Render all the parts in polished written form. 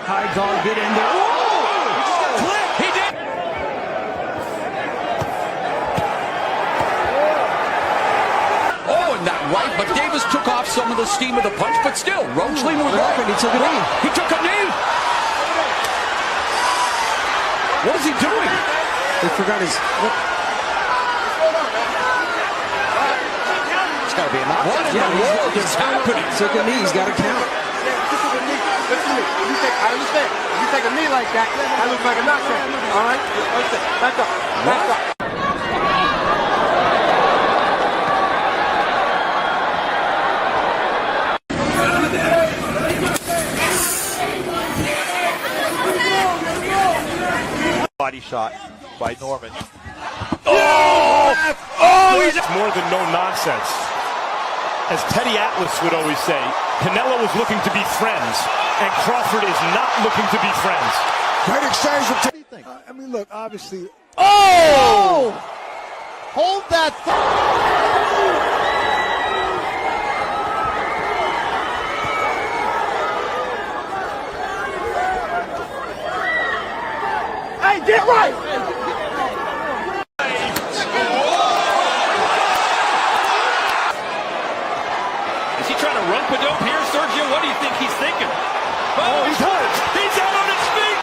High guard, get in there. Oh! He just got clipped. He did. Oh, and that right, but Davis took off some of the steam of the punch, but still, Roachling was right. He took a knee. He took a knee. What is he doing? He forgot his... It's got to be a knockdown. What in the world is happening? Took a knee. He's got to count. Listen to me. I understand. If you take a knee like that, that looks like a knockdown. All right? Back up. Back up. Body shot by Norman. He's more than no nonsense. As Teddy Atlas would always say, Canelo is looking to be friends, and Crawford is not looking to be friends. Great exchange from Teddy. I mean, look, obviously. Oh! Hold that Hey, get right! Is he trying to rope-a-dope here, Sergio? What do you think he's thinking? Oh, he's hurt. He's out on his feet!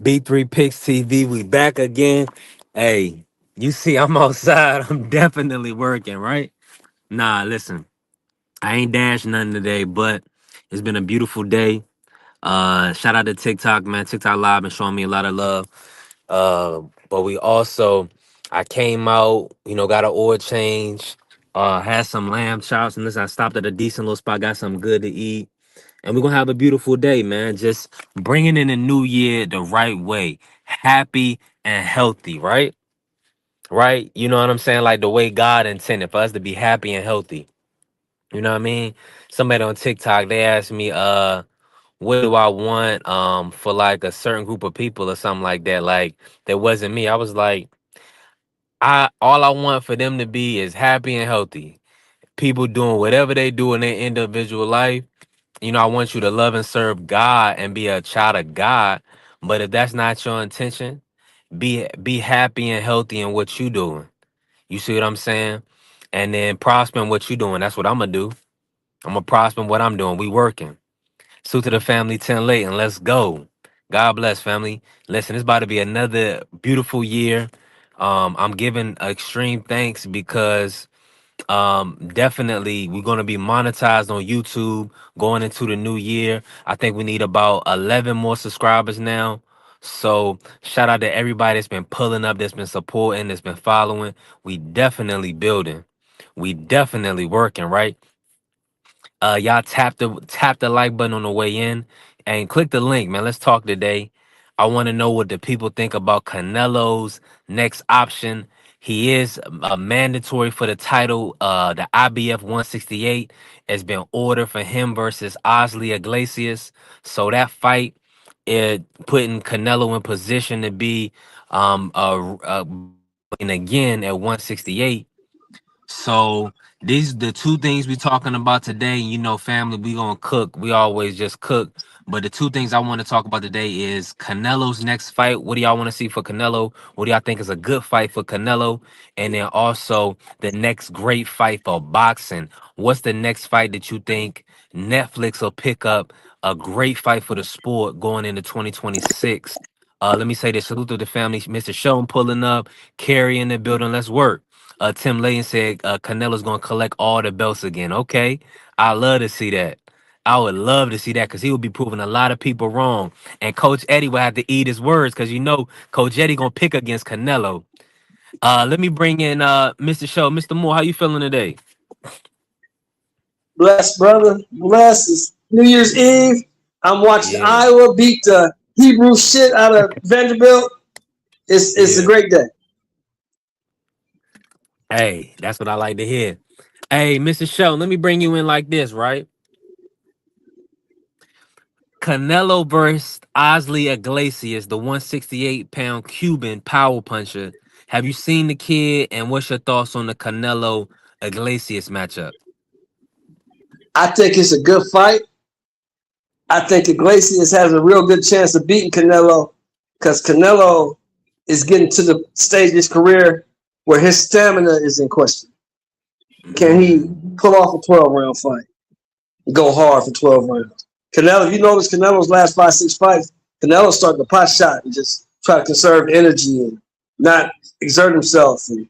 B3 Picks TV, we back again. Hey, you see I'm outside. I'm definitely working, right? Nah, listen. I ain't dashed nothing today, but it's been a beautiful day. Shout out to TikTok, man. TikTok Live been showing me a lot of love. But we also, I came out, got an oil change, had some lamb chops, and listen, I stopped at a decent little spot, got something good to eat. And we're gonna have a beautiful day, man. Just bringing in the new year the right way. Happy and healthy, right? Right? You know what I'm saying? Like the way God intended for us to be happy and healthy. You know what I mean? Somebody on TikTok, they asked me, what do I want for like a certain group of people or something like that? Like that wasn't me. I was like, all I want for them to be is happy and healthy. People doing whatever they do in their individual life. I want you to love and serve God and be a child of God. But if that's not your intention, be happy and healthy in what you doing. You see what I'm saying? And then prosper in what you doing. That's what I'm gonna do. I'm gonna prosper in what I'm doing. We working. Salute to the family 10 late and let's go. God bless, family. Listen, it's about to be another beautiful year. I'm giving extreme thanks because definitely we're going to be monetized on YouTube going into the new year. I think we need about 11 more subscribers now. So shout out to everybody that's been pulling up, that's been supporting, that's been following. We definitely building. We definitely working, right? Y'all tap the like button on the way in and click the link, man. Let's talk today. I want to know what the people think about Canelo's next option. He is mandatory for the title. The IBF 168 has been ordered for him versus Osley Iglesias. So that fight is putting Canelo in position to be and again at 168. So these the two things we talking about today. Family, we gonna cook. We always just cook. But the two things I want to talk about today is Canelo's next fight. What do y'all want to see for Canelo? What do y'all think is a good fight for Canelo? And then also the next great fight for boxing. What's the next fight that you think Netflix will pick up a great fight for the sport going into 2026? Let me say this. Salute to the family. Mr. Sheldon pulling up. Carrie in the building. Let's work. Tim Layton said Canelo's gonna collect all the belts again. Okay, I love to see that. I would love to see that because he would be proving a lot of people wrong. And Coach Eddie will have to eat his words because Coach Eddie gonna pick against Canelo. Let me bring in Mr. Show. Mr. Moore, how you feeling today? Blessed, brother. Blessed. It's New Year's Eve. I'm watching Yeah. Iowa beat the Hebrew shit out of Vanderbilt. It's a great day. Hey, that's what I like to hear. Hey, Mr. Show, let me bring you in like this, right? Canelo versus Osley Iglesias, the 168-pound Cuban power puncher. Have you seen the kid, and what's your thoughts on the Canelo Iglesias matchup? I think it's a good fight. I think Iglesias has a real good chance of beating Canelo because Canelo is getting to the stage of his career where his stamina is in question. Can he pull off a 12-round fight and go hard for 12 rounds? Canelo, you notice Canelo's last 5-6 fights, Canelo started to pot shot and just try to conserve energy and not exert himself. And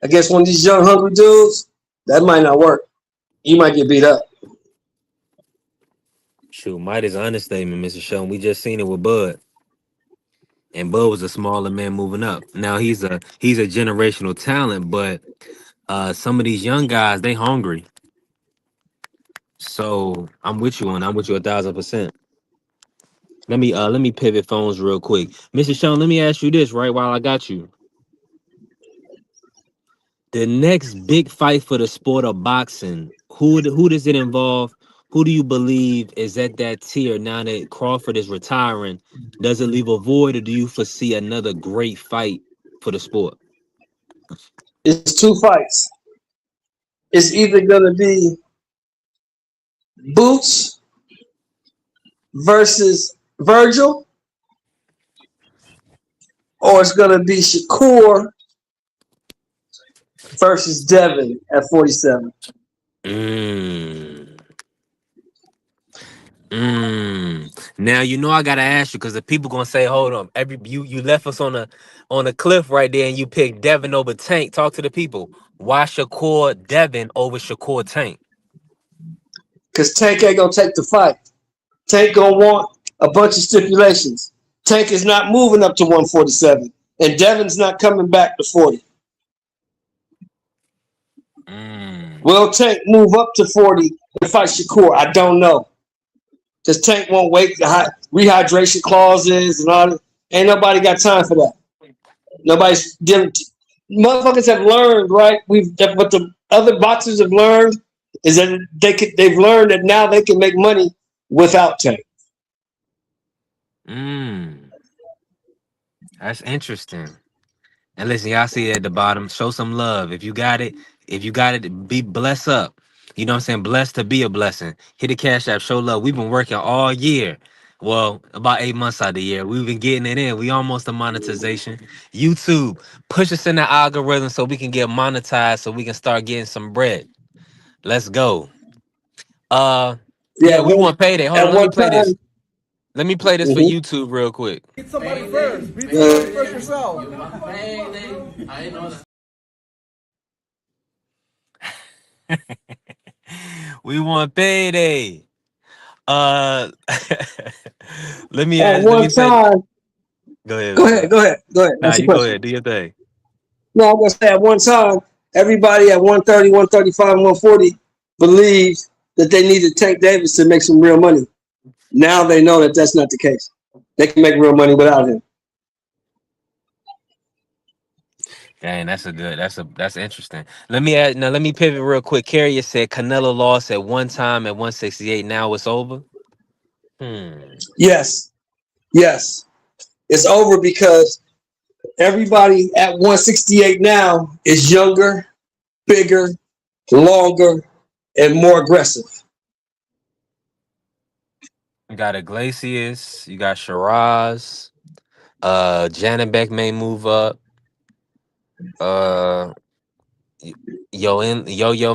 against one of these young, hungry dudes, that might not work. You might get beat up. Shoot, might is an understatement, Mr. Sheldon. We just seen it with Bud. And Bud was a smaller man moving up. Now he's a generational talent, but some of these young guys, they hungry. So I'm with you 1,000%. Let me pivot phones real quick. Mr. Sean, let me ask you this right while I got you. The next big fight for the sport of boxing, who does it involve? Who do you believe is at that tier now that Crawford is retiring? Does it leave a void, or do you foresee another great fight for the sport? It's two fights. It's either going to be Boots versus Virgil, or it's going to be Shakur versus Devin at 47. Now you know I gotta ask you because the people gonna say, "Hold on, you left us on a cliff right there, and you picked Devin over Tank." Talk to the people. Why Shakur Devin over Shakur Tank? Because Tank ain't going to take the fight. Tank going to want a bunch of stipulations. Tank is not moving up to 147, and Devin's not coming back to 40. Will Tank move up to 40 and fight Shakur? I don't know. Because Tank won't wait, the rehydration clauses and all that. Ain't nobody got time for that. Nobody's giving. Motherfuckers have learned, right? What the other boxers have learned is that they've learned that now they can make money without Tank. That's interesting. And listen, y'all see it at the bottom. Show some love. If you got it, be blessed up. You know what I'm saying? Blessed to be a blessing. Hit the Cash App, show love. We've been working all year. Well, about 8 months out of the year. We've been getting it in. We almost to monetization. YouTube, push us in the algorithm so we can get monetized, so we can start getting some bread. Let's go. Yeah, we want payday. Hold on, let me play this. Let me play this for YouTube real quick. Beat somebody first. Beat somebody first yourself. We want payday. Let me At ask. one time. Go ahead. Go ahead. Nah, you go ahead. Do your thing. No, I'm gonna say at one time, everybody at 130, 135, 140 believed that they needed Tank Davis to make some real money. Now they know that that's not the case. They can make real money without him. Dang, that's interesting. Let me pivot real quick. Carrier said Canelo lost at one time at 168. Now it's over. Yes. It's over because everybody at 168 now is younger, bigger, longer, and more aggressive. You got Iglesias, you got Shiraz, Janabek may move up. Yo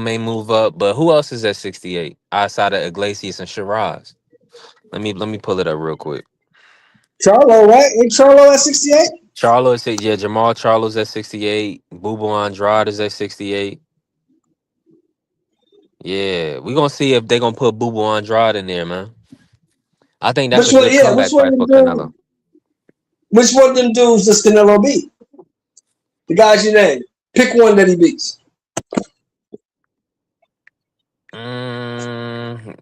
may move up, but who else is at 68 outside of Iglesias and Shiraz? Let me pull it up real quick. Charlo, right? Ain't Charlo at 68? Charlo is Jamal Charlo's at 68. Bubu Andrade is at 68. Yeah, we're gonna see if they're gonna put Bubu Andrade in there, man. I think that's a good comeback fight for Canelo. Which one of them dudes does Canelo beat? The guys you name. Pick one that he beats.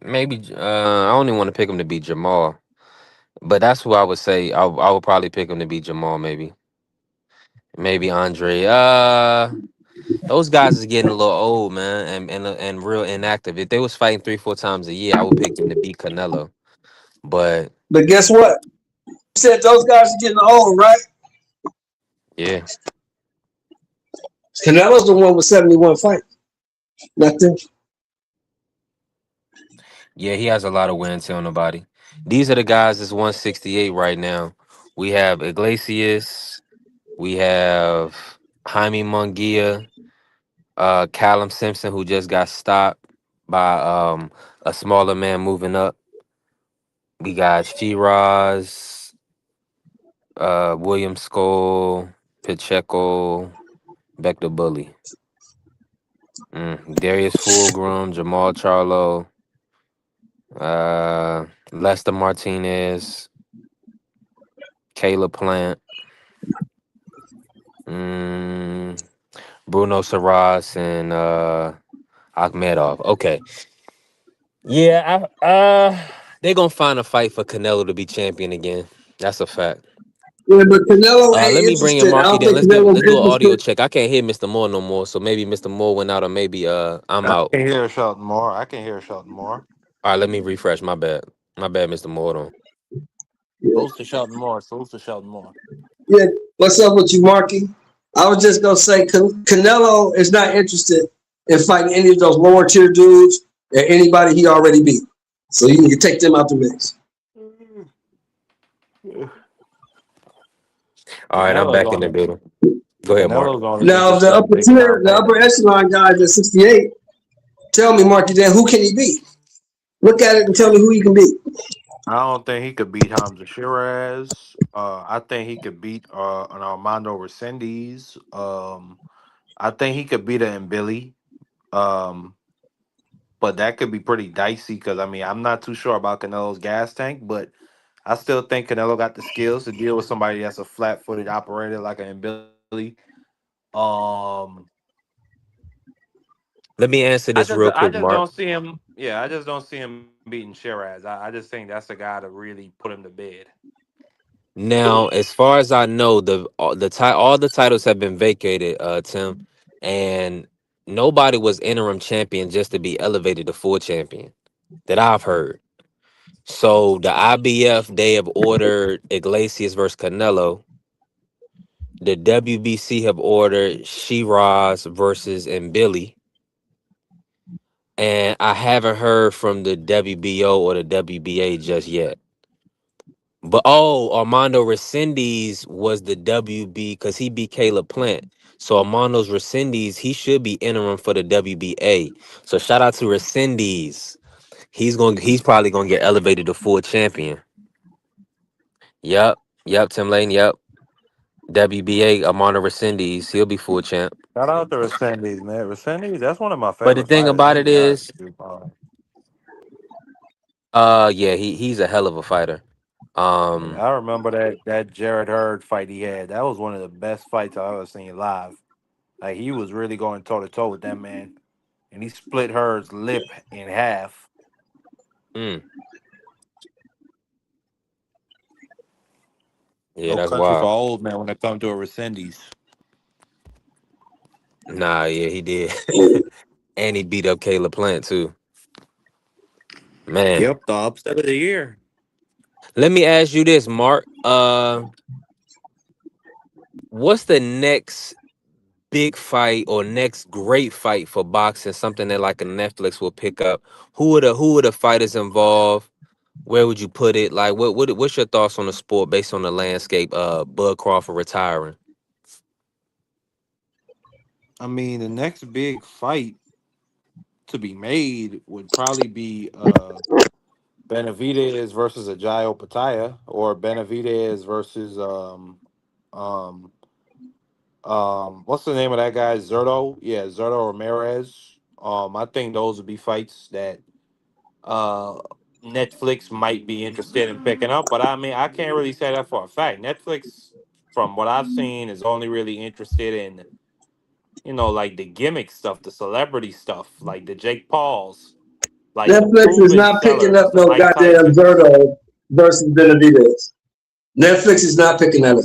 Maybe I only want to pick him to beat Jamal, but that's who I would say. I would probably pick him to beat Jamal. Maybe Andre. Those guys is getting a little old, man, and real inactive. If they was fighting 3-4 times a year, I would pick them to beat Canelo. But But guess what? You said those guys are getting old, right? Yeah. Canelo's the one with 71 fights. Nothing. Yeah, he has a lot of wear and tear on the body. These are the guys that's 168 right now. We have Iglesias, we have Jaime Munguia, Callum Simpson, who just got stopped by a smaller man moving up. We got Shiraz, William Skull, Pacheco, Beck the Bully. Darius Fulgrim, Jamal Charlo, Lester Martinez, Caleb Plant, mm, Bruno Saras, and Akhmedov. Okay. Yeah, they're gonna find a fight for Canelo to be champion again. That's a fact. Yeah, but Canelo Let ain't me bring in interested. I Marky don't then. think Let's do Canelo's an audio interested. check. I can't hear Mr. Moore no more, so maybe Mr. Moore went out, or maybe I'm I out. can hear Shelton Moore. I can hear Shelton Moore. All right, let me refresh. My bad. My bad, Mr. Moore. Hold on. Yeah. Salute to Shelton Moore. Salute to Shelton Moore. Yeah. What's up with you, Marky? I was just gonna say Canelo is not interested in fighting any of those lower tier dudes or anybody he already beat. So you can take them out the mix. All right, I'm Canelo's back in the only building. Go ahead, Mark. Canelo's only Now the interested in upper big tier, time the upper fighters. echelon guys at 68. Tell me, Marky, then who can he beat? Look at it and tell me who he can beat. I don't think he could beat Hamza Shiraz. I think he could beat an Armando Resendiz. I think he could beat an Billy. Um, but that could be pretty dicey because I mean I'm not too sure about Canelo's gas tank, but I still think Canelo got the skills to deal with somebody that's a flat-footed operator like an Billy. Um, Let me answer I this just real I quick, just Mark. don't see him. Yeah, I just don't see him beating Shiraz. I just think that's the guy to really put him to bed. Now, as far as I know, all the titles have been vacated, Tim, and nobody was interim champion just to be elevated to full champion that I've heard. So the IBF, they have ordered Iglesias versus Canelo. The WBC have ordered Shiraz versus Billy, and I haven't heard from the WBO or the WBA just yet. But Armando Resendiz was the WB because he beat Caleb Plant. So Armando Resendiz, he should be interim for the WBA. So shout out to Resendiz. He's probably gonna get elevated to full champion. Yep. Yep, Tim Lane, yep. WBA, Armando Resendiz, he'll be full champ. Shout out to Resendiz, man. Resendiz, that's one of my But the favorite thing fighters. I'm about gonna it be honest is, with you. yeah, he's a hell of a fighter. I remember that Jared Hurd fight he had. That was one of the best fights I've ever seen live. Like he was really going toe to toe with that man, and he split Hurd's lip in half. mm, yeah, No that's country for wild. old man when it comes to a Resendiz. Nah, yeah, he did. And he beat up Caleb Plant too. Man. Yep, the upset of the year. Let me ask you this, Mark. What's the next big fight or next great fight for boxing? Something that like a Netflix will pick up. Who are the fighters involved? Where would you put it? Like, what's your thoughts on the sport based on the landscape? Bud Crawford retiring. I mean, the next big fight to be made would probably be Benavidez versus Ajayo Pataya, or Benavidez versus um what's the name of that guy? Zerto? Yeah, Zerto Ramirez. I think those would be fights that uh Netflix might be interested in picking up, but I mean I can't really say that for a fact. Netflix, from what I've seen, is only really interested in, like the gimmick stuff, the celebrity stuff, like the Jake Pauls, like the Netflix is proven not picking up sellers, the no Mike goddamn Tysons. Zerto versus Benavidez. Netflix is not picking that up.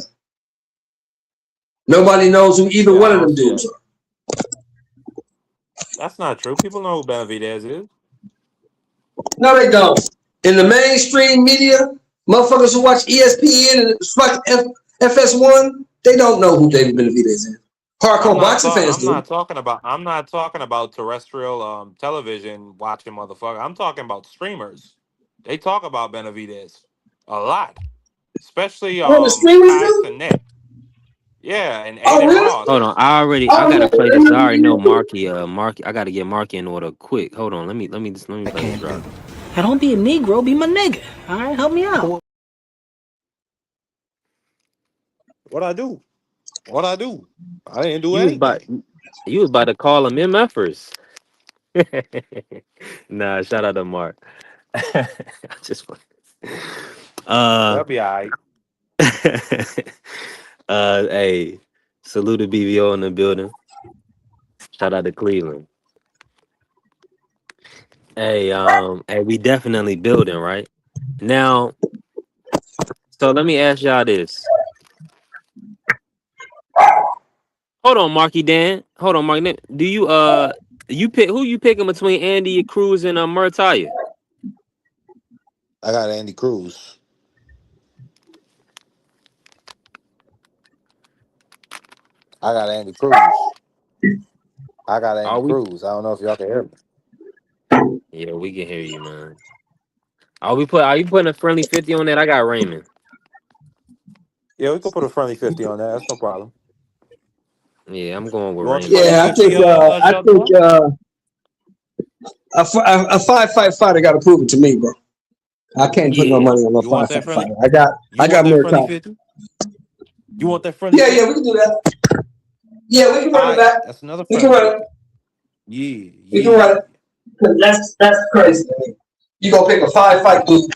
Nobody knows who either Yeah, I one of don't them see dudes it. are. That's not true. People know who Benavidez is. No, they don't. In the mainstream media, Motherfuckers who watch ESPN and fuck FS1, they don't know who David Benavidez is. Hardcore boxing fans do. I'm not talking about terrestrial television watching motherfucker. I'm talking about streamers. They talk about Benavidez a lot, especially What the streamers Kai do? Cenat. Yeah, and Oh, Aiden really? Ross. Hold on, I gotta play this. I already know Marky. Marky, I gotta get Marky in order quick. Hold on, let me play this drop. Now don't be a Negro, be my nigga. All right, help me out. What I do? What I do? I didn't do You was about anything. to call him MFers. Nah, shout out to Mark. I just That'll be all right. hey, salute to BVO in the building. Shout out to Cleveland. Hey, we definitely building right now. So let me ask y'all this. Hold on, Marky Dan. Hold on, Marky Dan. Do you pick who you picking between Andy Cruz and Murtaya? I got Andy Cruz. I got Andy Cruz. I got Andy Are we? Cruz. I don't know if y'all can hear me. Yeah, we can hear you, man. Are you putting a friendly 50 on that? I got Raymond. Yeah, we can put a friendly 50 on that. That's no problem. Yeah, I'm going with You want the Raymond. friendly Yeah, 50, a 5-fight fighter got to prove it to me, bro. I can't put no Yeah. money on no You want that 5-fight friendly? fighter. I got that friendly Murtala. 50? You want that friendly Yeah, 50? yeah, we can do that. Yeah, we can All run it right, back. that's another We can friendly run it. 50. Yeah, We can run it. That's crazy. You gonna pick a 5-fight dude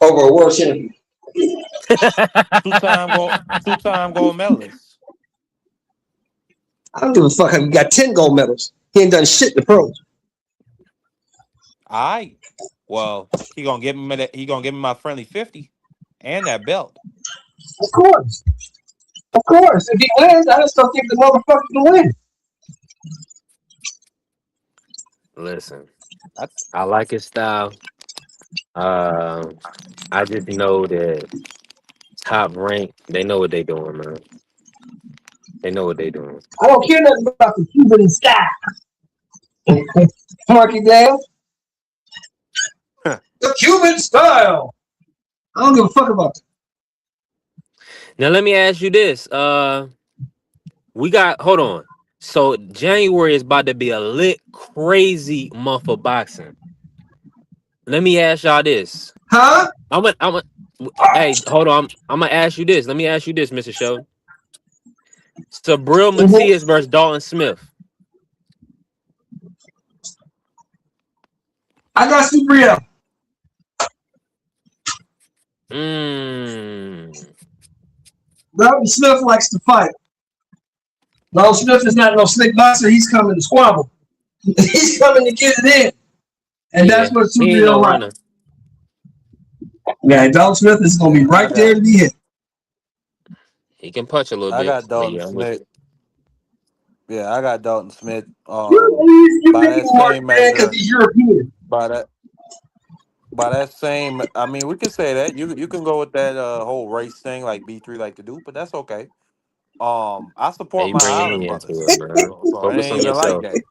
over a world champion? Two-time gold medalist. I don't give a fuck. He got 10 gold medals. He ain't done shit in the pros. All right. Well, he gonna give me my friendly 50 and that belt. Of course. Of course. If he wins, I just don't think the motherfucker can win. Listen, That's I like his style. I just know that top rank, they know what they doing, man. They know what they doing. I don't care nothing about the Cuban style. Mark it down. The Cuban style. I don't give a fuck about that. Now let me ask you this. Hold on. So January is about to be a lit, crazy month of boxing. Let me ask y'all this. Huh? Hey, hold on. I'm gonna ask you this. Let me ask you this, Mr. Show. Sabril Mm-hmm. Matias versus Dalton Smith. I got Subriel. Dalton Smith likes to fight. Dalton Smith is not no slick boxer. He's coming to squabble. He's coming to get it in. And that's what Subriel likes. Yeah, Dalton Smith is going to be right there to be hit. He can punch a little bit. I got Dalton Smith. Yeah, I got Dalton Smith. By That same measure, because he's European. by that same, I mean, we can say that. You can go with that whole race thing like B3 like to do, but that's okay. I support Hey, my bring island Henny into brothers, it, man. so it Focus ain't on even like yourself. that.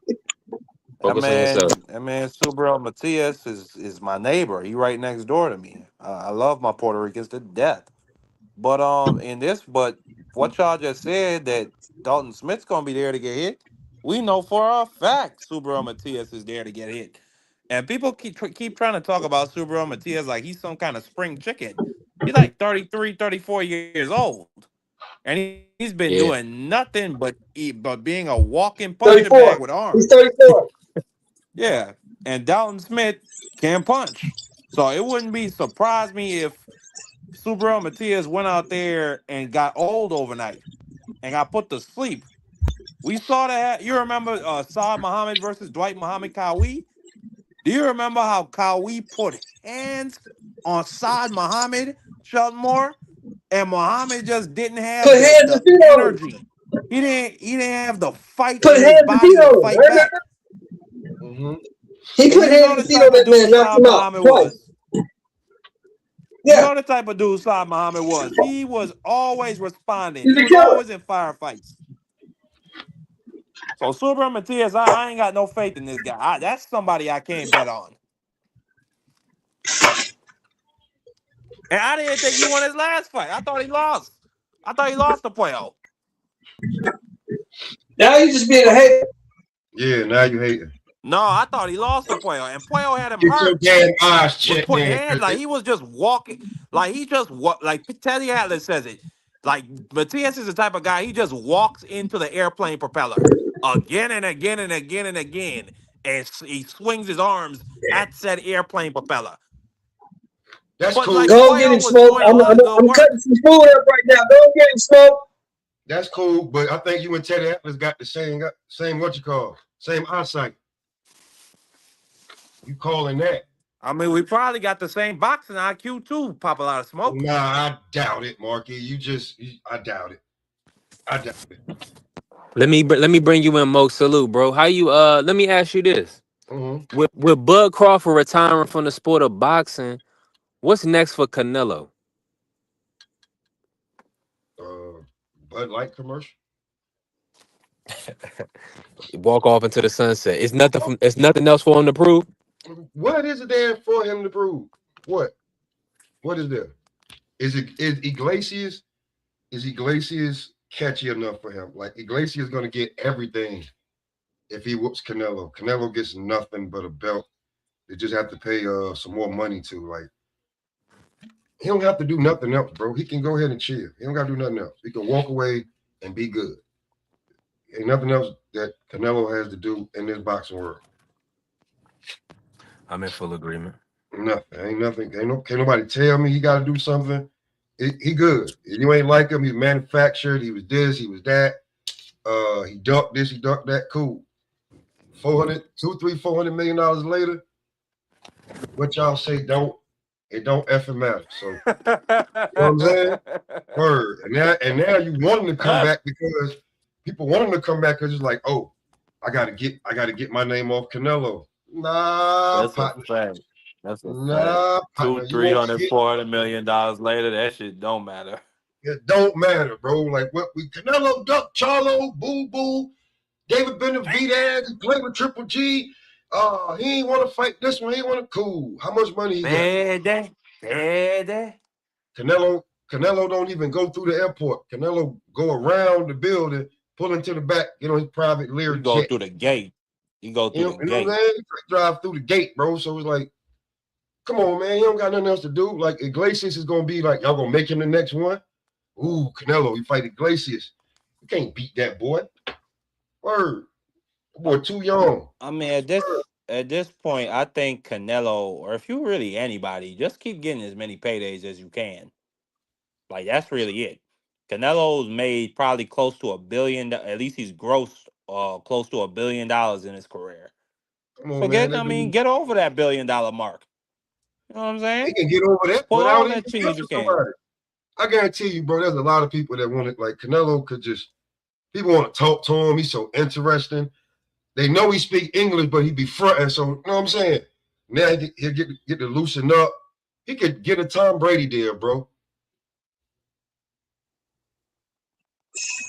Focus on yourself. That man Subriel Matias is my neighbor. He right next door to me. I love my Puerto Ricans to death. But what y'all just said that Dalton Smith's gonna be there to get hit. We know for a fact Subriel Matias is there to get hit. And people keep trying to talk about Subriel Matias like he's some kind of spring chicken. He's like 33, 34 years old. And he's been doing nothing but being a walking punching bag with arms. He's 34. Yeah. And Dalton Smith can punch. So it wouldn't surprise me if Subriel Matias went out there and got old overnight and got put to sleep. We saw that. You remember Saad Muhammad versus Dwight Muhammad Kawi? Do you remember how Kawi put hands on Saad Muhammad, Sheldon Moore? And Muhammad just didn't have the energy. He didn't have the fight in his body to fight back. Mm-hmm. He put hands on that man, knocked him out twice. You Yeah, know the type of dude Saad Muhammad was. He was always responding. he's He a was killer. always in firefights. So Super Matias, I ain't got no faith in this guy. That's somebody I can't bet on. And I didn't think he won his last fight. I thought he lost. I thought he lost to Puello. Now you just being a hater. Yeah, now you hating. No, I thought he lost to Puello, and Puello had him Get your hurt. damn eyes Was checked, putting man. hands like he was just walking, like he just like Teddy Atlas says it. Like Matias is the type of guy he just walks into the airplane propeller again and again and again and again, and he swings his arms at said airplane propeller. That's But cool. like Go get Puello him, was Smoke. doing a I'm, lot I'm, of good I'm work. cutting some food up right now. Go get him, Smoke. That's cool. But I think you and Teddy Atlas got the same what you call, same eyesight. You calling that? I mean, we probably got the same boxing IQ too. Pop a lot of smoke. Nah, I doubt it, Marky. I doubt it. I doubt it. Let me bring you in, Mo. Salute, bro. How you? Let me ask you this: Mm-hmm. with Bud Crawford retiring from the sport of boxing, what's next for Canelo? Bud Light commercial. Walk off into the sunset. It's nothing from. It's nothing else for him to prove. What is it there for him to prove? What? What is there? Is Iglesias? Is Iglesias catchy enough for him? Like Iglesias is gonna get everything if he whoops Canelo. Canelo gets nothing but a belt. They just have to pay some more money to. Like he don't have to do nothing else, bro. He can go ahead and chill. He don't got to do nothing else. He can walk away and be good. Ain't nothing else that Canelo has to do in this boxing world. I'm in full agreement. Nothing. Ain't nothing. Can't nobody tell me he got to do something. He good. You ain't like him. He's manufactured. He was this. He was that. He ducked this. He ducked that. Cool. $400 million later. What y'all say? It don't effing matter. So you know what I'm saying? Word. And now you want him to come back because people want him to come back because it's like, oh, I gotta get my name off Canelo. Nah, That's partner. a fact. That's a fact. Nah, partner. You won't $200, get. $400 million later, that shit don't matter. It don't matter, bro. Like what we Canelo, Duck, Charlo, Boo Boo, David Benavidez, he played with Triple G. He ain't want to fight this one. He ain't want to. Cool. How much money he got? Bad. Canelo don't even go through the airport. Canelo go around the building, pull into the back, get on his private Lear You go jet. through the gate. You go through the You know what gate. I'm saying? He drive through the gate, bro. So it's like, come on, man. You don't got nothing else to do. Like Iglesias is gonna be like, y'all gonna make him the next one. Ooh, Canelo, you fight Iglesias. You can't beat that boy. Word. That boy too young. I mean, at this point, I think Canelo, or if you really anybody, just keep getting as many paydays as you can. Like that's really it. Canelo's made probably close to $1 billion. At least he's grossed close to $1 billion in his career. Come on, So man. get over that $1 billion mark. You know what I'm saying? He can get over that Pull without all even that cheese touching you can. somebody. I guarantee you, bro, there's a lot of people that want it. Like Canelo could just, people want to talk to him. He's so interesting. They know he speak English, but he be fronting. So, you know what I'm saying? Now he'll get to loosen up. He could get a Tom Brady deal, bro.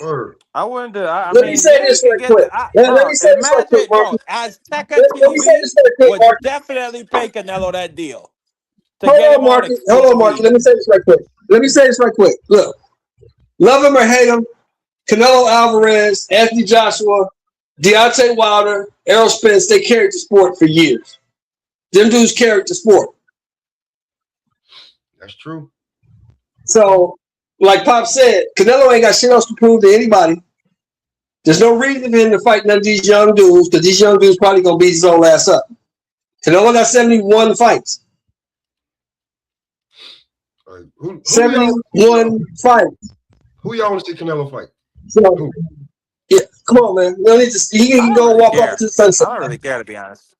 Word. I wonder. I Let me mean, say yeah, he this can right get quick. the. Let me say this right quick, Imagine, bro, Marcus. Azteca Let me say TV this right quick, would Marcus. definitely pay Canelo that deal to Hold get on, him on Marky. Hold on, Marky. exclusively. Let me say this right quick. Look, love him or hate him, Canelo Alvarez, Anthony Joshua, Deontay Wilder, Errol Spence, they carried the sport for years. Them dudes carried the sport. That's true. So, like Pop said, Canelo ain't got shit else to prove to anybody. There's no reason for him to fight none of these young dudes because these young dudes probably going to beat his own ass up. Canelo got 71 fights. Right. Who 71 fights. Who y'all want to see Canelo fight? So, yeah, come on, man. No need to, he can go walk off into the sunset. I don't really care, to be honest.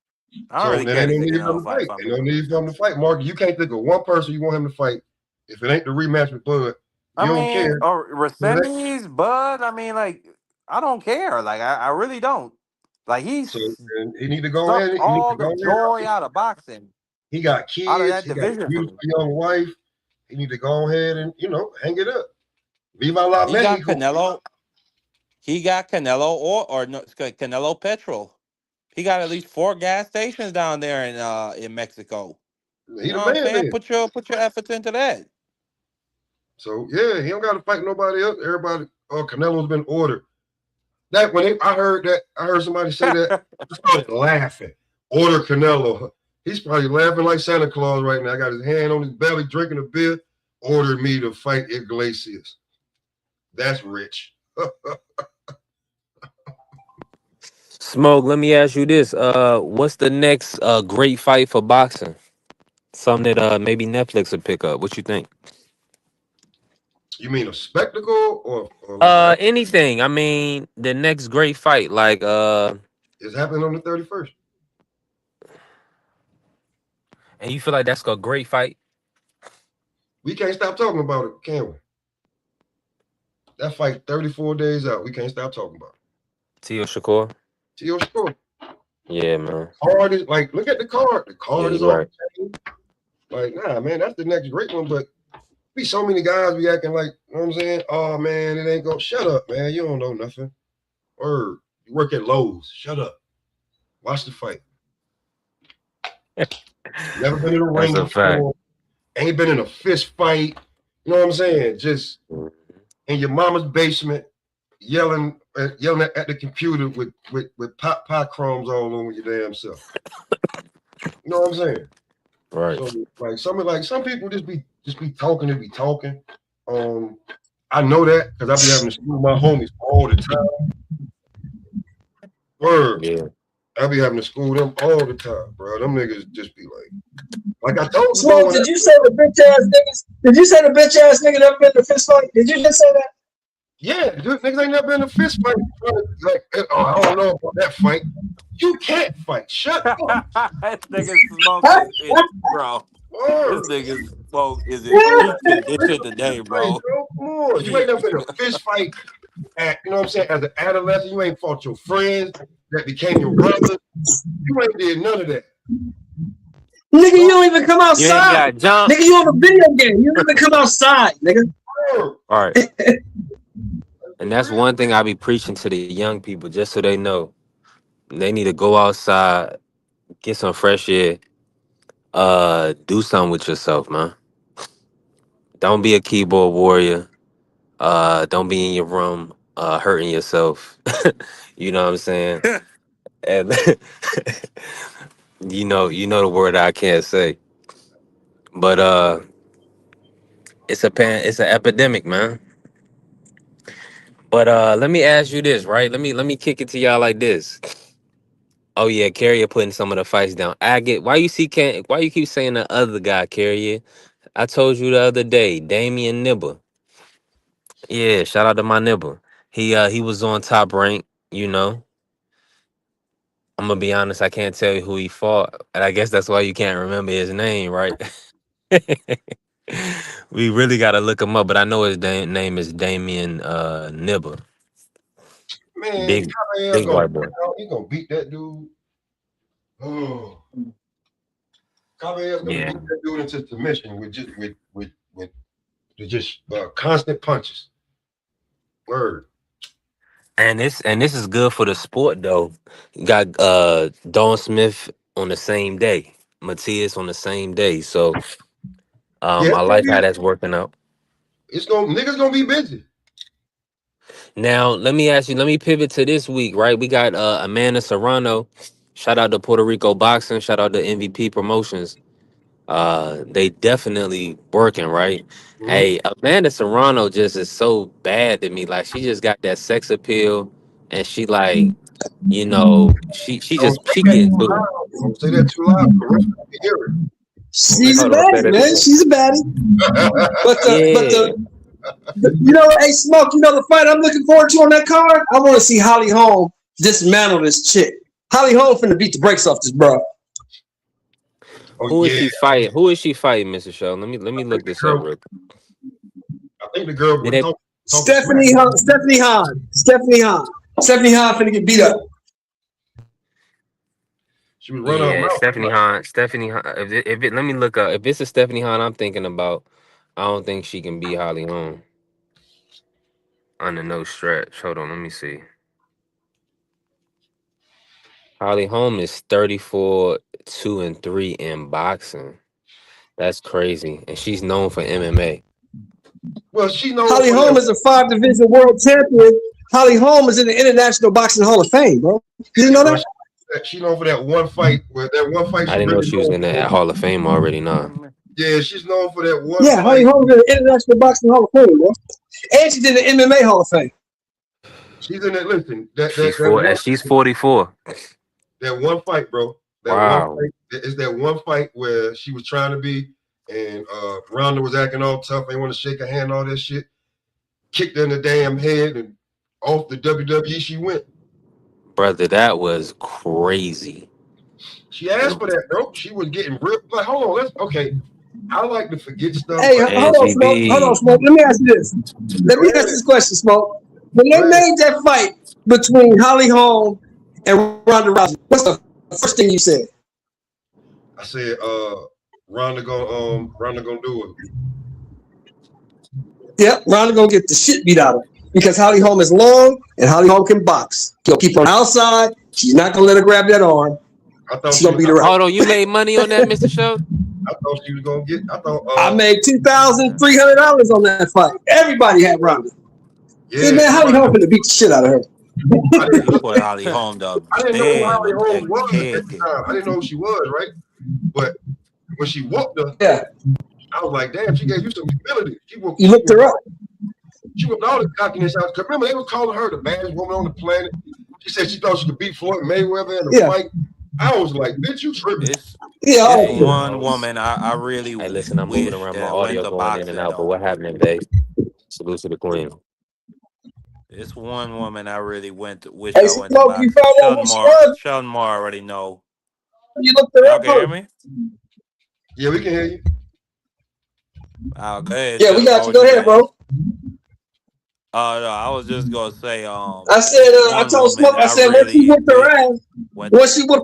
I don't So really then care ain't to no see need for him Canelo to fight. fight. Ain't no need for him to fight, Mark. You can't think of one person you want him to fight. If it ain't the rematch with Bud, you don't care. Or Rasemis, Bud. I mean, like, I don't care. Like, I really don't. Like, So he's and he need to go sucked in. He need all to the go in. joy out of boxing, He got out of kids. that He got a division for beautiful me. young wife. He need to go ahead and hang it up. Viva la He got Mexico. Canelo. He got Canelo or no, Canelo Petrol. He got at least 4 gas stations down there in Mexico. He You the know what I'm man saying? then. Put your efforts into that. So yeah, he don't got to fight nobody else. Everybody, Canelo's been ordered. That I heard somebody say that, I started laughing. Order Canelo. He's probably laughing like Santa Claus right now. Got his hand on his belly, drinking a beer. Ordered me to fight Iglesias. That's rich. Smoke, let me ask you this. What's the next great fight for boxing? Something that maybe Netflix would pick up. What you think? You mean a spectacle or like Anything. I mean, the next great fight, like it's happening on the 31st? and you feel like that's a great fight? We can't stop talking about it, can we? That fight 34 days out. We can't stop talking about it. Tio Shakur? Tio Shakur. Yeah, man. Card is like, look at the card. The card Yeah, is you on right. the table. Like, nah, man, that's the next great one. But be so many guys be acting like, you know what I'm saying? Oh man, it ain't go. Shut up, man. You don't know nothing. Or you work at Lowe's. Shut up. Watch the fight. Never been in a That's ring a fact. before. Ain't been in a fist fight. You know what I'm saying? Just in your mama's basement, yelling at the computer with pop crumbs all over your damn self. You know what I'm saying? Right. So some people just be talking to be talking. I know that because I be having to school my homies all the time. Word. Yeah. I be having to school them all the time, bro. Them niggas just be like I told you. Smoke, did you say the bitch ass niggas? Did you say the bitch ass nigga never been in a fist fight? Did you just say that? Yeah, dude, niggas ain't never been in a fist fight. Like, I don't know about that fight. You can't fight. Shut up. That nigga Smoke is bro. Word. This nigga Smoke is in peak condition today, Hey, bro. bro, come on. You ain't never been in a fist fight at, you know what I'm saying, as an adolescent. You ain't fought your friends that became your brothers. You ain't did none of that. Nigga, you don't even come You ain't outside. got jump. Nigga, you on a video game. You don't even come outside, nigga. Word. All right. And that's one thing I be preaching to the young people, just so they know. They need to go outside, get some fresh air, do something with yourself, man. Don't be a keyboard warrior. Don't be in your room hurting yourself. You know what I'm saying? And you know the word I can't say. But it's an epidemic, man. But let me ask you this, right? Let me kick it to y'all like this. Oh yeah, Carrier putting some of the fights down. I get why you keep saying the other guy, Carrier? I told you the other day, Damian Nibber. Yeah, shout out to my Nibber. He was on Top Rank, you know. I'm gonna be honest, I can't tell you who he fought. And I guess that's why you can't remember his name, right? We really gotta look him up, but I know his name is Damian Nibber. Man, Big Caballero's big gonna white boy. he's gonna beat that dude. Oh, Caballero's gonna Yeah. beat that dude into submission with just constant punches. Word. And this is good for the sport though. You got Dawn Smith on the same day, Matias on the same day. So Yeah, I like how that's working out. niggas gonna be busy. Now let me pivot to this week, right? We got Amanda Serrano. Shout out to Puerto Rico Boxing, shout out to MVP Promotions. They definitely working, right? Mm-hmm. Hey, Amanda Serrano just is so bad to me. Like she just got that sex appeal and she like, you know, she Don't say that getting too to it. loud. Don't say that too loud. Carissa can hear it. She's a Hold on, say baddie, that man. again. She's a baddie. But Yeah. you know what? Hey, Smoke, you know the fight I'm looking forward to on that card? I want to see Holly Holm dismantle this chick. Holly Holm finna beat the brakes off this bro. Oh, Who is yeah. she fighting? Who is she fighting, Mr. Show? Let me look this up real quick. I think the girl Did was it, Stephanie Hahn. Stephanie Hahn finna get beat up. She was running her yeah, mouth. Stephanie Hahn. Let me look up. If it's a Stephanie Hahn I'm thinking about, I don't think she can beat Holly Holm under no stretch. Hold on, let me see. Holly Holm is 34-2-3 in boxing. That's crazy. And she's known for MMA. Well, she known Holly for Holm that. is a 5-division world champion. Holly Holm is in the International Boxing Hall of Fame, bro. You didn't know that? She known for that one fight. Where that one fight I she didn't know really she was known in that for. Hall of Fame already, nah. Yeah, she's known for that one Yeah, Holly fight. Holm is in the International Boxing Hall of Fame, bro. And she's in the MMA Hall of Fame. She's in that. Listen, She's 44. that one fight, bro. That one Wow. fight. It's that one fight where she was trying to be, and Ronda was acting all tough. Ain't want to shake her hand, all that shit. Kicked her in the damn head, and off the WWE she went. Brother, that was crazy. She asked for that, bro. She was getting ripped. Like, hold on, okay. I like to forget stuff. Hey, But hold on, Smoke. Hold on, Smoke. Let me ask you this. Let me ask this question, Smoke. When they made that fight between Holly Holm and Ronda Rousey, what's the first thing you said? I said, Ronda gonna do it. Yep, Ronda gonna get the shit beat out of her because Holly Holm is long and Holly Holm can box. She'll keep her outside. She's not gonna let her grab that arm. She's gonna beat her up. Hold on, you made money on that, Mr. Show? I thought she was gonna get. I made $2,300 on that fight. Everybody had Ronda. Yeah, Hey, man, Holly Holm gonna beat the shit out of her. You put Holly Holm to I didn't know who bed Holly with Holm was that at the kick. time. I didn't know who she was, right? But when she whooped her, yeah, I was like, damn, she gave you some humility. You looked her up. She whooped all the cockiness out. Cause remember, they were calling her the baddest woman on the planet. She said she thought she could beat Floyd Mayweather in a fight. I was like, bitch, you tripping. It's one woman I really Hey, listen, I'm moving wish around. My that went audio to going in and boxing out, but though. what happened, babe? Salute to the queen. It's one woman I really wish Hey, I went to Smoke, you boxing. found out who she was? Sheldon Moore already know. You looked her Y'all up, can hear me? Yeah, we can hear you. Go ahead. Yeah, we got you. Go ahead, bro. No, I was just gonna say, I said, I told Smoke, I said, once she whooped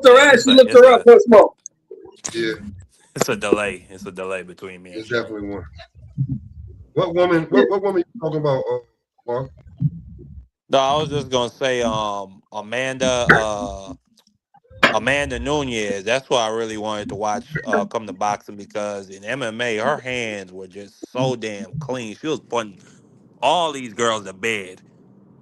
her ass, she looked her up for Smoke. Yeah. It's a delay. It's a delay between me and It's definitely one. What woman? What woman you talking about, Mark? No, I was just gonna say, Amanda Nunez. That's why I really wanted to watch come to boxing because in MMA, her hands were just so damn clean. She was putting all these girls to bed.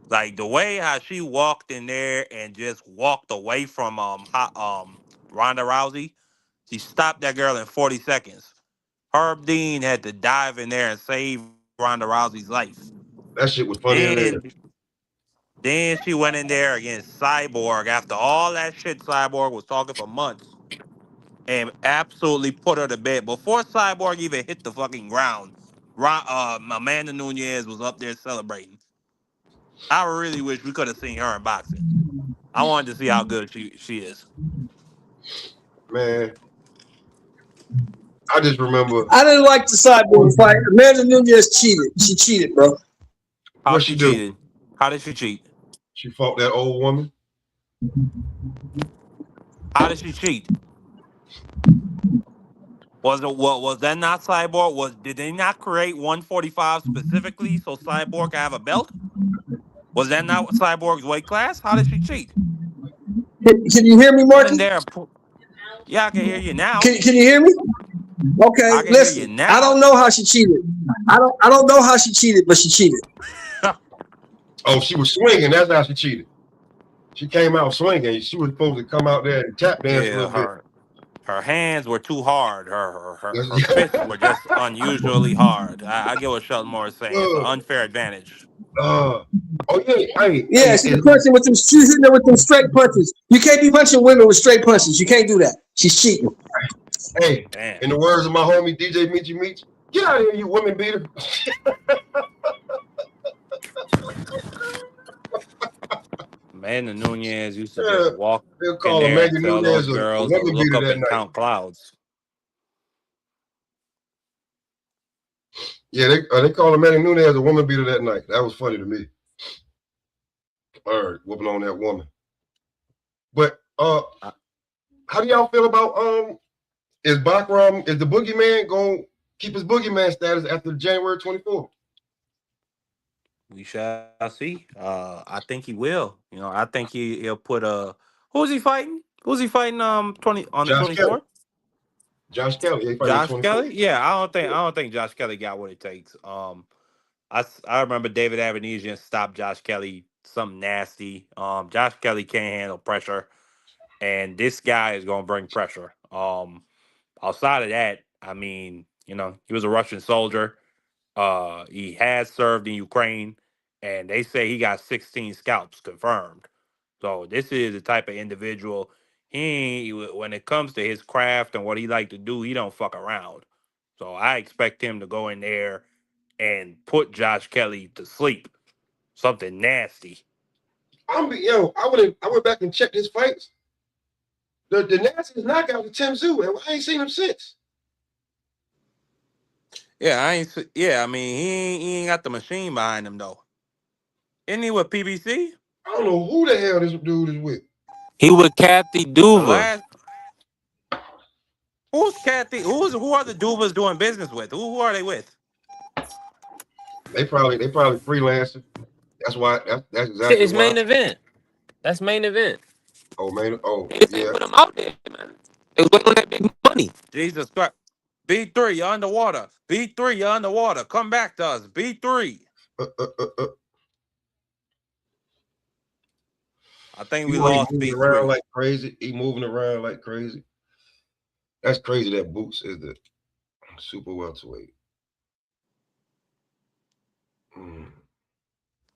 Like the way how she walked in there and just walked away from Ronda Rousey. She stopped that girl in 40 seconds. Herb Dean had to dive in there and save Ronda Rousey's life. That shit was funny as hell. Then she went in there against Cyborg after all that shit Cyborg was talking for months and absolutely put her to bed. Before Cyborg even hit the fucking ground, Amanda Nunez was up there celebrating. I really wish we could have seen her in boxing. I wanted to see how good she is. Man, I just remember. I didn't like the Cyborg fight. Amanda Nunez cheated. She cheated, bro. How she cheated? How did she cheat? She fought that old woman. How did she cheat? Was that not Cyborg? Did they not create 145 specifically so Cyborg could have a belt? Was that not Cyborg's weight class? How did she cheat? Can you hear me, Marcus? Yeah, I can hear you now. Can you hear me? Okay, listen. I don't know how she cheated. I don't know how she cheated, but she cheated. Oh, she was swinging. That's how she cheated. She came out swinging. She was supposed to come out there and tap dance a little bit. Her hands were too hard. Her fists were just unusually hard. I get what Sheldon Moore is saying. It's an unfair advantage. Oh yeah, yeah, she's punching with them. She's hitting her with them straight punches. You can't be punching women with straight punches. You can't do that. She's cheating. Hey, in the words of my homie DJ Meechy Meech, get out of here, you woman beater. Amanda Nunez used to just walk in there and tell those girls to look up and count clouds. Yeah, they called Amanda Nunez a woman beater that night. That was funny to me. All right, whooping on that woman. But how do y'all feel about is the boogeyman going keep his boogeyman status after January 24th? We shall see. I think he will. You know, I think he'll put who's he fighting? Who's he fighting? 20 on the Josh Kelly. 24th. Josh Kelly. He fighting the Josh 24th. Kelly. Yeah, I don't think Josh Kelly got what it takes. I remember David Avenesian stopped Josh Kelly something nasty. Josh Kelly can't handle pressure, and this guy is gonna bring pressure. Outside of that, I mean, you know, he was a Russian soldier. He has served in Ukraine, and they say he got 16 scalps confirmed. So this is the type of individual when it comes to his craft and what he like to do, he don't fuck around. So I expect him to go in there and put Josh Kelly to sleep. Something nasty. I went back and checked his fights. The nastiest knockout was Tim Tszyu, and I ain't seen him since. Yeah, yeah, I mean he ain't got the machine behind him though. Isn't he with PBC? I don't know who the hell this dude is with. He with Kathy The Duva. last who's Kathy? Who are the Duvas doing business with? Who are they with? They probably freelancing. That's why that's Shit, exactly it's why. main event. That's main event. Oh man, oh They yeah. put him out there, man. They was waiting on that big money. Jesus Christ. B3, you're underwater. B3, you're underwater. Come back to us. B3. Uh, uh, uh, uh. I think You we know he lost moving around B3. like crazy. He moving around like crazy. That's crazy that Boots is the super welterweight. Mm.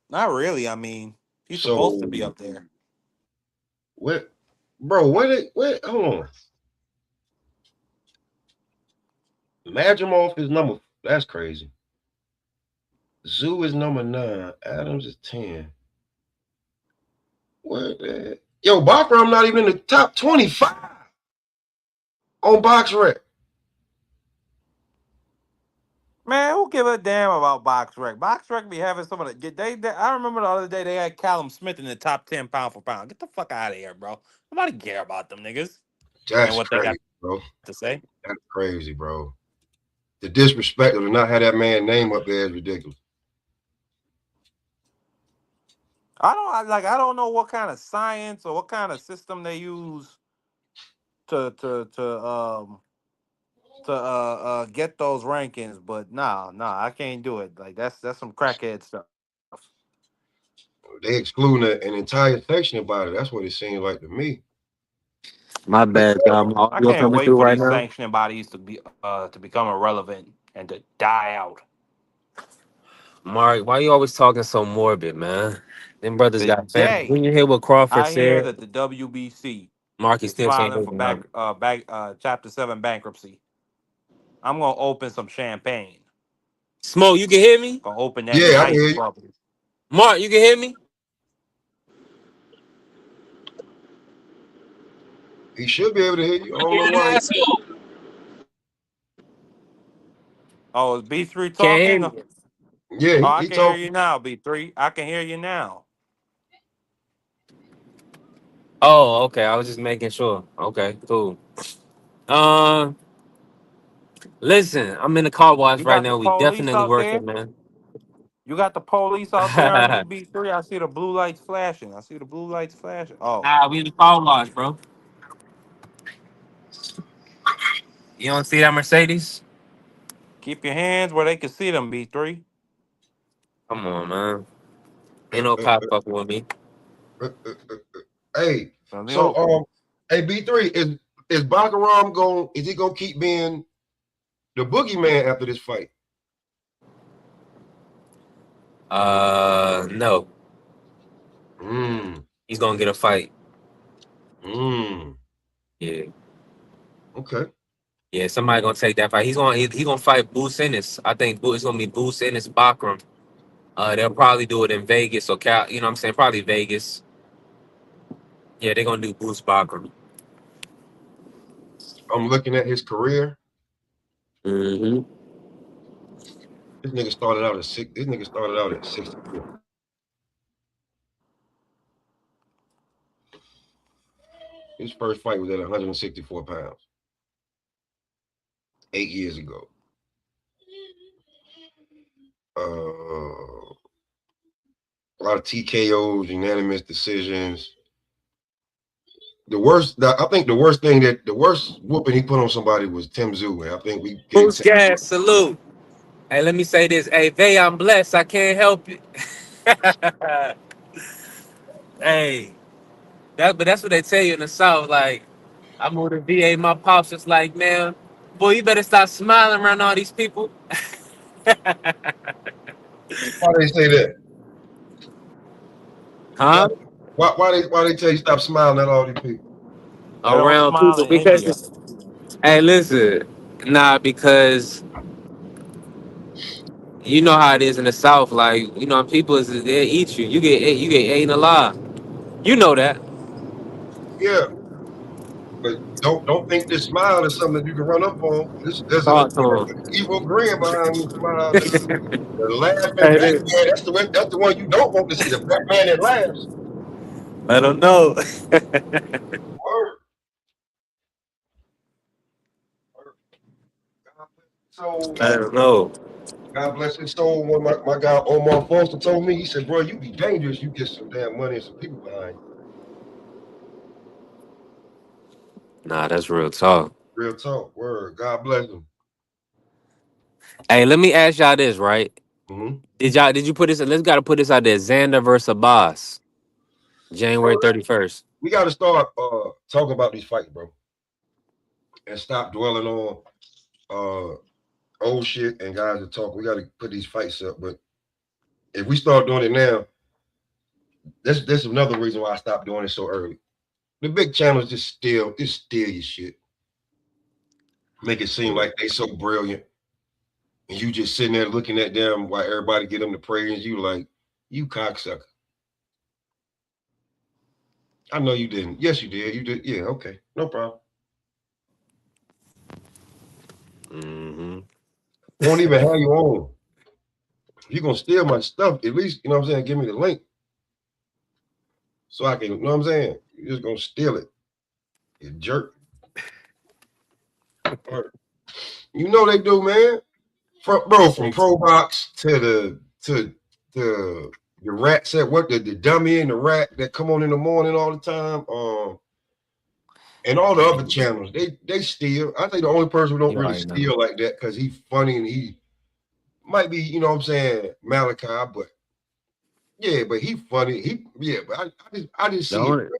Not really. I mean, he's supposed to So be up there. what, bro? Where? Hold on. Madrimov is number. That's crazy. Zoo is number 9. Adams is 10. What? Yo, Bachram not even in the top 25 on BoxRec. Man, who give a damn about BoxRec? BoxRec be having some of the. I remember the other day they had Callum Smith in the top 10 pound for pound. Get the fuck out of here, bro. Nobody care about them niggas and That's what they got crazy, bro. to say. That's crazy, bro. The disrespect of not have that man name up there is ridiculous. I don't know what kind of science or what kind of system they use to get those rankings, but nah, I can't do it. Like that's some crackhead stuff. They excluding an entire section about it. That's what it seemed like to me. My bad, dog. My I audio can't coming wait through for right these now. sanctioning bodies to become irrelevant and to die out. Mark, why you always talking so morbid, man? Them brothers The got family. day When you hear what Crawford I hear said, that the WBC Mark, he is still can't filing hear for you, man. Chapter 7 bankruptcy, I'm gonna open some champagne. Smoke, you can hear me? Gonna open that Yeah, I can nice hear you. bubble. Mark, you can hear me? He should be able to hear you. I don't know You're an why. asshole. Oh, is B3 Can't hear talking? Oh, me. Yeah, I he can hear talking. you now, B3. I can hear you now. Oh, okay. I was just making sure. Okay, cool. Um, listen, I'm in the car wash You right got the now. We police definitely out there? working, man. You got the police out there on you, B3? I see the blue lights flashing. I see the blue lights flashing. Oh, Nah, we in the car wash, bro. You don't see that Mercedes? keep your hands where they can see them, B3. Come on, man. Uh, Ain't no uh, cop fucking with me. Hey, So they so hope. hey B3 is Bakaram going? Is he gonna keep being the boogeyman after this fight? No. Mm, He's gonna get a fight. mm. Yeah. Okay. Yeah, somebody gonna take that fight. He gonna fight Boots Ennis. I think it's gonna be Boots Ennis Bakram. They'll probably do it in Vegas or Cal. You know what I'm saying? Probably Vegas. Yeah, they're gonna do Boots Bakram. I'm looking at his career. Mm-hmm. This nigga started out at six. This nigga started out at 64. His first fight was at 164 pounds 8 years ago. a lot of TKOs, unanimous decisions. I think the worst whooping he put on somebody was Tim Zoo. And I think we gave Boost Tim. gas, salute. Hey, let me say this. Hey, Vay, I'm blessed. I can't help it. Hey, but that's what they tell you in the South. Like, I moved to VA, my pops was like, man, boy, you better stop smiling around all these people. Why they say that? Why Huh? why they tell you stop smiling at all these people? They don't Around smile people in because India. it's, hey, listen, nah, because you know how it is in the South. Like, you know, people is they eat you. You get eaten alive. You know that. Yeah, but don't think this smile is something that you can run up on. There's an Talk to evil grin behind this smile. The laughing him. Batman. That's the one you don't want to see. The Batman that laughs. I don't know. Word. So I don't know. God bless his soul. One of my guy Omar Foster told me, he said, bro, you be dangerous. You get some damn money and some people behind you. Nah, that's real talk. Real talk. Word. God bless him. Hey, let me ask y'all this, right? Mm-hmm. Did you put this? Let's gotta put this out there. Xander versus Boss, January 31st. We got to start talking about these fights, bro, and stop dwelling on old shit and guys that talk. We got to put these fights up. But if we start doing it now, that's another reason why I stopped doing it so early. The big channels just steal your shit. Make it seem like they so brilliant. And you just sitting there looking at them while everybody get them to praise you like, you cocksucker. I know you didn't. Yes, you did. You did. Yeah, okay. No problem. Mm-hmm. Won't even have you on. If you're gonna steal my stuff, at least, you know what I'm saying, give me the link. So I can, you know what I'm saying? You're just gonna steal it. You jerk. You know they do, man. From Pro Box to the rat set, what the dummy and the rat that come on in the morning all the time. And all the other channels, they steal. I think the only person who don't You really already know. steal like that because he's funny and he might be, you know what I'm saying, Malachi, but yeah, but he funny. But I just see it. Don't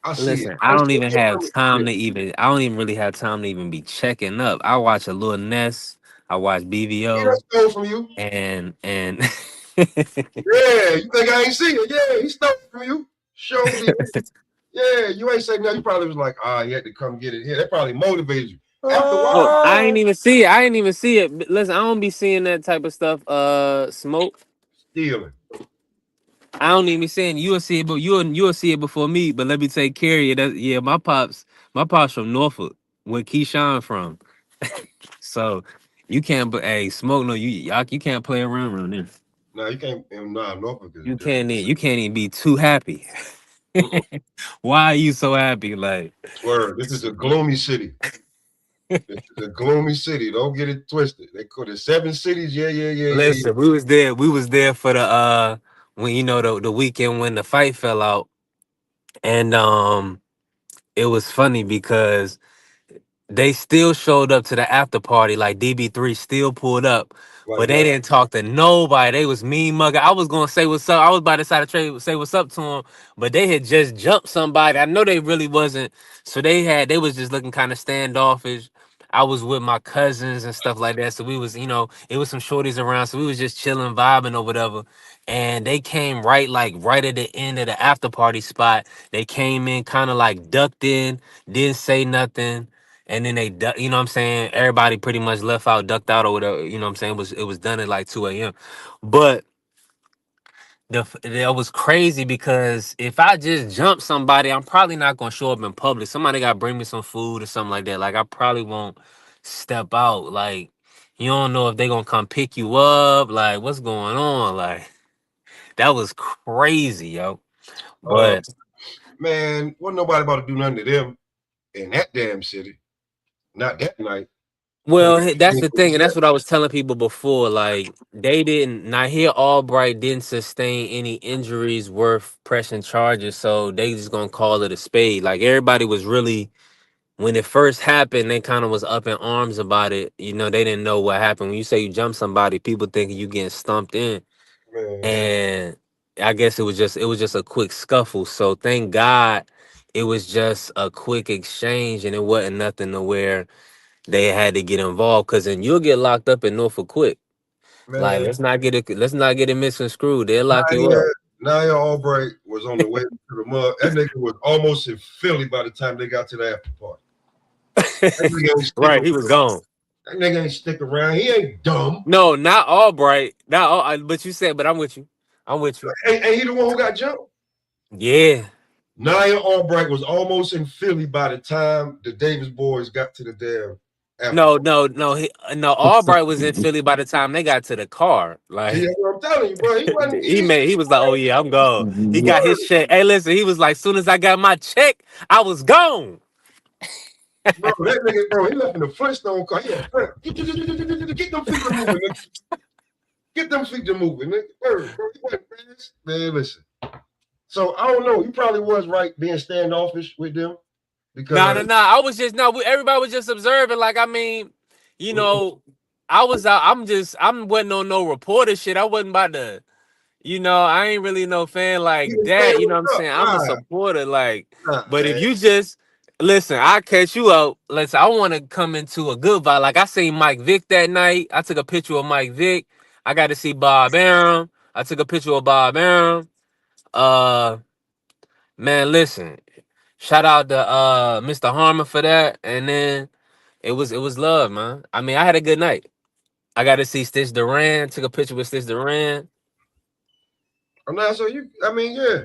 I see it. listen. I I don't see even have it. time to even. I don't even really have time to even be checking up. I watch a little Ness. I watch He BVO done stole from you. and Yeah, you think I ain't see it? Yeah, he stole from you. Showed it. Yeah, you ain't say nothing. You probably was like, he had to come get it here. That probably motivated you. After a Oh, while, I ain't even see it. I ain't even see it. Listen, I don't be seeing that type of stuff. Smoke. stealing. I don't even be saying you'll see it, but you'll see it before me. But let me take care of you. Yeah, my pops from Norfolk, where Keyshawn from. So you can't. But hey, smoke no, you can't play around there. Nah, you can't. Nah, Norfolk is You different. can't. You can't even be too happy. Mm-mm. Why are you so happy? Like, Word. This is a gloomy city. This is a gloomy city. Don't get it twisted. They call it 7 cities. Yeah. listen, we was there. We was there for the when you know the weekend when the fight fell out, and it was funny because they still showed up to the after party. Like DB3 still pulled up, Like but they what? didn't talk to nobody. They was mean mugger. I was gonna say what's up. I was about to side trade say what's up to them, but they had just jumped somebody. I know they really wasn't. So they was just looking kind of standoffish. I was with my cousins and stuff like that. So we was, it was some shorties around. So we was just chilling, vibing or whatever. And they came right at the end of the after party spot. They came in kind of like ducked in, didn't say nothing. And then you know what I'm saying? Everybody pretty much left out, ducked out or whatever. You know what I'm saying? It was done at like 2 a.m. But that was crazy because if I just jump somebody, I'm probably not gonna show up in public. Somebody gotta bring me some food or something like that. Like I probably won't step out. Like you don't know if they gonna come pick you up. Like what's going on? Like that was crazy, yo. Uh, But man, wasn't nobody about to do nothing to them in that damn city. Not that night. Well, that's Ain't the no thing, and that's what I was telling people before. Like they didn't. Now here, Albright didn't sustain any injuries worth pressing charges, so they just gonna call it a spade. Like everybody was really when it first happened, they kind of was up in arms about it. You know, they didn't know what happened. When you say you jump somebody, people thinking you getting stumped in, man. and I guess it was just a quick scuffle. So thank God it was just a quick exchange, and it wasn't nothing to where they had to get involved. Cause then you'll get locked up in Norfolk quick. Like Man, let's not get it misconstrued. They'll lock you Naya, up. Naya Albright was on the way to the mud. That nigga was almost in Philly by the time they got to the after party. That nigga ain't stick Right, around. he was gone. That nigga ain't stick around. He ain't dumb. No, not Albright. Not all. But you said, but I'm with you. I'm with you. Ain't he the one who got jumped? Yeah. Naya Albright was almost in Philly by the time the Davis boys got to the damn after No, party. no, no. No, Albright was in Philly by the time they got to the car. See, Like that's what I'm telling you, bro. He wasn't. He, he was like, oh yeah, I'm gone. He got his word, check. Hey, listen, he was like, soon as I got my check, I was gone. bro. That nigga, bro. He left in the Flintstone car. He had get them feet to moving, nigga. Get them feet to moving, nigga. Word, bro. He wasn't fast. Man, listen. So I don't know. He probably was right being standoffish with them because No, no, no. I was just no. Everybody was just observing. Like, I mean, you know, I was out. I'm wasn't on no reporter shit. I wasn't about to. You know, I ain't really no fan he like was saying that. You know what I'm what's up. saying? I'm a supporter. Like, Nah, but if man. you just listen, I catch you out. Let's. I want to come into a good vibe. Like I seen Mike Vick that night. I took a picture of Mike Vick. I got to see Bob Arum. I took a picture of Bob Arum. Uh, man, listen. Shout out to Mr. Harmon for that. And then it was love, man. I mean, I had a good night. I got to see Stitch Duran. Took a picture with Stitch Duran. I'm not so you. I mean, yeah.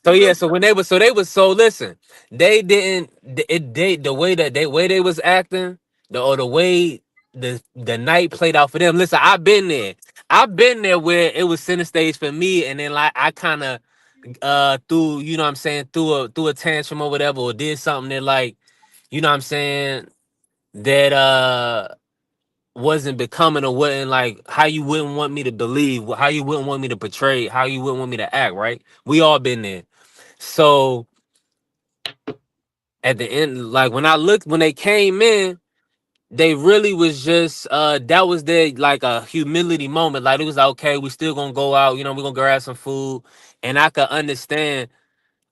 So You yeah, know, so when they was so listen, they didn't they the way they was acting, the way the night played out for them. Listen, I've been there. I've been there where it was center stage for me, and then like I kind of threw, you know what I'm saying, threw a tantrum or whatever, or did something that like, you know what I'm saying, that wasn't becoming or wasn't like how you wouldn't want me to believe, how you wouldn't want me to portray, how you wouldn't want me to act, right? We all been there. So at the end, like when they came in, they really was just that was their like a humility moment. Like it was like, okay, we still gonna go out, you know, we're gonna grab some food. And I could understand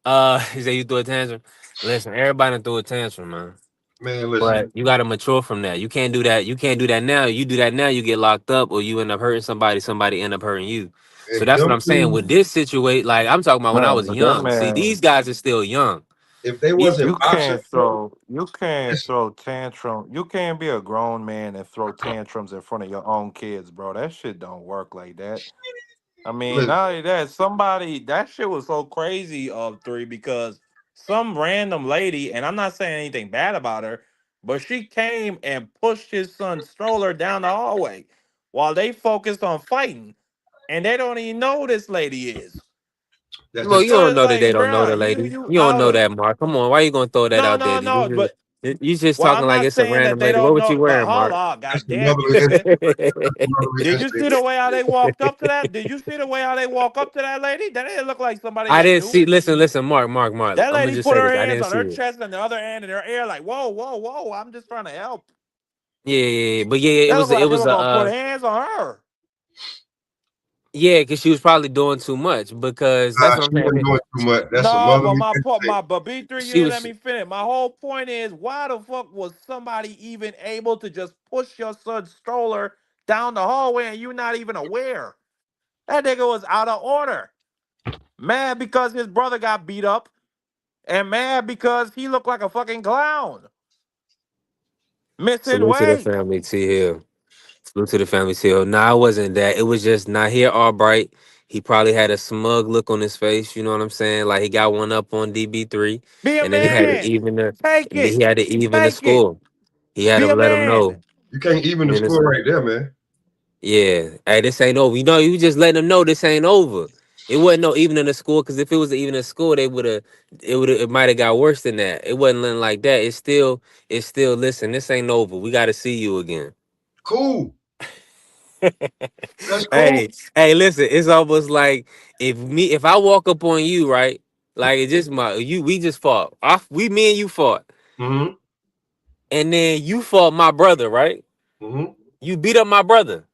he said you threw a tantrum. Listen, everybody done threw a tantrum, man. man, listen. But you gotta mature from that. You can't do that. You can't do that now. You do that now, you get locked up or you end up hurting somebody, somebody end up hurting you. So If that's what them I'm saying. two, With this situation, like I'm talking about when I Man, was but that young. See, these man, guys are still young. if they These wasn't boxing, bro, you can't listen, throw tantrum. You can't be a grown man and throw tantrums in front of your own kids, bro. That shit don't work like that. I mean, listen. not only that, somebody that shit was so crazy of three because some random lady, and I'm not saying anything bad about her, but she came and pushed his son's stroller down the hallway while they focused on fighting, and they don't even know who this lady is. That's Well, just you So don't it's know that they like, don't know bro, the you lady. you You don't out know of that, Mark. Come on, why you gonna throw that no out there? no no, but You just well, talking I'm like not it's a saying that random they lady. What don't was you know, but wearing, hold Mark? on, that's god the damn, motherly Houston. instinct. That's the motherly Did you see instinct. the way how they walked up to that? Did you see the way how they walk up to that lady? That didn't look like somebody I they didn't knew. see. Listen, Mark. That I'm gonna lady just put say her this. I hands didn't on see her it. chest and the other hand in her ear, like, whoa, whoa, whoa. I'm just trying to help. Yeah, but yeah, That looked it like they was were a gonna put hands on her. yeah, because she was probably doing too much because that's what I'm She wasn't saying. doing too much. That's a No, but motherly instinct. but B3, you She didn't let was me finish. My whole point is, why the fuck was somebody even able to just push your son's stroller down the hallway and you not even aware? That nigga was out of order. Mad because his brother got beat up, and mad because he looked like a fucking clown. Missing salute to the weight. family T Hill. Salute to the family T Hill. Nah, it wasn't that. It was just not here. Albright. He probably had a smug look on his face. You know what I'm saying? Like he got one up on DB3, Be a and then he had to man. even the Take he it. had to even the Take it. score. He had to Be a let him man. know. You can't even the Even the score score. right there, man. Yeah. Hey, this ain't over. You know, you just letting them know this ain't over. It wasn't no evening of school because if it was an evening of school, they it might have got worse than that. It wasn't nothing like that. It's still. Listen, this ain't over. We got to see you again. Cool. That's cool. Hey, listen. It's almost like if I walk up on you, right? Like it just we just fought. Me and you fought, Mm-hmm. and then you fought my brother, right? Mm-hmm. You beat up my brother.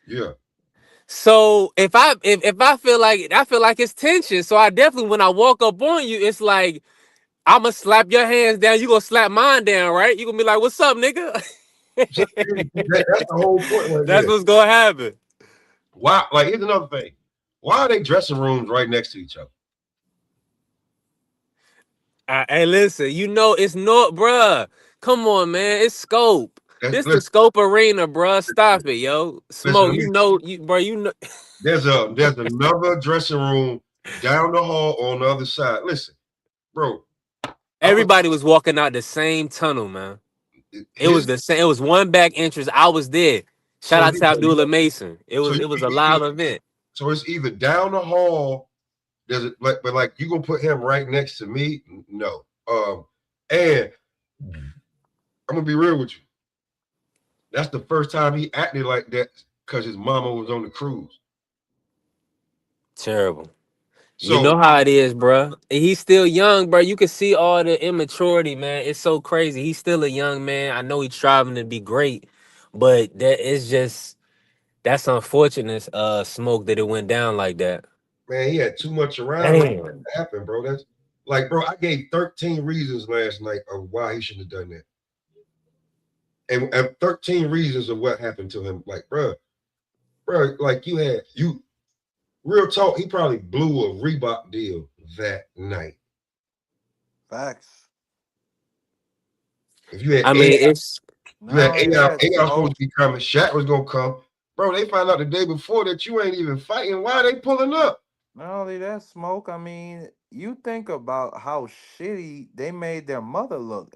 Yeah. So if I feel like it's tension. So I definitely when I walk up on you, it's like I'ma slap your hands down. You gonna slap mine down, right? You gonna be like, "What's up, nigga?" So, that's the whole point right That's there. what's gonna happen. Why? Like, here's another thing. Why are they dressing rooms right next to each other? Hey, listen, it's not, bruh. Come on, man. It's Scope. That's, This the listen, Scope Arena, bruh. Stop it, yo. listen. Smoke. You know. There's another dressing room down the hall on the other side. Listen, bro. I was Everybody was walking out the same tunnel, man. It was his. the same. It was one back entrance. I was there. Shout So out he, to Abdullah Mason. It so was he, it was a he- loud he- event. so it's either down the hall. There's a, like, but like you gonna put him right next to me? No. And I'm gonna be real with you. That's the first time he acted like that because his mama was on the cruise. Terrible. You So know how it is, bruh. He's still young, bruh. You can see all the immaturity, man. It's so crazy. He's still a young man. I know he's striving to be great, but that's unfortunate, smoke that it went down like that. man, he had too much around him. Damn. What happened, bro? That's like, bro, I gave 13 reasons last night of why he shouldn't have done that. And 13 reasons of what happened to him. Like, bro, like you real talk, he probably blew a Reebok deal that night. Facts. If you had I AI, mean, it's you had Not only that, AI supposed smoke. to be coming, Shaq was gonna come. Bro, they found out the day before that you ain't even fighting. Why are they pulling up? Not only that, smoke. I mean, you think about how shitty they made their mother look,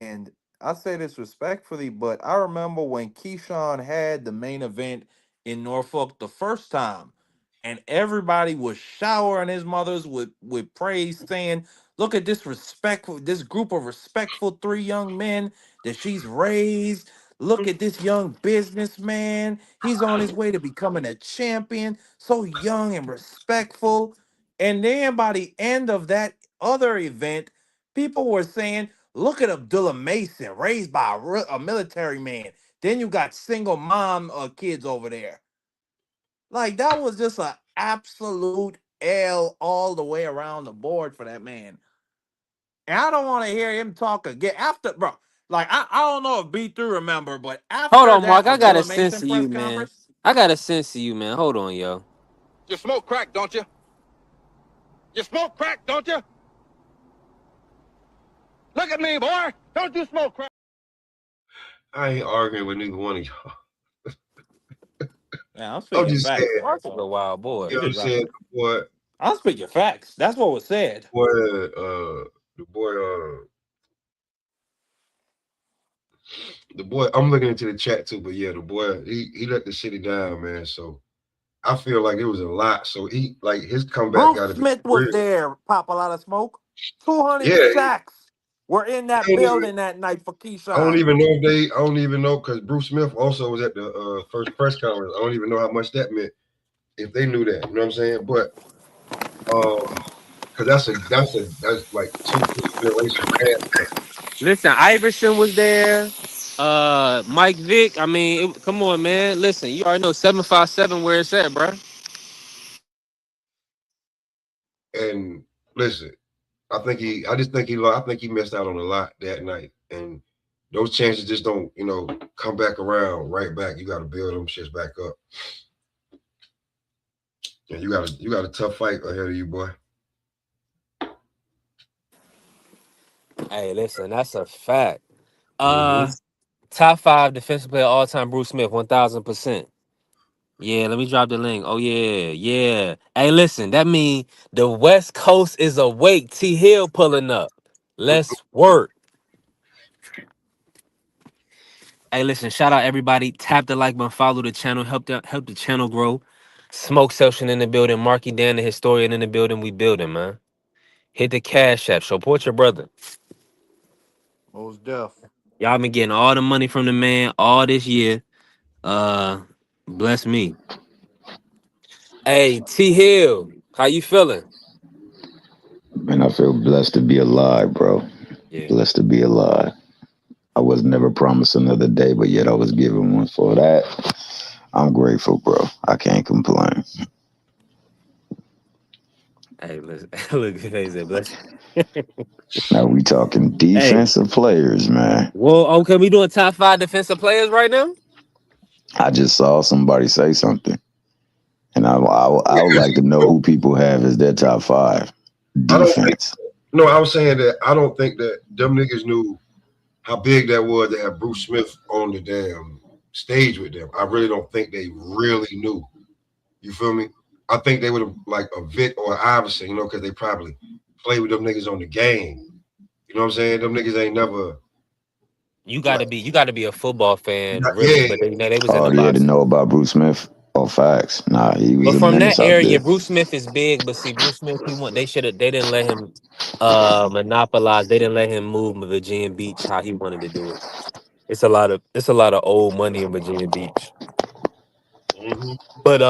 and I say this respectfully, but I remember when Keyshawn had the main event in Norfolk the first time, and everybody was showering his mothers with praise, saying, "Look at this group of respectful three young men that she's raised. Look at this young businessman. He's on his way to becoming a champion, so young and respectful." And then by the end of that other event, people were saying, "Look at Abdullah Mason, raised by a military man. Then you got single mom kids over there." Like that was just an absolute L all the way around the board for that man. And I don't want to hear him talk again after, bro. Like I don't know if B3 remember, but hold after on, that Mark. I got a Abdullah sense Mason of press you, man. conference, I got a sense of you, man. Hold on, yo. You smoke crack, don't you? You smoke crack, don't you? Look at me, boy. Don't you smoke crack? I ain't arguing with neither one of y'all. yeah, I'm I'm speaking just facts. saying, Mark is a wild boy. you know what I'm saying? I'm speaking facts. That's what was said. Boy, the boy, the boy, I'm looking into the chat too, but yeah, the boy, he let the city down, man. So I feel like it was a lot. So he like his comeback Bruce got to be Smith was real. there, pop a lot of smoke. 200 Yeah, sacks were in I that don't even building that night for I don't Keyshawn. even know if they I don't even know because Bruce Smith also was at the first press conference. I don't even know how much that meant if they knew that. You know what I'm saying? But because that's like two generations past. Listen, Iverson was there. Mike Vick. I mean, come on, man. Listen, you already know 757 where it's at, bro. And listen, I think he missed out on a lot that night. And those chances just don't, come back around right back. You got to build them shits back up. And you got a tough fight ahead of you, boy. Hey, listen, that's a fact. Mm-hmm. Top five defensive player all time, Bruce Smith, 1000%. Yeah, let me drop the link. Oh yeah, yeah. Hey, listen, that mean the West Coast is awake. T Hill pulling up. Let's work. Hey, listen, shout out everybody. Tap the like button, follow the channel, help the channel grow. Smoke Session in the building. Marky Dan, the historian in the building. We building, man. Hit the Cash App. Support your brother. Most deaf. Y'all been getting all the money from the man all this year. Bless me. Hey, T Hill, how you feeling? Man, I feel blessed to be alive, bro. Yeah. Blessed to be alive. I was never promised another day, but yet I was given one. For that, I'm grateful, bro. I can't complain. Hey, listen, look, they said bless. Now we talking Hey, defensive players, man. well, okay, we doing top 5 defensive players right now. I just saw somebody say something, and I would like to know who people have as their top 5 I don't think. defense. No, I was saying that I don't think that them niggas knew how big that was to have Bruce Smith on the damn stage with them. I really don't think they really knew. You feel me? I think they would have like a Vic or Iverson, you know, because they probably played with them niggas on the game. You know what I'm saying? Them niggas ain't never. You gotta be a football fan, really. Yeah. But they was in Oh, the yeah, to boxing. know about Bruce Smith? Oh, facts. Nah, he was But a from that menace out area, there. Bruce Smith is big. But see, Bruce Smith, they didn't let him monopolize. They didn't let him move Virginia Beach how he wanted to do it. It's a lot of old money in Virginia Beach. Mm-hmm. But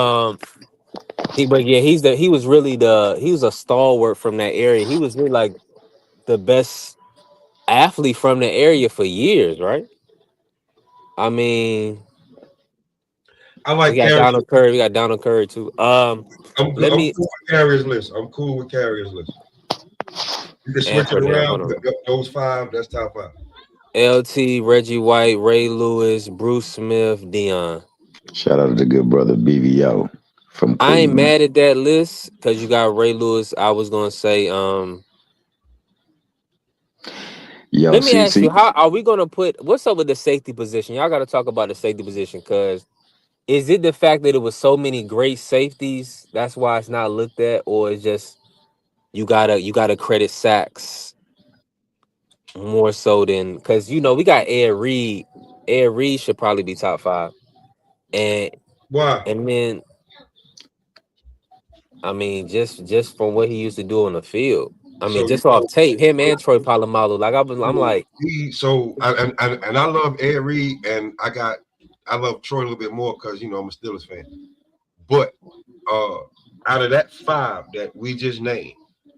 he was a stalwart from that area. He was really like the best athlete from the area for years, right? I mean, I we like got Carrier. Donald Curry. We got Donald Curry too. I'm Let cool me with Carrier's list. I'm cool with Carrier's list. You can switch it answer them. Hold around. on. Those 5, that's top 5. LT, Reggie White, Ray Lewis, Bruce Smith, Dion. Shout out to the good brother BVO from I ain't Cleveland. mad at that list because you got Ray Lewis. I was gonna say, Yo, let me ask you, CC. how are we gonna what's up with the safety position? Y'all gotta talk about the safety position because is it the fact that it was so many great safeties? That's why it's not looked at, or it's just you gotta credit sacks more so than because we got Ed Reed. Ed Reed should probably be top 5. And Why? and then I mean, just from what he used to do on the field. I mean, So you just off tape, him and Troy Polamalu. Like I'm like, and I love Ed Reed, and I love Troy a little bit more because I'm a Steelers fan. But out of that 5 that we just named,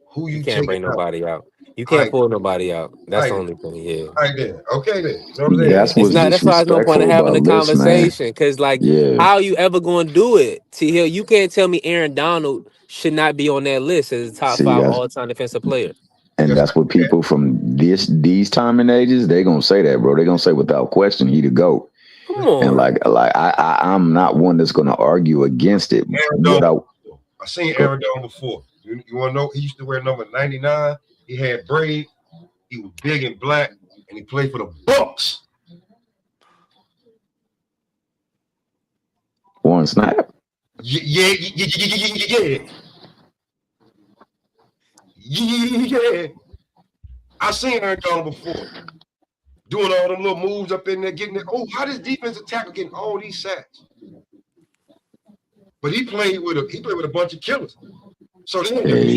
who you you can't taking bring out? nobody out. You I can't pull nobody out. That's I the only thing. Yeah. I did. Okay then. You know what I'm saying? Yeah. That's It's what's not. That's why there's no point in disrespectful having about a lists, man. conversation. Cause like, Yeah. how you ever going to do it? T Hill, you can't tell me Aaron Donald should not be on that list as a top See, 5 that's all-time defensive player. and Yes, that's what people from these time and ages, they gonna say that, bro. They gonna say without question he the GOAT. Come And on. I'm not one that's gonna argue against it. Aaron What Donald. I I seen go, Aaron Donald before. You want to know? He used to wear number 99. He had braid. He was big and black, and he played for the Bucks. one snap. Yeah. I seen Aaron Donald before doing all them little moves up in there, getting it. Oh, how does defensive tackle getting all these sacks? But he played with a bunch of killers. So they had to Yeah, meet.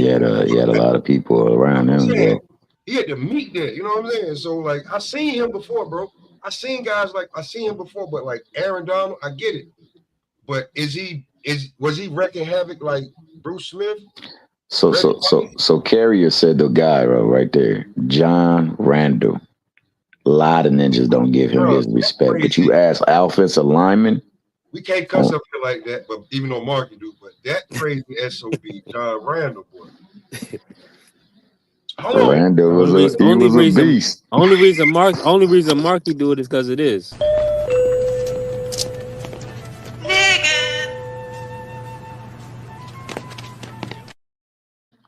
he had a lot of people around him, bro. He had to meet there. You know what I'm saying? So like I seen him before, bro. I seen him before, but like Aaron Donald, I get it. But was he wrecking havoc like Bruce Smith? So Carrier said the guy right there, John Randall. A lot of ninjas don't give him his respect. But you ask offensive lineman. We can't cuss up here like that, but even though Mark can do, but that crazy SOB John Randall boy. Randall was a beast. Only reason Marky do it is because it is.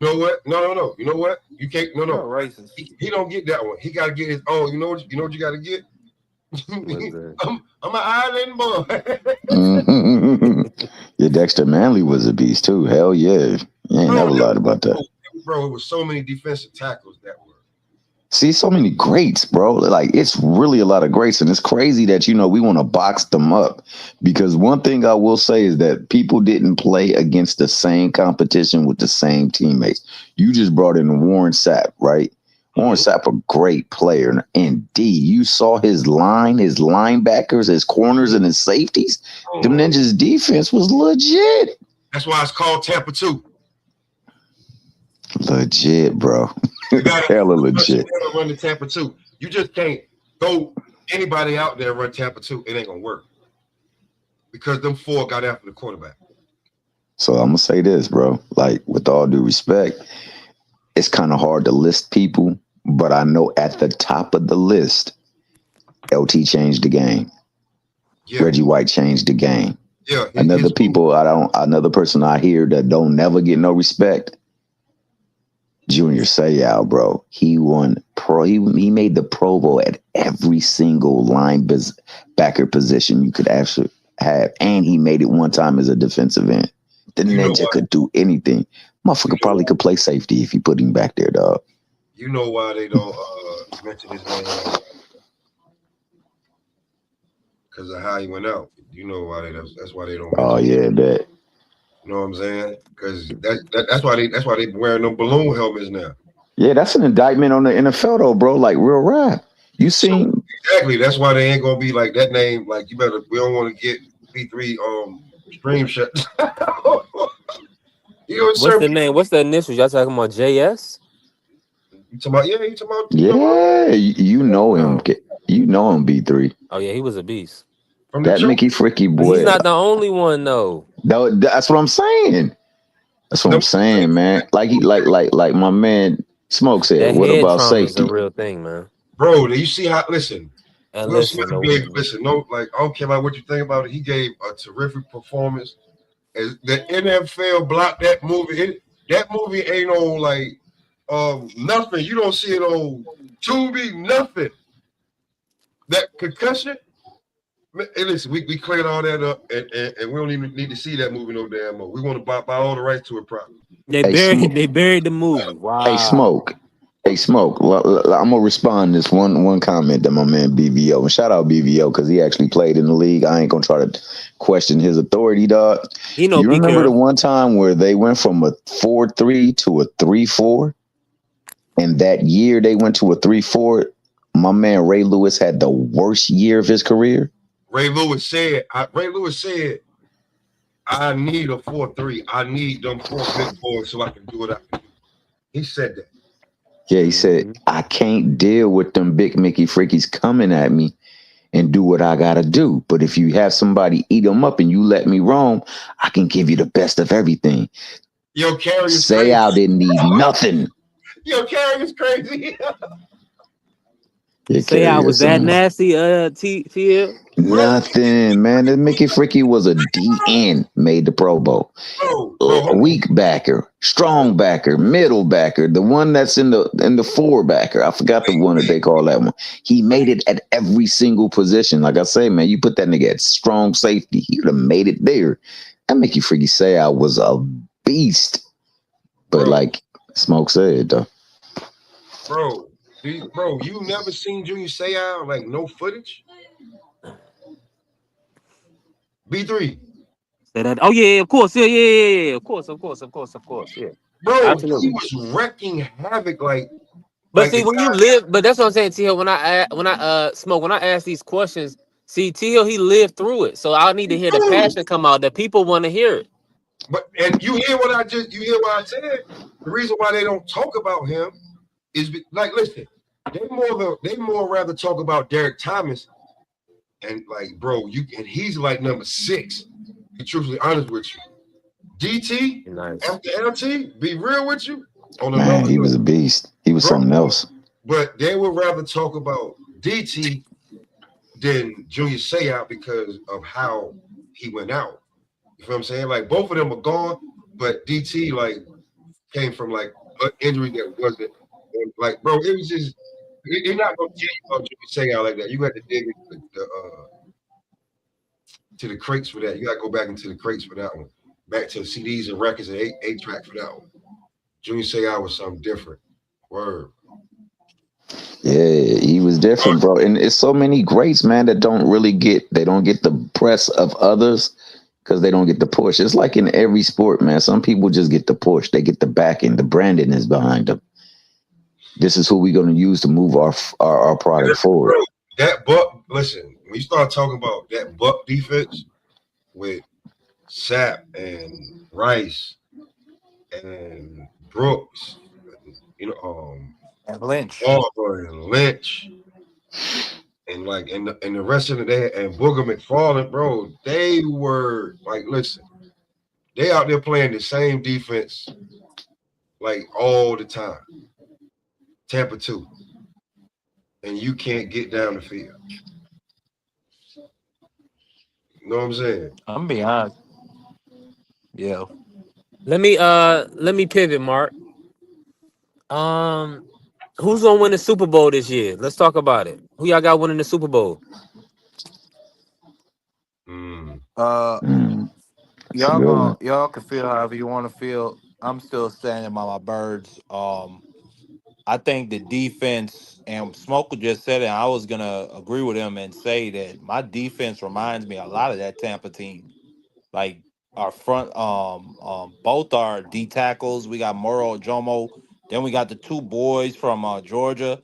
You know what? No. You know what? You can't. No. Racist. He don't get that one. He got to get his own. You know what you got to get? I'm an island boy. Yeah, Dexter Manley was a beast too. Hell yeah. You ain't never lied about that. Bro, it was so many defensive tackles that were See, so many greats, bro. Like, it's really a lot of greats. And it's crazy that, we want to box them up. Because one thing I will say is that people didn't play against the same competition with the same teammates. You just brought in Warren Sapp, right? Warren Sapp, a great player. Indeed. You saw his linebackers, his corners, and his safeties. Them Ninjas defense was legit. That's why it's called Tampa 2. Legit, bro. Hella legit. Run the Tampa 2. You just can't go anybody out there run Tampa 2. It ain't gonna work because them 4 got after the quarterback. So I'm gonna say this, bro. Like, with all due respect, it's kind of hard to list people, but I know at the top of the list, LT changed the game. Yeah. Reggie White changed the game. Yeah. Another person I hear that don't never get no respect. Junior Seau, bro. He won he made the Pro Bowl at every single linebacker position you could actually have. And he made it one time as a defensive end. The Ninja could do anything. Motherfucker probably could play safety if you put him back there, dog. You know why they don't mention his name? Because of how he went out. You know why that's why they don't mention yeah, bet. You know what I'm saying? Because that's why they wearing them balloon helmets now. Yeah, that's an indictment on the NFL though, bro. Like real rap. You seen exactly. That's why they ain't gonna be like that name. Like we don't want to get B3 stream shut. What's the name? What's the initials? Y'all talking about JS? You talking about you talking about you know him. You know him, B3. Oh yeah, he was a beast. That Mickey Freaky boy. But he's not the only one though. That's what I'm saying. That's what I'm saying, man. Like my man Smoke said. That what about safety? Is a real thing, man. Bro, you see how? Listen. And Will Smith listen. No, like I don't care about what you think about it. He gave a terrific performance. As the NFL blocked that movie. That movie ain't on like nothing. You don't see it on Tubi. Nothing. That concussion. Hey, listen, we cleared all that up, and we don't even need to see that movie no damn more. We want to buy all the rights to it properly. They buried the movie. Wow. Hey, Smoke. I'm gonna respond to this one comment that my man BVO, and shout out BVO because he actually played in the league. I ain't gonna try to question his authority, dog. You remember the one time where they went from a 4-3 to a 3-4, and that year they went to a 3-4. My man Ray Lewis had the worst year of his career. Ray Lewis said, I need a 4-3. I need them 4 big boys so I can do what I can do. He said that. Yeah, he said, I can't deal with them big Mickey Freakies coming at me and do what I got to do. But if you have somebody eat them up and you let me roam, I can give you the best of everything. Yo, Carrie is crazy. Seau didn't need nothing. Yo, Carrie is crazy. Seau was that nasty, TL? Nothing, man. The Mickey Freaky was a DN, made the Pro Bowl. Weak backer, strong backer, middle backer, the one that's in the 4 backer. I forgot the one that they call that one. He made it at every single position. Like I say, man, you put that nigga at strong safety, he would have made it there. That Mickey Freaky Seau was a beast. But like Smoke said, though. Bro, you never seen Junior Seau, like no footage? B3. Say that. Oh yeah, of course. Yeah. Of course. Yeah. Bro, absolutely. He was wrecking havoc like. But see, when you live, but that's what I'm saying, T Hill. When I ask these questions, see, T Hill, he lived through it. So I need to hear the passion come out. That people want to hear it. And you hear what I said. The reason why they don't talk about him is like, listen, they more rather talk about Derek Thomas, and like, bro, and he's like number 6. Be truthfully honest with you, DT after LT. Be real with you. Man, he was a beast. He was something else. But they would rather talk about DT than Junior Seau because of how he went out. You feel what I'm saying? Like both of them are gone, but DT like came from like an injury that wasn't like, bro. It was just they're not gonna tell you about Junior Seau like that. You had to dig into to the crates for that. You gotta go back into the crates for that one. Back to CDs and records and 8-track for that one. Junior Seau was something different. Word. Yeah, he was different, bro. And it's so many greats, man, that they don't get the press of others because they don't get the push. It's like in every sport, man. Some people just get the push. They get the backing. The branding is behind them. This is who we're going to use to move our product forward. Bro, that Buck, listen, when you start talking about that Buck defense with Sapp and Rice and Brooks, And Lynch. Barber and Lynch, and the rest of the day, and Booger McFarland, bro, they were like, listen, they out there playing the same defense like all the time. Tampa 2. And you can't get down the field. You know what I'm saying? I'm be honest. Yeah. Let me pivot, Mark. Who's gonna win the Super Bowl this year? Let's talk about it. Who y'all got winning the Super Bowl? Uh, Mm, that's a good one. y'all can feel however you want to feel. I'm still standing by my birds. I think the defense, and Smoke just said it, and I was gonna agree with him and say that my defense reminds me a lot of that Tampa team. Like our front, both our D tackles. We got Moro Jomo. Then we got the two boys from Georgia,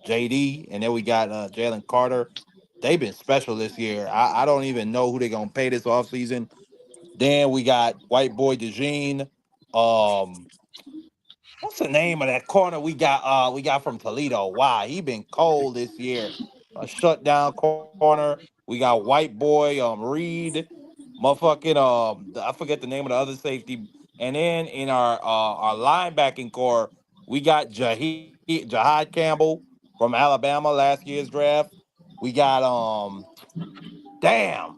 JD, and then we got Jalen Carter. They've been special this year. I don't even know who they're gonna pay this offseason. Then we got White Boy DeJean. Um, what's the name of that corner we got? We got from Toledo. Wow, he been cold this year. A shutdown corner. We got White Boy Reed, motherfucking I forget the name of the other safety. And then in our linebacking core, we got Jahad Campbell from Alabama last year's draft. We got damn.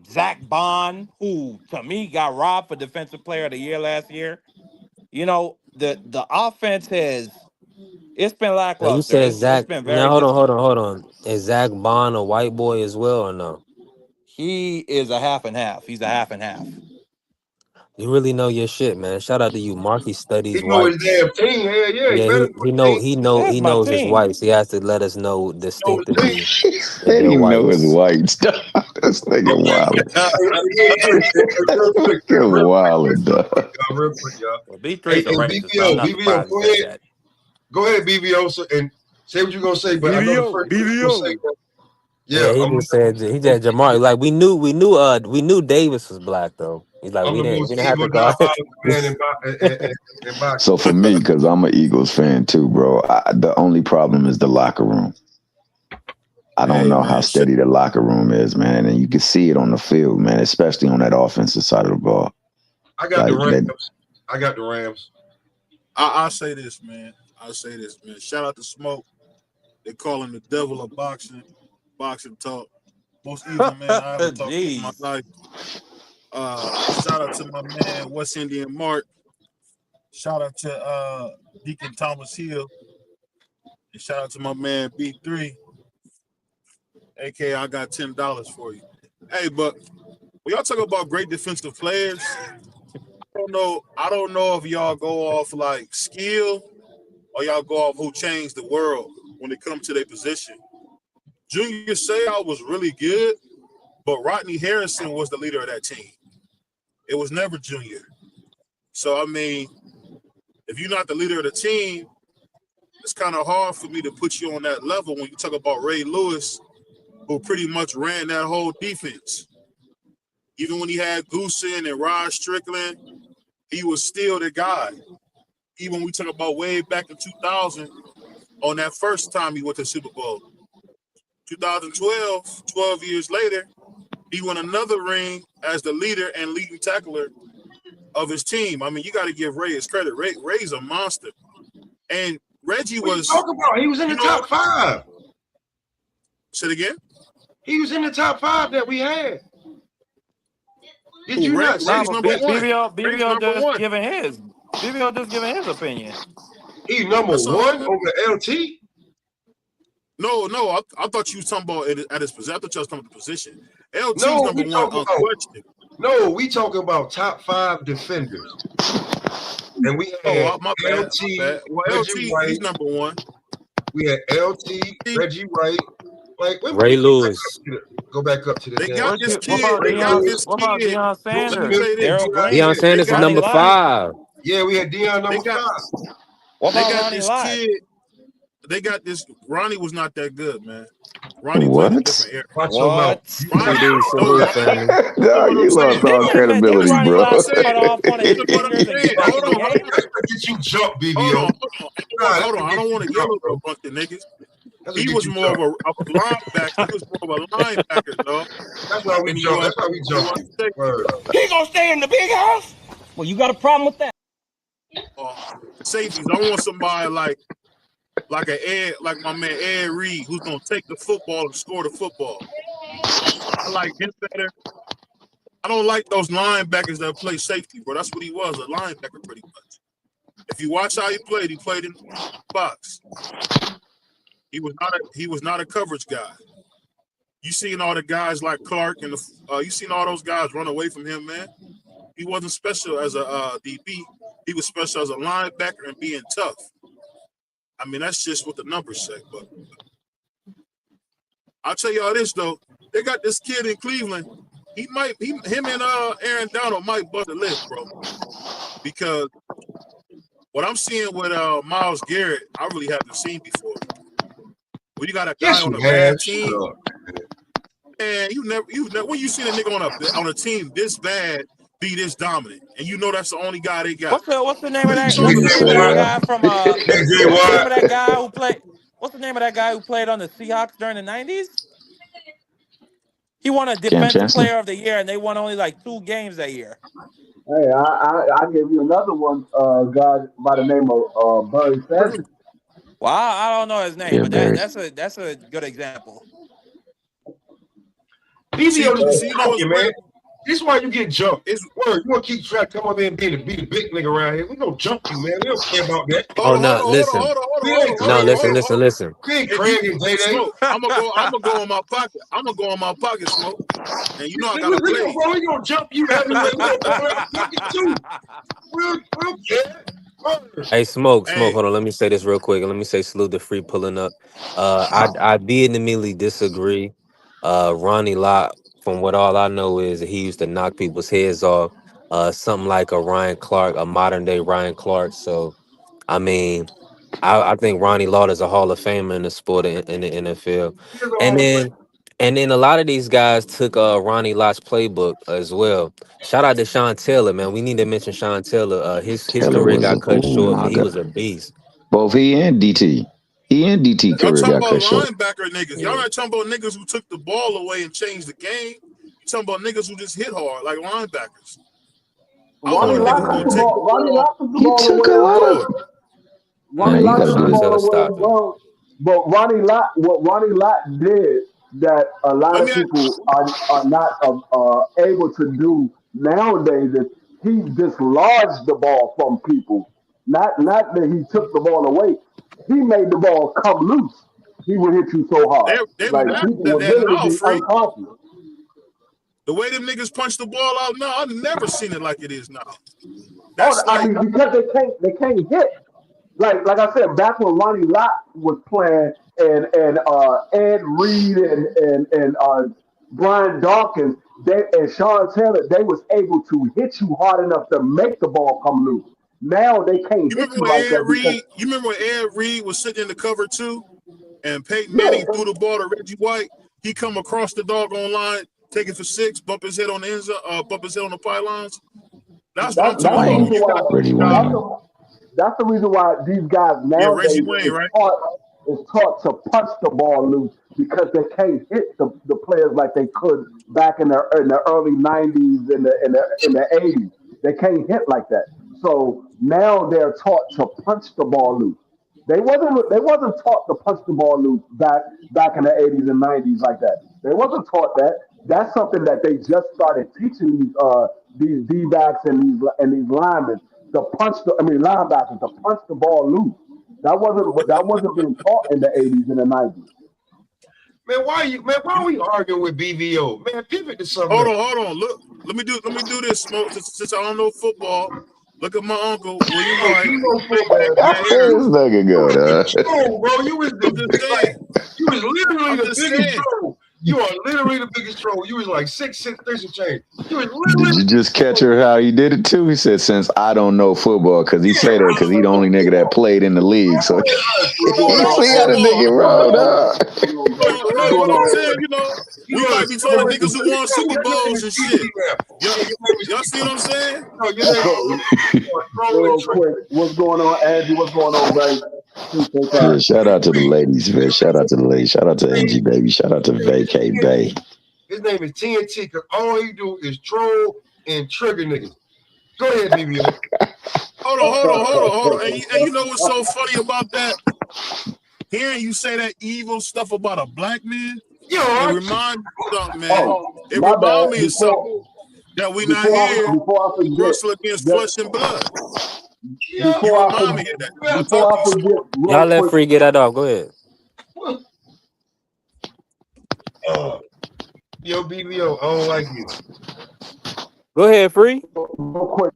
Zach Bond, who to me got robbed for defensive player of the year last year. You know, the offense it's been Now you lackluster. said It's Zach. been Now very hold on. Is Zach Bond a white boy as well or no? he is a half and half. He's a half and half. You really know your shit, man. Shout out to you, Mark. He He studies know his whites. damn team. Hell yeah, he Yeah, better he know he his know team. he know That's he my knows his team. whites. He has to let us know Know his team. distinctively He that said they're he know his whites. white stuff. This nigga wild. Real Fucking wild, quick, dog. y'all. Real quick, y'all. Well, B3 Hey, is a and racist, so I'm not BBO, surprised he go said ahead. that. Go ahead, BBO, and say what you're gonna say, but I know the first thing you're gonna say, bro. Yeah, Yeah, he just said he said Jamar. Like we knew Davis was black though. He's like I'm the we most didn't have to evil, go. diabolical man in So boxing. for me, because I'm an Eagles fan too, bro, the only problem is the locker room. I don't Hey know how man, shut steady the locker room is, man, and you can see it on the field, man, especially on that offensive side of the ball. I got the Like that, Rams. I got the Rams. I'll say this, man. I'll say this, man. Shout out to Smoke. They call him the devil of boxing. Boxing talk. Most evil man I ever talked to in my Jeez. life. Shout out to my man West Indian Mark. Shout out to Deacon Thomas Hill. And shout out to my man B3. AK, I got $10 for you. Hey, but when y'all talk about great defensive players, I don't know if y'all go off like skill or y'all go off who changed the world when it comes to their position. Junior Seau was really good, but Rodney Harrison was the leader of that team. It was never Junior. So, I mean, if you're not the leader of the team, it's kind of hard for me to put you on that level when you talk about Ray Lewis, who pretty much ran that whole defense. Even when he had Goosen and Rod Strickland, he was still the guy. Even when we talk about way back in 2000, on that first time he went to the Super Bowl. 2012, 12 years later, he won another ring as the leader and leading tackler of his team. I mean, you got to give Ray his credit. Ray's a monster. And Reggie What are you was, talking about? He was in the top 5. Say it again? He was in the top 5 that we had. Did Ooh, you not see? Ray's number one. Ray's BBO number just one. giving his. BBO just giving his opinion. He's number That's all. 1 over LT? No, I thought you was talking about it at his position. I thought you was talking about the position. LT's No, number we one, talking about unquestioned. no, we talking about top 5 defenders. And we had Oh, my bad. LT, Well, Reggie LT, White. he's number one. We had LT, Reggie White. Like, wait a Ray minute, Lewis. go back up to the They damn. got What this you? What kid. about They got Deion? this What about kid. Deion Let me Sanders? say this. Daryl Deion Green, Sanders is Ronnie number Lott. 5. Yeah, we had Deion They number got 5. What they about got Ronnie this Lott? kid. They got this. Ronnie was not that good, man. Ronnie played in a What? different era. Watch your mouth. What? Ronnie, Salute, no, salute, family. listen Dog, what I'm you lost saying. all Didn't credibility, Ronnie bro. Listen what I'm Lott saying. cut off on his Listen what I'm fingers and saying. get back in Hold the on, hold game? on, That's to get you jumped, hold BBO. on, Nah, that's hold to on. I get don't you want to yell jumped, over bro. a bunch of niggas. That's to He get was you more of jumped. a linebacker. He was more of a linebacker, dog, That's why we than he jumped. was. That's why we He was jumped you. safety. Word. He gonna stay in the big house? Well, you got a problem with that? Safeties. I want somebody like my man Ed Reed, who's gonna take the football and score the football. I like him better. I don't like those linebackers that play safety, bro. That's what he was, a linebacker pretty much. If you watch how he played in the box. He was not a coverage guy. You seen all the guys like Clark and you seen all those guys run away from him, man. He wasn't special as a DB. He was special as a linebacker and being tough. I mean, that's just what the numbers say. But I'll tell y'all this though, they got this kid in Cleveland. Him and Aaron Donald might butt the lift, bro. Because what I'm seeing with Myles Garrett, I really haven't seen before. When you got a guy Yes, on you a have. bad team, Shut up. and you never when you seen a nigga on a team this bad be this dominant, and you know that's the only guy they got. What's the name of that? What's the JJ name of that Watt. guy from JJ What's the name Watt. of that guy who played? What's the name of that guy who played on the Seahawks during the '90s? He won a Cam Defensive Chancellor? Player of the Year, and they won only like 2 games that year. Hey, I give you another one, guy by the name of Barry Sanders. Well, I don't know his name, Yeah, but Barry. that's a good example. BBO just See, be you know what's talking, weird? man. This is why you get jumped. It's Word, you want to keep track, come up here and be the big nigga around here. We gonna jump you, man. We don't care about that. Oh, no, listen. No, listen, listen, listen. We ain't If Craig you and Day Day. Smoke, I'm gonna go in my pocket. I'm gonna go in my pocket, Smoke. And you know I got a We blade. gonna jump you everywhere. We gonna jump you too. We'll care. Word. Hey, smoke. Hey, Hold on. Let me say this real quick. Let me say salute to Free pulling up. I vehemently disagree. Ronnie Lott, from what all I know is that he used to knock people's heads off. Something like a Ryan Clark, a modern day Ryan Clark. So, I mean, I think Ronnie Lott is a Hall of Famer in the sport in the NFL. He is a And Hall of Fame. then a lot of these guys took Ronnie Lott's playbook as well. Shout out to Sean Taylor, man. We need to mention Sean Taylor. His Taylor career was a, got cut oh short, my but he was God. a beast. Both he and DT. He and DT y'all career talking got about cut short. linebacker niggas. Y'all Yeah. not talking about niggas who took the ball away and changed the game. You talking about niggas who just hit hard like linebackers. I don't Ronnie want a nigga Lott who took gonna the take ball. the Ronnie ball. Lott took the He ball took a away as lot of, well. Nah, Ronnie man, you Lott got to took do the Sean this. ball Taylor, away as stop it. well. But what Ronnie Lott did that a lot Let of me ask, people are not able to do nowadays is he dislodged the ball from people. Not that he took the ball away. He made the ball come loose. He would hit you so hard. they Like people mastered would that literally now, be Free. unconscious. The way them niggas punch the ball out now, I've never seen it like it is now. Oh, That's I like mean, because they can't hit. Like I said, back when Ronnie Lott was playing and Ed Reed and Brian Dawkins, they and Sean Taylor, they was able to hit you hard enough to make the ball come loose. Now they can't you hit remember you when like Ed that because Reed. You remember when Ed Reed was sitting in the cover too, and Peyton Manning yeah, threw the ball to Reggie White. He come across the doggone line, take it for 6, bump his head on the end zone, bump his head on the pylons. That's what I'm talking that's the about. When Wayne, reason you why got Reggie those guys, Wayne. that's the reason why these guys yeah, Reggie nowadays Wayne, right? is taught to punch the ball loose because they can't hit the players like they could back in the early '90s in the '80s. They can't hit like that. So now they're taught to punch the ball loose. They wasn't taught to punch the ball loose back in the '80s and '90s like that. They wasn't taught that. That's something that they just started teaching these D backs and these linemen to punch linebackers to punch the ball loose. That wasn't being taught in the '80s and the '90s. Man, why are we arguing with BVO? Man, pivot to something Hold else. on, hold on. Look, let me do this, Smoke. Since I don't know football, Look at my uncle William Bro, White. you know football, Man, bro. This nigga You go, was the dog. troll, bro. You was I'm just saying. you was literally I'm the just biggest saying. troll. You are literally the biggest troll. You was like 6'6", 3 some change. You was Did literally you just catch her how he did it too? He said, "Since I don't know football," because he said that because he the only nigga that played in the league. So I don't you know see how the football. nigga rolled up. No, but I'm saying, You we are might be talking celebrating. niggas who won Super Your name Bowls is and TT shit. now. Y'all see what I'm saying? No, your name is Real quick, what's going on, Angie? What's going on, baby? Yeah, shout out to the ladies, man. Shout out to the ladies. Shout out to Angie, baby. Shout out to Vacay Bay. His name is TNT because all he do is troll and trigger niggas. Go ahead, BBO. Hold on. And you know what's so funny about that? Hearing you say that evil stuff about a black man, it reminds me of something, man. It my bad. reminds me of something that we not here Before I to wrestle against flesh and blood. You Before I remind me forget, of that. I talk to you forget, some. Y'all let Free get that off. Go ahead. Yo, BBO, I don't like you. Go ahead, Free. real quick,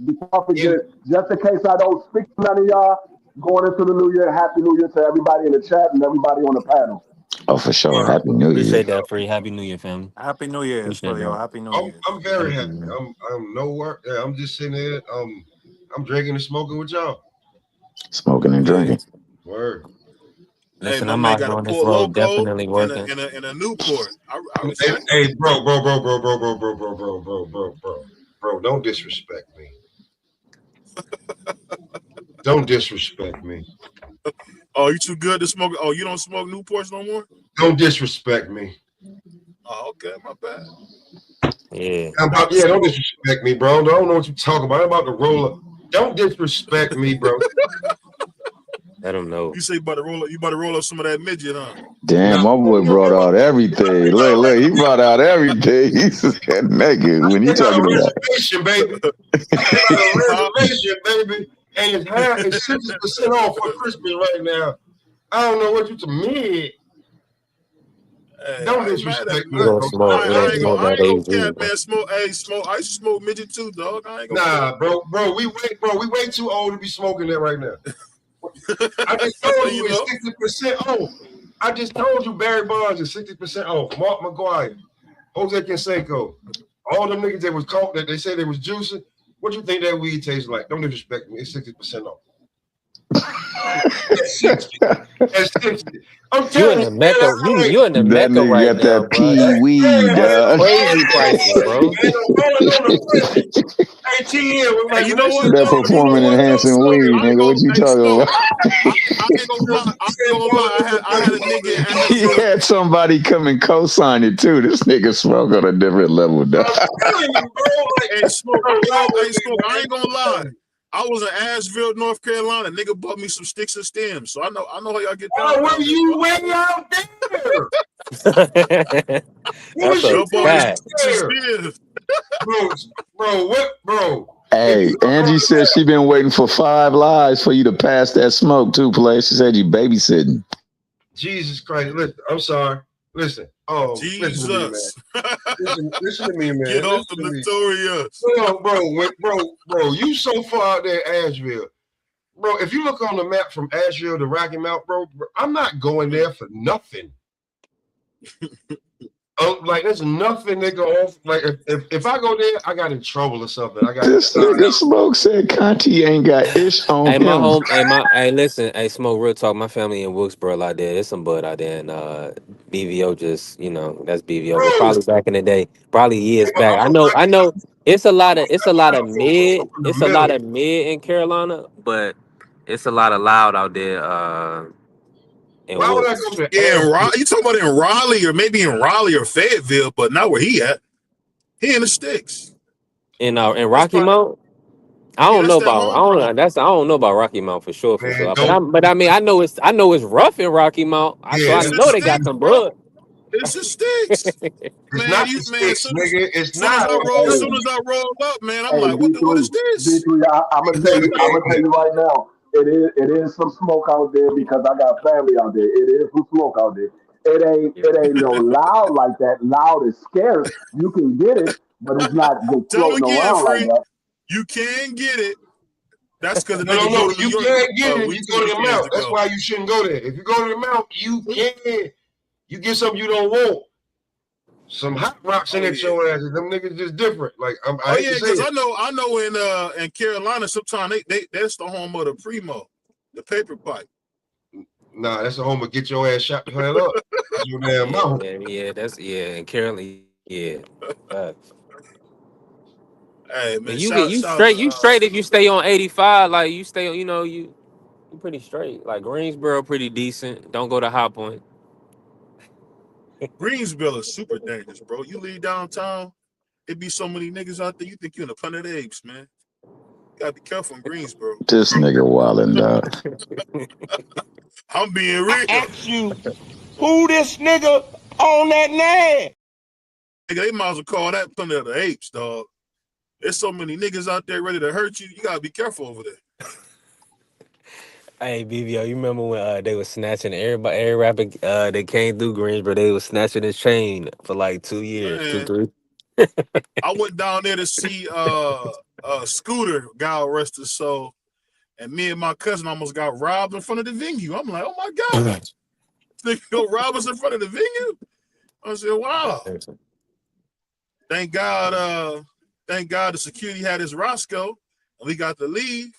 before I forget, just in case I don't speak to none of y'all, going into the new year, Happy New Year to everybody in the chat and everybody on the panel. Oh, for sure. Happy New Year. Appreciate that, Free. Happy New Year, family. Happy New Year, Appreciate yo. that. Happy New Year. I'm very happy. I'm no work. Yeah, I'm just sitting here. I'm drinking and smoking with y'all. Smoking and drinking. Word. Listen, Hey, my I'm man out got here a on this Port road, Loco definitely working. and a Newport. I respect it. Hey, bro, don't disrespect me. Don't disrespect me. Oh, you too good to smoke? Oh, you don't smoke Newports no more? Don't disrespect me. Oh, okay, my bad. Yeah. Don't disrespect me, bro. I don't know what you're talking about. I'm about to roll up. Don't disrespect me, bro. I don't know. You say you about to roll up some of that midget, huh? Damn, my boy brought out everything. Look, he brought out everything. He said, nigga, when he talking about reservation, baby. A reservation, baby. And his hair is 60% off for Christmas right now. I don't know what you to me. Hey, Don't disrespect me. You don't smoke. It ain't smoke I that ain't AZ, gonna cap, bro. man. Smoke. I used to smoke midget too, dog. I ain't gonna cap. Bro. We way too old to be smoking that right now. I just told you it's 60% off. I just told you Barry Bonds is 60% off. Mark McGuire, Jose Canseco, all them niggas that was caught that they said they was juicing. What you think that weed tastes like? Don't disrespect me. It's 60% off. It's 60. It's 60. I'm You in telling the Mecca? you, You in the that Mecca nigga right got now, that bro? pea weed, That's crazy prices, bro. Hey, TM, Hey, you know what? that performing enhancing weed, nigga. What you talking about? I ain't gonna lie. I had a nigga in He Asheville. had somebody come and co-sign it too. This nigga smoke on a different level, dog. Hey, Smoke. I ain't gonna lie. I was in Asheville, North Carolina. Nigga bought me some sticks and stems, so I know how y'all get down. Oh, where you way out there? That's a fact. Bro. Hey, Angie said she been waiting for 5 lives for you to pass that smoke too, play. She said you babysitting. Jesus Christ. Listen, I'm sorry. Listen. Oh, Jesus. Listen to me, man. Get off the notorious. Bro, you so far out there in Asheville. Bro, if you look on the map from Asheville to Rocky Mount, bro, I'm not going there for nothing. Like there's nothing they go off. Like if I go there, I got in trouble or something. This nigga Smoke said Conti ain't got ish on Hey, him. hey, listen, hey, Smoke, real talk. My family in Wilkesboro out there. There's some bud out there, and BVO just, that's BVO. But probably back in the day, probably years back. I know. It's a lot of mid. It's a lot of mid in Carolina, but it's a lot of loud out there. In Why would I Wilkes. go to Yeah, you talking about in Raleigh or maybe in Raleigh or Fayetteville, but not where he at. He in the sticks. In Rocky Mount. I don't know about Rocky Mount for sure. Man, But I mean I know it's rough in Rocky Mount. So I know they got some blood. It's the sticks. It's not the sticks, nigga. It's not. As soon as I roll up, man, I'm like, what is this? D3, I'm gonna tell you right now. It is some smoke out there because I got family out there. It is some smoke out there. It ain't no loud like that. Loud is scarce. You can get it, but it's not just Tell him floating again, around like Free. that. You can get it. That's because the No, nigga go to New you York can't get it if week you 2 go to the weekends Mount. That's ago. why you shouldn't go there. If you go to the Mount, you can. You get something you don't want. Some hot rocks in at your ass. Them niggas just different. Like I hate to say because it. I know in Carolina sometimes that's the home of the Primo, the paper pipe. Nah, that's the home of get your ass shot the hell up. That's your damn mouth. And Carolyn, facts. Hey And man, you shout out to straight if you stay on 85, like you stay on, you pretty straight. Like Greensboro pretty decent. Don't go to High Point. Greensboro is super dangerous, bro. You leave downtown, it be so many niggas out there. You think you're in a Planet of the Apes, man. You gotta be careful in Greensboro. This nigga wildin' out. I'm being I real. ask you, who this nigga on that name? Nigga, they might as well call that Planet of the Apes, dog. There's so many niggas out there ready to hurt you. You gotta be careful over there. Hey, BBO, you remember when they was snatching every rapper that came through Greensboro, they was snatching his chain for like 2 years, Man, 3. I went down there to see Scooter, God rest his soul, and me and my cousin almost got robbed in front of the venue. I'm like, oh my God. They go rob us in front of the venue? I said, wow. Thank God the security had his Roscoe and we got to leave.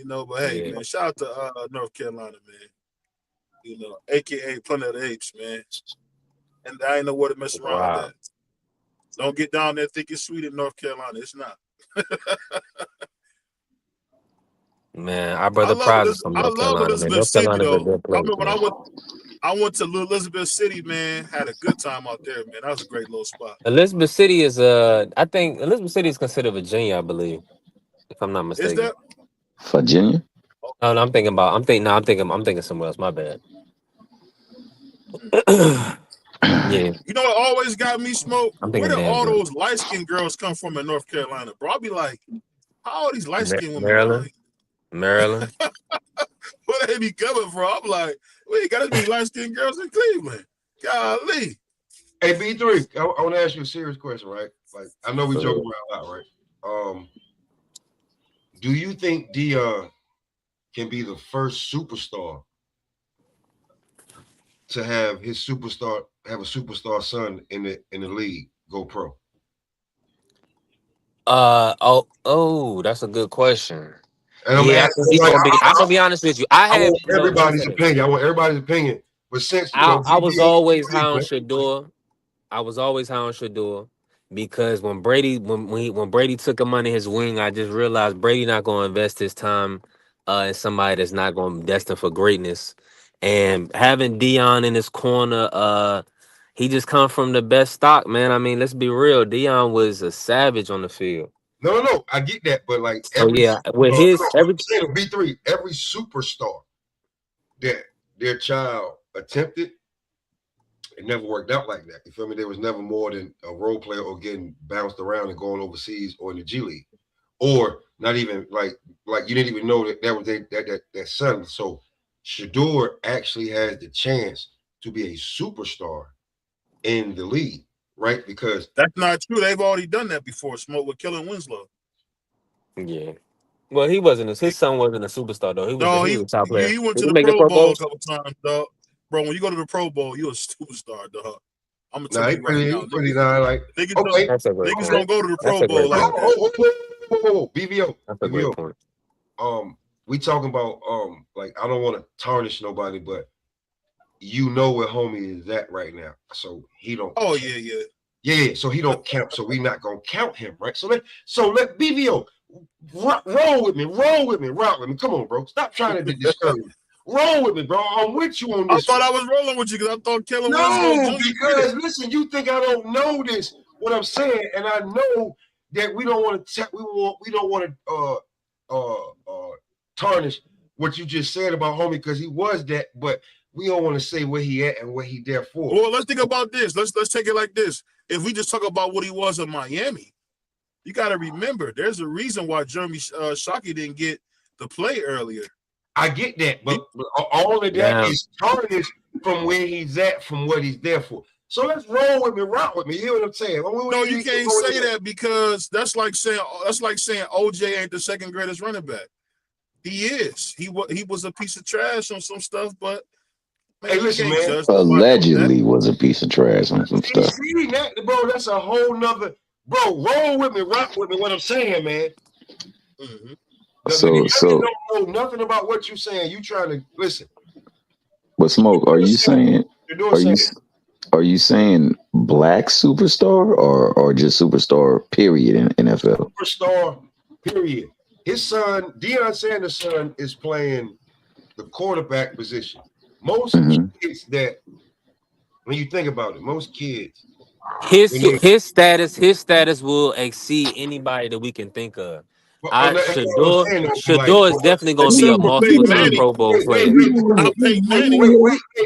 But hey, man, shout out to North Carolina, man. AKA Planet of the Apes, man. And I ain't know where to mess around with that. Don't get down there thinking sweet in North Carolina. It's not. Man, our brother Prize is from I North love Carolina, man. Elizabeth North City, Carolina's a though. good I place, remember when man. I went to Elizabeth City, man. Had a good time out there, man. That was a great little spot. Elizabeth City is I think Elizabeth City is considered Virginia, I believe, if I'm not Is mistaken. that Virginia? Oh, no, I'm thinking somewhere else. My bad. Yeah, You know what always got me smoked? I'm Where thinking did all Danville. those light skinned girls come from in North Carolina, bro? I'll be like, how are these light skinned women down Maryland. here? Maryland. Where they be coming from? I'm like, we ain't got as many light skinned girls in Cleveland. Golly. Hey, B3, I want to ask you a serious question, right? Like, I know we joke around a lot, right? Do you think Dion can be the first superstar to have a superstar son in the league go pro? That's a good question. And I'm Yeah, I asking, think he's like, gonna be. I'm gonna be honest with you. I I have, want let me everybody's say this. opinion. I want everybody's opinion. But since I was BBO always high on Cleveland, Shador. I was always high on Shador because when Brady took him under his wing, I just realized Brady not gonna invest his time in somebody that's not gonna be destined for greatness. And having Dion in his corner, he just come from the best stock, man. I mean, let's be real. Dion was a savage on the field. no, I get that, but like So every yeah, with his every B3, every superstar that their child attempted, it never worked out like that. You feel me? There was never more than a role player or getting bounced around and going overseas or in the G League, or not even like you didn't even know that was that son. So Shador actually has the chance to be a superstar in the league, right? Because that's not true. They've already done that before. Smoke with Kellen Winslow. yeah. Well, he wasn't. His son wasn't a superstar though. He was No, he was a top player. he went Did to he the make the Pro Pro Bowl Bowl? a couple times, dog. Bro, when you go to the Pro Bowl, you're a superstar, dog. I'm gonna tell he you right now. pretty nice. Like Niggas That's a great niggas point. don't go to the That's Pro a Bowl great like point. that. BVO. That's a great point. We talking about like I don't want to tarnish nobody, but you know where homie is at right now. So he don't Oh count. yeah. Yeah, so he don't count. So we not gonna count him, right? So let BVO roll with me. Come on, bro. Stop trying to be discouraged. Roll with me, bro. I'm with you on I this. thought I was rolling with you because I thought Kellen Winslow No, Jr. because listen, you think I don't know this, what I'm saying, and I know that we don't want to we don't want to tarnish what you just said about homie because he was that, but we don't want to say where he at and what he there for. Well, let's think about this. Let's take it like this. If we just talk about what he was in Miami, you got to remember there's a reason why Jeremy Shockey didn't get the play earlier. I get that, but all of that is tarnished from where he's at, from what he's there for. So let's roll with me, rock with me. You know what I'm saying? No, you can't say that because that's like saying OJ ain't the second greatest running back. He is. He was a piece of trash on some stuff, but man, hey, listen, man. judge Allegedly was a piece of trash on some stuff. See that, bro? That's a whole nother. Bro, roll with me, rock with me. What I'm saying, man. Mm-hmm. So don't know nothing about what you're saying. You trying to listen. But Smoke, are you saying black superstar or just superstar period in NFL? Superstar period. His son, Deion Sanders' son, is playing the quarterback position. Most kids that, when you think about it, most kids. His status will exceed anybody that we can think of. Shador is definitely going to be a multiple-time Pro Bowl player.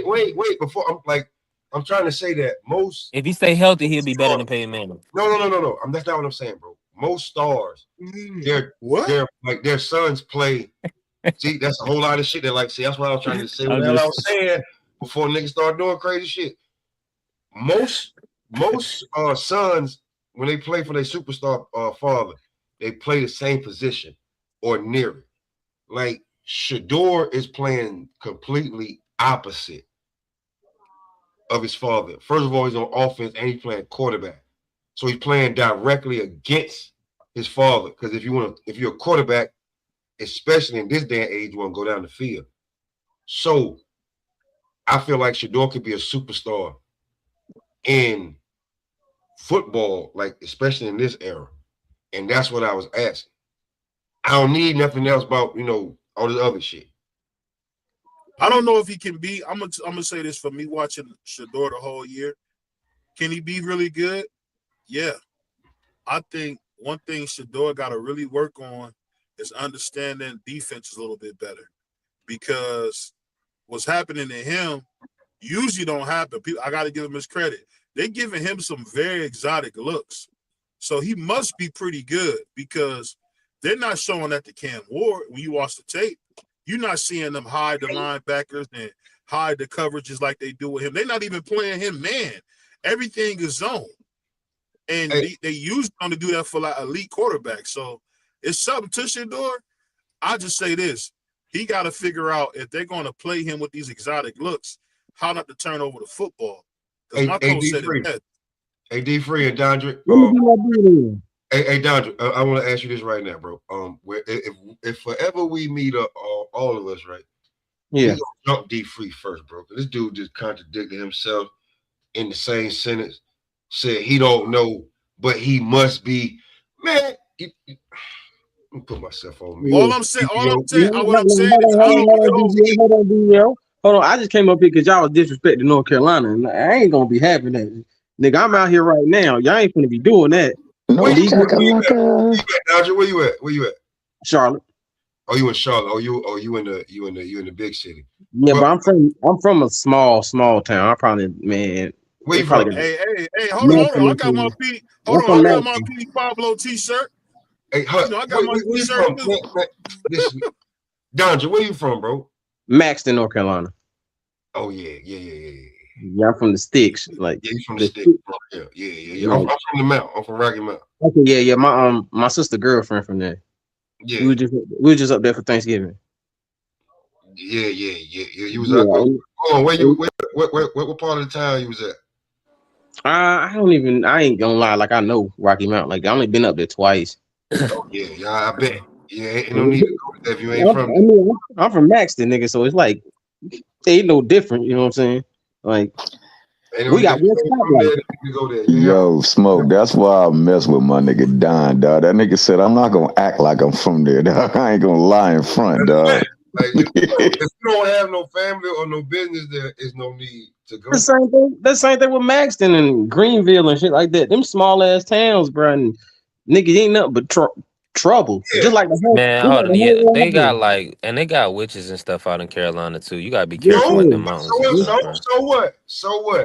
Wait. Before I'm trying to say that most. If he stay healthy, he'll be better than Peyton Manning. No. That's not what I'm saying, bro. Most stars, they're like their sons play. See, that's a whole lot of shit. See, that's what I was trying to say. What I was saying before niggas start doing crazy shit. Most sons, when they play for their superstar father, they play the same position or near it. Like Shador is playing completely opposite of his father. First of all, he's on offense and he's playing quarterback. So he's playing directly against his father. Because if you're a quarterback, especially in this day and age, you want to go down the field. So I feel like Shador could be a superstar in football, like especially in this era. And that's what I was asking. I don't need nothing else about, all this other shit. I don't know if he can be. I'm gonna say this for me watching Shador the whole year. Can he be really good? Yeah. I think one thing Shador got to really work on is understanding defenses a little bit better, because what's happening to him usually don't happen. I got to give him his credit. They're giving him some very exotic looks. So he must be pretty good, because they're not showing that to Cam Ward. When you watch the tape, you're not seeing them hide the linebackers and hide the coverages like they do with him. They're not even playing him man. Everything is zone. And they used him to do that for like elite quarterbacks. So it's something to Shador. I just say this. He got to figure out, if they're going to play him with these exotic looks, how not to turn over the football. Because my coach said it best. Hey, D-Free and Dondre. Hey, Dondre, I want to ask you this right now, bro. If forever we meet up, all of us, right? Yeah. We gonna jump D-Free first, bro. This dude just contradicted himself in the same sentence. Said he don't know, but he must be. Man, let me put myself on me. What I'm saying is, hold on. I just came up here because y'all was disrespecting North Carolina, and I ain't gonna be having that. Nigga, I'm out here right now. Y'all ain't gonna be doing that. Where you at? Where you at? Charlotte. Oh, you in Charlotte? Oh, you in the big city? Yeah, but I'm from a small town. I probably Where you from? Hey, hold on. I got my P. Hold on, I got my P Pablo t-shirt. Hey, I got my t-shirt. Dondre, where you from, bro? Maxton, North Carolina. Oh yeah. Yeah, I'm from the sticks. Like you from the sticks, bro. Yeah. I'm from the Mount. I'm from Rocky Mount. Okay, yeah. My sister girlfriend from there. Yeah. We were just up there for Thanksgiving. Yeah. You was out there. Hold on, what part of the town you was at? I ain't gonna lie, like I know Rocky Mount. Like I only been up there twice. Oh yeah, I bet. Yeah, ain't no need to go there if you ain't from there. I'm from Maxton, nigga, so it's like ain't no different, you know what I'm saying? Like we got Yo, Smoke, that's why I mess with my nigga Don, dog. That nigga said I'm not gonna act like I'm from there, dog. I ain't gonna lie in front, dog. Like, if you don't have no family or no business, there is no need to go. The same thing with Maxton and Greenville and shit like that. Them small ass towns, bro. And niggas ain't nothing but trouble. Yeah. Just like they got witches and stuff out in Carolina too. You gotta be careful with them mountains. So what?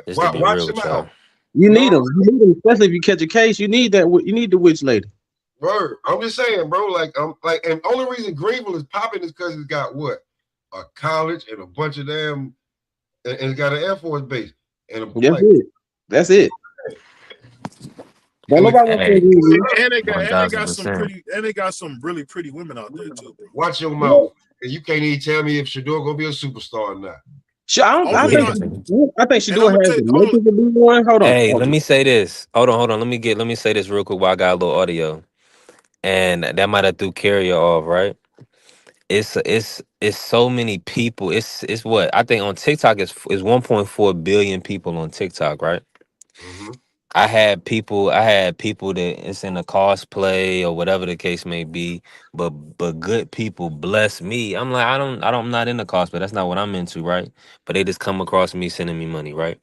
Just to be real with y'all. You need them, especially if you catch a case. You need that. You need the witch lady. Bro, I'm just saying, bro. And the only reason Greenville is popping is because it's got what? A college and a bunch of them, and it's got an Air Force base. And That's it. Don't And nobody want Hey, to And they got some 1000%. pretty, and they got some really pretty women out there too, bro. watch your mouth. And you can't even tell me if Shador gonna be a superstar or not. Sure, I Only think not, she and do I'm gonna has tell the you, makers to be one. Hold on. Hey, let me say this. Hold on. Let me say this real quick while I got a little audio. And that might have threw Carrier off, right? It's so many people. It's what I think on TikTok is 1.4 billion people on TikTok, right? Mm-hmm. I had people that it's in a cosplay or whatever the case may be, but good people bless me. I'm like I'm not into cosplay. That's not what I'm into, right? But they just come across me sending me money, right?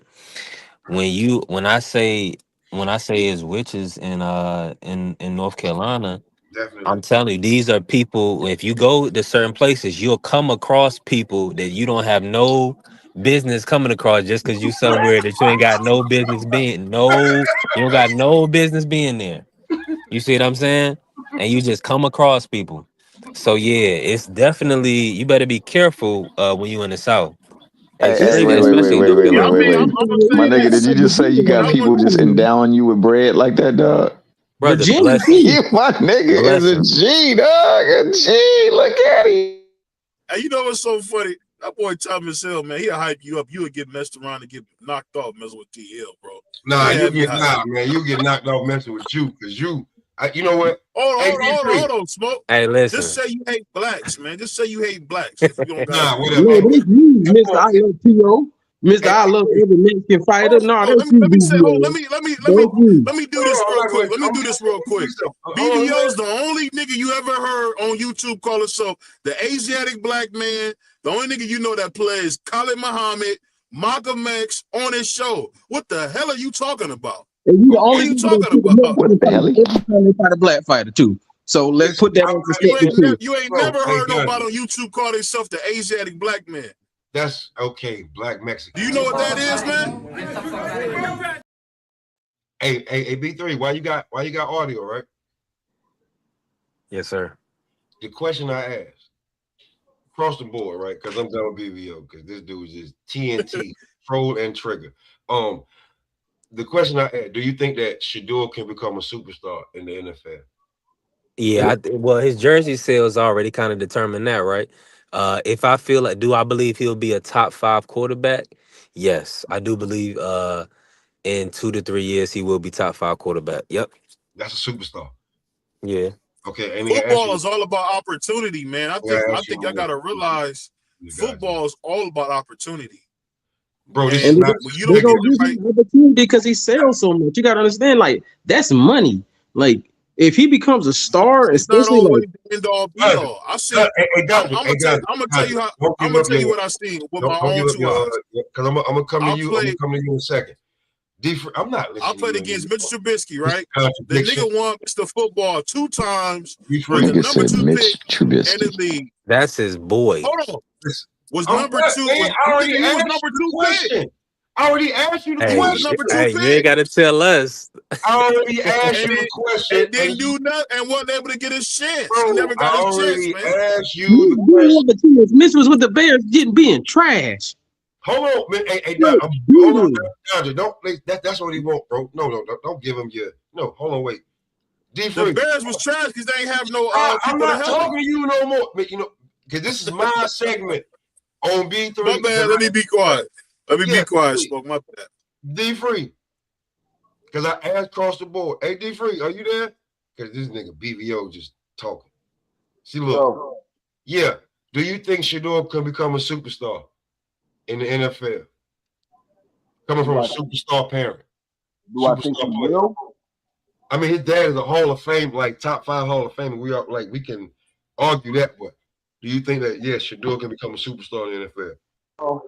When I say it's witches in North Carolina, Definitely. I'm telling you, these are people. If you go to certain places, you'll come across people that you don't have no business coming across just because you somewhere that you ain't got no business being. No, you don't got no business being there. You see what I'm saying? And you just come across people. So yeah, it's definitely you better be careful when you in the South, Hey, especially wait, wait, wait, especially in wait, North wait, yeah, wait, I Carolina. wait, mean, wait. I'm gonna My say nigga, did this, you just say you and got I'm gonna, people just endowing you with bread like that, dog? Brother, Virginia blessing, too. Yeah, my nigga is a blessing. G, dog. A G. Look at him. and you know what's so funny? That boy Thomas Hill, man, he'll hype you up. You would get messed around and get knocked off messing with T Hill, bro. Nah, He had me hyped. man, you get knocked off messing with you because you know what? Hold AB3. on, Smoke. Hey, Just listen. say you hate blacks, man. Just say you hate blacks if you don't got Nah, to. whatever. No, Hey, that's you, Mister. hey, I love T.O. Mister. hey, I love every Mexican fighter. No, Hold on, that's you, let me say, hold on, BBL. That's you. let me do hold this on, real wait, quick. wait. Let me do this real quick. Hold on, BBO's the only nigga you ever heard on YouTube call himself the Asiatic black man. The only nigga you know that plays Khalid Muhammad, Malcolm X on his show. What the hell are you talking about? And you the Okay. What are only you nigga that talking put the about? What Mexican the fighter hell? every time they fight a black fighter too. So let's Listen, put that in perspective too. You ain't bro, never hey, heard nobody Dundee, on YouTube call himself the Asiatic black man. that's okay, black Do Mexican. you know what that is, man? Hey, B3, why you got audio, right? Yes, sir. The question I asked, across the board, right? Because I'm done with BBO, because this dude is just TNT, troll and trigger. Um, the question I asked, do you think that Shador can become a superstar in the NFL? Yeah, well, his jersey sales already kind of determined that, right? If I feel like, do I believe he'll be a top 5 quarterback? Yes, I do believe. In 2 to 3 years, he will be top 5 quarterback. Yep. That's a superstar. Yeah. Okay, and Football is all about opportunity, man. I ask you think I gotta realize you guys, football is all about opportunity. bro, this is And And not when you they're don't get gonna segment. it give right, him opportunity because he sells so much. You gotta understand, like that's money. Like if he becomes a star, it's not especially like always the end all be Dundee, all. I seen. hey, Dundee, hey, Dundee, I'm gonna tell Dundee, you how. don't I'm give gonna up tell you your what I seen with my don't own give up two your eyes. because I'm gonna come to I you. I'm gonna played. come to you in a second. I'm not I listening to played you against anymore. Mitch Trubisky, This is right? The contradiction. nigga won Mr. Football 2 times. Be My Was free. the nigga number said 2 pick Mitch in the Trubisky. league. That's his boy. Hold on. Listen, Was I'm number not, two. man. Was I already he was asked number you the 2 pick. question. I already asked you the He was Hey, question. number 2 hey, you ain't pick. got to tell us. I already asked And you the then question, and didn't do nothing and wasn't able to get his chance. He bro, never I got his chance, already man. asked you Mitch the didn't question. have a chance. Mitch was with the Bears getting being trash. Hold on, man. Hey, Like, hold on, dude. Dodger. Don't that's what he want, bro. No, don't give him your no. Hold on, wait. D The free. Bears was trash because they ain't have no I'm people to not help him. talking to you no more, but because this is my segment on My B3. bad. Let me be quiet. Let me Yeah, be quiet, Smoke. My bad. D free. Because I asked across the board, hey D free, are you there? Because this nigga BVO just talking. See, look, Yo, yeah. Do you think Shador can become a superstar in the NFL? Coming do from a I superstar parent, do I think superstar he player. will? I mean, his dad is a Hall of Fame, like top 5 Hall of Fame. We can argue that, but do you think that Shador can become a superstar in the NFL? Oh,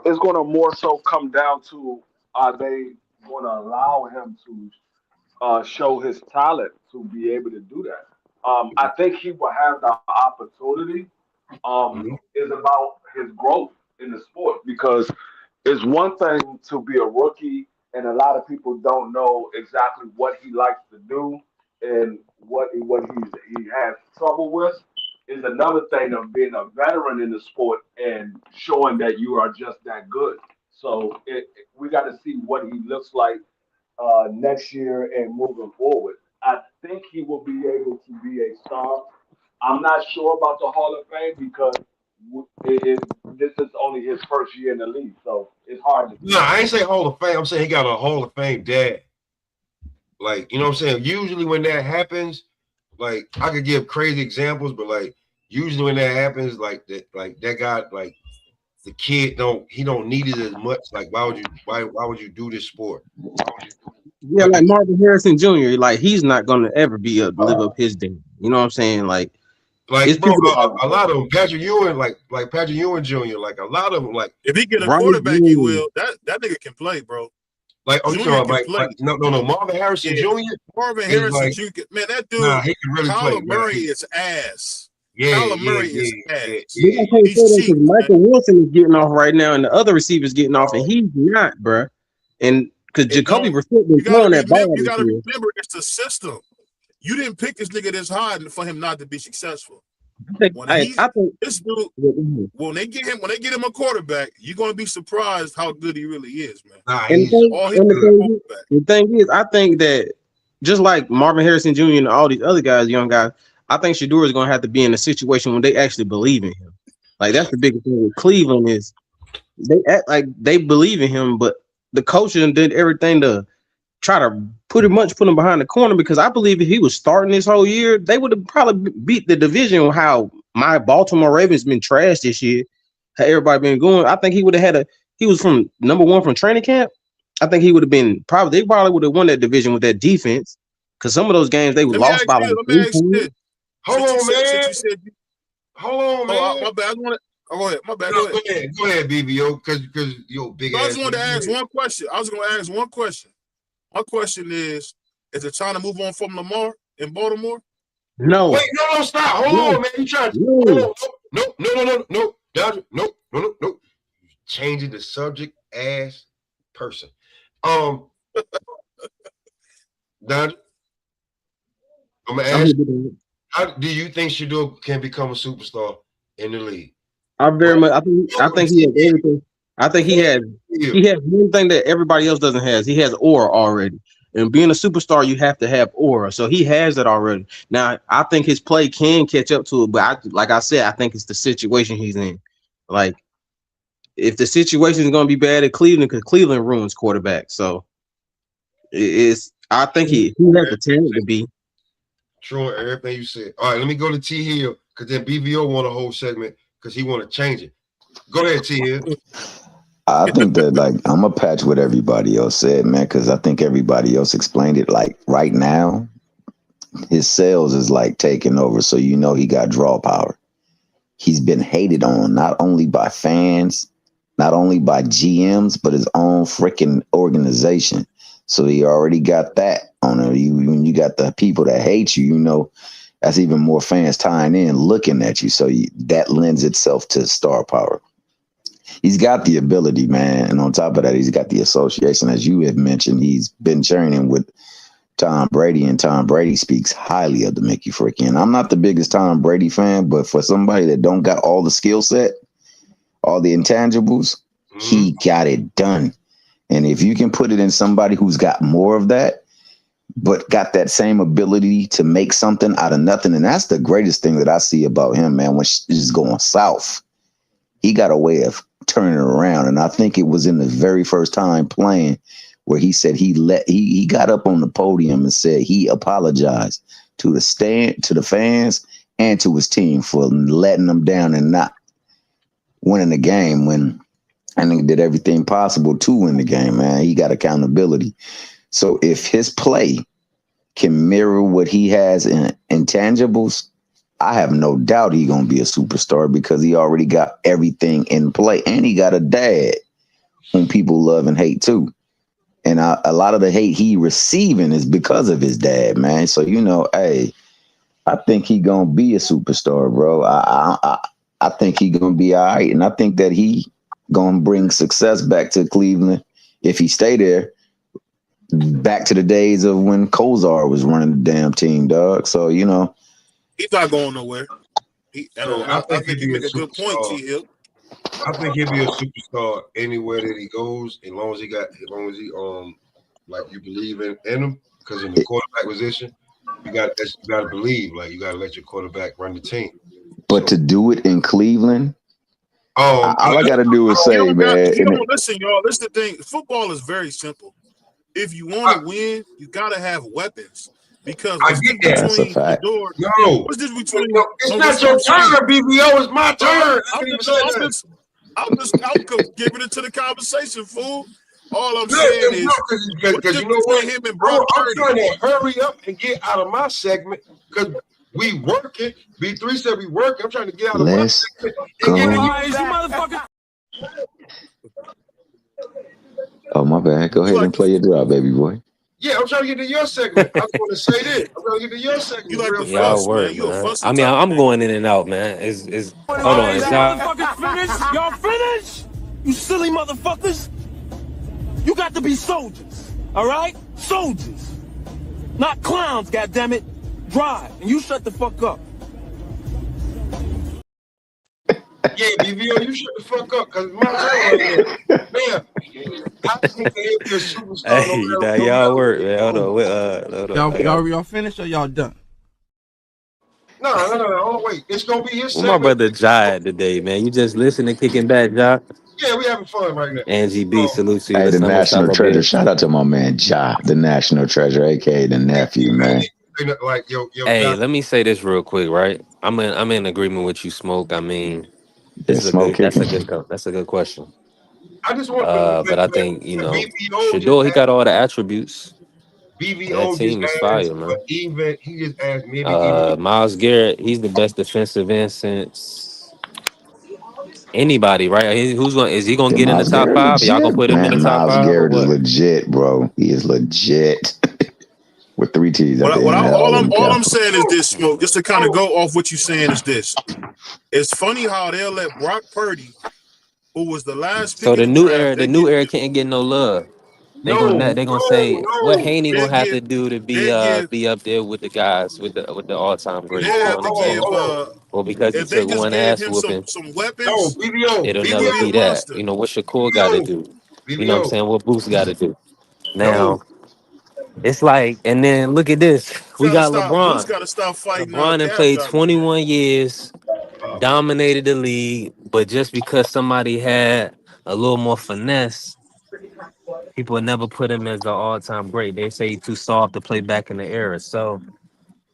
it's gonna more so come down to are they gonna allow him to show his talent to be able to do that. I think he will have the opportunity. Mm-hmm. Is about his growth in the sport because it's one thing to be a rookie and a lot of people don't know exactly what he likes to do and what he has trouble with. is another thing of being a veteran in the sport and showing that you are just that good. So we got to see what he looks like next year and moving forward. I think he will be able to be a star. I'm not sure about the Hall of Fame because this is only his first year in the league, so it's hard to No, say. I ain't say Hall of Fame. I'm saying he got a Hall of Fame dad. Like, you know what I'm saying? Usually when that happens, like I could give crazy examples, but like usually when that happens, like that guy, like the kid don't need it as much. Like, why would you do this sport? Yeah, But like Marvin Harrison Jr. Like he's not gonna ever be able to live up his day. You know what I'm saying? Like it's bro, people that a lot of them, Patrick Ewing, like Patrick Ewing Jr., like a lot of them, like If he get a Bryce quarterback, he Young. will. That nigga can play, bro. oh, you Junior talking can about play. no, Marvin Harrison Yeah, Jr. Marvin is Harrison like, Jr. Man, that nah, dude, he can really play. Kyler Nah, Murray is ass. yeah, Kyler Murray is ass. But I can't say He's that cheap, because man. Michael Wilson is getting off right now, and the other receivers getting off, and he's not, bruh. And because It Jacoby don't. Brissett been You gotta throwing that remember. ball You this gotta year. remember, it's the system. You didn't pick this nigga this hard for him not to be successful. When I think this dude, when they get him a quarterback, you're gonna be surprised how good he really is, man. Nah, And he's All he the thing is, I think that just like Marvin Harrison Jr. and all these other guys, young guys, I think Shador is going to have to be in a situation when they actually believe in him. Like that's the biggest thing with Cleveland is they act like they believe in him, but the coaching did everything to try to put him behind the corner because I believe if he was starting this whole year, they would have probably beat the division. How my Baltimore Ravens been trashed this year, how everybody been going. I think he would have had he was from number one from training camp. I think he would have been they probably would have won that division with that defense because some of those games they Let me lost ask by you. like Let me 3 ask you points. this. Hold on, man. Hold on, man. My bad. Go ahead. My bad. No, Go ahead. Go ahead, BBO, because yo big So I ass. just wanted to ask one question. One question. My question is it time to move on from Lamar in Baltimore? No. Wait, no, stop. Hold on, man. You trying to hold on. No, Dodger, no. Changing the subject as person. Dodger, I'm gonna ask you, how do you think Shador can become a superstar in the league? I very much. I think he has everything. I think he has one thing that everybody else doesn't have. He has aura already. And being a superstar, you have to have aura. So he has that already. Now, I think his play can catch up to it, but like I said, I think it's the situation he's in. Like, if the situation is going to be bad at Cleveland, because Cleveland ruins quarterbacks. So I think he has the talent to be. True, everything you said. All right, let me go to T Hill because then BBO want a whole segment because he want to change it. Go ahead, T Hill. I think that like I'm a patch what everybody else said, man, because I think everybody else explained it. Like right now, his sales is like taking over, so you know he got draw power. He's been hated on not only by fans, not only by GMs, but his own freaking organization. So he already got that on him. When you got the people that hate you, you know that's even more fans tying in, looking at you. So that lends itself to star power. He's got the ability, man. And on top of that, he's got the association. As you had mentioned, he's been training with Tom Brady, and Tom Brady speaks highly of the Mickey freaking. I'm not the biggest Tom Brady fan, but for somebody that don't got all the skill set, all the intangibles, he got it done. And if you can put it in somebody who's got more of that, but got that same ability to make something out of nothing, and that's the greatest thing that I see about him, man, when she's going south. He got a way of turning it around. And I think it was in the very first time playing where he said he got up on the podium and said he apologized to the fans and to his team for letting them down and not winning the game when I think he did everything possible to win the game, man. He got accountability. So if his play can mirror what he has in intangibles, I have no doubt he's going to be a superstar because he already got everything in play. And he got a dad whom people love and hate too. And a lot of the hate he receiving is because of his dad, man. So, you know, hey, I think he going to be a superstar, bro. I think he going to be all right. And I think that he going to bring success back to Cleveland if he stay there. Back to the days of when Kozar was running the damn team, dog. So, you know. He's not going nowhere. and So I I think think he'd you be a make a good point, superstar. T. Hill. I think he'll be a superstar anywhere that he goes, as long as he like you believe in him. Because in the quarterback position, you got to believe, like you got to let your quarterback run the team. But to So do it in Cleveland, um, I, all I got to do is You say, don't got. man, You don't listen, y'all. This is the thing. Football is very simple. If you want to win, you got to have weapons. Because I what's get this that. that's a between fact. Shador? No, What's this between? it's No, not listen, what your I'm saying. turn, BBO. It's my turn. No, I I'm didn't even just, say no, that. I'm giving it to the conversation, fool. All I'm Look, saying is, what's because this you know what? between him and Brock I'm Purdy? trying to hurry up and get out of my segment because we working. B3 said we working. I'm trying to get out of my Let's segment and get to go. you back. Oh, my bad. Go You ahead like and the play your drop, baby boy. Yeah, I'm trying to get to your segment. I just want to say this. I'm trying to get to your you segment like real the Y'all fuss, fast. man. work, You a man. fussy I mean, type of I'm nigga. going in and out, man. Is hold on, Alright, is y'all y'all? motherfuckers finished? Y'all finished? You silly motherfuckers? You got to be soldiers, all right? Soldiers, not clowns. Goddammit, drive and you shut the fuck up. Yeah, BBO, you shut the fuck up because it's my turn right now. Man, I think he'll be a superstar Hey, y'all no matter work, where man. he Hold goes. on, hold on. I got Y'all finished or y'all done? No, hold on, wait. It's gonna be his well, my segment. brother Jai today, man. You just listening, kicking back, Jai. Yeah, we having fun right now. Angie B, salute to you. Hey, the Listen, I'm gonna stop national up treasure. here. Shout out to my man Ja, the national treasure, aka the nephew, man. Like Hey, Josh, let me say this real quick, right? I'm in agreement with you, Smoke. I mean, this Yeah, is a smoke good. kicking. That's a good question. I just want But I think BBO just Shador, he got asked all the attributes, and that BBO just team is asked, fire, but man. even he just asked maybe even Miles Garrett, he's the best defensive end since anybody, right? Is he gonna Yeah, get in the Miles top Garrett five? Y'all gonna legit, put him in the man. top Miles five or Garrett is what? legit, bro. He is legit with 3 T's at the What end, I, all of them all I'm capitals. saying is this, Smoke. Just to kind of no, go off what you're saying is this. It's funny how they'll let Brock Purdy, who was the last So pick in the the new draft, era, the new era can't get no love. They gonna say what Haney they gonna have give to do to they give be up there with the guys with the all time they greats. You know have what to I'm give saying? Well, because he if they took just one gave ass him whooping, some no, weapons, BBO, it'll he never would be a be BBO, that. monster. You know what Shakur got to BBO, do. You know what I'm BBO, saying? What Boost got to do. no, Now it's like, and then look at this. We Gotta got stop. Bruce LeBron. got to stop fighting LeBron and cab played drivers, man. 21 years, dominated the league, but just because somebody had a little more finesse, people would never put him as the all-time great. They say he's too soft to play back in the era. So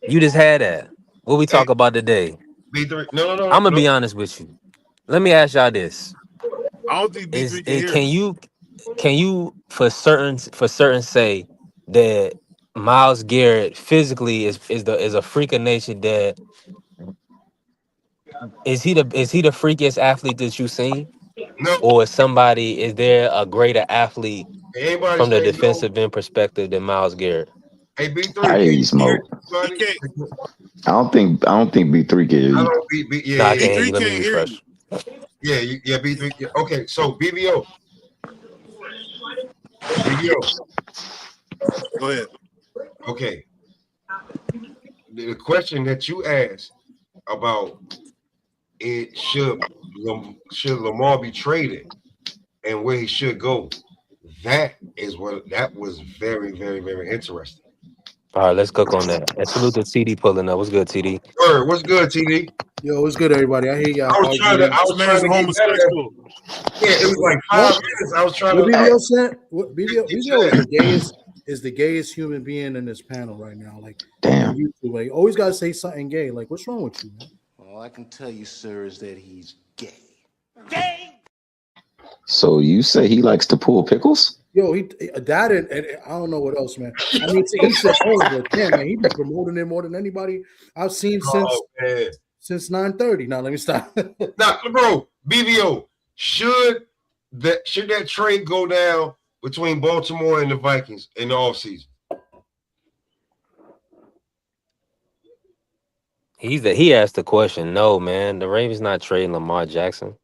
you just had that. What we hey, talk about today? B3, no, I'm gonna no, be honest with you. Let me ask y'all this: I don't think B3 can Is hear me. can you for certain say that Miles Garrett physically is a freak of nature? That is he the freakiest athlete that you've seen, no. or is there a greater athlete Anybody from the say no? defensive end perspective than Miles Garrett? Hey, I B3, hear can you, you hear smoke. He anybody? can't. I don't think B3 can hear I you. don't No, yeah, I can't hear B3 you. Let me can't hear you. refresh. yeah, B3. Yeah. Okay, so BBO. Go ahead. Okay, the question that you asked about it should Lamar be traded and where he should go. That was very, very, very interesting. All right, let's cook on that. And salute to TD pulling up. What's good, TD? Word, what's good, TD? Yo, what's good, everybody? I hear y'all I arguing. This was man's trying a to get better at homosexual. yeah, it was like What? 5 minutes. I was trying What to BBO said? What get BBO to that. is the gayest human being in this panel right now. Like on Damn. YouTube, like always gotta say something gay. Like, what's wrong with you, man? All I can tell you, sir, is that he's gay. So you say he likes to pull pickles? Yo, he that and I don't know what else, man. I mean, to each their own, but damn, man, he be promoting it more than anybody I've seen Oh man. since 9:30. Now let me stop. Now, bro, BBO, should that trade go down between Baltimore and the Vikings in the offseason? He asked the question. No, man, the Ravens not trading Lamar Jackson.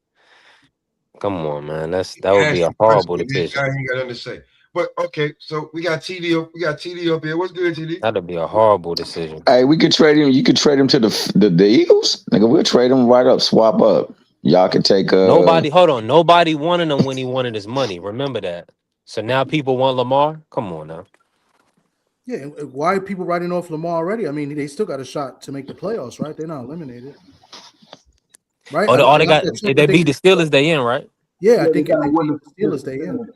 Come on, man. That would be Ask a the question, horrible and this guy decision. ain't got nothing to say. But okay, so we got TD up. We got TD up here. What's good, TD? That'd be a horrible decision. Hey, we could trade him. You could trade him to the Eagles. Nigga, we'll trade him right up, swap up. Y'all can take Nobody, hold on. Nobody wanted him when he wanted his money. Remember that. So now people want Lamar. Come on now. Yeah, why are people writing off Lamar already? I mean, they still got a shot to make the playoffs, right? They're not eliminated, right? All they I got got, that check if that they they beat the Steelers, they in, right? yeah, I think if they beat the Steelers, they in.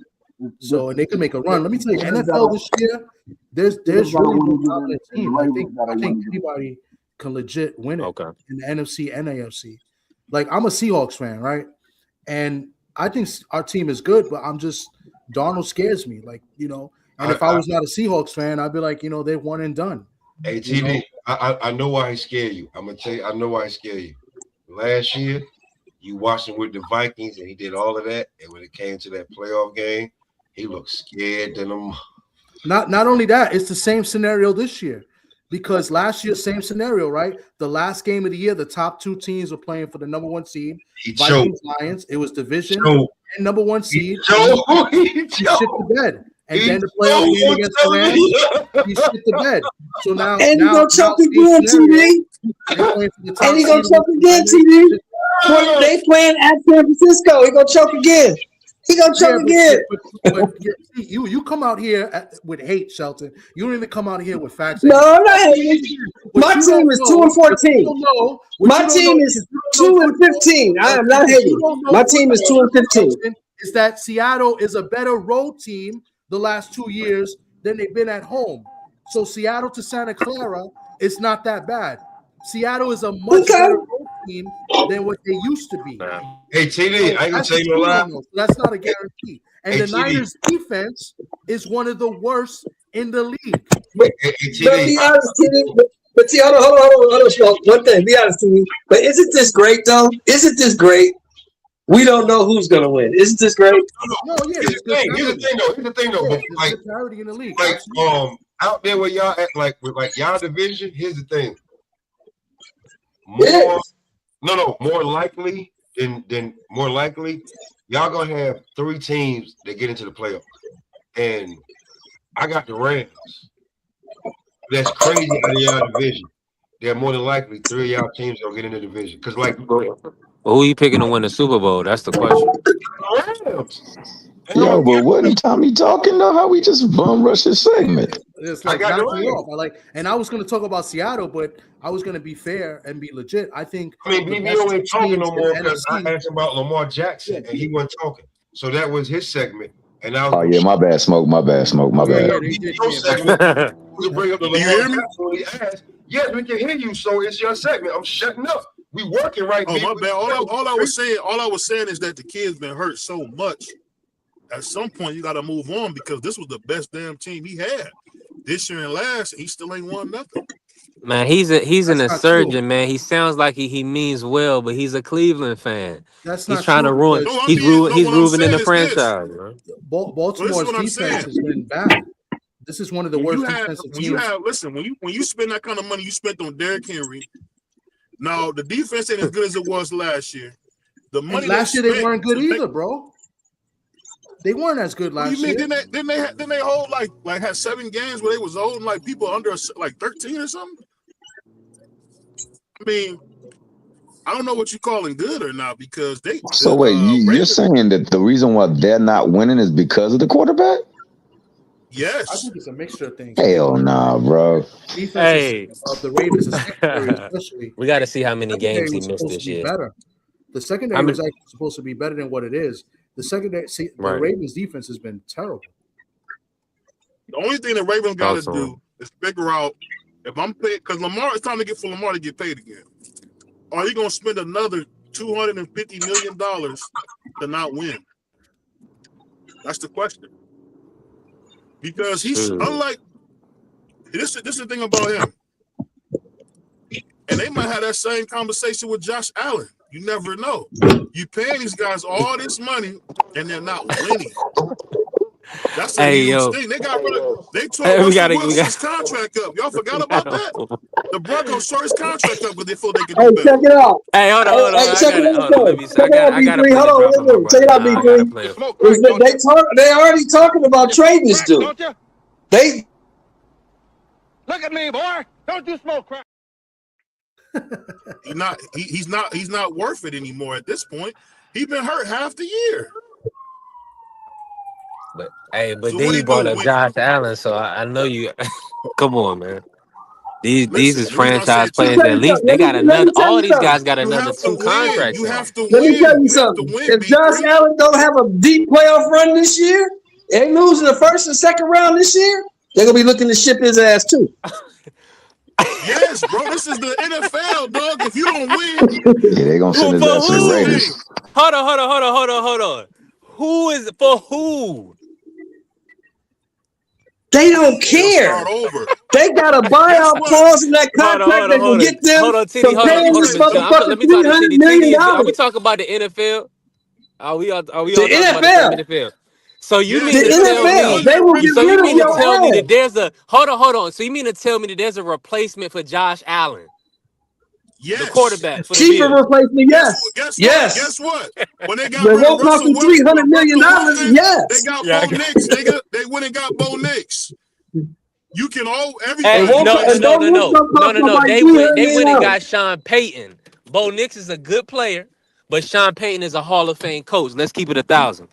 So and they could make a run. Let me tell you, NFL this year, there's really no dominant team. I think anybody can legit win it in the NFC and AFC. Like I'm a Seahawks fan, right? And I think our team is good, but Darnold scares me. Like, you know, and if I was not a Seahawks fan, I'd be like, you know, they're one and done. Hey, TD, I know why he scared you. I'm gonna tell you, I know why he scared you. Last year, you watched him with the Vikings, and he did all of that. And when it came to that playoff game, he looked scared than him. Not only that, it's the same scenario this year. Because last year, same scenario, right? The last game of the year, the top two teams were playing for the number one seed. Vikings, Lions. It was division and number one seed. He shit the bed. And then the playoff game against the Rams, he shit the bed. So now, and he gonna choke again, TD. And he gonna choke again, TD. They playing at San Francisco. He gonna choke again. He gonna choke again. But you come out here with hate, Shelton. You don't even come out here with facts. No, I'm not hating. My team is 2-14. My team is 2-15. I am not hating. My team is 2-15. Is that Seattle is a better road team the last 2 years than they've been at home. So Seattle to Santa Clara is not that bad. Seattle is a much better road team than what they used to be. Hey, TD, I ain't gonna tell you no lie. So that's not a guarantee. And the Niners defense is one of the worst in the league. But be honest, TD. But see, hold on. One thing, be honest to me. But isn't this great though? Isn't this great? We don't know who's gonna win. Isn't this great? No, yeah. Here's the thing though. But like, parity in the league. Like, out there where y'all at, like with like y'all division. Here's the thing. More likely than y'all gonna have 3 teams that get into the playoffs, and I got the Rams. That's crazy out of y'all division. They're more than likely 3 of y'all teams gonna get in the division because like. Well, who you picking to win the Super Bowl? That's the question. Yo, but wasn't Tommy talking though? How we just bum rush his segment? It's like knocking off. And I was going to talk about Seattle, but I was going to be fair and be legit. I think. I mean, BBO ain't talking no more because I asked him about Lamar Jackson and he wasn't talking. So that was his segment. And I was oh yeah, my bad, smoke. My bad. Your segment. You bring up the Lamar Jackson when he asked. Yes, we can hear you. So it's your segment. I'm shutting up. We working right now. Oh, my bad. All I was saying is that the kid's been hurt so much. At some point, you got to move on because this was the best damn team he had this year and last. And he still ain't won nothing. Man, he's an insurgent, man. He sounds like he means well, but he's a Cleveland fan. He's trying to ruin. He's ruining the franchise. Baltimore's defense has been bad. This is one of the worst defensive teams. When you spend that kind of money you spent on Derrick Henry. Now the defense ain't as good as it was last year. The money last year they weren't good either, bro. They weren't as good last year. Didn't they hold like had 7 games where they was holding like people under like 13 or something? I mean, I don't know what you're calling good or not because they. So wait, you're saying that the reason why they're not winning is because of the quarterback? Yes, I think it's a mixture of things. Hell nah, bro. Hey, the Ravens, especially. We got to see how many games he missed this year. Better. The secondary was actually supposed to be better than what it is. The secondary, the Ravens' defense has been terrible. The only thing the Ravens got to do is figure out if I'm paid because it's time for Lamar to get paid again. Are you going to spend another $250 million to not win? That's the question. Because he's unlike this is the thing about him. And they might have that same conversation with Josh Allen. You never know. You paying these guys all this money and they're not winning. That's a Hey, huge yo. thing. They tore Hey, we Russell got Wilson's contract up. Y'all forgot about that? The Broncos tore his contract up before they could Hey, do check better. it out. Hey, hold on, hold on. Hey, I check got it it. out, Hold on. Let though. me. Check it out, I got to B3. play Hold the drop on, for my wait. Check brother. it out, Nah, I got to B3. play it. Smoke crack, don't you? They already talking about trading this You dude. smoke crack, don't you? They Look at me, boy. Don't you smoke crack? He's not worth it anymore at this point. He's been hurt half the year. But So then what you he brought do? up Josh Allen, so I know you. Come on, man. These Listen, is the reason I say franchise it too, let me players. tell At you least something. they got Let me another. tell All you these something. guys got you another have to 2 win. contracts You on. have to Let me tell win. you You have to something. win, If Josh B3. Allen don't have a deep playoff run this year, and losing the first and second round this year, they're gonna be looking to ship his ass too. Yes, bro. This is the NFL, dog. If you don't win, Yeah, they gonna send Who his for ass to the that's the who? thing. Raiders. Hold on. Who is for who? They don't They'll start care. over. They got a Guess buyout what? clause in that contract that will get them from paying Hold on, this Michelle. motherfucker Let me talk to $300 TD. million. Are we talking about the NFL? Are we The all talking about the same NFL, NFL? So you the mean Yes, to tell NFL. NFL, Those me? are they the will get So original you rid of mean to your tell me rules. ass. that there's a hold on? So you mean to tell me that there's a replacement for Josh Allen, the Yes. quarterback for the Cheaper Bills? replacement, yes. Guess Yes. what? When they got But it rid of won't cost Russell them Wilson, $300 million, they yes. got Yeah. Bo Nix, nigga. They went and got Bo Nix. You can It Hey, everybody won't no, cost, no, plays. no, Bo no, Nix no, don't no, cost no, them no. like They $300 went and million. got Sean Payton. Bo Nix is a good player, but Sean Payton is a Hall of Fame coach. Let's keep it 1,000.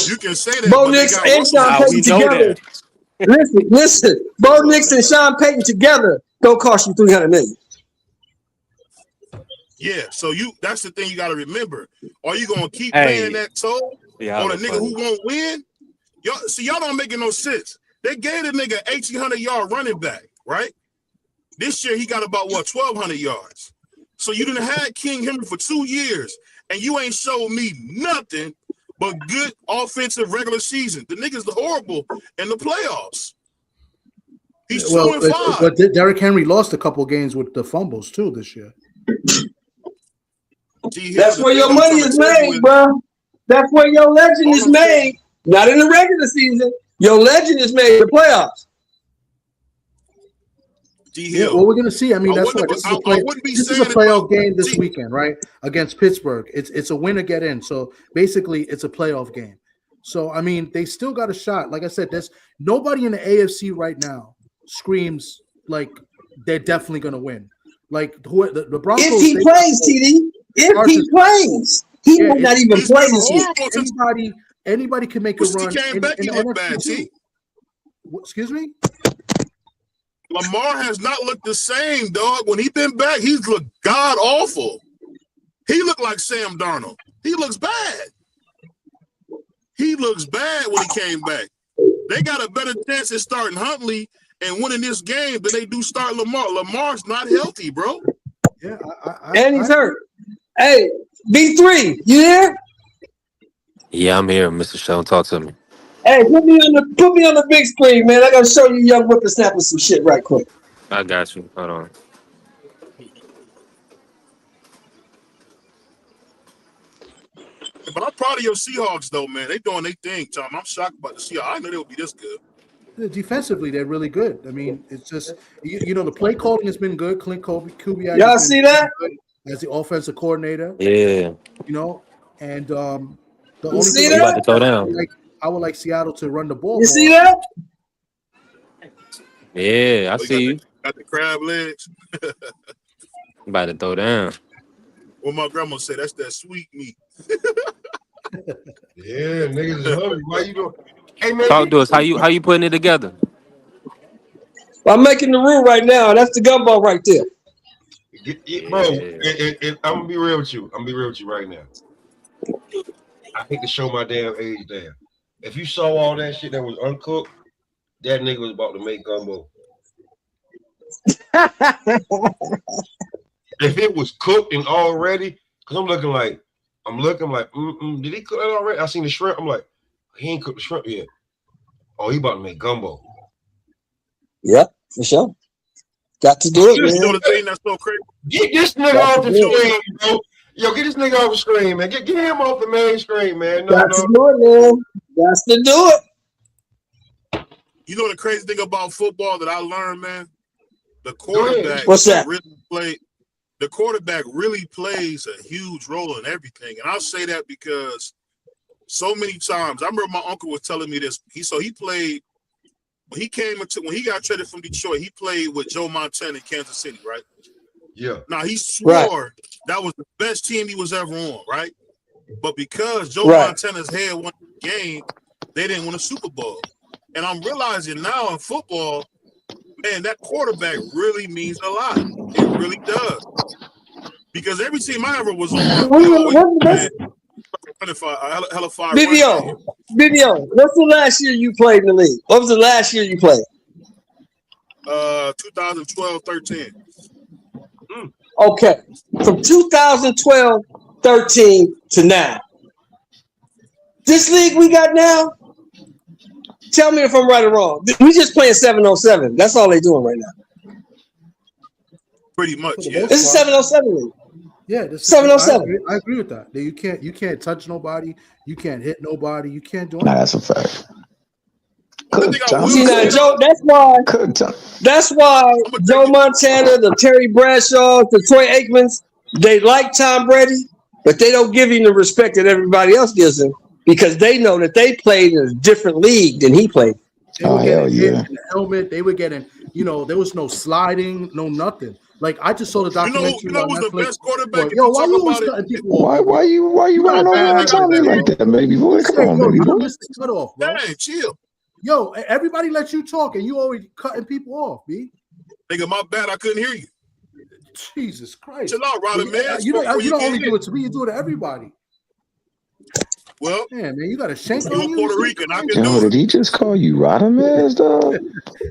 You can say that, Bo but they Nix got and Russell Sean Ah, we Payton Wilson. know together. that. Listen. Bo Nix and Sean Payton together don't cost you $300 million. Yeah, so that's the thing you got to remember. Are you gonna keep paying Hey, that toll y'all on a are nigga who funny. won't win? Y'all don't make no sense. They gave the nigga 1,800-yard running back, right? This year he got about 1,200 yards. So you done had King Henry for 2 years, and you ain't showed me nothing but good offensive regular season. The nigga's horrible in the playoffs. He's Well, 2-5. but Derrick Henry lost a couple games with the fumbles too this year. That's The where thing your I'm money trying to is tell you made, is, bro. That's where your legend all is I'm saying, made. Not in the regular season. Your legend is made in the playoffs. D Yeah, Hill, well, we're gonna see. I mean, that's why this is a I play. wouldn't be This is a saying it about playoff game this T. weekend, right? Against Pittsburgh. It's a win to get in. So basically, it's a playoff game. So I mean, they still got a shot. Like I said, there's nobody in the AFC right now screams like they're definitely gonna win. Like the If Broncos, he they plays, TD, if hard to he plays, he yeah. might not even He's play been this week. horrible since Anybody can make a he run came in back. the He looked bad, NFC too. T. Excuse me. Lamar has not looked the same, dog. When he been back, he's looked god awful. He looked like Sam Darnold. He looks bad. He looks bad when he came back. They got a better chance at starting Huntley and winning this game than they do start Lamar. Lamar's not healthy, bro. Yeah, And he's hurt. Hey, B3, you there? Yeah, I'm here, Mr. Stone. Talk to me. Hey, put me on the big screen, man. I gotta show you young whippersnapper some shit right quick. I got you. Hold on. But I'm proud of your Seahawks, though, man. They doing their thing, Tom. I'm shocked about the Seahawks. I didn't know they would be this good. Defensively, they're really good. I mean, it's just you know the play calling has been good. Clint Kubiak has Y'all been see that? good as the offensive coordinator. Yeah. You know, and the You only see thing We about that? to throw down. I would like Seattle to run the ball You see more. that? Yeah, I Oh, you see you. got the crab legs. About to throw down. What my grandma said, that's that sweet meat. Yeah, niggas is hungry. Why you doing? Hey man, Talk to us. How you putting it together? I'm making the room right now. That's the gumbo right there. bro. Yeah. I'm gonna be real with you. I'm gonna be real with you right now. I hate to show my damn age there. If you saw all that shit that was uncooked, that nigga was about to make gumbo. If it was cooked and already, because I'm looking like, did he cook it already? I seen the shrimp. I'm like, he ain't cooked the shrimp yet. Oh, he about to make gumbo. Yep, for sure. Got to do it, You know man. the thing that's so crazy? Get this nigga off the screen, bro. Yo, get this nigga off the screen, man. Get him off the main screen, man. No, Got to do it, man. Got to do it. You know the crazy thing about football that I learned, man? The quarterback What's that? The quarterback really plays a huge role in everything. And I'll say that because so many times, I remember my uncle was telling me this. He played, when he got traded from Detroit, he played with Joe Montana in Kansas City, right? Yeah. Now he swore that was the best team he was ever on, right? But because Joe Montana's head won the game, they didn't win a Super Bowl. And I'm realizing now in football, man, that quarterback really means a lot. It really does. Because every team I ever was on, BBO, what's the last year you played in the league? What was the last year you played? 2012-13. Okay. From 2012-13 to now. This league we got now, tell me if I'm right or wrong. We just playing 7-on-7. That's all they're doing right now. Pretty much, yeah. This is 7-on-7 league. Yeah, this 7-on-7. I agree with that. You can't touch nobody. You can't hit nobody. You can't do Nah, anything. that's a fact. See, now, Joe, that's why Joe Montana, the Terry Bradshaw, the Troy Aikmans, they like Tom Brady, but they don't give him the respect that everybody else gives him because they know that they played in a different league than he played. They were getting hit in the helmet. They were getting, there was no sliding, no nothing. Like I just saw the documentary. You know who's the best quarterback? Yo, why you always cutting people off? Why you running on Tommy like that, baby boy? Come on, baby boy. Cut off, bro. Hey, chill. Yo, everybody lets you talk, and you always cutting people off, B. Nigga, my bad. I couldn't hear you. Jesus Christ. Chill out, Ryder, man. You don't only do it to me. You do it to everybody. Well, yeah, man, you got a shank on you. Puerto Rican. I can do Yo, it. did he just call you Rodamez, dog?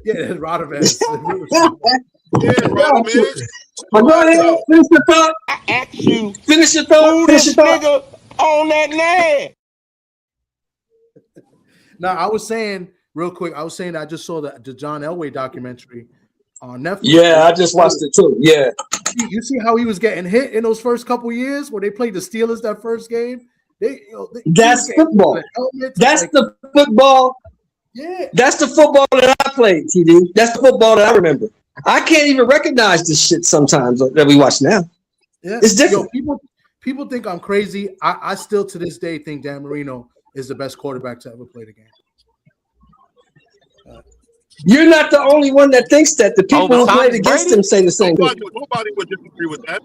Yeah, that's Rodamez. Yeah, Rodamez. But go ahead, finish your thought. I asked you, Finish your thought. who Finish this your thought. nigga on that land? Now, I was saying real quick. I was saying I just saw the John Elway documentary on Netflix. Yeah, I just watched it too. Yeah. You see how he was getting hit in those first couple years where they played the Steelers that first game? That's football. That's the football. Yeah. That's the football that I played, TD. That's the football that I remember. I can't even recognize this shit sometimes that we watch now. Yeah. It's different. Yo, people think I'm crazy. I still to this day think Dan Marino is the best quarterback to ever play the game. You're not the only one that thinks that. The people who played against him say the same thing. Nobody would disagree with that.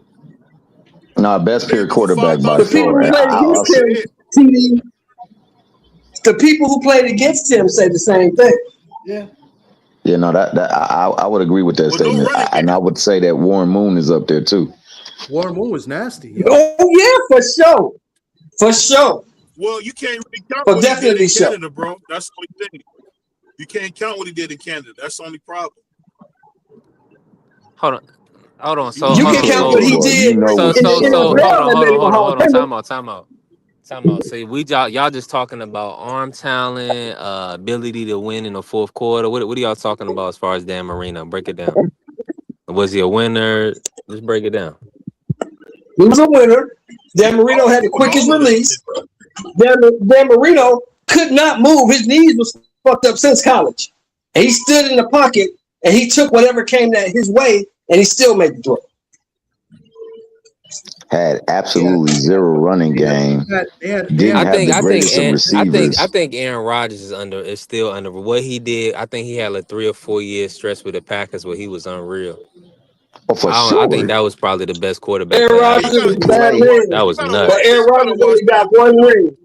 Nah, best period quarterback by The people who far. played against him, TD, the people who played against him say the same thing. Yeah. Yeah, no, that I would agree with that statement, and I would say that Warren Moon is up there too. Warren Moon was nasty. Yo. Oh yeah, for sure. Well, you can't really count But what he did definitely in Canada, bro. That's the only thing. You can't count what he did in Canada. That's the only problem. Hold on. So you can count what he did. Hold on. Time out. See, y'all just talking about arm talent, ability to win in the fourth quarter. What are y'all talking about as far as Dan Marino? Break it down. Was he a winner? Just break it down. He was a winner. Dan Marino had the quickest release. Dan Marino could not move. His knees was fucked up since college. And he stood in the pocket and he took whatever came his way and he still made the throw. Had absolutely zero running game. I think Aaron Rodgers is still under what he did. I think he had like 3 or 4 years stretch with the Packers where he was unreal. Oh, for sure. I think that was probably the best quarterback. Aaron Rodgers was bad. That was nuts. But Aaron Rodgers only got 1 ring.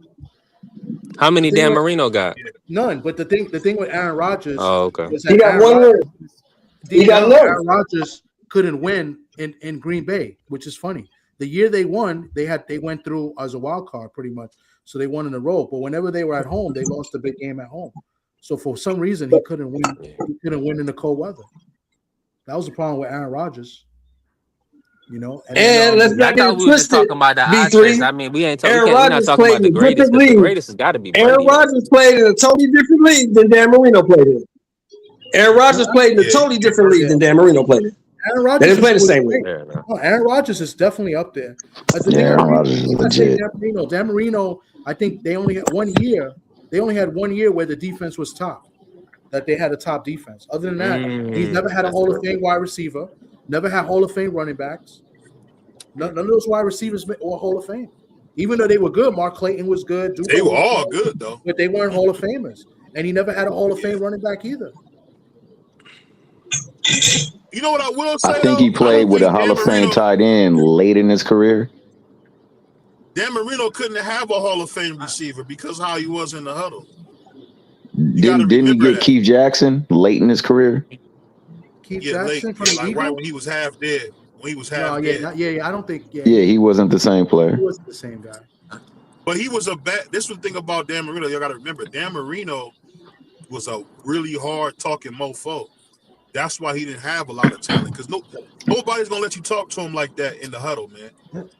How many Dan Marino got? None. But the thing with Aaron Rodgers, he got 1 ring. He got none. Aaron Rodgers couldn't win in Green Bay, which is funny. The year they won, they went through as a wild card pretty much, so they won in a row. But whenever they were at home, they lost a big game at home. So for some reason, he couldn't win. He couldn't win in the cold weather. That was the problem with Aaron Rodgers. And let's not get twisted. Talking about the B3. I mean, we ain't Aaron we're not talking about the greatest. But the greatest has got to be Brady. Aaron Rodgers played in a totally different league than Dan Marino played in. Aaron Rodgers played in a totally different league than Dan Marino played in. Aaron They Rodgers didn't play the was same way. great. Oh, Aaron Rodgers is definitely up there. The Yeah, thing Aaron about Rodgers is I say legit. Dan Marino, I think they only had 1 year. They only had 1 year where the defense was top. That they had a top defense. Other than that, he's never had a That's Hall of good. Fame wide receiver. Never had Hall of Fame running backs. None of those wide receivers were Hall of Fame. Even though they were good, Mark Clayton was good. They Duval were was all good, good though. but they weren't Hall of Famers. And he never had a Hall of Fame running back either. You know what I will I say think though? he I played don't with a think Hall of Fame tight end late in his career. Dan Marino couldn't have a Hall of Fame receiver because of how he was in the huddle. You got to Didn't he remember get that. Keith Jackson late in his career? Keith Yeah, late. Jackson from Yeah, the like Eagles? right when he was half dead. When he was half No, dead. I don't think. Yeah, he wasn't the same player. He wasn't the same guy. But he was a bad. This was the thing about Dan Marino. You got to remember, Dan Marino was a really hard talking mofo. That's why he didn't have a lot of talent because nobody's gonna let you talk to him like that in the huddle, man.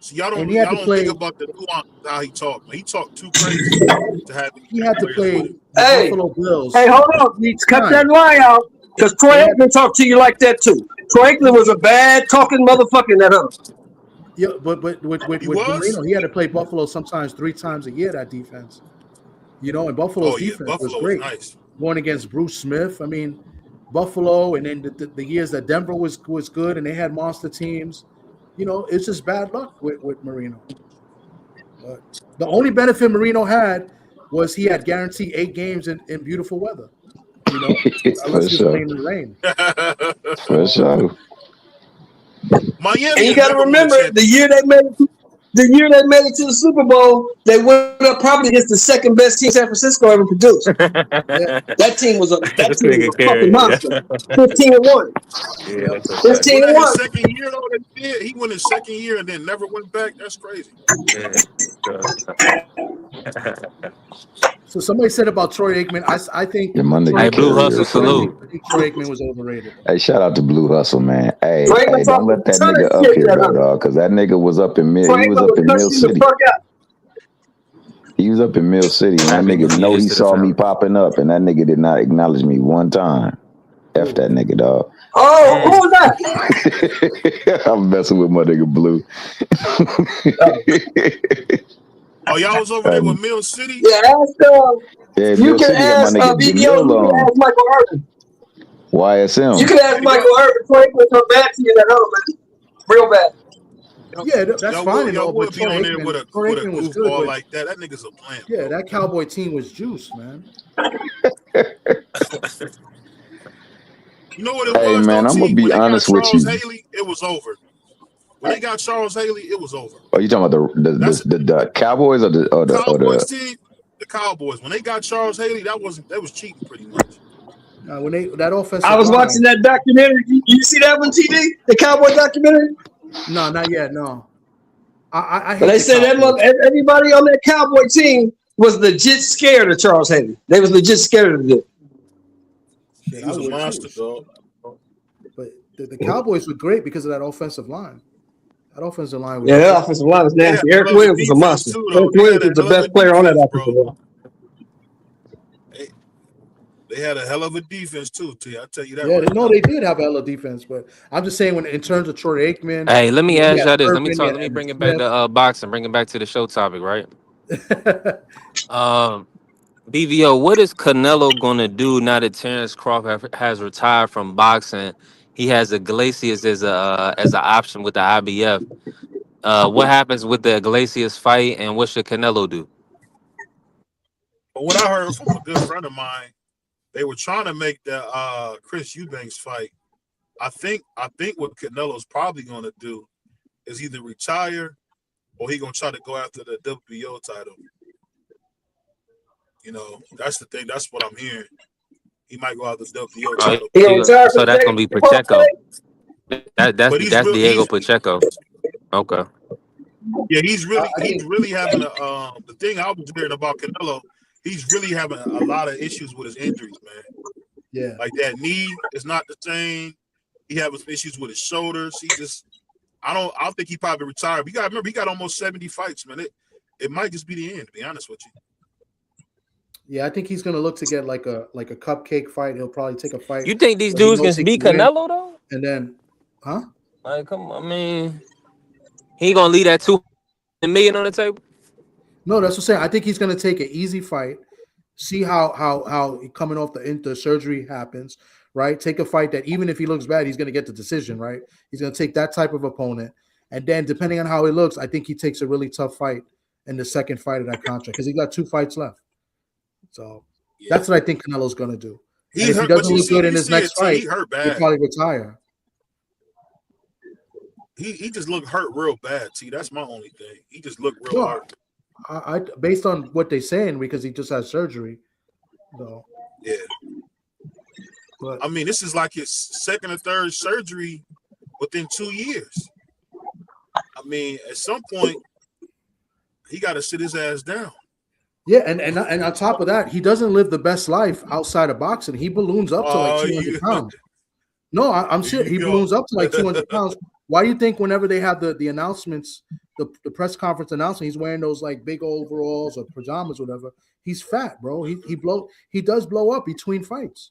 So y'all don't think about the nuance of how he talked. Man. He talked too crazy to have. He had to play the Hey, Buffalo Bills. hey, hold on. Cut that lie out. Because Troy Aikman talked to you like that too. Troy Aikman was a bad talking motherfucker in that huddle. Yeah, but with Marino, he had to play Buffalo sometimes 3 times a year, that defense. You know, and Buffalo's defense was great. Nice. Going against Bruce Smith. I mean, Buffalo, and then the years that Denver was good and they had monster teams. You know, it's just bad luck with Marino. But the only benefit Marino had was he had guaranteed 8 games in beautiful weather. You know, unless he was playing in the rain. For sure. Miami, and you got to remember the year they made it to the Super Bowl, they went up probably against the second best team San Francisco ever produced. That team was a fucking monster. 15-1. Yeah, that's a fact. 15-1. His second year though, he won his second year and then never went back. That's crazy. So somebody said about Troy Aikman, I think. Hey, Blue Hustle, salute. I think Troy Aikman was overrated. Hey, shout out to Blue Hustle, man. Hey, don't let that nigga up here, though, dog, because that nigga was up in Mill. He was up in Mill City. He was up in Mill City, and that nigga know he saw me popping up, and that nigga did not acknowledge me one time. F that nigga, dog. Oh, who was that? I'm messing with my nigga Blue. Oh, y'all was over there with Mill City? Yeah, ask you can ask my nigga BBO, you can ask Michael Irvin. YSM. You can ask Michael Irvin. Troy Aikman come bad to you in that huddle, man. Real bad. Yeah, that's fine. Y'all would but be Troy on there with a goofball like that. That nigga's a plant. Yeah, that Cowboy team was juice, man. You know what it Hey, was, man, I'm gonna be honest with you. Haley, it was over. When they got Charles Haley, it was over. Oh, you talking about the Cowboys or the Cowboys team? The Cowboys. When they got Charles Haley, that was cheating pretty much. When that offensive I was watching that documentary. You see that one, TD? The Cowboy documentary? No, not yet. No. I but they said that everybody on that Cowboy team was legit scared of Charles Haley. They was legit scared of him. He was a monster, dog. But the Cowboys were great because of that offensive line. That offensive line was that offensive line was nasty. Eric Williams was a monster. Eric Williams was the best player on that offensive line. They had a hell of a defense too. I'll tell you that. Yeah, they did have a hell of defense, but I'm just saying in terms of Troy Aikman. Hey, let me ask y'all this. Let me bring it back to boxing. Bring it back to the show topic, right? BVO, what is Canelo gonna do now that Terence Crawford has retired from boxing? He has Iglesias as an option with the IBF. What happens with the Iglesias fight, and what should Canelo do? But what I heard from a good friend of mine, they were trying to make the Chris Eubanks fight. I think what Canelo's probably going to do is either retire or he going to try to go after the WBO title. You know, that's the thing. That's what I'm hearing. He might go after the WBO title. So that's going to be Pacheco. That's Diego Pacheco. Okay. Yeah, he's really having the thing I was hearing about Canelo. He's really having a lot of issues with his injuries, man. Yeah, like that knee is not the same. He having issues with his shoulders. I don't think he probably retired. You got to remember, he got almost 70 fights, man. It might just be the end, to be honest with you. Yeah, I think he's going to look to get like a cupcake fight. He'll probably take a fight. You think these dudes can beat Canelo though? And then Huh? Like, come on, I mean, he ain't gonna leave that $200 million on the table. No, that's what I'm saying. I think he's gonna take an easy fight, see how coming off the surgery happens, right? Take a fight that even if he looks bad, he's gonna get the decision, right? He's gonna take that type of opponent, and then depending on how he looks, I think he takes a really tough fight in the second fight of that contract because he got 2 fights left. So that's what I think Canelo's gonna do. And He if he hurt, but doesn't look good in you his see it, next T. fight, He hurt he'll bad. probably retire. He just looked hurt real bad, T. That's my only thing. He just looked real No, hurt. I based on what they're saying because he just had surgery. So Yeah. but I mean, this is like his second or third surgery within 2 years. I mean, at some point, he got to sit his ass down. yeah, and on top of that, he doesn't live the best life outside of boxing. He balloons up to like Oh, 200 you, pounds. No, I'm here sure he you go. balloons up to like 200 pounds. Why do you think whenever they have the announcements, the press conference announcement, he's wearing those like big overalls or pajamas, whatever? He's fat, bro. He does blow up between fights.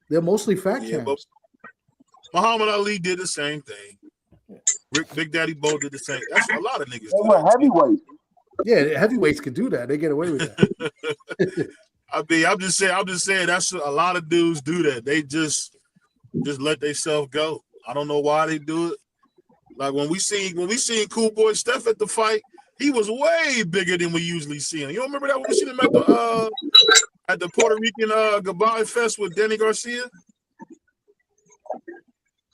They're mostly fat Yeah, but cams. Muhammad Ali did the same thing. Big Daddy Bo did the same. That's a lot of niggas They do were that. T. heavyweight. Yeah, the heavyweights can do that. They get away with that. I mean, I'm just saying that's a lot of dudes do that. They just let themselves go. I don't know why they do it. Like when we seen Cool Boy Steph at the fight, he was way bigger than we usually see him. You don't remember that when we seen him at the Puerto Rican Goodbye Fest with Danny Garcia?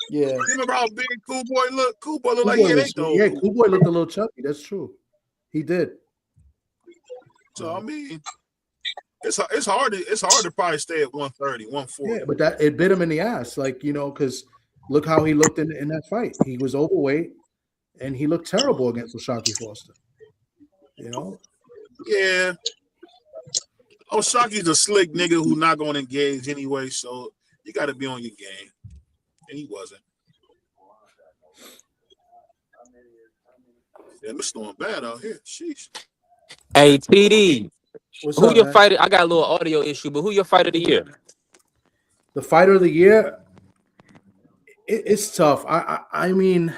Yeah. You remember how big Cool Boy looked? Cool Boy looked Cool like Boy he was, ain't the old yeah, Cool Cool Boy looked a little chubby. That's true. He did. So I mean, it's hard to probably stay at 130, 140. Yeah, but that it bit him in the ass, like because look how he looked in that fight. He was overweight, and he looked terrible against O'Shaquie Foster. Yeah. Oshaki's a slick nigga who not going to engage anyway, so you got to be on your game, and he wasn't. Yeah, it's storming bad out here. Sheesh. Hey, TD, What's who up, your man? fighter? I got a little audio issue, but who your fighter of the year? The fighter of the year. It's tough. I mean,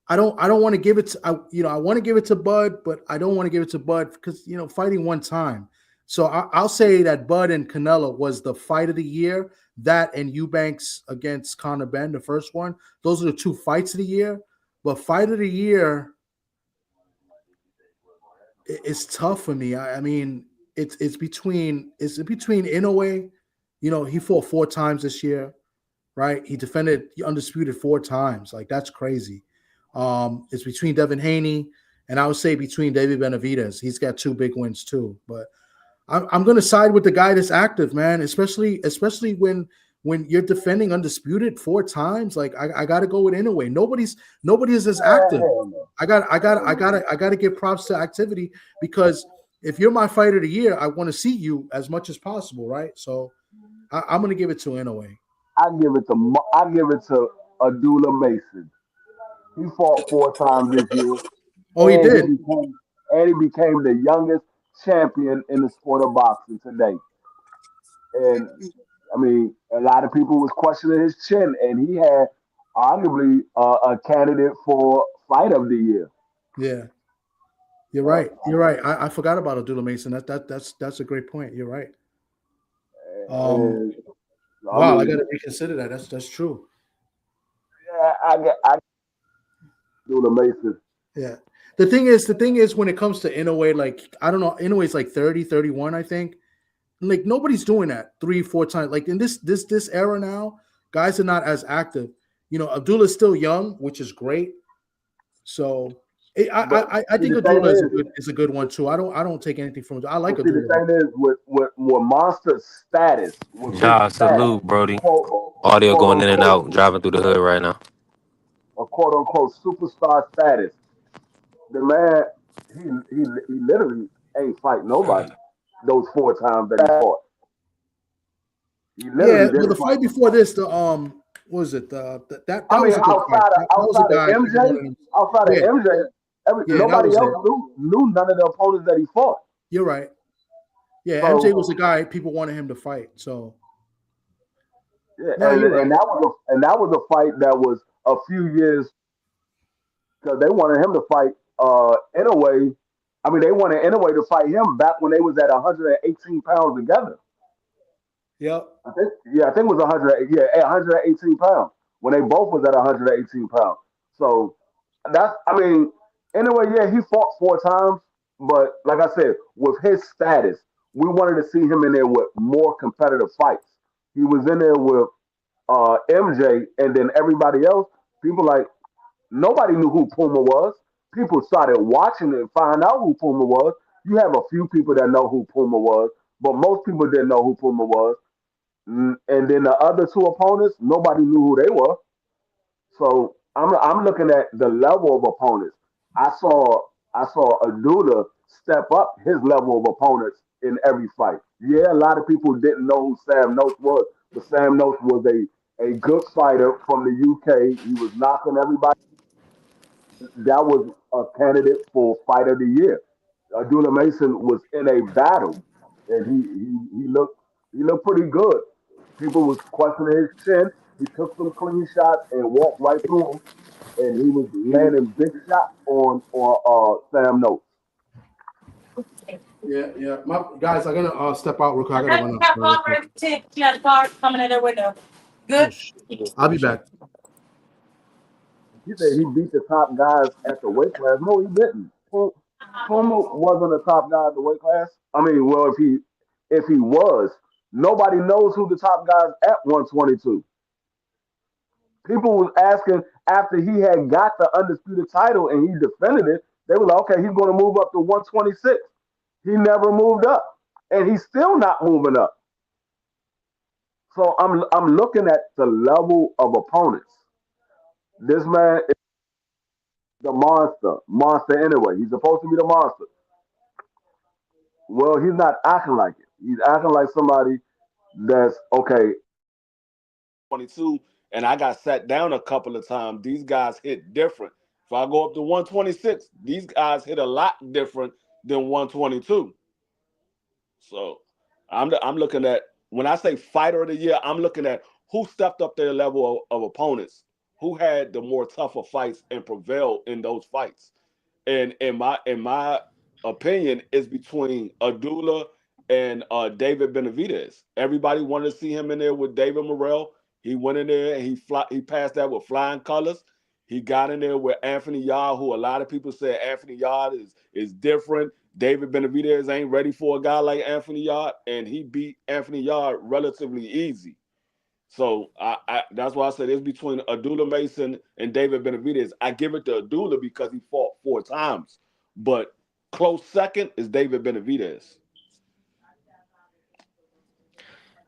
I don't want to give it to I want to give it to Bud, but I don't want to give it to Bud because fighting one time. So I'll say that Bud and Canelo was the fight of the year. That and Eubanks against Conor Benn, the first one. Those are the 2 fights of the year. But fight of the year, it's tough for me. I mean, it's between Inoue. He fought 4 times this year, right? He defended undisputed 4 times. Like that's crazy. It's between Devin Haney and I would say between David Benavidez. He's got 2 big wins too. But I'm going to side with the guy that's active, man. Especially when you're defending undisputed 4 times. Like I got to go with Inoue. Nobody is as active. I got to give props to activity because if you're my fighter of the year, I want to see you as much as possible, right? So I'm going to give it to Inoue. I give it to Abdullah Mason. He fought 4 times this year. Oh, he did. He became the youngest champion in the sport of boxing today. And I mean, a lot of people was questioning his chin, and he had arguably a candidate for fight of the year. Yeah, you're right. You're right. I forgot about Abdullah Mason. That's a great point. You're right. Wow, I got to reconsider that. That's true. Yeah, I Abdullah Mason. Yeah. The thing is, when it comes to Inoue, like I don't know, Inoue's like 30, 31, I think. Like nobody's doing that 3, 4 times. Like in this era now, guys are not as active. Abdullah's still young, which is great. So I think Abdullah is a good one too. I don't take anything from Abdullah. I like Abdullah. The thing is with monster status. Salute, Brody. Audio going in and out, driving through the hood right now. A quote unquote superstar status. The man, he literally ain't fight nobody. Those 4 times that he fought. Well, the fight before this, what was it? That was a good fight. Outside of MJ, nobody else knew none of the opponents that he fought. You're right. Yeah, MJ was the guy people wanted him to fight. So Yeah, No, you're right. and that was a fight that was a few years because they wanted him to fight anyway. I mean, they wanted anyway to fight him back when they was at 118 pounds together. Yep. I think it was 100. Yeah, 118 pounds when they both was at 118 pounds. So that's, I mean, anyway, yeah, he fought 4 times, but like I said, with his status, we wanted to see him in there with more competitive fights. He was in there with MJ, and then everybody else. People like nobody knew who Puma was. People started watching it and find out who Puma was. You have a few people that know who Puma was, but most people didn't know who Puma was. And then the other two opponents, nobody knew who they were. So I'm looking at the level of opponents. I saw Aduda step up his level of opponents in every fight. Yeah, a lot of people didn't know who Sam Notes was, but Sam Notes was a good fighter from the UK. He was knocking everybody. That was a candidate for fight of the year. Abdullah Mason was in a battle, and he looked pretty good. People was questioning his chin. He took some clean shots and walked right through them, and he was landing big shots on Sam Notes. Yeah, yeah. My guys, I'm gonna step out real quick. I gotta Okay, run got upstairs real call quick. for 10. She had a car coming in their window. Oh Good. shit. I'll be back. He said he beat the top guys at the weight class. No, he didn't. Puma wasn't a top guy at the weight class. I mean, well, if he was, nobody knows who the top guys at 122. People was asking after he had got the undisputed title and he defended it. They were like, okay, he's going to move up to 126. He never moved up, and he's still not moving up. So I'm looking at the level of opponents. This man is the monster anyway. He's supposed to be the monster. Well, he's not acting like it. He's acting like somebody that's okay. 22, and I got sat down a couple of times. These guys hit different. If I go up to 126, these guys hit a lot different than 122. So I'm looking at when I say fighter of the year, I'm looking at who stepped up their level of opponents, who had the more tougher fights and prevailed in those fights. And in my opinion, is between Adula and David Benavidez. Everybody wanted to see him in there with David Morrell. He went in there and he passed that with flying colors. He got in there with Anthony Yard, who a lot of people say Anthony Yard is different. David Benavidez ain't ready for a guy like Anthony Yard, and he beat Anthony Yard relatively easy. So that's why I said it's between Adula Mason and David Benavidez. I give it to Adula because he fought 4 times, but close second is David Benavidez.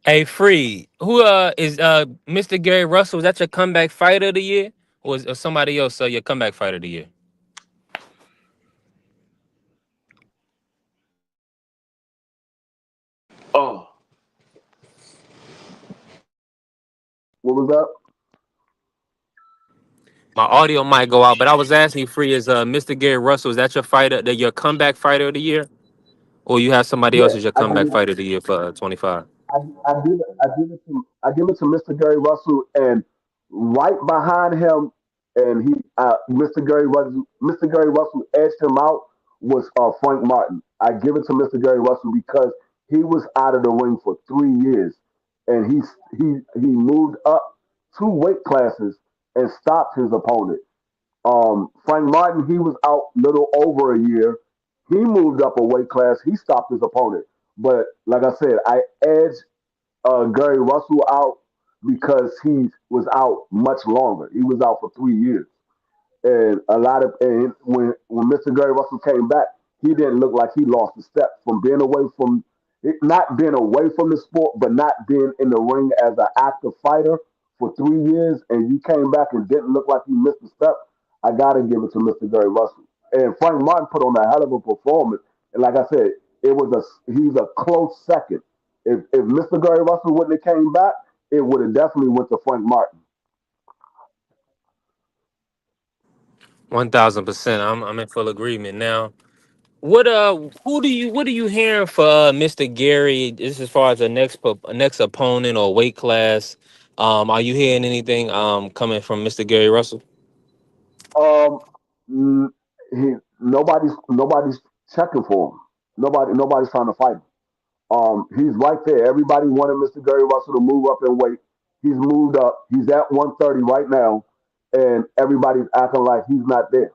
Hey, Free, who is Mr. Gary Russell? Is that your comeback fighter of the year, or somebody else your comeback fighter of the year? Oh, what was that? My audio might go out, but I was asking you, Free, is Mr. Gary Russell, is that your fighter, your comeback fighter of the year, or you have somebody else Yeah, as your I give comeback it. fighter of the year for 25? I give it to Mr. Gary Russell, and right behind him, and Mr. Gary Russell edged him out was Frank Martin. I give it to Mr. Gary Russell because he was out of the ring for 3 years, and he moved up 2 weight classes and stopped his opponent. Frank Martin, he was out little over a year. He moved up a weight class. He stopped his opponent. But like I said, I edged Gary Russell out because he was out much longer. He was out for 3 years, and when Mr. Gary Russell came back, he didn't look like he lost a step from being away from not being away from the sport, but not being in the ring as an active fighter for 3 years, and you came back and didn't look like you missed a step. I got to give it to Mr. Gary Russell, and Frank Martin put on a hell of a performance. And like I said, he's a close second. If Mr. Gary Russell wouldn't have came back, it would have definitely went to Frank Martin. 1,000%. I'm in full agreement now. What are you hearing for Mr. Gary? This as far as a next opponent or weight class Are you hearing anything coming from Mr. Gary Russell? Um, mm, nobody's checking for him. Nobody's trying to fight him. He's right there. Everybody wanted Mr. Gary Russell to move up in weight. He's moved up. He's at 130 right now, and everybody's acting like he's not there.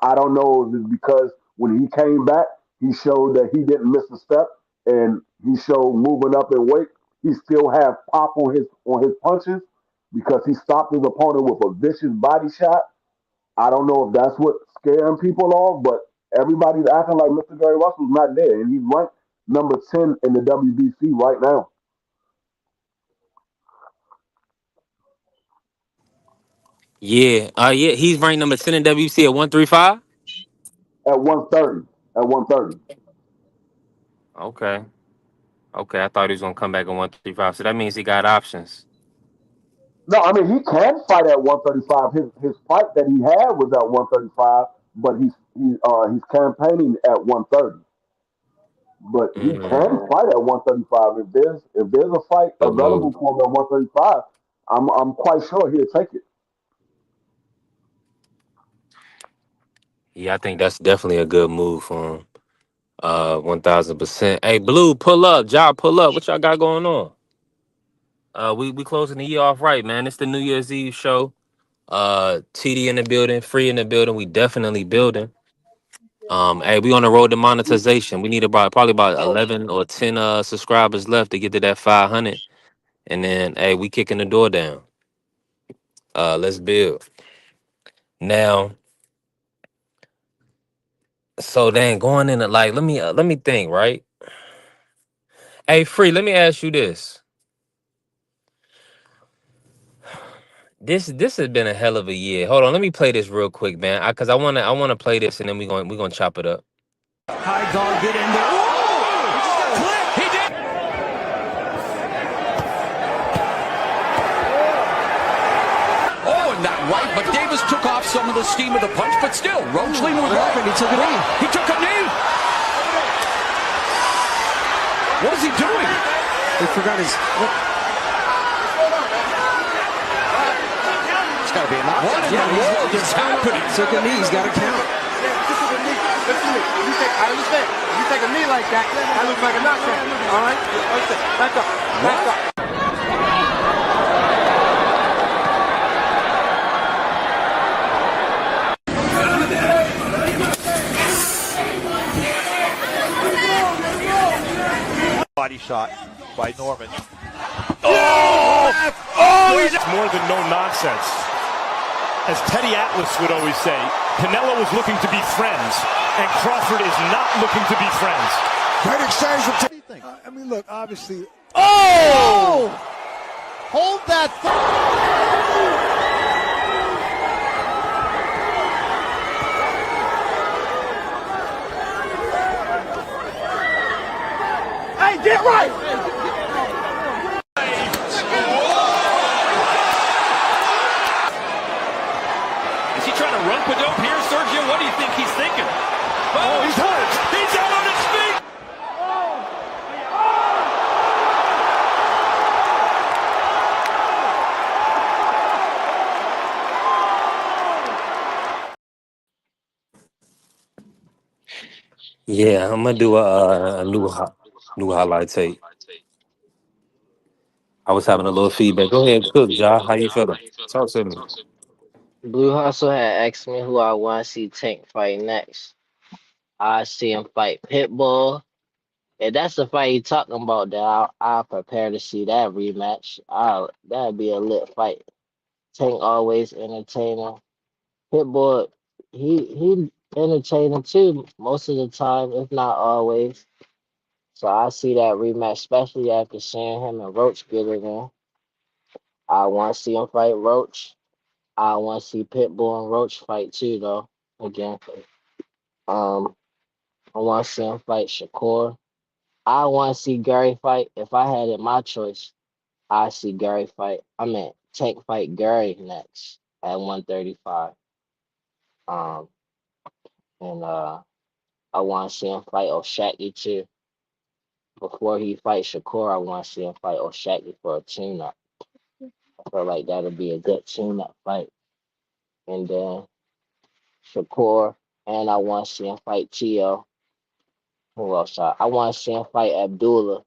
I don't know if it's because when he came back, he showed that he didn't miss a step, and he showed moving up in weight. He still have pop on his punches because he stopped his opponent with a vicious body shot. I don't know if that's what's scaring people off, but everybody's acting like Mr. Gary Russell's not there, and he's ranked number 10 in the WBC right now Yeah. Yeah. He's ranked number 10 in WC at 135. at 130. At 130. Okay. Okay. I thought he was gonna come back at 135. So that means he got options. No, I mean he can fight at 135. His fight that he had was at 135, but he's campaigning at 130. But he can Mm, fight at 135 if there's a fight good available move. for him at 135. I'm quite sure he'll take it. Yeah, I think that's definitely a good move for him. 1000%. Hey, Blue, pull up. Job, pull up. What y'all got going on? We closing the year off right, man. It's the New Year's Eve show. TD in the building, free in the building. We definitely building. Hey, we on the road to monetization. We need about probably about 11 or 10 subscribers left to get to that 500. And then hey, we kicking the door down. Let's build. Now, so then going into like let me think, right? Hey, free, let me ask you this. This has been a hell of a year. Hold on, let me play this real quick, man. Cause I wanna play this and then we gonna chop it up. High guard, get in there. Whoa! He did. Oh, and that right, but Davis took off some of the steam of the punch, but still, Roach leaned with right. He took a knee. He took a knee. What is he doing? He forgot his. It's got to be a knockout. What in the world is happening? Took a knee. He's got to count. Listen to me. I understand. If you take a knee like that, that looks like a knockout. All right? Back up. Back up. Body shot by Norman. Oh! Oh! He's more than no nonsense. As Teddy Atlas would always say, Canelo is looking to be friends, and Crawford is not looking to be friends. Great exchange from Teddy. I mean, look, obviously. Oh! Hold that. Hey, get right! Is he trying to run dope here, Sergio? What do you think he's thinking? Oh, he's hurt. He's out on his feet. Yeah, I'm gonna do a new highlight tape. I was having a little feedback. Go ahead, cook, Ja. How you feeling? Talk to me. Blue Hustle had asked me who I want to see Tank fight next. I see him fight Pitbull. If that's the fight he's talking about, then I'll prepare to see that rematch. That'd be a lit fight. Tank always entertaining. Pitbull, he entertaining too most of the time, if not always. So I see that rematch, especially after seeing him and Roach get it in. I want to see him fight Roach. I want to see Pitbull and Roach fight too, though. Again, um, I want to see him fight Shakur. I want to see Gary fight. If I had it my choice, I see Gary fight. I mean, Tank fight Gary next at 135. Um, and I want to see him fight Oshaki too. Before he fights Shakur, I want to see him fight Oshaki for a tune-up. I feel like that'll be a good team up fight. And then Shakur, and I want to see him fight Tio. Who else? I want to see him fight Abdullah.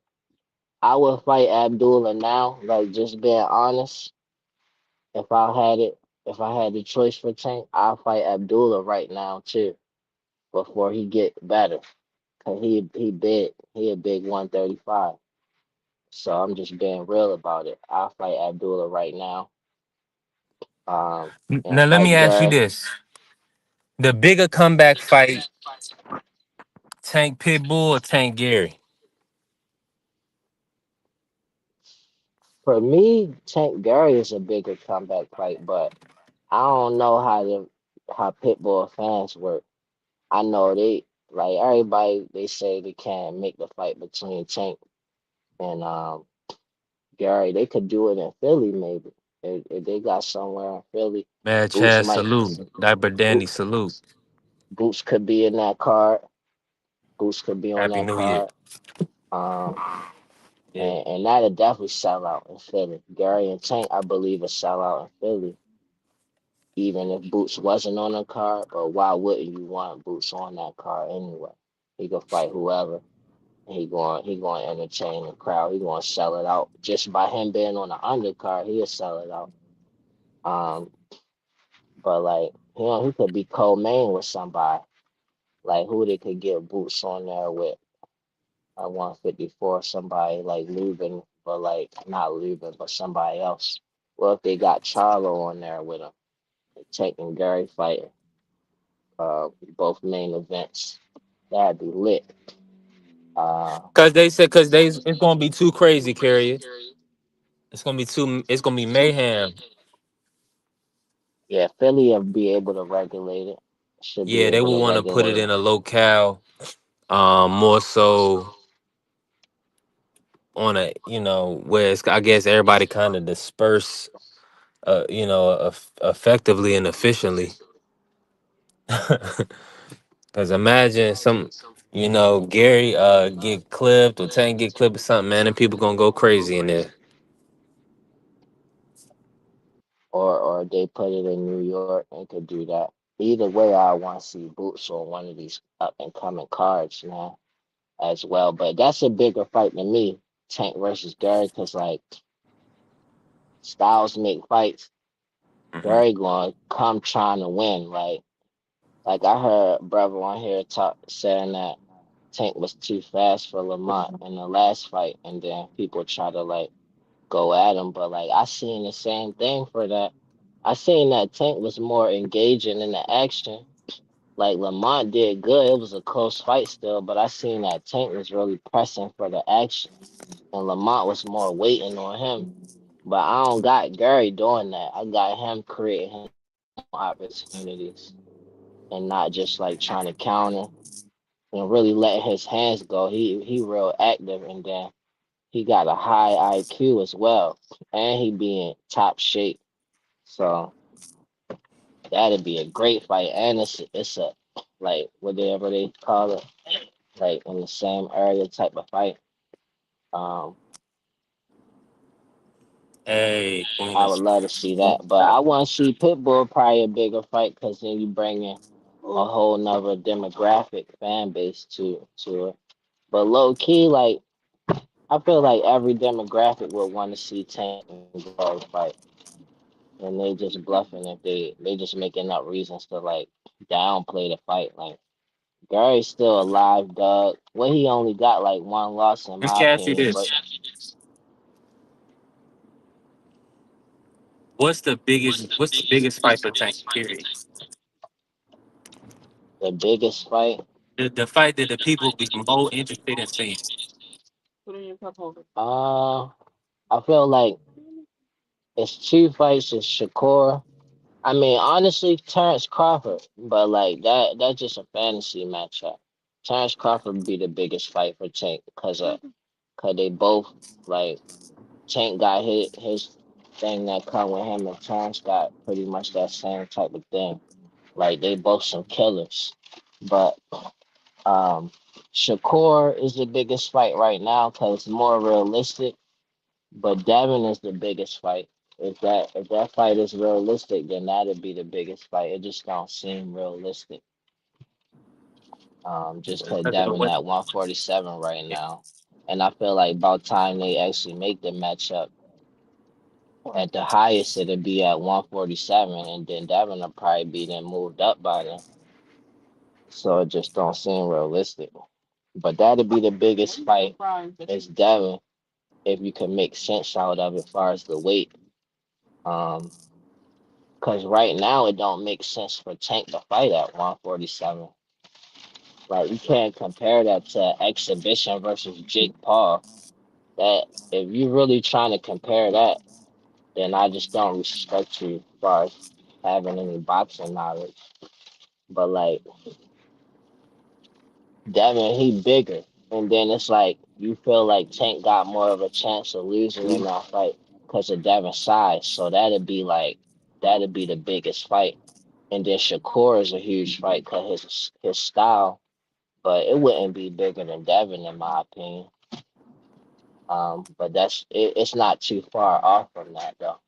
I would fight Abdullah now, like just being honest. If I had it, if I had the choice for Tank, I'll fight Abdullah right now too, before he get better. Cause he a big 135. So I'm just being real about it. I'll fight Abdullah right now. And Now let me fight ask you Gary. this: the bigger comeback fight, Tank Pitbull or Tank Gary? For me, Tank Gary is a bigger comeback fight, but I don't know how Pitbull fans work. I know they like everybody. They say they can't make the fight between Tank and Gary. They could do it in Philly, maybe. If they got somewhere in Philly, Man, Boots Chad, might. salute. Diaper Danny, Boot, salute. Boots could be in that card. Boots could be on Happy that New Year. card. Um, Yeah. and that'll definitely sell out in Philly. Gary and Tank, I believe, will sell out in Philly, even if Boots wasn't on the card. But why wouldn't you want Boots on that card anyway? He could fight whoever. He going to entertain the crowd. He going to sell it out just by him being on the undercard. He'll sell it out. Um, but like he could be co-main with somebody. Like who they could get Boots on there with. I 154, somebody like Lubin, but like not Lubin, but somebody else. Well, if they got Charlo on there with him, taking Gary fighting, both main events, that'd be lit. Uh, It's gonna be too crazy, Carrier. It's gonna be mayhem. yeah, Philly will be able to regulate it. Should be Yeah, they able will to want to put it regulate in it. a locale, more so on a, where it's, I guess everybody kind of disperse, effectively and efficiently. Because imagine Gary get clipped or Tank get clipped or something, man, and people gonna go crazy in there. Or they put it in New York and could do that. Either way, I want to see Boots on one of these up and coming cards, man, as well. But that's a bigger fight than me, Tank versus Gary, because like styles make fights. Gary going to come trying to win. Like I heard brother on here talk saying that Tank was too fast for Lamont in the last fight, and then people try to like go at him. But like I seen the same thing for that. I seen that Tank was more engaging in the action. Like Lamont did good. It was a close fight still, but I seen that Tank was really pressing for the action, and Lamont was more waiting on him. But I don't got Gary doing that. I got him creating his own opportunities and not just like trying to counter and really letting his hands go. He real active, and then he got a high IQ as well, and he be in top shape. So that'd be a great fight, and it's a like whatever they call it, like in the same area type of fight. Um, Hey, I would love to see that, but I want to see Pitbull probably a bigger fight because then you bring in a whole nother demographic fan base to it. But low key, like I feel like every demographic would want to see Tank and Glory fight, and they just bluffing if they just making up reasons to like downplay the fight. Like Gary's still alive, dog. Well, he only got like one loss in let my me ask you opinion, this: but What's the biggest fight for Tank? Period. the biggest fight. The fight that the people be more interested in seeing. Uh, I feel like it's two fights. It's Shakur. I mean, honestly, Terence Crawford, but like that's just a fantasy matchup. Terence Crawford would be the biggest fight for Tank cause they both like Tank got his thing that come with him, and Terrence got pretty much that same type of thing. Like they both some killers, but um, Shakur is the biggest fight right now because it's more realistic. But Devin is the biggest fight. If that fight is realistic, then that'd be the biggest fight. It just don't seem realistic. Just cause Devin at 147 right now, and I feel like about time they actually make the matchup at the highest, it'll be at 147, and then Devin will probably be then moved up by then. So it just don't seem realistic. But that'd be the biggest fight. It's Devin if you can make sense out of it as far as the weight. Um, Cause right now it don't make sense for Tank to fight at 147. Like you can't compare that to exhibition versus Jake Paul. That if you really trying to compare that, then I just don't respect you as far as having any boxing knowledge. But like Devin, he bigger, and then it's like you feel like Tank got more of a chance of losing in that fight because of Devin's size. So that'd be the biggest fight. And then Shakur is a huge fight because his style, but it wouldn't be bigger than Devin in my opinion. But it's not too far off from that though.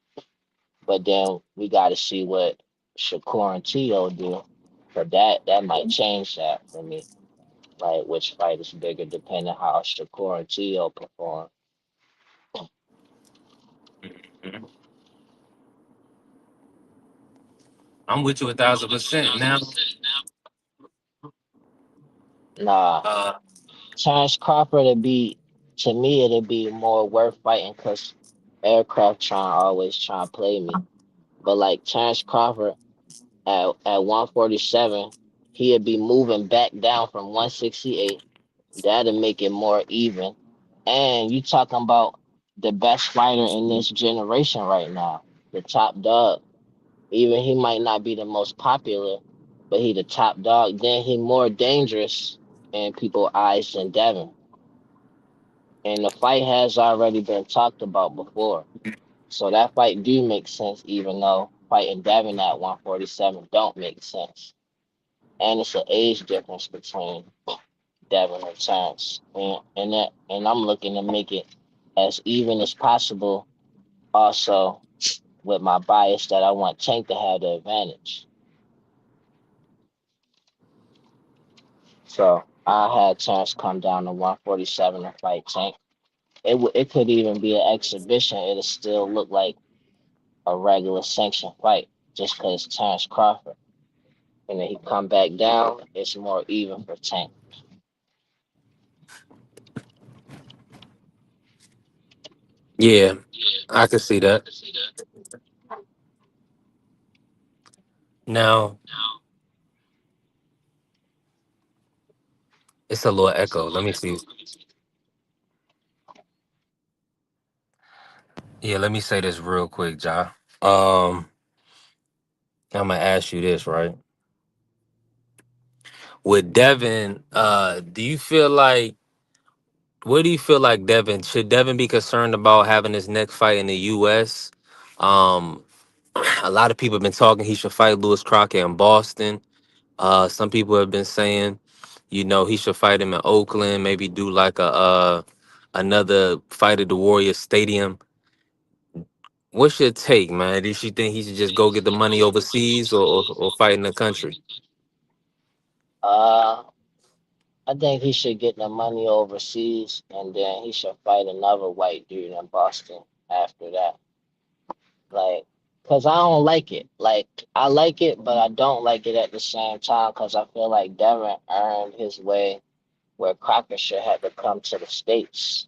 But then we got to see what Shakur and Tio do, but that might change that for me. Like which fight is bigger, depending how Shakur and Tio perform. I'm with you 1,000%. Now, Nah, uh, Terence Crawford would be to me it'd be more worth fighting because aircraft always trying to play me. But like Terence Crawford at 147, he'd be moving back down from 168. That'll make it more even. And you talking about the best fighter in this generation right now, the top dog. Even he might not be the most popular, but he the top dog. Then he more dangerous in people's eyes than Devin. And the fight has already been talked about before. So that fight do make sense, even though fighting Devin at 147 don't make sense. And it's an age difference between Devin and Terrence. And I'm looking to make it as even as possible. Also, with my bias that I want Tank to have the advantage. So I had Terrence come down to 147 and fight Tank. It could even be an exhibition. It'll still look like a regular sanctioned fight just because Terrence Crawford. And then he come back down, it's more even for Tank. yeah, I can see that. Now, it's a little echo. Let me see. Yeah, let me say this real quick, Ja. Um, I'm gonna ask you this, right? With Devin, do you feel like what do you feel like Devin? Should Devin be concerned about having his next fight in the US? Um, a lot of people have been talking he should fight Lewis Crockett in Boston. Some people have been saying, he should fight him in Oakland, maybe do like a another fight at the Warriors Stadium. What's your take, man? Do you think he should just go get the money overseas or fight in the country? Uh, I think he should get the money overseas and then he should fight another white dude in Boston after that. Like, cause I don't like it. Like, I like it, but I don't like it at the same time. Cause I feel like Devin earned his way where Crocker should have to come to the States.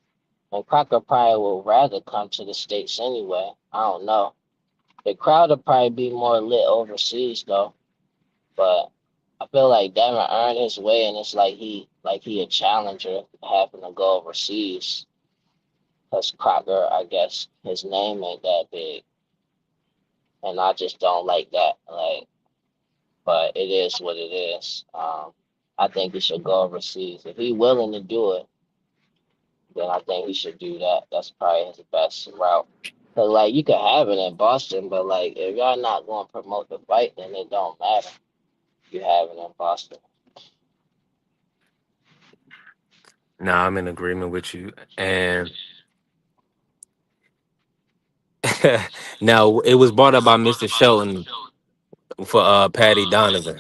And Crocker probably would rather come to the States anyway. I don't know. The crowd will probably be more lit overseas though. But I feel like Devin earned his way, and it's like he a challenger having to go overseas. Cause Crocker, I guess his name ain't that big, and I just don't like that. Like, but it is what it is. I think he should go overseas if he willing to do it. Then I think he should do that. That's probably his best route. Cause like you could have it in Boston, but like if y'all not going to promote the fight, then it don't matter. You have it in Boston. Nah, I'm in agreement with you. And Now it was brought up by Mr. Shelton for Patty Donovan.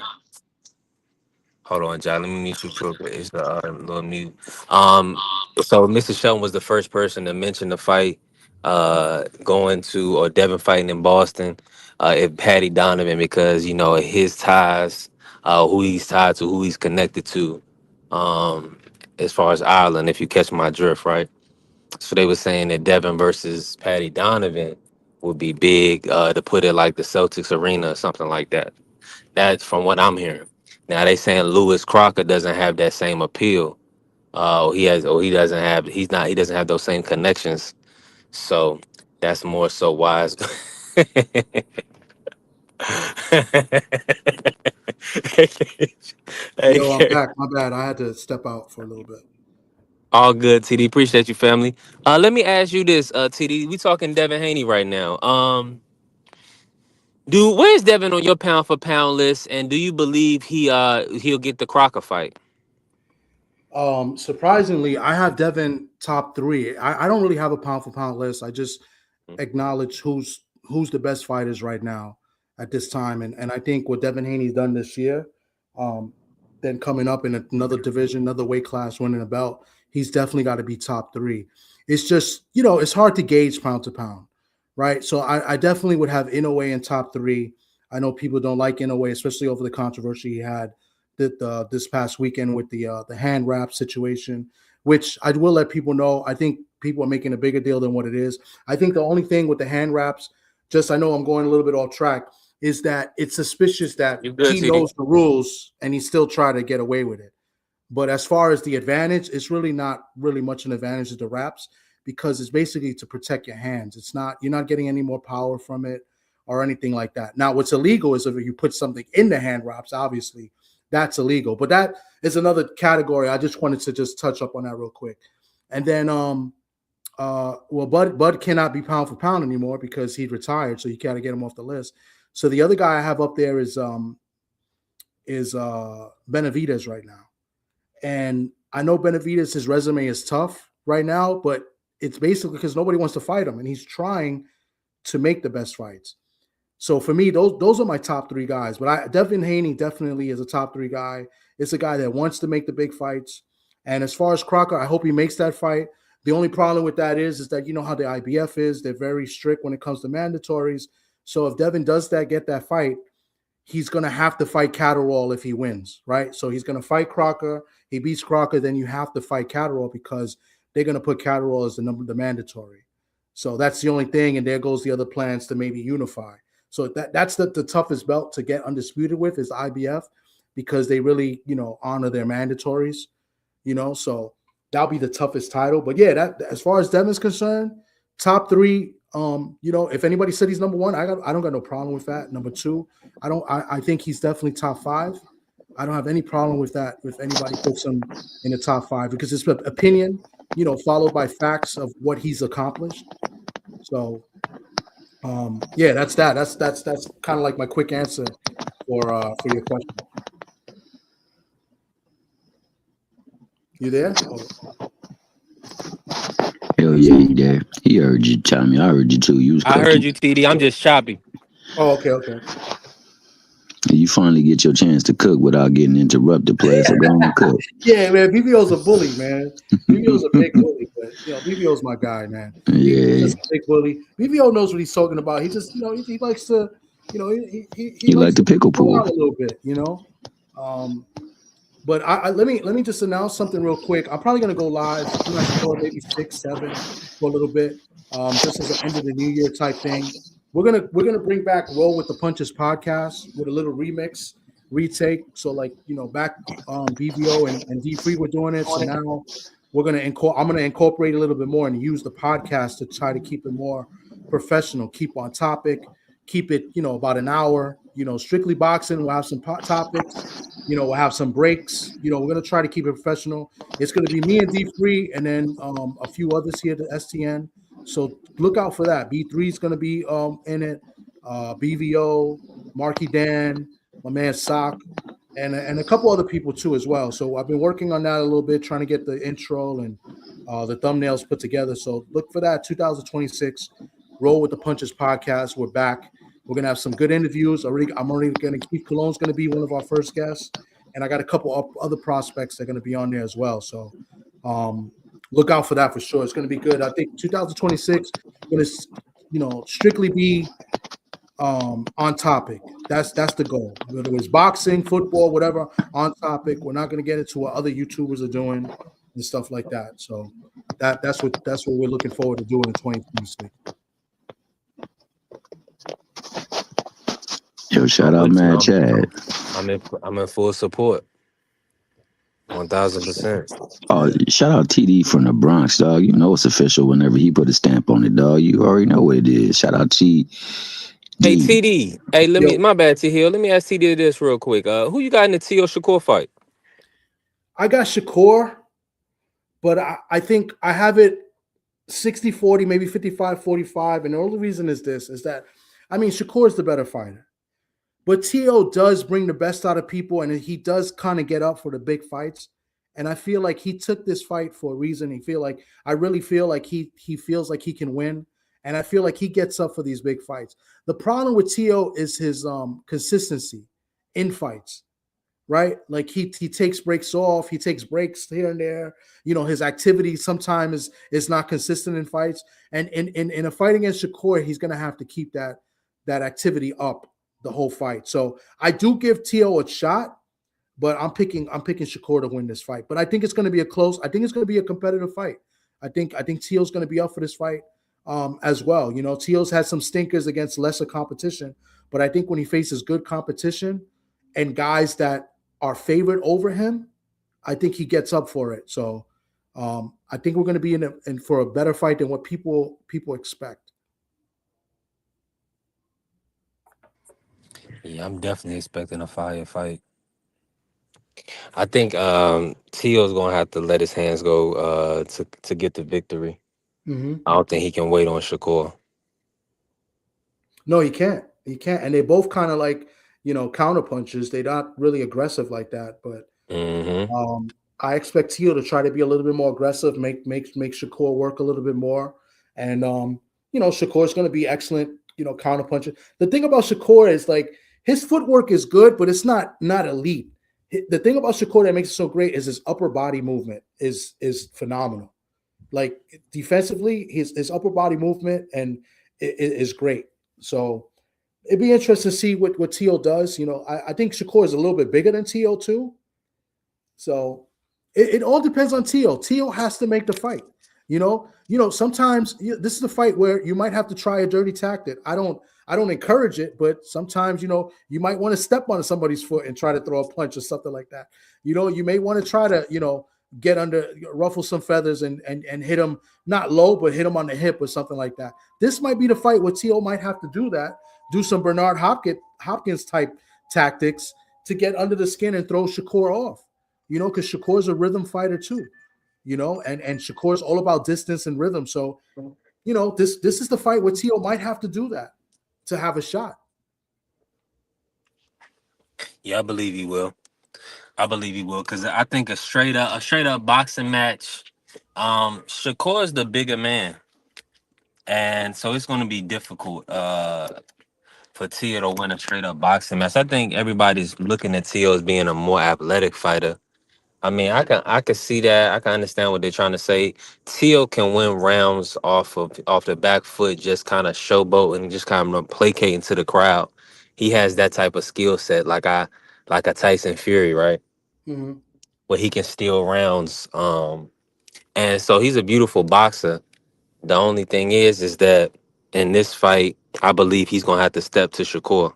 Hold on, John. Let me mute you real quick. It's a little mute. So Mr. Shelton was the first person to mention the fight going to or Devin fighting in Boston. If Patty Donovan, because his ties, who he's tied to, who he's connected to, as far as Ireland. If you catch my drift, right? So they were saying that Devin versus Patty Donovan would be big to put it like the Celtics arena or something like that. That's from what I'm hearing. Now they saying Lewis Crocker doesn't have that same appeal. He doesn't have those same connections. So that's more so wise. Yo, I'm Hey, back. My bad. I had to step out for a little bit. all good, TD. Appreciate you, family. Let me ask you this, TD. We talking Devin Haney right now. Dude, where's Devin on your pound for pound list? And do you believe he'll get the Crocker fight? Surprisingly, I have Devin top 3. I don't really have a pound for pound list. I just acknowledge who's the best fighters right now at this time. And I think what Devin Haney's done this year, then coming up in another division, another weight class, winning a belt, he's definitely got to be top 3. It's just, it's hard to gauge pound to pound, right? So I definitely would have Inoue in top 3. I know people don't like Inoue, especially over the controversy he had this past weekend with the hand wrap situation, which I will let people know. I think people are making a bigger deal than what it is. I think the only thing with the hand wraps, I know I'm going a little bit off track, is that it's suspicious that You good, he TD? knows the rules and he still try to get away with it. But as far as the advantage, it's really not really much an advantage of the wraps because it's basically to protect your hands. You're not getting any more power from it or anything like that. Now, what's illegal is if you put something in the hand wraps, obviously, that's illegal. But that is another category. I just wanted to just touch up on that real quick. And then Bud cannot be pound for pound anymore because he retired, so you got to get him off the list. So the other guy I have up there is Benavidez right now. And I know Benavidez, his resume is tough right now, but it's basically because nobody wants to fight him, and he's trying to make the best fights. So for me, those are my top 3 guys. But Devin Haney definitely is a top 3 guy. It's a guy that wants to make the big fights. And as far as Crocker, I hope he makes that fight. The only problem with that is that you know how the IBF is. They're very strict when it comes to mandatories. So if Devin does get that fight, he's going to have to fight Catterall if he wins, right? So he's going to fight Crocker. He beats Crocker, then you have to fight Catterall because they're going to put Catterall as the mandatory. So that's the only thing, and there goes the other plans to maybe unify. So that's the toughest belt to get undisputed with is IBF because they really, honor their mandatories, so that'll be the toughest title. But yeah, that as far as Devin's concerned, top 3, if anybody said he's number 1, I don't got no problem with that. Number 2, I think he's definitely top 5. I don't have any problem with that if anybody puts him in the top 5 because it's opinion, followed by facts of what he's accomplished. So yeah, that's that. That's kind of like my quick answer for your question. You there? Hell yeah, he there. He heard you, Tommy. I heard you too. You was I heard cooking. you, TD. I'm just choppy. Oh, okay. You finally get your chance to cook without getting interrupted, player. So go on and cook. Yeah, man. BBO's a bully, man. BBO's a big bully, but BBO's my guy, man. Yeah, BBO's just a big bully. BBO knows what he's talking about. He just, he likes to, he you likes like the to pickle go pool. out a little bit, But let me just announce something real quick. I'm probably gonna go live. I'm not sure, maybe 6, 7 for a little bit, just as an end of the new year type thing. We're gonna bring back Roll with the Punches podcast with a little remix, retake. So back BVO and D Free were doing it. So now I'm gonna incorporate a little bit more and use the podcast to try to keep it more professional, keep on topic, keep it about an hour. Strictly boxing. We'll have some topics. We'll have some breaks. We're gonna try to keep it professional. It's gonna be me and D Free, and then a few others here at STN. So look out for that. B3 is gonna be in it. BVO, Marky Dan, my man Sock, and a couple other people too as well. So I've been working on that a little bit, trying to get the intro and the thumbnails put together. So look for that. 2026. Roll with the Punches podcast. We're back. We're gonna have some good interviews. I'm already gonna Keith Cologne's gonna be one of our first guests, and I got a couple of other prospects that are gonna be on there as well. So look out for that for sure. It's gonna be good. I think 2026 gonna strictly be on topic. That's the goal. Whether it's boxing, football, whatever, on topic. We're not gonna get into what other YouTubers are doing and stuff like that. So that's what we're looking forward to doing in 2026. Yo, shout out Mad Chad. I'm in full support. 1000%. Oh, shout out TD from the Bronx, dog. You know it's official whenever he put a stamp on it, dog. You already know what it is. Shout out T. Hey TD. Hey, my bad, T Hill. Let me ask TD this real quick. Who you got in the T.O. Shakur fight? I got Shakur, but I think I have it 60-40, maybe 55-45. And the only reason is that Shakur is the better fighter. But T.O. does bring the best out of people, and he does kind of get up for the big fights. And I feel like he took this fight for a reason. I really feel like he feels like he can win. And I feel like he gets up for these big fights. The problem with T.O. is his consistency in fights, right? Like he takes breaks off. He takes breaks here and there. His activity sometimes is not consistent in fights. And in a fight against Shakur, he's going to have to keep that activity up the whole fight. So I do give T.O. a shot, but I'm picking Shakur to win this fight. But I think it's going to be I think it's going to be a competitive fight. I think T.O.'s going to be up for this fight as well. T.O.'s had some stinkers against lesser competition, but I think when he faces good competition and guys that are favored over him, I think he gets up for it. So I think we're going to be in for a better fight than what people expect. Yeah, I'm definitely expecting a fire fight. I think T.O.'s gonna have to let his hands go to get the victory. Mm-hmm. I don't think he can wait on Shakur. No, he can't. He can't. And they both kind of like, counter punches. They're not really aggressive like that. But I expect T.O. to try to be a little bit more aggressive, make Shakur work a little bit more. And Shakur's going to be excellent, counter puncher. The thing about Shakur is like his footwork is good, but it's not elite. The thing about Shakur that makes it so great is his upper body movement is phenomenal. Like defensively, his upper body movement and is great. So it'd be interesting to see what T.O. does. I think Shakur is a little bit bigger than T.O. too. So it all depends on T.O. T.O. has to make the fight. Sometimes this is a fight where you might have to try a dirty tactic. I don't encourage it, but sometimes you might want to step on somebody's foot and try to throw a punch or something like that. You may want to try to get ruffle some feathers and hit him not low, but hit him on the hip or something like that. This might be the fight where T.O. might have to do that, do some Bernard Hopkins type tactics to get under the skin and throw Shakur off. Because Shakur's a rhythm fighter too. And Shakur's all about distance and rhythm. So, this is the fight where T.O. might have to do that to have a shot. Yeah, I believe he will. Because I think a straight up boxing match. Shakur is the bigger man, and so it's going to be difficult for T.O. to win a straight up boxing match. I think everybody's looking at T.O. as being a more athletic fighter. I mean, I can see that. I can understand what they're trying to say. T.O. can win rounds off the back foot, just kind of showboating, just kind of placating to the crowd. He has that type of skill set, like a Tyson Fury, right? Mm-hmm. Where he can steal rounds. And so he's a beautiful boxer. The only thing is that in this fight, I believe he's gonna have to step to Shakur.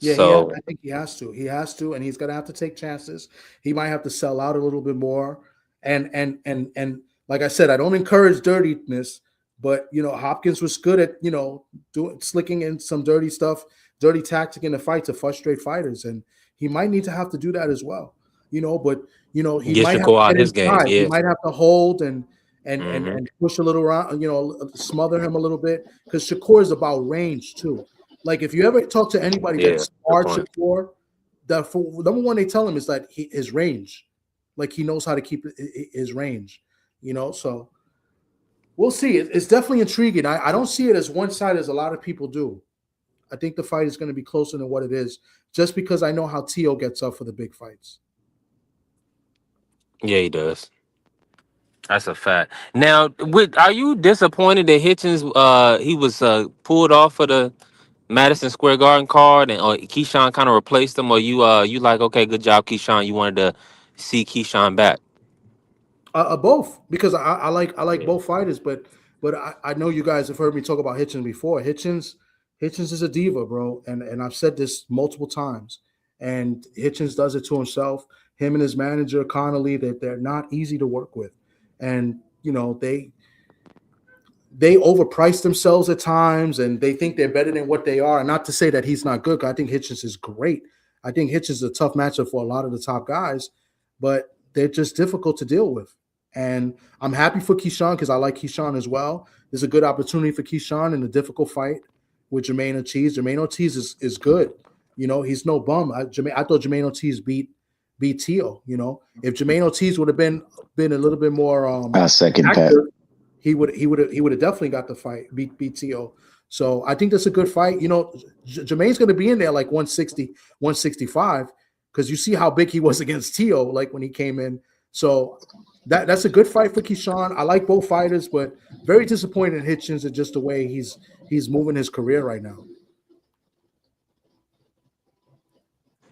Yeah, So I think he has to. He has to, and he's gonna have to take chances. He might have to sell out a little bit more. And like I said, I don't encourage dirtiness, but Hopkins was good at doing slicking in some dirty stuff, dirty tactic in the fight to frustrate fighters, and he might need to have to do that as well. But he get might have to Shakur out get his game, inside. He yeah. might have to hold and Mm-hmm. push a little around, smother him a little bit, because Shakur is about range too. Like if you ever talk to anybody Yeah, that's hard Shakur, number one they tell him is that his range, like he knows how to keep his range, so We'll see. It's definitely intriguing. I don't see it as one side as a lot of people do. I think the fight is going to be closer than what it is, just because I know how Tio gets up for the big fights. Yeah, he does. That's a fact. Now, are you disappointed that Hitchens he was pulled off for the Madison Square Garden card and or Keyshawn kind of replaced him, or you like, okay, good job, Keyshawn. You wanted to see Keyshawn back. Both, because I like Yeah. both fighters, but I know you guys have heard me talk about Hitchens before. Hitchens is a diva, bro, and I've said this multiple times. And Hitchens does it to himself. Him and his manager Connolly, that they're not easy to work with, and they overprice themselves at times, and they think they're better than what they are. And not to say that he's not good. I think Hitchens is great. I think Hitchens is a tough matchup for a lot of the top guys, but they're just difficult to deal with. And I'm happy for Keyshawn because I like Keyshawn as well. There's a good opportunity for Keyshawn in a difficult fight with Jermaine Ortiz. Jermaine Ortiz is good. He's no bum. I thought Jermaine Ortiz beat Tio. If Jermaine Ortiz would have been a little bit more Second Pat. active, he would have definitely got the fight, beat Tio. So I think that's a good fight. Jermaine's going to be in there like 160, 165, because you see how big he was against Tio, like when he came in. So that's a good fight for Keyshawn. I like both fighters, but very disappointed in Hitchens at just the way he's moving his career right now.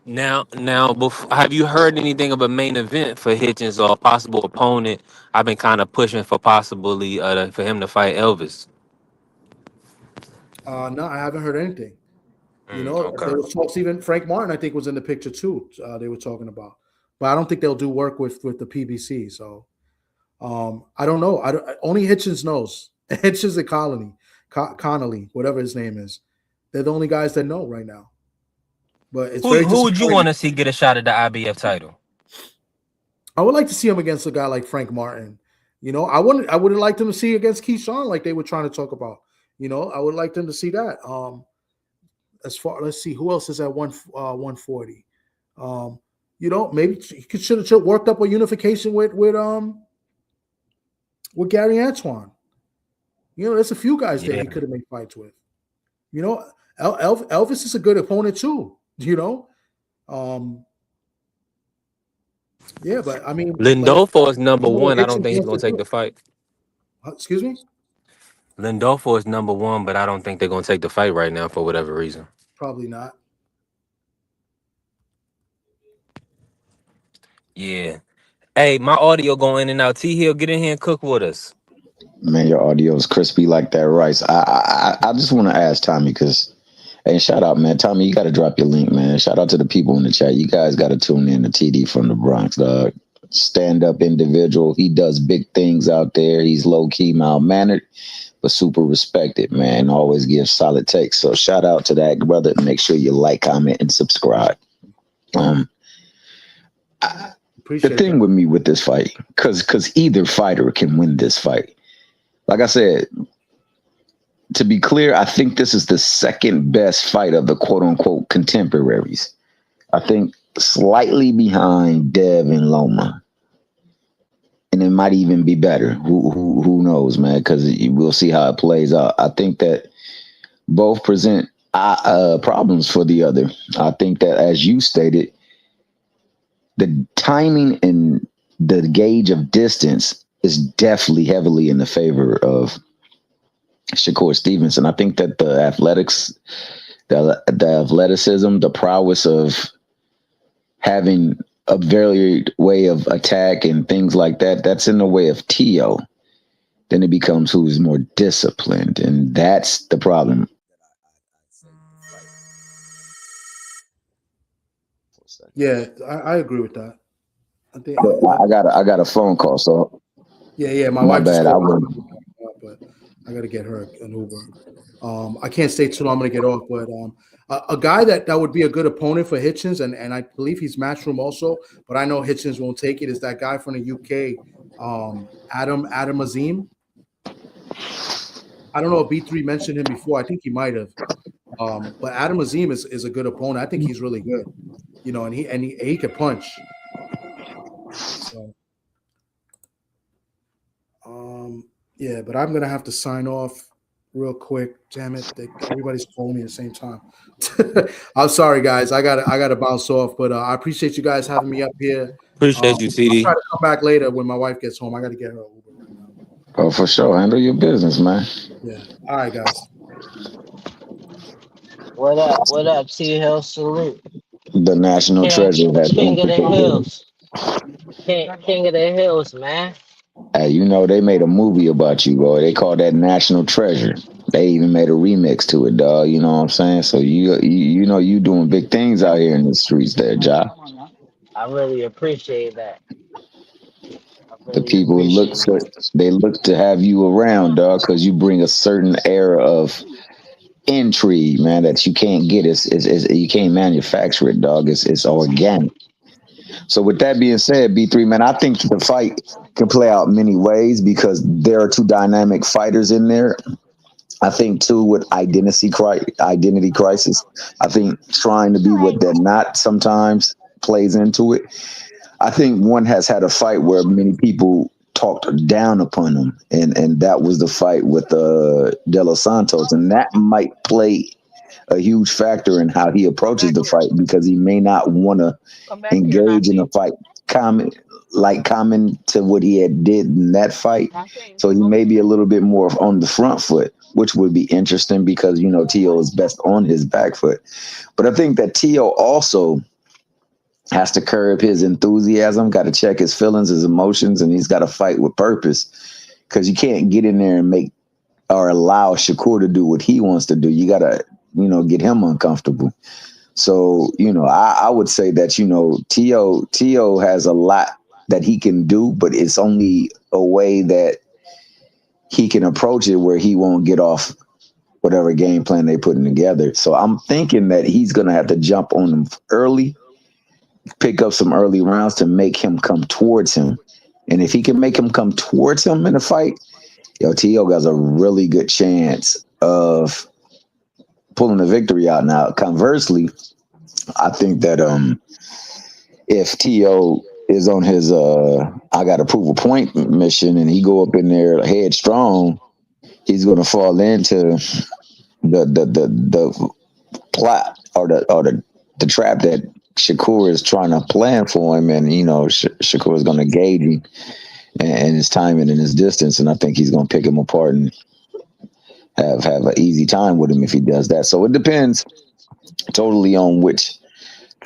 Now, have you heard anything of a main event for Hitchens or a possible opponent? I've been kind of pushing for possibly for him to fight Elvis. No, I haven't heard anything. Okay. There was talks, even Frank Martin, I think, was in the picture too. They were talking about, but I don't think they'll do work with the PBC. So I don't know. Only Hitchens knows. Hitchens and Connolly, whatever his name is. They're the only guys that know right now. But it's very Who would you disappointing. want to see get a shot at the IBF title? I would like to see him against a guy like Frank Martin. I would have liked him to see against Keyshawn, like they were trying to talk about. I would like them to see that. Let's see who else is at 140. Maybe he should have worked up a unification with Gary Antoine. There's a few guys that he could have made fights with. Elvis is a good opponent too. Yeah, but I mean, Lindolfo is number one. I don't Hitchens think he's wants gonna to take do the it. fight. Excuse me? Lindolfo is number one, but I don't think they're gonna take the fight right now for whatever reason. Probably not. Yeah. Hey, my audio going in and out. T Hill, get in here and cook with us. Man, your audio is crispy like that rice. I just want to ask Tommy because, hey, shout out, man. Tommy, you got to drop your link, man. Shout out to the people in the chat. You guys got to tune in to TD from the Bronx, dog. Stand-up individual. He does big things out there. He's low-key, mild-mannered, but super respected, man. Always gives solid takes. So shout out to that brother. Make sure you like, comment, and subscribe. The thing with me with this fight, because either fighter can win this fight. Like I said, to be clear, I think this is the second best fight of the quote unquote contemporaries. I think slightly behind Dev and Loma. And it might even be better. Who knows, man? Because we'll see how it plays out. I think that both present problems for the other. I think that, as you stated, the timing and the gauge of distance is definitely heavily in the favor of Shakur Stevenson. I think that the athletics, the athleticism, the prowess of having a varied way of attack and things like that, that's in the way of Tio. Then it becomes who's more disciplined, and that's the problem. Yeah, I agree with that. I got a phone call, so yeah. My my wife just bad. called, but I got to get her an Uber. I can't stay too long. I'm gonna get off, but a guy that would be a good opponent for Hitchens, and I believe he's Matchroom also, but I know Hitchens won't take it. Is that guy from the UK, Adam Azim? I don't know if B3 mentioned him before. I think he might have. But Adam Azim is a good opponent. I think he's really good. And he can punch. So, Yeah, but I'm gonna have to sign off real quick. Damn it, everybody's calling me at the same time. I'm sorry, guys. I gotta bounce off, but I appreciate you guys having me up here. Appreciate you, I'll try TD. to come back later when my wife gets home. I gotta get her an Uber right now. Oh, for sure. Handle your business, man. Yeah. All right, guys. What up? What up, T Hill? Salute. The national King, treasure has King of entered the the building. Hills. King of the Hills, man. Hey, you know they made a movie about you, boy. They call that National Treasure. They even made a remix to it, dog. You know what I'm saying? So you know you doing big things out here in the streets, there, Ja. I really appreciate that. I The really people appreciate that. look to have you around, dog, because you bring a certain era of intrigue, man, that you can't get. You can't manufacture it, dog. It's organic. So with that being said, B3, man, I think the fight can play out many ways because there are two dynamic fighters in there. I think too with identity crisis. I think trying to be what they're not sometimes plays into it. I think one has had a fight where many people talked down upon him, and that was the fight with De Los Santos, and that might play a huge factor in how he approaches the fight because he may not want to engage in a fight common to what he had did in that fight. So he may be a little bit more on the front foot, which would be interesting because you know Tio is best on his back foot. But I think that Tio also has to curb his enthusiasm, got to check his feelings, his emotions, and he's got to fight with purpose because you can't get in there and make or allow Shakur to do what he wants to do. You got to, get him uncomfortable. So, I would say that, Tio has a lot that he can do, but it's only a way that he can approach it where he won't get off whatever game plan they putting together. So I'm thinking that he's going to have to jump on them early, pick up some early rounds to make him come towards him. And if he can make him come towards him in a fight, Tio has a really good chance of pulling the victory out. Now, conversely, I think that if T.O. is on his I got to prove a point mission and he go up in there headstrong, he's going to fall into the plot or the trap that Shakur is trying to plan for him, and Shakur is going to gauge him and his timing and his distance, and I think he's going to pick him apart and have an easy time with him if he does that. So it depends totally on which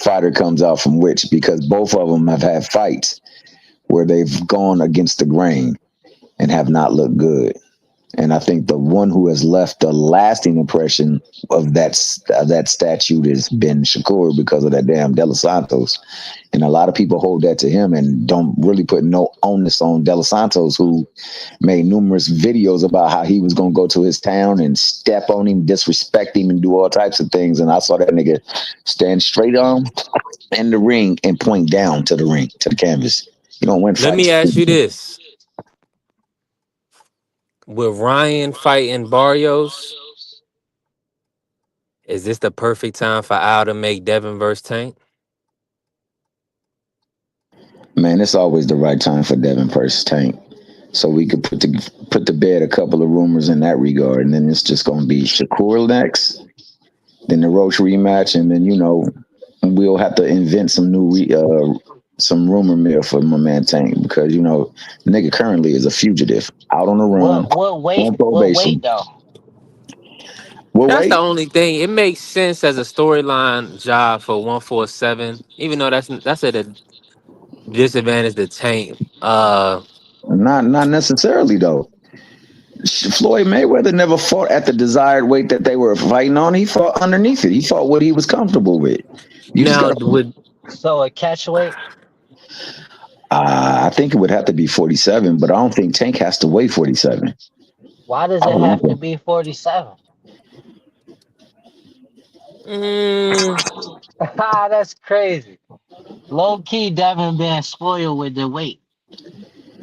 fighter comes out from which, because both of them have had fights where they've gone against the grain and have not looked good. And I think the one who has left a lasting impression of that statute has been Shakur because of that damn De Los Santos. And a lot of people hold that to him and don't really put no onus on De Los Santos, who made numerous videos about how he was going to go to his town and step on him, disrespect him, and do all types of things. And I saw that nigga stand straight on in the ring and point down to the ring, to the canvas. You don't win Let me fights. ask you this: with Ryan fighting Barrios, is this the perfect time for Al to make Devin versus Tank? Man, it's always the right time for Devin versus Tank. So we could put to bed a couple of rumors in that regard, and then it's just going to be Shakur next, then the Roach rematch, and then we'll have to invent some new some rumor mill for my man Tank because the nigga currently is a fugitive out on the run What weight? on What weight probation. though? Well, That's the wait, only thing. It makes sense as a storyline job for 147, even though that's at a disadvantage to Tank. not necessarily though. Floyd Mayweather never fought at the desired weight that they were fighting on. He fought underneath it. He fought what he was comfortable with. You just Now gotta. with So a catch weight? I think it would have to be 47, but I don't think Tank has to weigh 47. Why does I it don't have to know. be 47? mm, That's crazy. Low key, Devin being spoiled with the weight.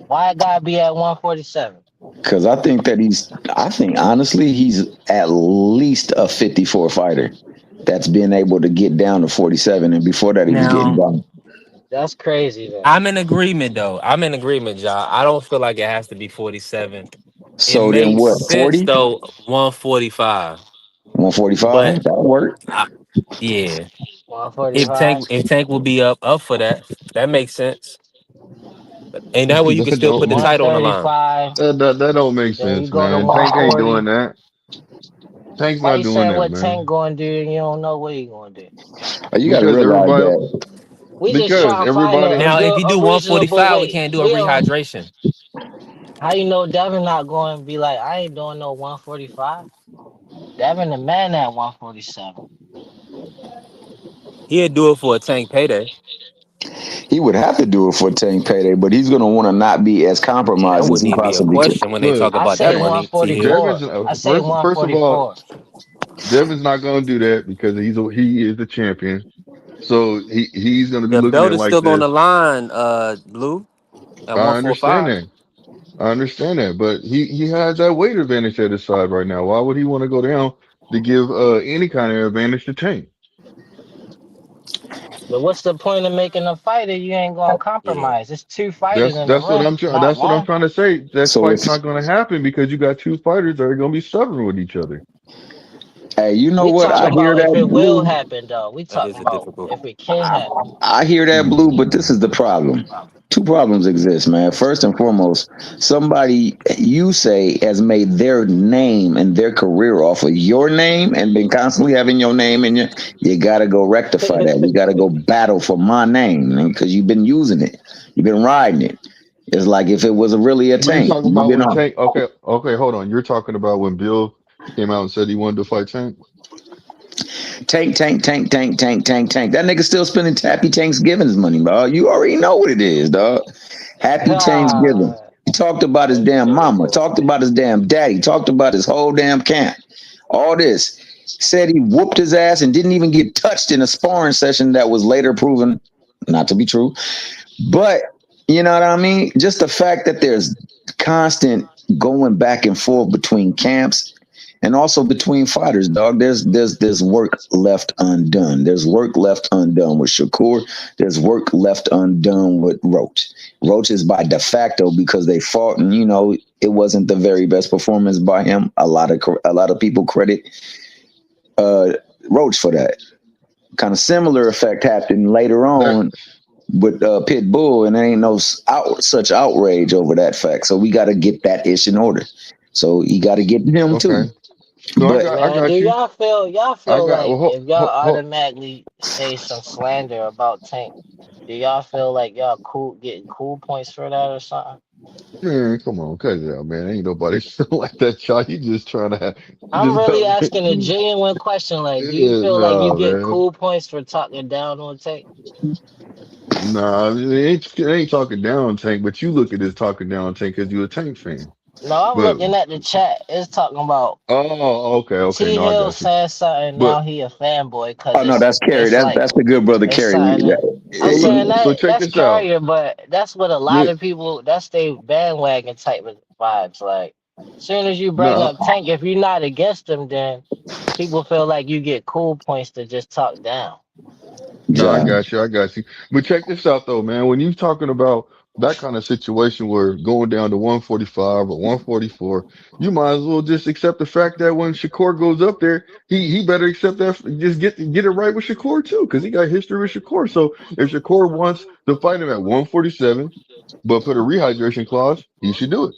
Why it gotta be at 147? Because I think honestly, he's at least a 54 fighter that's been able to get down to 47. And before that, he was getting now down. That's crazy then. I'm in agreement though. I'm in agreement, y'all. I don't feel like it has to be 47. It So then makes what? sense 40? though, 145. But 145? That'll work. I, yeah, $145. if Tank will be up for that, that makes sense. And that way you can That still put don't the title on the line. 135. that don't make Then you sense, go to man. Tank ain't doing 140. that. Tank's Why not you doing saying that, what man. Tank going to do and you don't know what he going to do? You got to Because realize everybody, that. We just because trying to find everybody, a Now, if good, you a do reasonable 145, we weight. can't do a We don't. rehydration. How you know Devin not going to be like, I ain't doing no 145? Devin the man at 147. He'll do it for a Tank payday. He would have to do it for Tank payday, but he's going to want to not be as And that compromised as wouldn't he even be a possibly could. question when they talk look, I about that say hey, money, T Hill. Devin's 144. I say first of all, 144. Devin's not going to do that because he is the champion. So he's going to be The looking belt at it is like still on the this. line, Blue, at I understand 145. that. I understand that, but he has that weight advantage at his side right now. Why would he want to go down to give any kind of advantage to Tank? But what's the point of making a fight if you ain't going to Yeah. compromise? It's two fighters in the That's what ring, I'm trying. not That's what I'm one. trying to say. That So if, fight's not going to happen because you got two fighters that are going to be stubborn with each other. hey, you know We what? I talking hear about if that, it will Blue. happen, though. We That talking is a about difficult. if it can happen. I hear that, Hmm. Blue, but this is the problem. Two problems exist, man. First and foremost, somebody you say has made their name and their career off of your name and been constantly having your name in you got to go rectify that. You got to go battle for my name because you've been using it. You've been riding it. It's like if it was really a But you tank, talking you've about been when on. Tank? Okay, okay, hold on. You're talking about when Bill came out and said he wanted to fight Tank. Tank, tank, tank, tank, tank, tank, tank. That nigga still spending Happy Thanksgiving's money, dog. You already know what it is, dog. Happy Thanksgiving. God, He talked about his damn mama, talked about his damn daddy, talked about his whole damn camp. All this. Said he whooped his ass and didn't even get touched in a sparring session that was later proven not to be true. But you know what I mean? Just the fact that there's constant going back and forth between camps and also between fighters, dog. There's work left undone. There's work left undone with Shakur. There's work left undone with Roach. Roach is by de facto because they fought, and it wasn't the very best performance by him. A lot of people credit uh, Roach for that. Kind of similar effect happened later That on with Pit Bull, and there ain't no such outrage over that fact. So we got to get that ish in order. So you got to get him too. okay. So I But got I man, do got you. y'all I feel got like well, if y'all automatically say some slander about Tank, do y'all feel like y'all getting cool points for that or something? man, come on, cut it out, man. Ain't nobody like that, y'all. You just trying to have, you I'm just really about asking a genuine question. Like, do you yeah, feel like you nah, get man. cool points for talking down on Tank? Nah, it ain't talking down Tank, but you look at this talking down Tank because you a Tank fan. No, I'm But looking at the chat. It's talking about okay, okay, T no, I Hill got you. saying something. But Now he a fanboy because oh no, that's Kerry. it's That's like the good brother it's Kerry. something. I'm so look, saying He- so that check that's this out. carrier, but that's what a lot Look, of people. That's they bandwagon type of vibes. Like, soon as you bring no, up Tank, if you're not against him, then people feel like you get cool points to just talk down. no, I Ja. got you. I got you. But check this out though, man. When you talking about that kind of situation where going down to 145 or 144, you might as well just accept the fact that when Shakur goes up there, he better accept that. Just get it right with Shakur too, because he got history with Shakur. So if Shakur wants to fight him at 147, but put a rehydration clause, he should do it.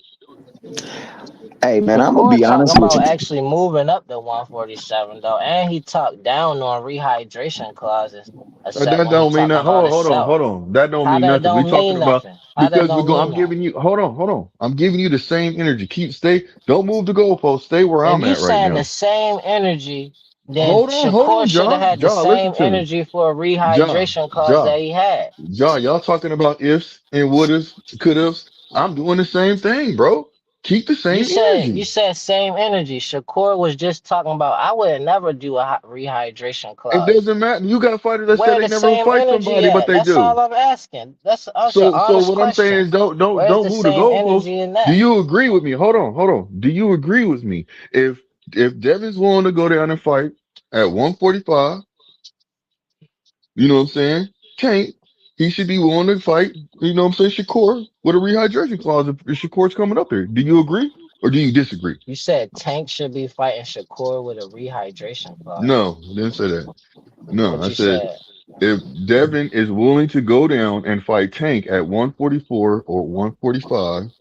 Hey man, I'm gonna Shakur be talking honest with about you. actually moving up to 147 though, and he talked down on rehydration clauses, except That when he don't mean talking that. about Hold himself. on. That don't How mean that nothing. We don't talking mean about nothing? How that because we don't go. mean I'm nothing? giving you. Hold on. I'm giving you the same energy. Stay. Don't move the goalpost. Stay where If I'm you at right saying the now. same energy, then Hold Shakur on, should have John. had the John, listen same to me. energy for a John, rehydration clause John, that he had. John. Y'all talking about ifs and wouldas, couldas. I'm doing the same thing, bro. Keep the You same said you energy. said same energy. Shakur was just talking about I would never do a rehydration It clause. doesn't matter. You got fighters that say Where they the never same fight energy somebody, but at? they That's do. all I'm asking. That's an So honest what I'm saying question. is don't Where's the move the same goalposts. energy in Do that? you agree with me? Hold on. Do you agree with me? If Devin's willing to go down and fight at 145, you know what I'm saying? Tank, he should be willing to fight, you know what I'm saying, Shakur with a rehydration clause if Shakur's coming up here. Do you agree? or do you disagree? You said Tank should be fighting Shakur with a rehydration clause. No, I didn't say that. No, What I you said said? if Devin is willing to go down and fight Tank at 144 or 145,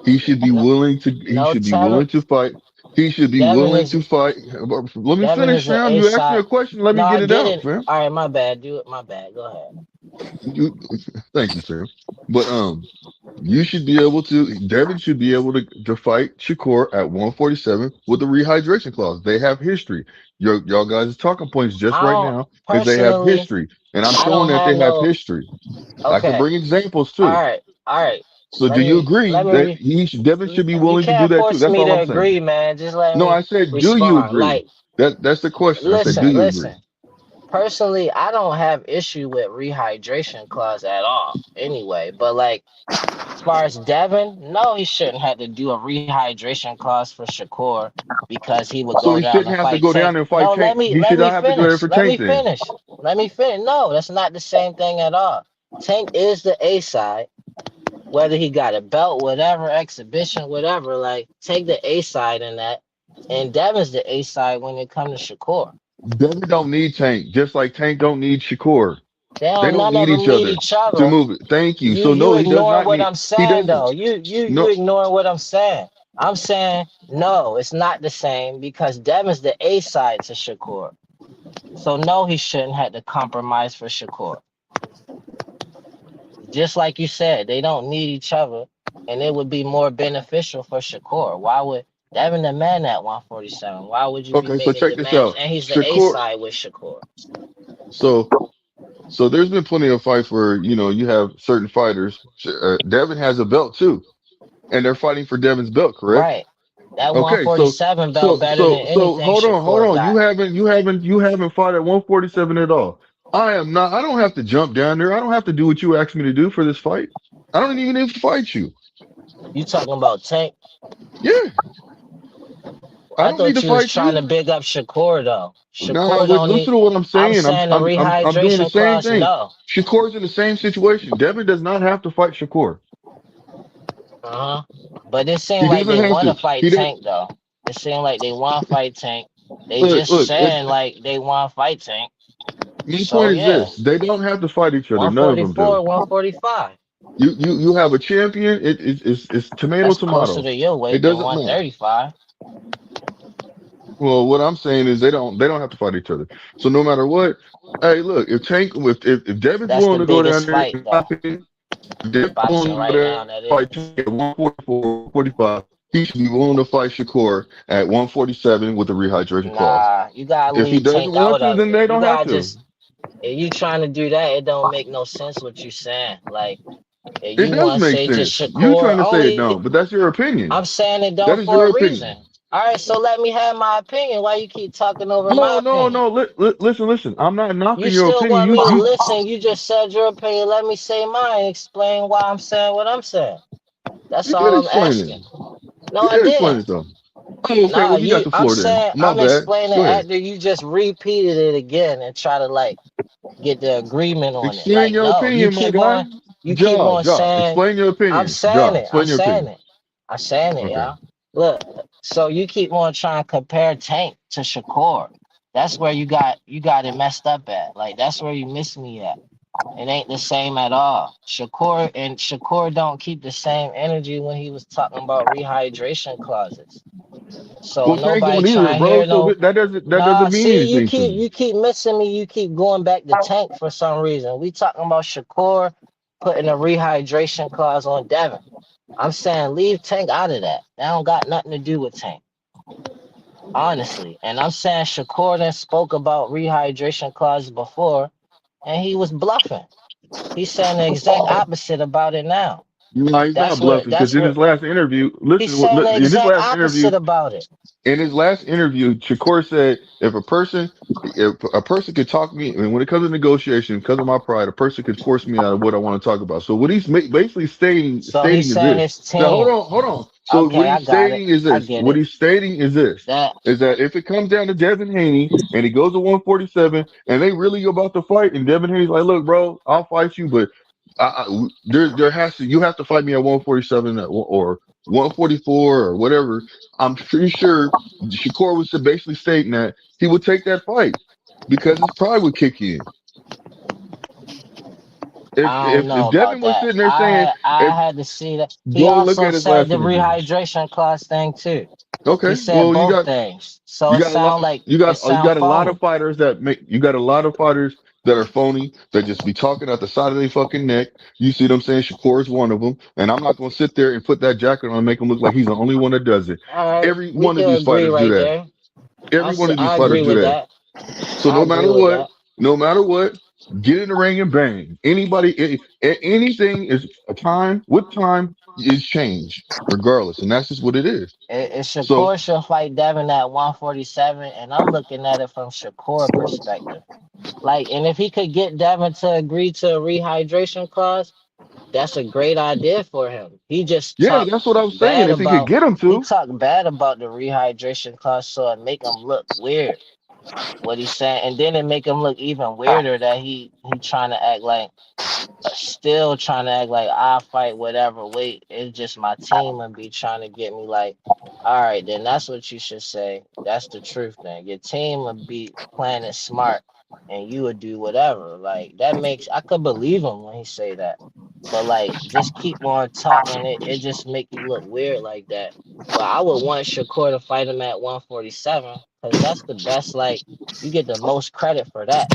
he should be No, willing to. He no. should be willing to fight. He should be willing to fight. Let me Devin finish, is an fam. A You asked me side. a question. Let No, me I get it out, didn't. fam. All right, my bad. Do it. My bad. Go ahead. You, thank you, fam. But you should be able to. Devin should be able to fight Shakur at 147 with a rehydration clause. They have history. Y'all guys' talking points just I right don't now is they have personally. history, and I'm I showing don't that have they have no. history. I can Okay. bring examples All too. right. All right. So do you agree Let me that Devin should be You willing to do can't that too? force That's me all to I'm saying. agree, man. Just let No, me I said, do you respond. agree? Like, That's the question. I said, do listen, you agree? listen. Personally, I don't have issue with rehydration clause at all. Anyway, but like as far as Devin, no, he shouldn't have to do a rehydration clause for Shakur because he would So go he down shouldn't and have to fight go Tank. down and fight No, Tank. He let should me not have to go there finish. for Let me Tank then. finish. Let me finish. No, that's not the same thing at all. Tank is the A side. Whether he got a belt, whatever, exhibition, whatever, like take the A side in that. And Devin's the A side when it comes to Shakur. Devin don't need Tank, just like Tank don't need Shakur. They don't None need of them each need other each to other. move it. Thank you. So You no, he does ignoring not what need. I'm He saying though. doesn't. You No. ignoring what I'm saying. I'm saying no, it's not the same because Devin's the A side to Shakur. So no, he shouldn't have to compromise for Shakur. Just like you said, they don't need each other, and it would be more beneficial for Shakur. Why would Devin the man at 147? Why would you be Okay, so making check this demands? out. And he's the A Shakur. side with Shakur. So there's been plenty of fights where you have certain fighters. Devin has a belt too, and they're fighting for Devin's belt, correct? Right. That Okay, so 147 belt so better than so so anything hold Shakur on. got. You haven't fought at 147 at all. I am not. I don't have to jump down there. I don't have to do what you asked me to do for this fight. I don't even need to fight you. You talking about Tank? Yeah, I I don't need to thought you was fight trying you. to big up Shakur though. Nah, Shakur don't need. listen to what I'm I'm saying. I'm saying the I'm I'm I'm doing the rehydration same clause, thing. no. Shakur's in the same situation. Devin does not have to fight Shakur. Uh-huh. But it seemed He like doesn't they have want to to. fight He does. Tank though. It seemed like they want to fight Tank. They Look, just look. saying like they want to fight Tank. My So point is yeah, this: they don't have to fight each other. None of them do. 144, 145. You have a champion. It's tomato That's closer tomato. to your It weight than doesn't matter. 135. Well, what I'm saying is they don't have to fight each other. So no matter what, hey, look, if Devin's That's willing the to go down biggest there, fight in my though. opinion, if Devin's willing Boxing to go right there now, and that fight is. Tank at 144, 45, he should be willing to fight Shakur at 147 with a rehydration clause. Nah, you gotta If he leave doesn't Tank want out to, of then it. they You don't have gotta to. just if you trying to do that, it don't make no sense what you saying. Like if It you does want to make say just sense. You Shakur trying to say it only, don't, but that's your opinion. I'm saying it That don't is for your a opinion. reason. All right, so let me have my opinion. Why you keep talking over my No, no, opinion? no. Listen. I'm not You knocking your still opinion. want You, me to you. listen? You just said your opinion. Let me say mine. Explain why I'm saying what I'm saying. That's You did all I'm explain it. asking. No, You I did explain didn't. it though. Oh, okay. Nah, Well, you got you. the I'm floor then. saying My I'm bad. explaining Go ahead. after you just repeated it again and try to like get the agreement on it. Explain Like, your no, opinion, my guy. you keep Ja, on Ja. saying, Explain your I'm opinion. saying Ja. it, I'm Explain your saying opinion. it, I'm saying it, Okay. y'all. Look, so you keep on trying to compare Tank to Shakur. That's where you got it messed up at. Like that's where you miss me at. It ain't the same at all. Shakur don't keep the same energy when he was talking about rehydration clauses. So Well, Tank nobody don't either, trying to bro. hear So no. that Nah, doesn't mean see, you anything to keep me. you keep missing me. You keep going back to Tank for some reason. We talking about Shakur putting a rehydration clause on Devin. I'm saying leave Tank out of that. That don't got nothing to do with Tank, honestly. And I'm saying Shakur done spoke about rehydration clauses before, and he was bluffing. He's saying the exact opposite about it now. No, he's not That's what. bluffing because That's in his what. last interview, He's listen, saying the in his exact last interview, opposite about it. Shakur said, if a person could talk me, and when it comes to negotiation, because of my pride, a person could force me out of what I want to talk about. So what he's basically So he's stating is saying this. his Now, team. hold on. So what Okay, I he's got it. stating is I this. get What it. he's stating is this. That Is that if it comes down to Devin Haney and he goes to 147 and they really about to fight, and Devin Haney's like, look, bro, I'll fight you, but you have to fight me at 147 or 144 or whatever, I'm pretty sure Shakur was basically stating that he would take that fight because his pride would kick in. I don't If know Devin about was that. sitting there saying, I if had to see that. He go and look also at his said last the interview. rehydration clause thing too. He Okay, said well both things. So you it got a lot sound like it you sound got a lot phony. of fighters that make you got a lot of fighters that are phony that just be talking at the side of their fucking neck. You see what I'm saying? Shakur is one of them, and I'm not gonna sit there and put that jacket on and make him look like he's the only one that does it. All right, Every we one of can these agree fighters do right that. there. Every one of these I fighters agree do with that. that. So I agree with that. no matter what, get in the ring and bang. Anything is a time with time is change, regardless, and that's just what it is. It So Shakur should fight Devin at 147, and I'm looking at it from Shakur perspective. Like, and if he could get Devin to agree to a rehydration clause, that's a great idea for him. He just yeah, talked that's what I was saying. bad If he could about get him he to, talked bad about the rehydration clause, so it make him look weird. What he's saying, and then it make him look even weirder that he trying to act like still trying to act like I fight whatever weight. It's just my team and be trying to get me like, all right, then that's what you should say. That's the truth. Then your team would be playing it smart, and you would do whatever. Like that makes I could believe him when he say that. But like, just keep on talking. It just make you look weird like that. But I would want Shakur to fight him at 147 because that's the best. Like you get the most credit for that.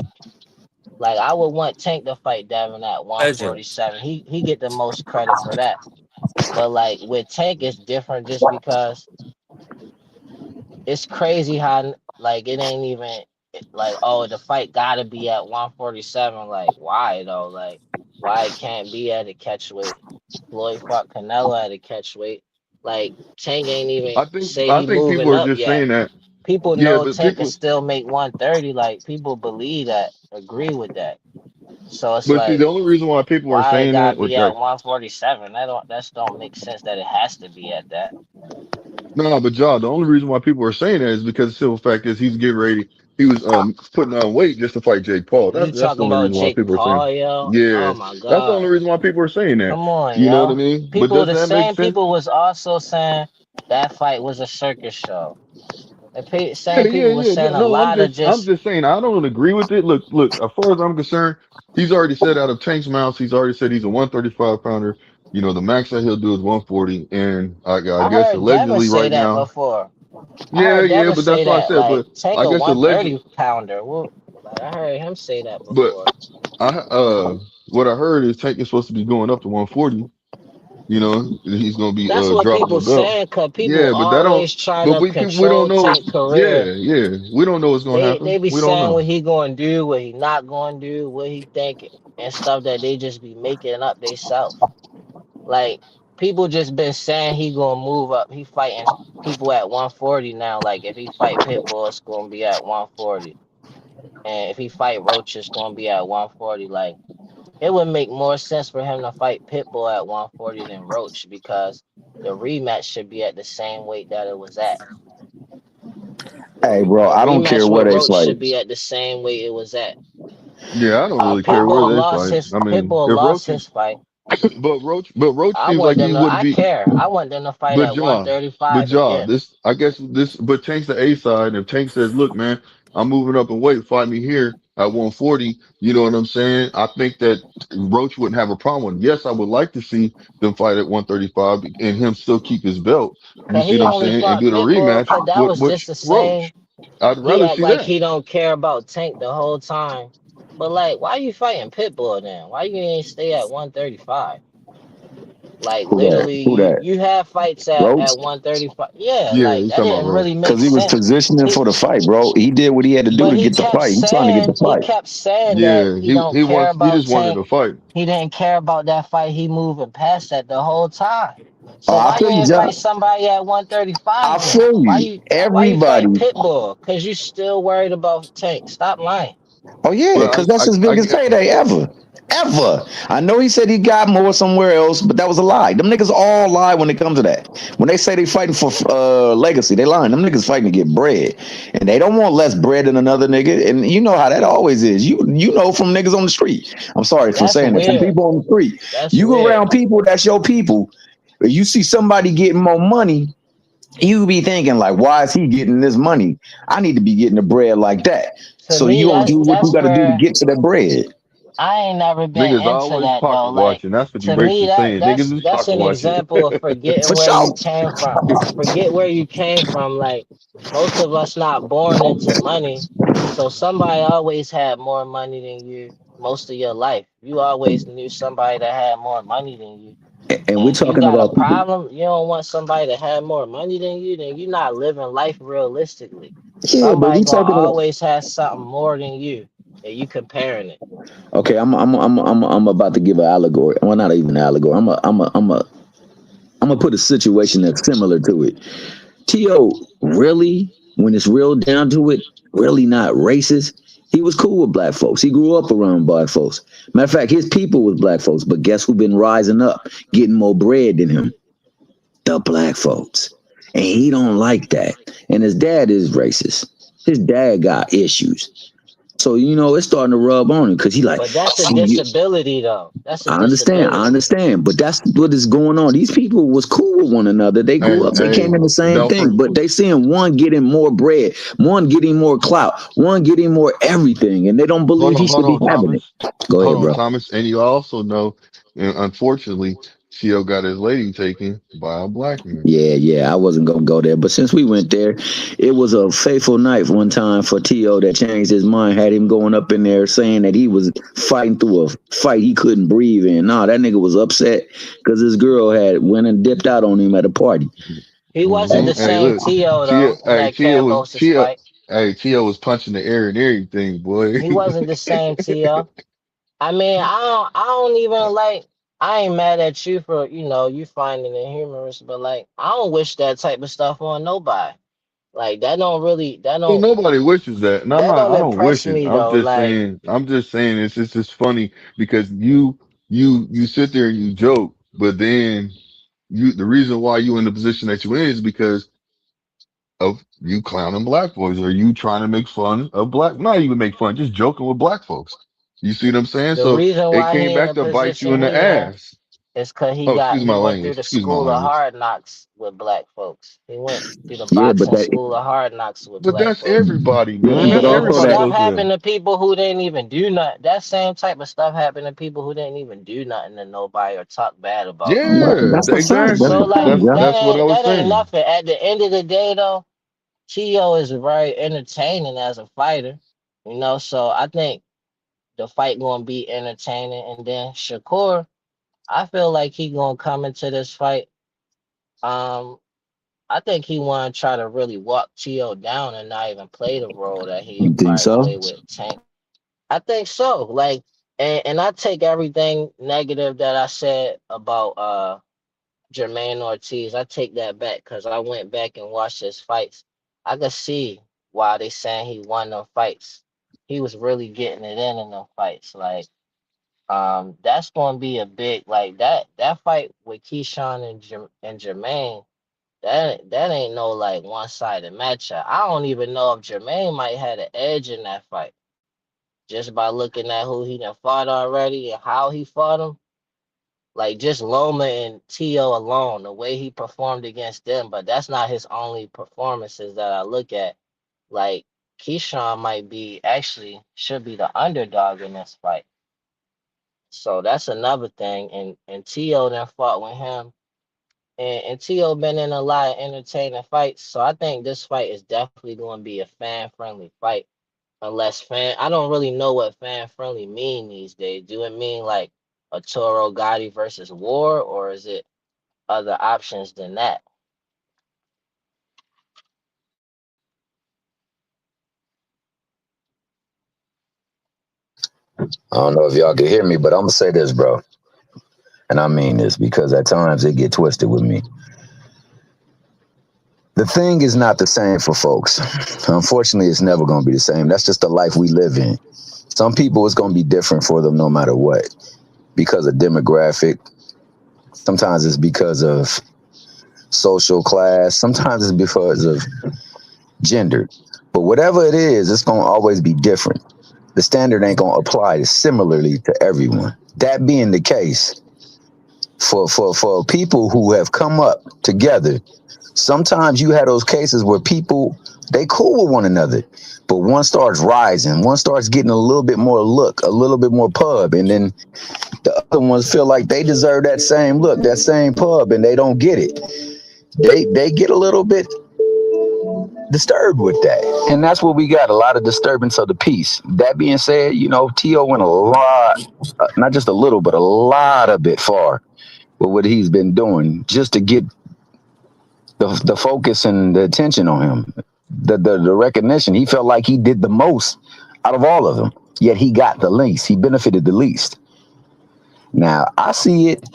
Like I would want Tank to fight Devin at Legend. 147. He get the most credit for that. But like with Tank, it's different just because it's crazy how like it ain't even like oh the fight gotta be at 147. Like why though? Like why it can't be at a catch weight? Floyd fought Canelo at a catch weight. Like Tank ain't even say I he think people moving are up just yet. saying that. People Yeah, know but Tank can people, still make 130. Like people believe that, agree with that. So it's but see, like the only reason why people are why it saying gotta that, be which at I 147? That don't make sense that it has to be at that. no, but John, the only reason why people are saying that is because the simple fact is he's getting ready. He was putting on weight just to fight Jake Paul. You That's the talking only about reason why Jake people are saying. Paul, yo? Yeah, Oh my that's the only god. reason why people are saying that. Come on, You know what I yo. mean? But People doesn't the that make same sense? people was also saying that fight was a circus show. The Yeah, same yeah, people was yeah. saying a No, lot of I'm just just saying I don't agree with it. Look. As far as I'm concerned, he's already said out of Tank's mouth, he's already said he's a 135 pounder. You know, the max that he'll do is 140, and I I guess heard Devin allegedly say right that now, before. I yeah, heard yeah. Devin But say that's what I that. said. Like But take I a guess alleged, 130 pounder. Well, like I heard him say that but before. what I heard is Tank is supposed to be going up to 140. You know, he's gonna be That's what dropping the people belt. saying, cause people Yeah, but that don't. always try But to we don't control know. Tank career. Yeah, yeah, we don't know what's gonna They happen. be We don't saying know. what he going to do, what he not going to do, what he thinking, and stuff that they just be making up themselves. Like people just been saying he gonna move up. He fighting people at 140 now. Like if he fight Pitbull, it's gonna be at 140, and if he fight Roach, it's gonna be at 140. Like it would make more sense for him to fight Pitbull at 140 than Roach because the rematch should be at the same weight that it was at. Hey, bro, The I don't care rematch where with they Roach fight. should be at the same weight it was at. Yeah, I don't really care where Pitbull they lost fight. his I mean, Pitbull if lost Roach his is, fight. but Roach I seems want like he them to. wouldn't I be. care. I want them to fight But at Jaw, but 135 Jaw, again. this I guess this, but Tank's the A side. And if Tank says, "Look, man, I'm moving up in weight. Fight me here at 140." You know what I'm saying? I think that Roach wouldn't have a problem. Yes, I would like to see them fight at 135 and him still keep his belt. You Cause see he what I'm only saying? And fought do the Pitbull rematch cause that was with just the same. Roach. I'd He rather act see like that. he don't care about Tank the whole time. But like, why you fighting Pitbull then? Why you ain't stay at 135? Like Who that? literally, Who you that? you have fights Roach? at 135. Yeah, Yeah, like he's that talking about didn't Roach. really make Because he was sense. positioning He for the fight, bro. He did what he had to do But to get the fight. He's trying to get the he fight. kept saying that Yeah, he don't care he about just wanted Tank. to fight. He didn't care about that fight. He moving past that the whole time. Oh, So I why you feel you, ain't fight John. somebody at I 135 then? feel you. Why you Everybody. fight Pitbull? Cause you still worried about Tank. Stop lying. Oh yeah, Well, because that's his I biggest payday ever. Ever. I know he said he got more somewhere else, but that was a lie. Them niggas all lie when it comes to that. When they say they fighting for legacy, they lying. Them niggas fighting to get bread. And they don't want less bread than another nigga. And you know how that always is. You know from niggas on the street. I'm sorry for That's saying that. From weird. people on the street. That's You go weird. around people, that's your people. If you see somebody getting more money, you be thinking like, why is he getting this money? I need to be getting the bread like that. To So me, you don't do what you that's got to do to where get to that bread. I ain't never been Niggas into always that though. pocket Like watching. That's what to Erase me, is saying. Niggas is that's pocket an watching. example of forgetting For where you sure. came from. Forget where you came from. Like most of us not born into money, so somebody always had more money than you most of your life. You always knew somebody that had more money than you. And we're And you talking got a about people. problem, you don't want somebody that had more money than you, then you're not living life realistically. Yeah, but Somebody we gonna talking about. always have something more than you, and you comparing it. Okay, I'm about to give an allegory. Well, not even an allegory. I'm gonna put a situation that's similar to it. T.O. really, when it's real down to it, really not racist. He was cool with black folks. He grew up around black folks. Matter of fact, his people was black folks. But guess who been rising up, getting more bread than him? The black folks. And he don't like that. And his dad is racist. His dad got issues. So it's starting to rub on him because he like, But that's a see, disability, though. That's a I disability. understand, but that's what is going on. These people was cool with one another. They grew Hey, up, they came in the same don't thing, for, but they seeing one getting more bread, one getting more clout, one getting more everything, and they don't believe he hold should be on, having it. Thomas. Go Hold ahead, on, bro. Thomas. And you also know, unfortunately, T.O. got his lady taken by a black man. Yeah, I wasn't gonna go there, but since we went there, it was a fateful night one time for T.O. that changed his mind, had him going up in there saying that he was fighting through a fight he couldn't breathe in. Nah, that nigga was upset because his girl had went and dipped out on him at a party. He wasn't the Hey, same look, T.O. though in that Cambosis fight. T.O. was punching the air and everything, boy. He wasn't the same T.O. I mean, I don't even like. I ain't mad at you for you finding it humorous, but like I don't wish that type of stuff on nobody. Like that don't really Well, nobody wishes that, and I'm that not. don't I don't impress wish it. me I'm though. just Like saying. I'm just saying. It's just funny because you sit there and you joke, but then the reason why you in the position that you in is because of you clowning black boys, or you trying to make fun of black. Not even make fun, just joking with black folks. You see what I'm saying? the So reason it why came he in back the to bite you position in the he in ass. is cause Oh, excuse he my went through language. the Excuse my school of language. hard knocks with black folks. He went through the Yeah, but boxing school of hard knocks with But black that's folks. everybody, man. but That's And also everybody that stuff goes through that. happened to people who didn't even do nothing. That same type of stuff happened to people who didn't even do nothing to nobody or talk bad about nobody. Yeah, that's a fact. That's So exactly. a fact, like yeah. That's what I was that ain't saying. nothing. At the end of the day though, Tio is very entertaining as a fighter. So I think the fight gonna be entertaining. And then Shakur, I feel like he gonna come into this fight. Um, I think he wanna try to really walk Tio down and not even play the role that he You think probably so? play with Tank. I think so. Like, and I take everything negative that I said about Jermaine Ortiz. I take that back because I went back and watched his fights. I could see why they saying he won them fights. He was really getting it in them fights. Like, that's gonna be a big like that fight with Keyshawn and Jermaine. That ain't no like one sided matchup. I don't even know if Jermaine might have an edge in that fight just by looking at who he done fought already and how he fought him. Like just Loma and Tio alone, the way he performed against them, but that's not his only performances that I look at. Like Keyshawn might be actually should be the underdog in this fight. So that's another thing. And Tio then fought with him. And Tio been in a lot of entertaining fights. So I think this fight is definitely going to be a fan friendly fight. Unless I don't really know what fan friendly mean these days. Do it mean like a Toro Gotti versus War, or is it other options than that? I don't know if y'all can hear me, but I'm gonna say this, bro, and I mean this because at times it get twisted with me. The thing is not the same for folks. Unfortunately, it's never gonna be the same. That's just the life we live in. Some people, it's gonna be different for them no matter what, because of demographic. Sometimes it's because of social class. Sometimes it's because of gender. But whatever it is, it's gonna always be different. The standard ain't gonna apply similarly to everyone. That being the case, For people who have come up together, sometimes you have those cases where people they cool with one another, but one starts rising, one starts getting a little bit more look, a little bit more pub, and then the other ones feel like they deserve that same look, that same pub, and they don't get it. They get a little bit disturbed with that, and that's what we got, a lot of disturbance of the peace. That being said, T.O. went a lot, not just a little, but a lot of bit far with what he's been doing just to get the focus and the attention on him, the recognition. He felt like he did the most out of all of them, yet he got the least. He benefited the least. Now I see it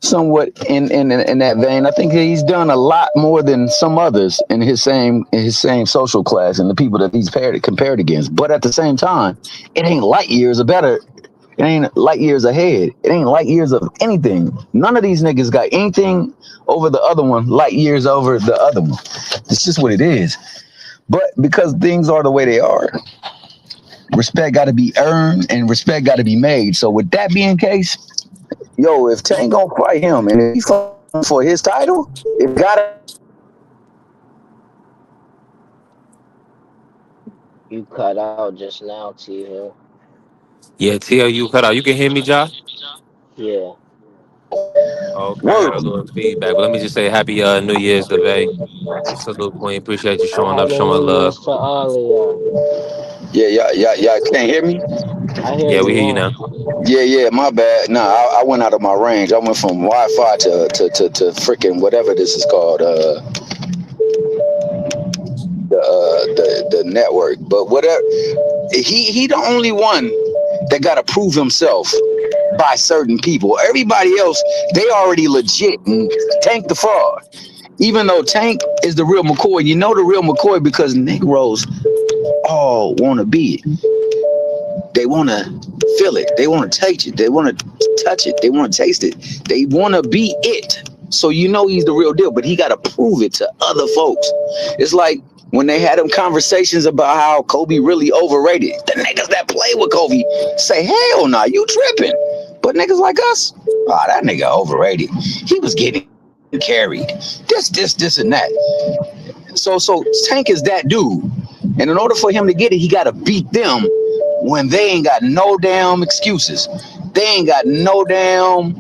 somewhat in that vein. I think he's done a lot more than some others in his same social class and the people that he's compared against. But at the same time, it ain't light years or better. It ain't light years ahead. It ain't light years of anything. None of these niggas got anything over the other one, light years over the other one. It's just what it is. But because things are the way they are, respect got to be earned and respect got to be made. So with that being the case, yo, if Tank gonna fight him and if he's fighting for his title, it gotta. You cut out just now, T Hill. Yeah, T.O. you cut out. You can hear me, Josh? Yeah. Okay, I Word. had a little feedback. But let me just say happy New Year's, LeVay. Salute, Queen. Appreciate you showing up, Happy showing New love. Year's to all of y'all. Yeah, y'all can't hear me. I hear Yeah, we you hear you now. now. Yeah, my bad. Nah, I went out of my range. I went from Wi-Fi to freaking whatever this is called, the network. But whatever, he the only one that got to prove himself by certain people. Everybody else, they already legit and Tank the fraud. Even though Tank is the real McCoy, you know the real McCoy because Negroes all want to be it. They want to feel it. They want to taste it. They want to touch it. They want to taste it. They want to be it. So you know he's the real deal, but he got to prove it to other folks. It's like when they had them conversations about how Kobe really overrated. The niggas that play with Kobe say, hell nah, you tripping. But niggas like us, that nigga overrated. He was getting carried. This, and that. So Tank is that dude. And in order for him to get it, he got to beat them when they ain't got no damn excuses. They ain't got no damn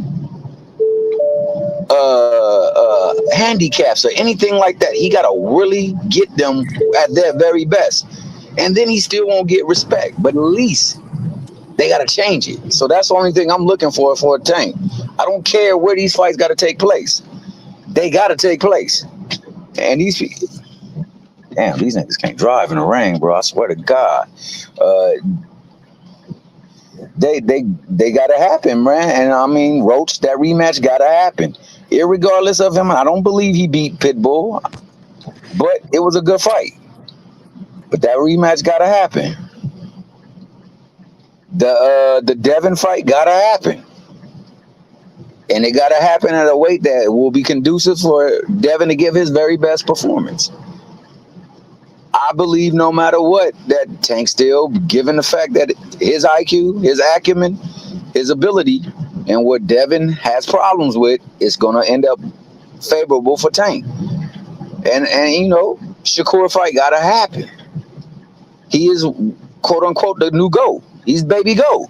handicaps or anything like that. He got to really get them at their very best. And then he still won't get respect. But at least they got to change it. So that's the only thing I'm looking for a Tank. I don't care where these fights got to take place. They got to take place. And damn, these niggas can't drive in the rain, bro. I swear to God. Uh, they gotta happen, man. And I mean, Roach, that rematch gotta happen. Irregardless of him, I don't believe he beat Pitbull, but it was a good fight. But that rematch gotta happen. The Devin fight gotta happen. And it gotta happen at a weight that will be conducive for Devin to give his very best performance. I believe no matter what, that Tank still, given the fact that his IQ, his acumen, his ability, and what Devin has problems with, it's gonna end up favorable for Tank. And Shakur fight gotta happen. He is quote unquote the new GOAT. He's baby GOAT.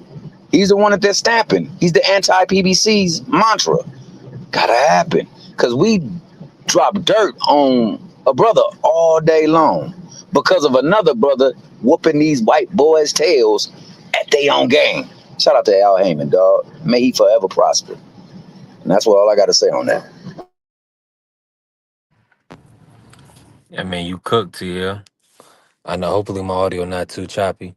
He's the one that they're stamping. He's the anti-PBC's mantra. Gotta happen. Cause we drop dirt on a brother all day long because of another brother whooping these white boys' tails at their own game. Shout out to Al Heyman, dog. May he forever prosper. And that's what all I gotta say on that. Yeah, man, you cooked here. I know. Hopefully, my audio not too choppy.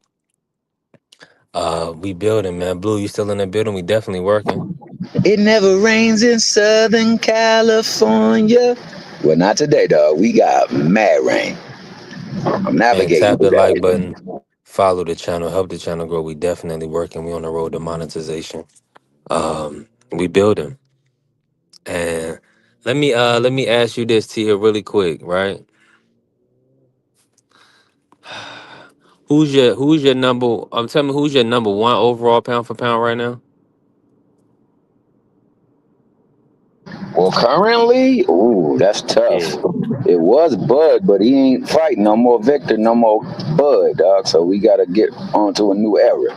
We building, man. Blue, you still in the building? We definitely working. It never rains in Southern California. Well, not today, dog. We got mad rain. I'm Man, navigating tap with the like that. button. Follow the channel. Help the channel grow. We definitely working. We on the road to monetization. We building. And let me ask you this, Tia, really quick, right? Who's your number? Tell me who's your number one overall pound for pound right now? Well, currently, ooh, that's tough. Yeah, It was Bud, but he ain't fighting no more Victor, no more Bud, dog. So we got to get on to a new era.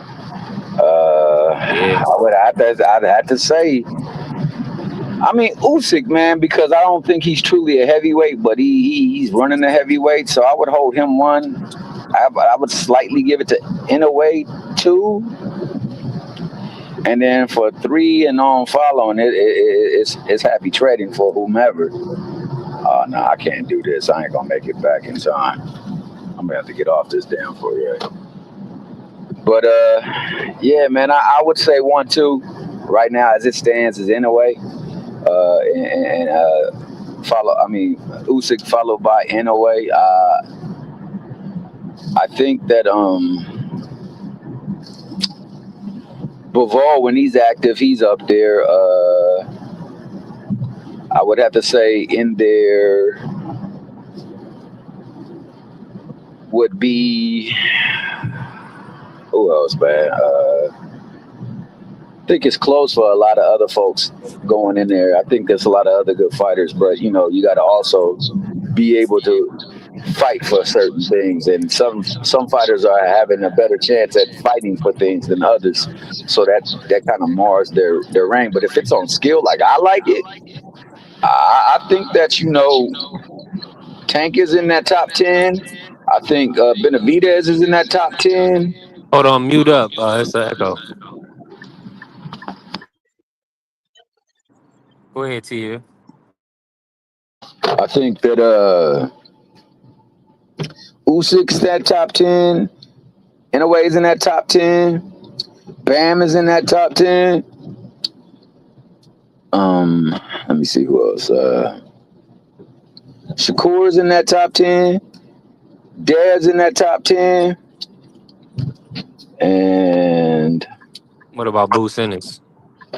yeah. I'd have to say, I mean, Usyk, man, because I don't think he's truly a heavyweight, but he's running a heavyweight, so I would hold him one. I would slightly give it to Inouye two, and then for three and on following it's happy trading for whomever. Oh no, I can't do this. I ain't gonna make it back in time. I'm gonna have to get off this damn for you. But yeah, man, I would say 1-2 right now as it stands is Inouye, and follow. I mean, Usyk followed by Inouye. I think that Bivol, when he's active, he's up there. I would have to say in there would be who else, man? I think it's close for a lot of other folks going in there. I think there's a lot of other good fighters, but you know, you got to also be able to fight for certain things, and some fighters are having a better chance at fighting for things than others, so that kind of mars their reign. But if it's on skill, like I like it, I think that Tank is in that top 10. I think Benavidez is in that top 10. Hold on, mute up. It's an echo. Go ahead, Tia. I think that Usyk's that top 10. In a way, is in that top 10. Bam is in that top 10. Let me see who else. Shakur's in that top 10. Dad's in that top 10. And What about Boots Ennis?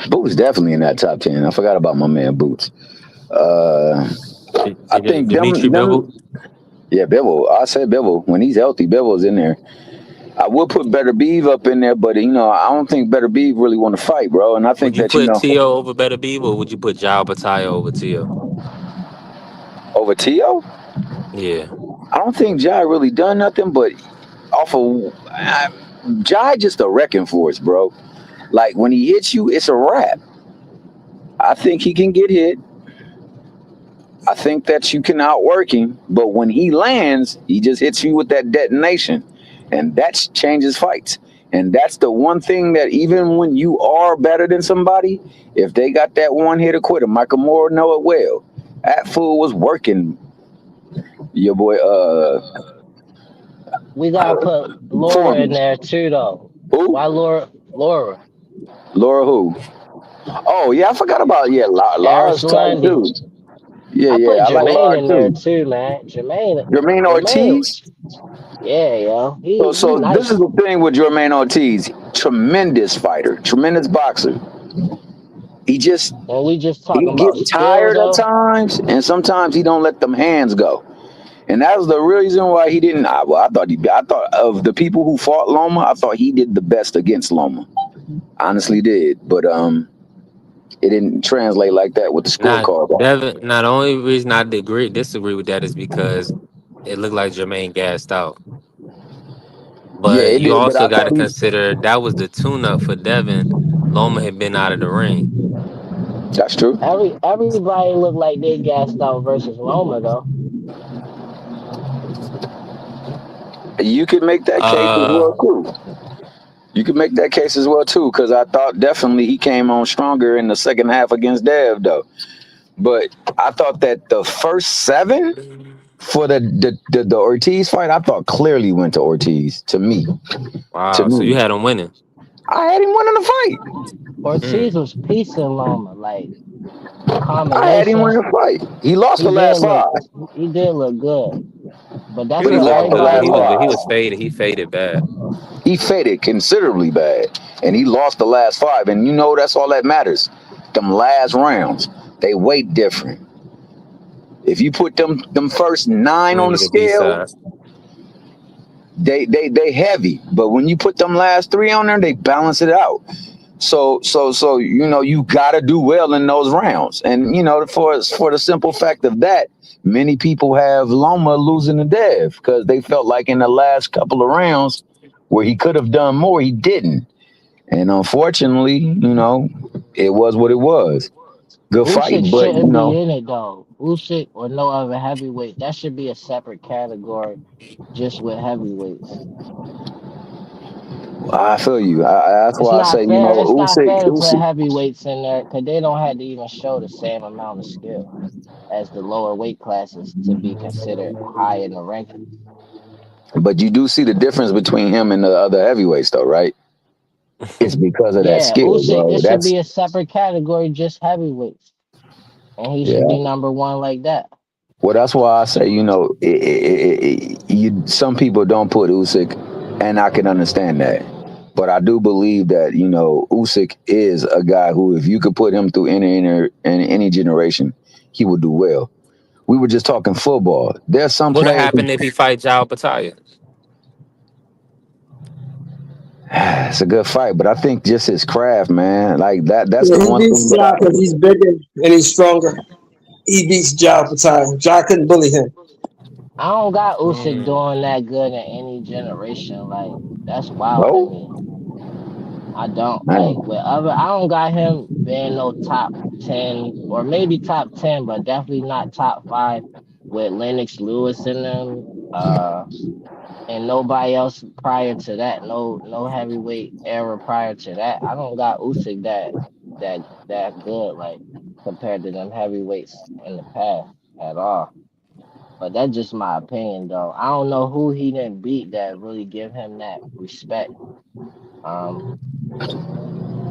Boots definitely in that top 10. I forgot about my man Boots. I think Dimitri them Bivol? yeah, Bivol. I said Bivol. When he's healthy, Bivol's in there. I would put Better Beeve up in there, but I don't think Better Beeve really want to fight, bro. And I Would think you that put Tio over Better Beav, or would you put Jao Bataille over Tio? over Tio, Yeah. I don't think Jai really done nothing, but off of Jai just a wrecking force, bro. Like when he hits you, it's a wrap. I think he can get hit. I think that you can outwork him, but when he lands, he just hits you with that detonation, and that changes fights. And that's the one thing that even when you are better than somebody, if they got that one hit or quitter, Michael Moore know it well. That fool was working your boy. We gotta put Laura in Foreman. there too, though. Who? Why Laura? Laura. Laura who? Oh yeah, I forgot about Lara's Eris tight Lundy. too. Yeah, I put yeah, I like Jermaine Lara in there too. too, man. Jermaine Jermaine. Ortiz. Yeah, yo. He So this is nice. the thing with Jermaine Ortiz. Tremendous fighter, tremendous boxer. He just And we just he talking get about skill, tired at though. times, and sometimes he don't let them hands go. And that was the reason why he didn't. I thought of the people who fought Loma, I thought he did the best against Loma. Honestly, did, but it didn't translate like that with the Not scorecard. Devin. Not the only reason I disagree with that is because it looked like Jermaine gassed out. Yeah, But it you did. But also I got to thought consider that was the tune-up for Devin. Loma had been out of the ring. that's true. Everybody looked like they gassed out versus Loma, though. You could make that case as Uh, well too. You could make that case as well too, because I thought definitely he came on stronger in the second half against Dev though. But I thought that the first seven for the Ortiz fight, I thought clearly went to Ortiz. To me, wow. So you had him winning. I had him winning the fight. Ortiz was piecing Loma, like I had him winning combinations. the fight. He lost He the did last look, five, he did look good, but He that's but he was what lost looking the good. everybody last He five. was want. faded. He faded bad. He faded considerably bad, and he lost the last five. And that's all that matters. Them last rounds, they weight different. If you put them first He nine on the needed a B scale, side. they heavy. But when you put them last three on there, they balance it out. So you got to do well in those rounds, and for the simple fact of that, many people have Loma losing to Dev because they felt like in the last couple of rounds where he could have done more, he didn't, and unfortunately, it was what it was. Good fight, Usyk but shouldn't be in it though. Usyk or no other heavyweight. That should be a separate category, just with heavyweights. I feel you. That's It's why I not say, fair. It's not fair to put Usyk. heavyweights in there because they don't have to even show the same amount of skill as the lower weight classes to be considered high in the rankings. But you do see the difference between him and the other heavyweights, though, right? It's because of that Yeah, skill, Usyk. bro. It should That's be a separate category, just heavyweights, and he should yeah. be number one like that. Well, that's why I say, some people don't put Usyk, and I can understand that. But I do believe that Usyk is a guy who, if you could put him through any generation, he would do well. We were just talking football. There's some What'll players. happen if he fights Jao Pataya? It's a good fight, but I think just his craft, man, like that. That's Yeah, the he one thing beats that Ja because he's bigger and he's stronger. He beats Ja for time. Ja couldn't bully him. I don't got Usyk Mm. doing that good in any generation. Like that's wild to me. no, I don't like man. with other. I don't got him being no top 10 or maybe top 10, but definitely not top five with Lennox Lewis in them. And nobody else prior to that. No heavyweight era prior to that. I don't got Usyk that good like compared to them heavyweights in the past at all. But that's just my opinion though. I don't know who he didn't beat that really give him that respect. Um,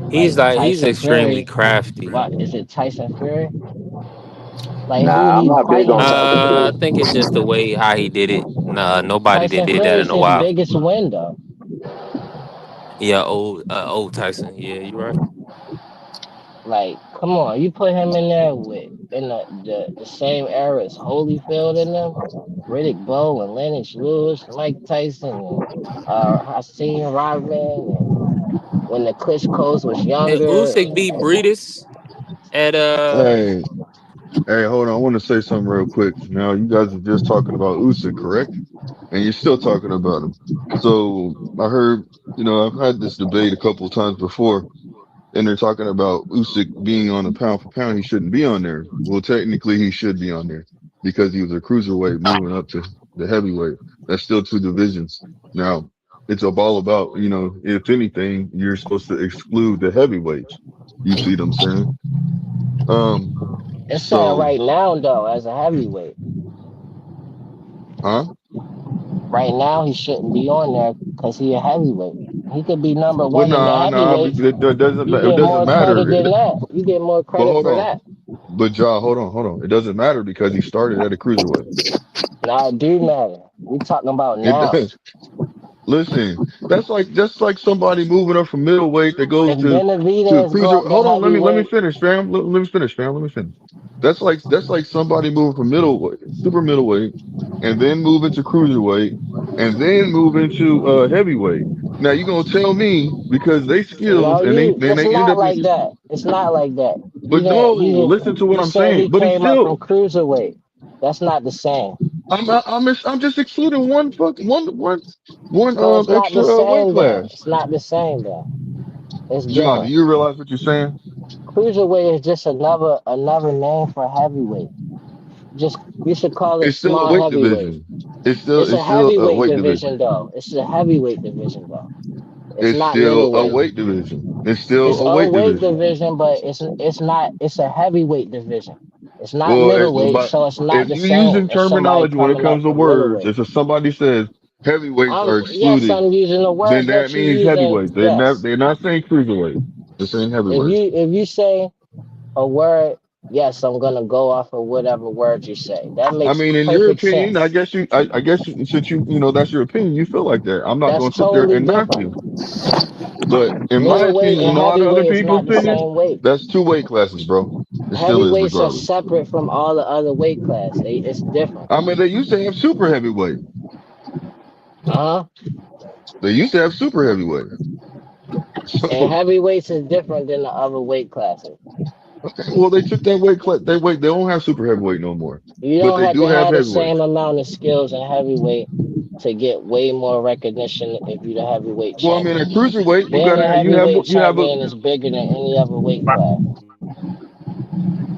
He's like like he's Tyson extremely Fury. crafty. What is it? Tyson Fury? Like who Nah, I'm he not big on fighting? Tyson I Fury. think it's just the way how he did it. Nah, nobody Tyson did Fury that is in a his while. biggest win though. Yeah, old Tyson. Yeah, you right. Like, come on, you put him in there with in the same era as Holyfield in them, Riddick Bowe and Lennox Lewis, Mike Tyson and Hakeem Rodman and when the Klitschko's was And younger Usyk beat Breedis at Hey, hey, hold on. I want to say something real quick. Now, you guys are just talking about Usyk, correct? And you're still talking about him. So I heard, I've had this debate a couple of times before, and they're talking about Usyk being on a pound for pound. He shouldn't be on there. Well, technically, he should be on there because he was a cruiserweight moving up to the heavyweight. That's still two divisions. Now, it's all about, if anything, you're supposed to exclude the heavyweights. You see what I'm saying? Um, it's saying so, right now though as a heavyweight. huh? Right now he shouldn't be on there because he a heavyweight. He could be number Well, one in the nah, heavyweights. it You it get doesn't more credit matter. than that. You get more But credit hold for on. that. But Ja, hold on. It doesn't matter because he started at a cruiserweight. Now it do matter. We talking about It now. does. Listen, that's like just like somebody moving up from middleweight that goes If to Benavidez go cruiser. up to Hold on, let me heavyweight, finish, fam. Let me finish, fam. Let me finish. That's like somebody moving from middleweight, super middleweight, and then move into cruiserweight, and then move into heavyweight. Now you're gonna tell me because they no, skills and they it's they end not up. like that. It's not like that. But no, listen to what You I'm said saying. he But he came up from still. cruiserweight. That's not the same. I'm just excluding one So it's not the extra weight same then. class. It's not the same then. It's John, do different. you realize what you're saying? Cruiserweight is just another name for heavyweight. Just you should call it It's still a small weight heavyweight. division. It's It's a still a heavyweight weight division division. though. It's a heavyweight division though. It's It's not still a middleweight. weight division. It's still It's a a weight weight division. division, but it's not. It's a heavyweight division. It's not Well, middleweight, so it's not if the you're same using as somebody terminology when it coming up comes to from words, middleweight. if somebody says heavyweights are Yes, excluded, I'm using the then words that that you means using. heavyweights. Yes, They're not saying cruiserweight. They're saying heavyweights. if you say a word, yes, I'm gonna go off of whatever word you say. That I makes mean, in your perfect opinion, sense. I guess since that's your opinion, you feel like that. I'm not That's going to sit there totally and knock different. you. But in my Middleweight opinion and and a lot of other heavyweight is people's not the opinion, same weight. that's two weight classes, bro. It still is Heavyweights are regardless. separate from all the other weight class. It's different. I mean, they used to have super heavyweight. Uh huh. They used to have super heavyweight. And So, heavyweights is different than the other weight classes. okay, well, they took that weight class. They don't have super heavyweight no more, You but don't they have do to have have the heavyweight. same amount of skills in heavyweight to get way more recognition if you're the heavyweight Well, I mean, at champion. cruiserweight, Being a heavyweight you have a. champion is bigger than any other weight class.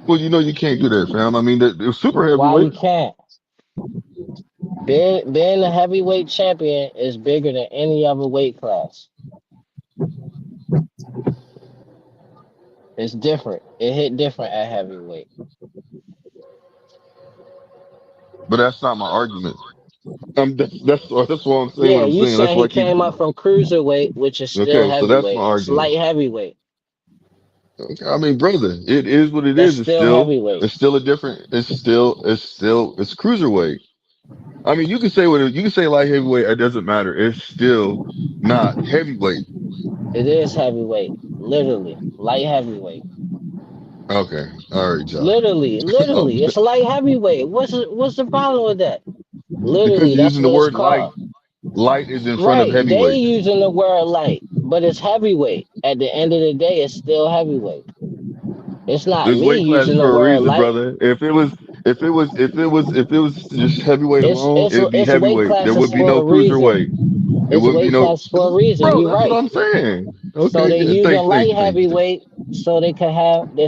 Well, you can't do that, fam. I mean, the super Why you heavyweight. can't? Being a heavyweight champion is bigger than any other weight class. It's different. It hit different at heavyweight. But that's not my argument. That's why I'm saying what Yeah, I'm you saying. That's said why he I keep. came up from cruiserweight, which is still Okay, so that's my heavyweight. It's argument. light heavyweight. Okay, I mean, brother, it is what it That's is. still heavyweight. It's still a different. It's cruiserweight. I mean, you can say light heavyweight. It doesn't matter. It's still not heavyweight. It is heavyweight. Literally. Light heavyweight. Okay, all right, John. Literally. It's light heavyweight. What's the problem with that? Because Literally, you're that's using the what it's word light. called. Light is in front of Right. They heavyweight. using the word light, but it's heavyweight. At the end of the day, it's still heavyweight. It's not There's me weight classes using the for a word reason, light. brother. If it was just heavyweight It's alone, it's it'd be it's weight heavyweight. There classes would be for no a reason. cruiserweight. It It's would be weight no, class for a reason. bro. You're That's what right. I'm saying. So Okay, they yeah, using light thanks. heavyweight so they can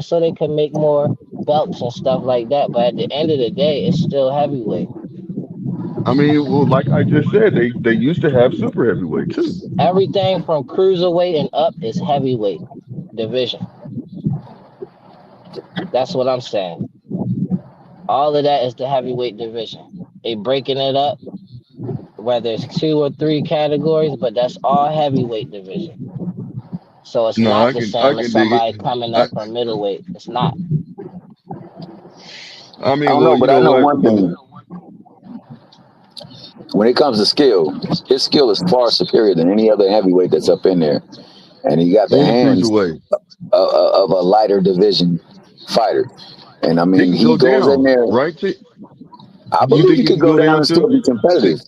so they can make more belts and stuff like that. But at the end of the day, it's still heavyweight. I mean, well, like I just said, they used to have super heavyweight too. Everything from cruiserweight and up is heavyweight division. That's what I'm saying. All of that is the heavyweight division. They breaking it up, whether it's 2 or 3 categories, but that's all heavyweight division. So it's No, not the I same as can dig it. somebody coming I up from middleweight. It's not. I I mean, don't well, know, you but I know know what? one thing. When it comes to skill, his skill is far superior than any other heavyweight that's up in there, and he got the And hands cruiserweight, of a lighter division fighter. And I he mean, can he go goes in down, there. right? I You believe think he he could can go go down down and still too? be See, competitive.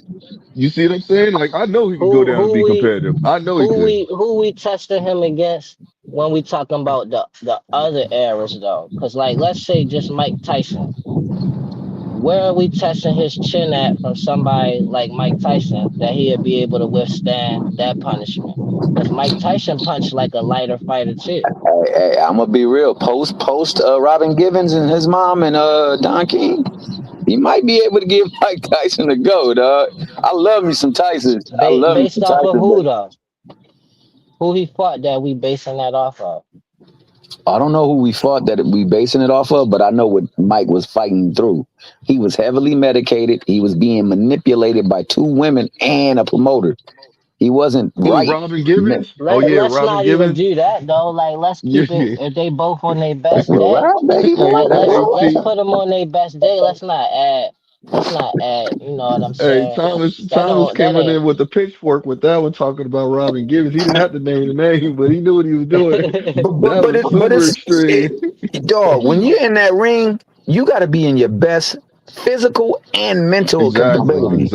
you see what I'm saying? Like I know he could go Who down and who be we competitive. I know he could. who we testing him against when we talking about the other eras though? Because like let's say just Mike Tyson. Where are we testing his chin at from somebody like Mike Tyson that he'll be able to withstand that punishment? Because Mike Tyson punched like a lighter fighter too. Hey, I'm gonna be real. Post Robin Givens and his mom and Don King. He might be able to give Mike Tyson a go, dog. I love me some Tyson. I love me Based some off of Tyson, but who though? Who he fought that we basing that off of? I don't know who we fought that we basing it off of, but I know what Mike was fighting through. He was heavily medicated. He was being manipulated by 2 women and a promoter. He wasn't Who, right. Robin Givens? Oh yeah, Let's Robin not even Givens. do that though. Like let's keep it Yeah. if they both on their best day. Right, baby, man. Like Hey, let's see, put them on their best day. Let's not add, you know what I'm hey, saying? Thomas That came in ain't there with the pitchfork with that one talking about Robin Givens. He didn't have to name the name, but he knew what he was doing. But but That but, was it, but super it's extreme. dog. When you're in that ring, you got to be in your best physical and mental capability.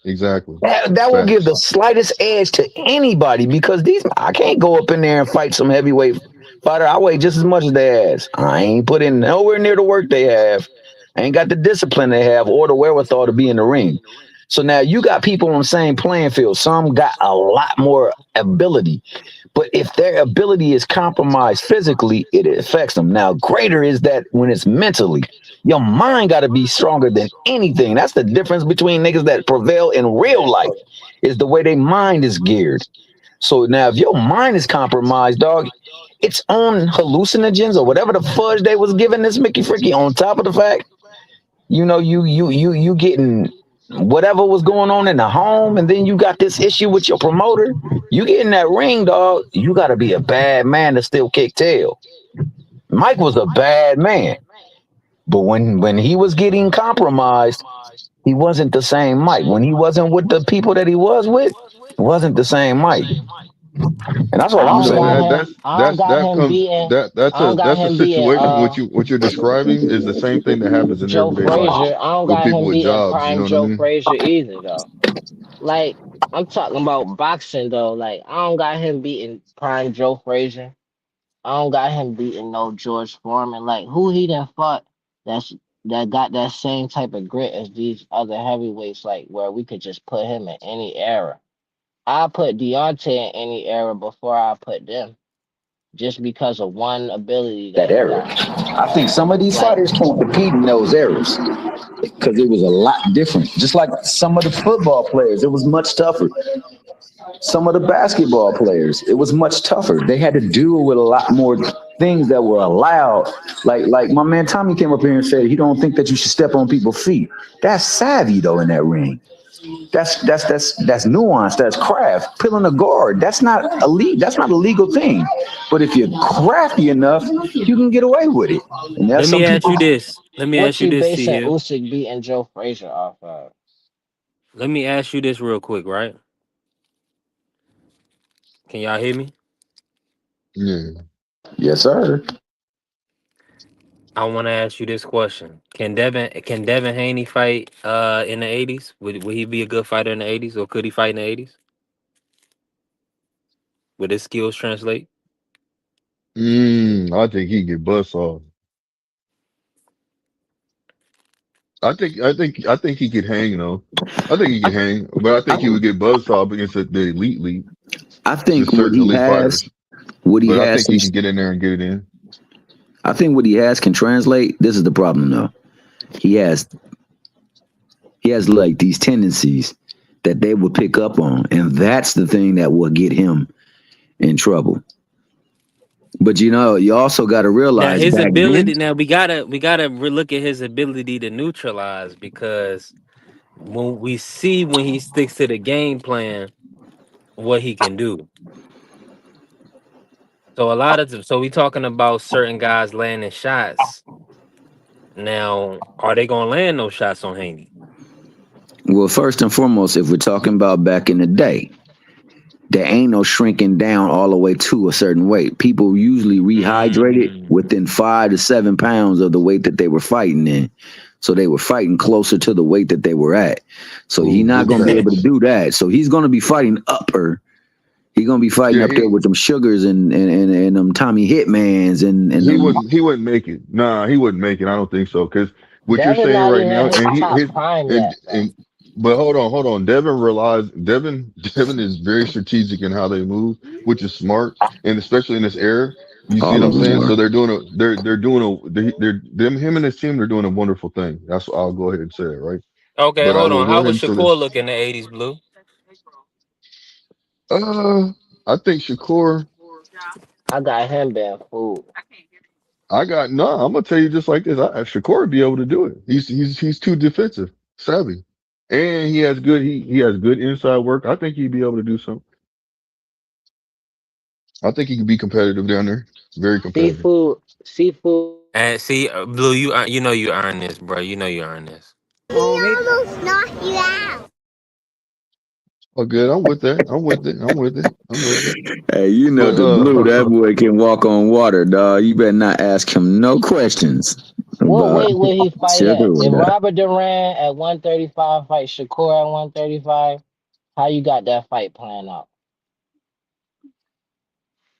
Exactly. That will give the Facts. slightest edge to anybody because these I can't go up in there and fight some heavyweight fighter. I weigh just as much as they has. I ain't put in nowhere near the work they have. I ain't got the discipline they have or the wherewithal to be in the ring. So now you got people on the same playing field. Some got a lot more ability. But if their ability is compromised physically, it affects them. Now, greater is that when it's mentally. Your mind got to be stronger than anything. That's the difference between niggas that prevail in real life, is the way their mind is geared. So now, if your mind is compromised, dog, its own hallucinogens or whatever the fudge they was giving this Mickey Fricky, on top of the fact, you getting whatever was going on in the home, and then you got this issue with your promoter. You get in that ring, dog. You got to be a bad man to still kick tail. Mike was a bad man, but when he was getting compromised, he wasn't the same Mike. When he wasn't with the people that he was with, it wasn't the same Mike. And that's all I I'm You don't know got saying. that him. I don't got that him comes beating. I don't got that's a him beating. situation. What you're describing is the same thing that happens in Joe everyday life Frazier. I don't with got people him with beating jobs. You prime know what I Joe mean? Frazier either though. Like I'm talking about boxing though. Like I don't got him beating prime Joe Frazier. I don't got him beating no George Foreman. Like who he done fought that's that got that same type of grit as these other heavyweights, like where we could just put him in any era. I put Deontay in any era before I put them, just because of one ability That that he era. got. I think some of these Like fighters can't compete in those eras because it was a lot different. Just like some of the football players, it was much tougher. Some of the basketball players, it was much tougher. They had to deal with a lot more things that were allowed. Like my man Tommy came up here and said he don't think that you should step on people's feet. That's savvy though in that ring. That's nuance. That's craft. Pulling a guard. That's not elite. That's not a legal thing. But if you're crafty enough, you can get away with it. And there's Let some me ask people. you this. Let me ask what you you this, basing CL. Usyk beating Joe Frazier off of? Let me ask you this real quick, right? Can y'all hear me? Yeah. Yes, sir. I want to ask you this question: Can Devin Haney fight in the '80s? Would he be a good fighter in the '80s, or could he fight in the '80s? Would his skills translate? I think he get bust off. I think he could hang though. I think he could hang, but I think he would get buzzed off against the elite league, I think just certain elite fighters. what he But I has think some he can get in there and get it in. I think what he has can translate. This is the problem though. He has he has like these tendencies that they will pick up on, and that's the thing that will get him in trouble. But you also got to Now realize his back then. ability. Now we gotta look at his ability to neutralize, because when we see when he sticks to the game plan, what he can do. So we talking about certain guys landing shots. Now, are they gonna land those shots on Haney? Well, first and foremost, if we're talking about back in the day, there ain't no shrinking down all the way to a certain weight. People usually rehydrated Mm. within 5 to 7 pounds of the weight that they were fighting in. So they were fighting closer to the weight that they were at. So he's Ooh, not big gonna be able to facts. do that. So he's gonna be fighting upper. He's gonna be fighting Yeah, up there with them sugars and them Tommy Hitmans and he them. wouldn't make it. Nah, he wouldn't make it. I don't think so. Because what you're Devin saying not right even now, in his and he top his prime yet, bro. and but hold on. Devin is very strategic in how they move, which is smart, and especially in this era. You see All what I'm of them saying? were. So they're doing they're them him and his team, they're doing a wonderful thing. That's what I'll go ahead and say it, right? Okay, But I hold will on. go How ahead was and say Shakur this. look in the '80s, Blue? Uh, I think Shakur. I got him being food. I got no. I'm gonna tell you just like this. Shakur would be able to do it. He's too defensive, savvy, and he has good inside work. I think he'd be able to do something. I think he could be competitive down there. Very competitive. Seafood. And see, Blue, you earn this, bro. You know you earn this. Oh, good. I'm with that. I'm with it. I'm with it. I'm with it. Hey, you know But the blue, that boy can walk on water, dog. You better not ask him no questions What about weight would he fight sugar at? or If that. Robert Duran at 135 fight Shakur at 135, how you got that fight planned out?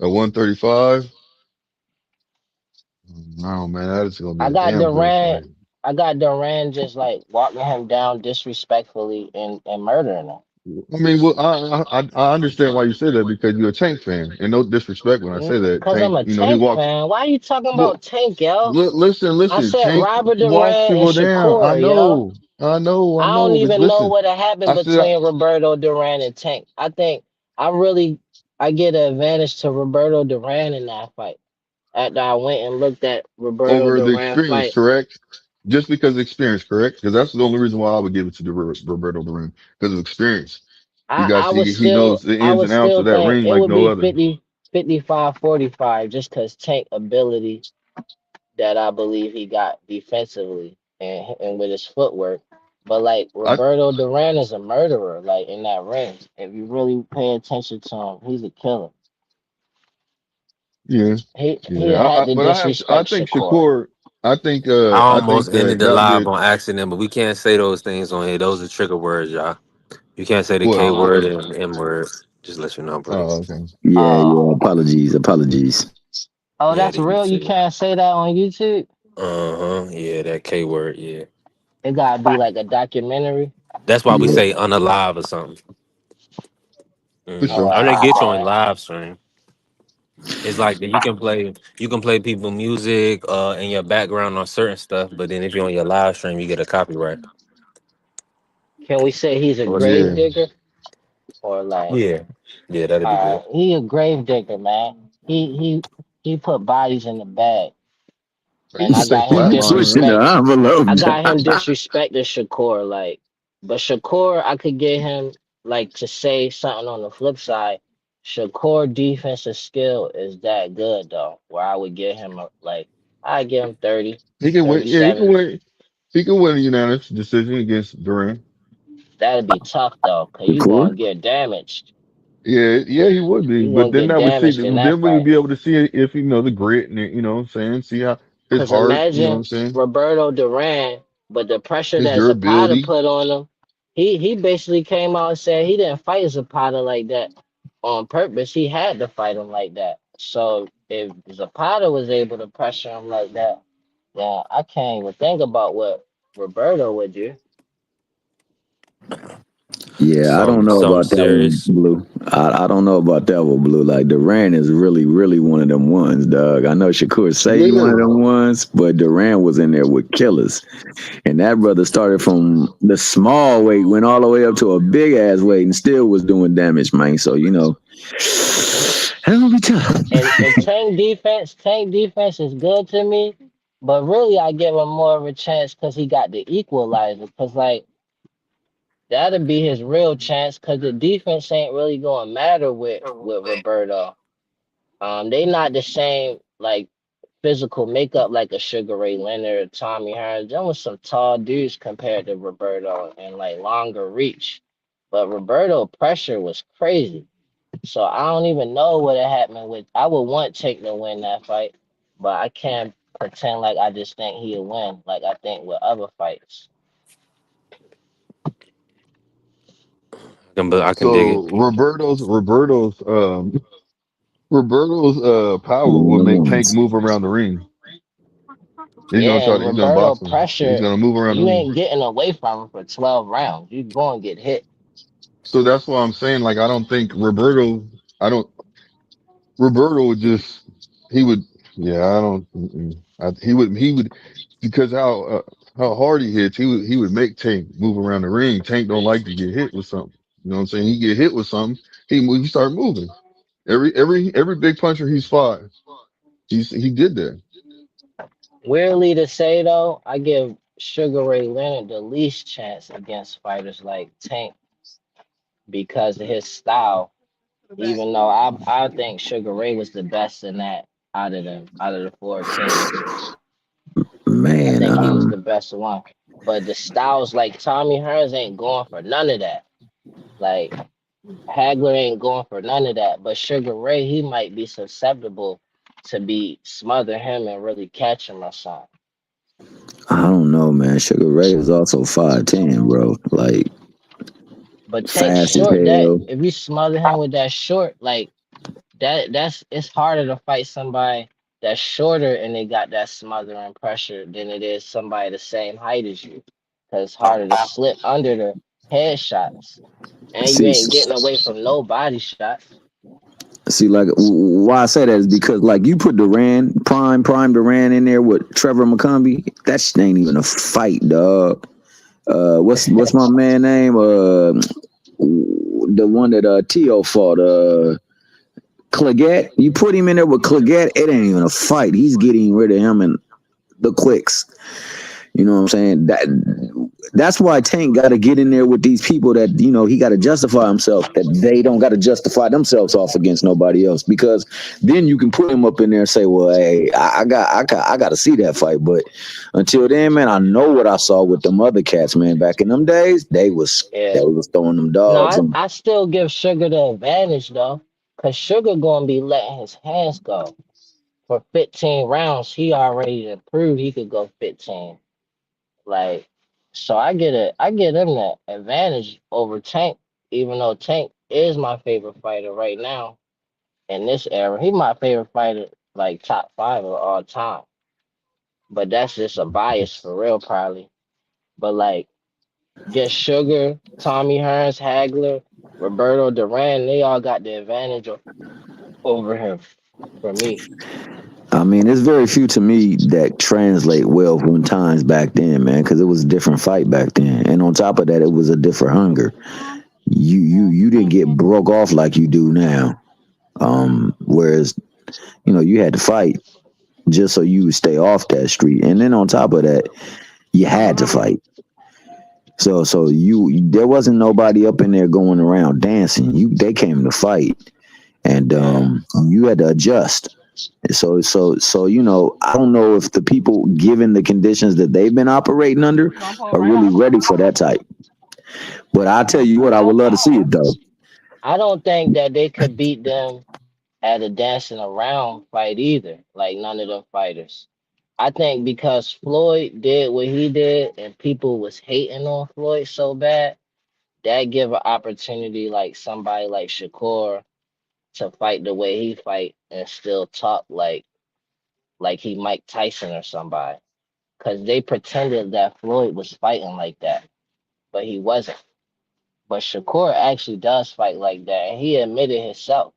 at 135, no man, that is gonna be I a got damn good Duran. fight. I got Duran just like walking him down disrespectfully and murdering him. I mean, well, I understand why you say that because you're a Tank fan, and no disrespect when I say that. Cause I'm Tank, a he Tank walks. fan. Why are you talking Well, about Tank, yo? I listen, said Tank Robert walks Duran and people down. I Shakur, yo. know, I know, I I don't know. But even know listen, what happened I said, between Roberto Duran and Tank. I think I really I get an advantage to Roberto Duran in that fight. After I went and looked at Roberto over the Duran experience, fight. correct? Just because of experience, correct? Because that's the only reason why I would give it to Roberto Duran because of experience. He knows the I ins would and outs still of that think ring it like would no be other. 50, 55, 45 just because Tank ability that I believe he got defensively and with his footwork. But like I Roberto Duran is a murderer, like in that ring. If you really pay attention to him, he's a killer. yeah, He yeah. had to But I disrespect think Shakur. Shakur. I I almost think ended that the that'll be live a on accident, but we can't say those things on here. Those are trigger words, y'all. You can't say the What? K word and M word. Just let you know, bro. Oh, okay. Yeah, Oh, yeah. Apologies, apologies. oh, Yeah, that's the real. You YouTube. can't say that on YouTube. Yeah, that K word. Yeah, It gotta be like a documentary. that's why we Yeah. say unalive or something. For Oh, sure. I'm gonna I get you on bet. live stream. It's like that you can play people music in your background on certain stuff, but then if you're on your live stream, you get a copyright. Can we say he's a What's good? grave Yeah. digger or like? Yeah, yeah, that'd be good. He a grave digger, man. He put bodies in the bag, You and can I say got him You flatlining, pushing right? the disrespect. envelope. I got him disrespecting Shakur, like, but Shakur, I could get him like to say something on the flip side. Shakur defensive skill is that good though, where I would get him like I give him 30, He can win. Yeah, he can 37. win. He can win a unanimous decision against Durant. That'd be tough though, cause The you core. gonna get damaged. Yeah, yeah, he would be. You But gonna then get I would see. damaged in that Then we would fight. be able to see if the grit and you know what I'm saying. See how his Cause heart. You know what imagine I'm saying. Roberto Duran, but the pressure His that Zapata durability. put on him, he basically came out and said he didn't fight Zapata like that on purpose. He had to fight him like that. So if Zapata was able to pressure him like that, yeah, I can't even think about what Roberto would do. Yeah, I don't know Something about that one, serious. Blue. I don't know about that one, Blue. Like Duran is really, really one of them ones, dog. I know Shakur say he one of Yeah. them ones, but Duran was in there with killers. And that brother started from the small weight, went all the way up to a big ass weight, and still was doing damage, man. So that's gonna be tough. And Tank defense is good to me, but really I give him more of a chance because he got the equalizer. Cause like that'll be his real chance because the defense ain't really gonna matter with Roberto. They not the same like physical makeup like a Sugar Ray Leonard, Tommy Hearns. Them was some tall dudes compared to Roberto and like longer reach. But Roberto pressure was crazy. So I don't even know what happened with. I would want Tank to win that fight, but I can't pretend like I just think he'll win. Like I think with other fights. I can dig So it. Roberto's power would make Tank move around the ring. Yeah, and He's gonna Roberto box him. He's pressure, gonna move around the you ring. ain't getting away from him for 12 rounds. You going to get hit. So that's why I'm saying, like, I don't think I don't, Roberto would just, he would, yeah, I don't, he would, because how hard he hits, he would make Tank move around the ring. Tank don't like to get hit with something. You know what I'm saying? He get hit with something, he start moving. Every big puncher he's fought, he did that. Weirdly to say though, I give Sugar Ray Leonard the least chance against fighters like Tank because of his style. Even though I think Sugar Ray was the best in that out of the four kings. I Man, think he was the best one. But the styles like Tommy Hearns ain't going for none of that. Like Hagler ain't going for none of that. But Sugar Ray, he might be susceptible to be smother him and really catch him or something. I don't know, man. Sugar Ray is also 5'10", bro. Like But Tank fast as short, that hell. if you smother him with that short, like that's it's harder to fight somebody that's shorter and they got that smothering pressure than it is somebody the same height as you. Cause it's harder to slip under the headshots. And you See, ain't getting away from no body shots. like why I say that is because like you put Duran, prime Duran in there with Trevor McCombie. That shit ain't even a fight, dog. What's my man name? The one that Tio fought. Clegette. You put him in there with Clegette, it ain't even a fight. He's getting rid of him in the quicks. You know what I'm saying? That's why Tank got to get in there with these people that he got to justify himself. That they don't got to justify themselves off against nobody else because then you can put him up in there and say, "Well, hey, I got to see that fight." But until then, man, I know what I saw with them other cats, man. Back in them days, they Yeah. was throwing them No, dogs. I still give Sugar the advantage though. Cause Sugar gonna be letting his hands go. For 15 rounds, he already proved he could go 15. Like, so I get him that advantage over Tank. even though Tank is my favorite fighter right now in this era, he my favorite fighter, like top 5 of all time. But that's just a bias for real, probably. But like, get Sugar, Tommy Hearns, Hagler, Roberto Duran, they all got the advantage over him for me. I mean, it's very few to me that translate well from times back then, man, because it was a different fight back then, and on top of that, it was a different hunger. You didn't get broke off like you do now. Whereas you had to fight just so you would stay off that street, and then on top of that, you had to fight. So there wasn't nobody up in there going around dancing. They came to fight, and you had to adjust. So I don't know if the people, given the conditions that they've been operating under, are really ready for that type. But I tell you what, I would love to see it though. I don't think that they could beat them at a dancing around fight either. Like none of them fighters. I think because Floyd did what he did and people was hating on Floyd so bad, that give an opportunity like somebody like Shakur to fight the way he fight and still talk like he Mike Tyson or somebody. Cause they pretended that Floyd was fighting like that, but he wasn't. But Shakur actually does fight like that, and he admitted himself.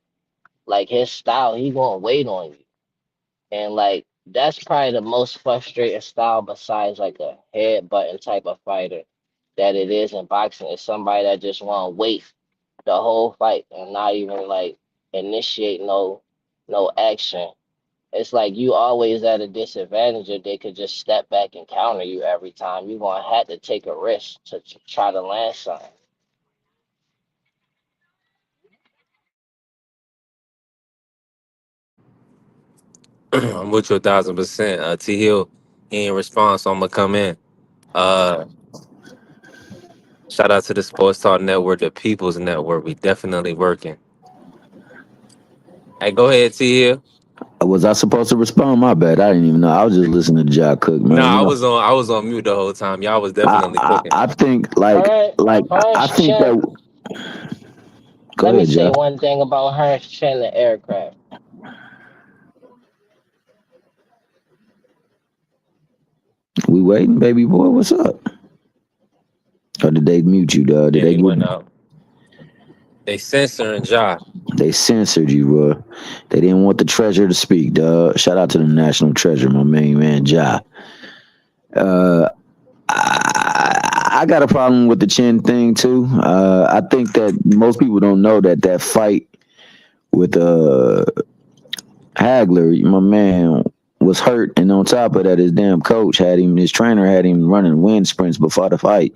Like his style, he gonna wait on you. And like that's probably the most frustrating style besides like a head button type of fighter that it is in boxing is somebody that just wanna wait the whole fight and not even like initiate no action. It's like you always at a disadvantage if they could just step back and counter you every time. You're gonna have to take a risk to try to land something. I'm with you 1,000%. T Hill, he in response, so I'm gonna come in. Uh, Shout out to the Sports Talk Network, the People's Network. We definitely working. Hey, go ahead, T Hill. Was I supposed to respond? My bad. I didn't even know. I was just listening to Jack Cook, No, man. I was on mute the whole time. Y'all was I, definitely I, cooking. I think I Hearns think that. Chin, Go let me ahead, say Jeff. one thing about Hearns Chin the aircraft. We waiting, baby boy. What's up? Or did they mute you, dog? Did Yeah, they he get? went out. They censoring Ja. They censored you, bro. They didn't want the treasure to speak, dog. Shout out to the national treasure, my main man, Ja. Uh, I got a problem with the chin thing too. I think that most people don't know that fight with Hagler, my man, was hurt, and on top of that, his trainer had him running wind sprints before the fight.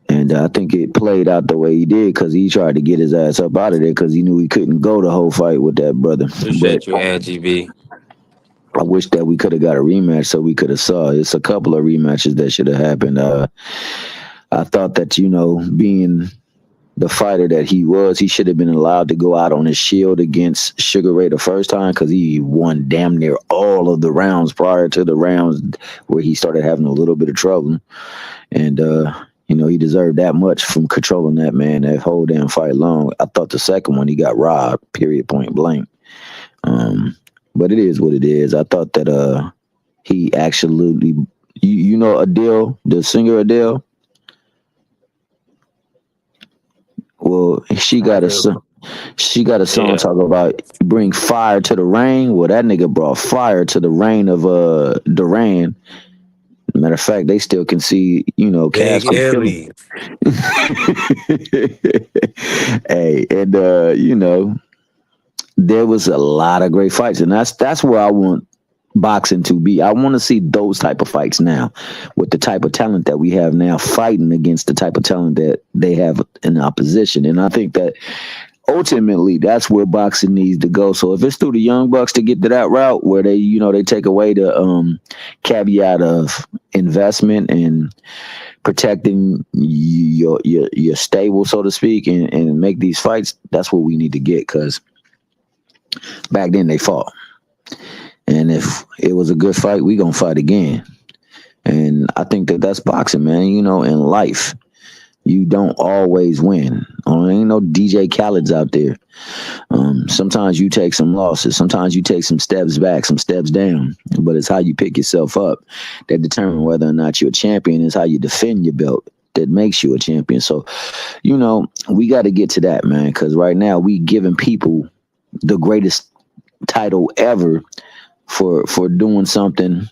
And I think it played out the way he did because he tried to get his ass up out of there because he knew he couldn't go the whole fight with that brother. But Appreciate you, Angie B. I wish that we could have got a rematch so we could have saw. It's a couple of rematches that should have happened. I thought that being the fighter that he was, he should have been allowed to go out on his shield against Sugar Ray the first time because he won damn near all of the rounds prior to the rounds where he started having a little bit of trouble. And he deserved that much from controlling that man that whole damn fight long. I thought the second one he got robbed, period, point blank. But it is what it is. I thought that he absolutely, you know Adele, the singer Adele. Well, she I got a do. song. She got a song Yeah. talking about bring fire to the rain. Well, that nigga brought fire to the rain of Duran. Matter of fact, they still can see, Big Casper killing. Illy. Hey, and there was a lot of great fights, and that's where I want boxing to be. I want to see those type of fights now, with the type of talent that we have now, fighting against the type of talent that they have in opposition. And I think that ultimately that's where boxing needs to go. So if it's through the young bucks to get to that route where they take away the caveat of investment and protecting your stable, so to speak, and make these fights, that's what we need to get, because back then they fought. And if it was a good fight, we gonna fight again. And I think that that's boxing, man, in life. You don't always win. Ain't no DJ Khaled's out there. Sometimes you take some losses. Sometimes you take some steps back, some steps down. But it's how you pick yourself up that determine whether or not you're a champion. It's how you defend your belt that makes you a champion. So, we got to get to that, man, because right now we giving people the greatest title ever for doing something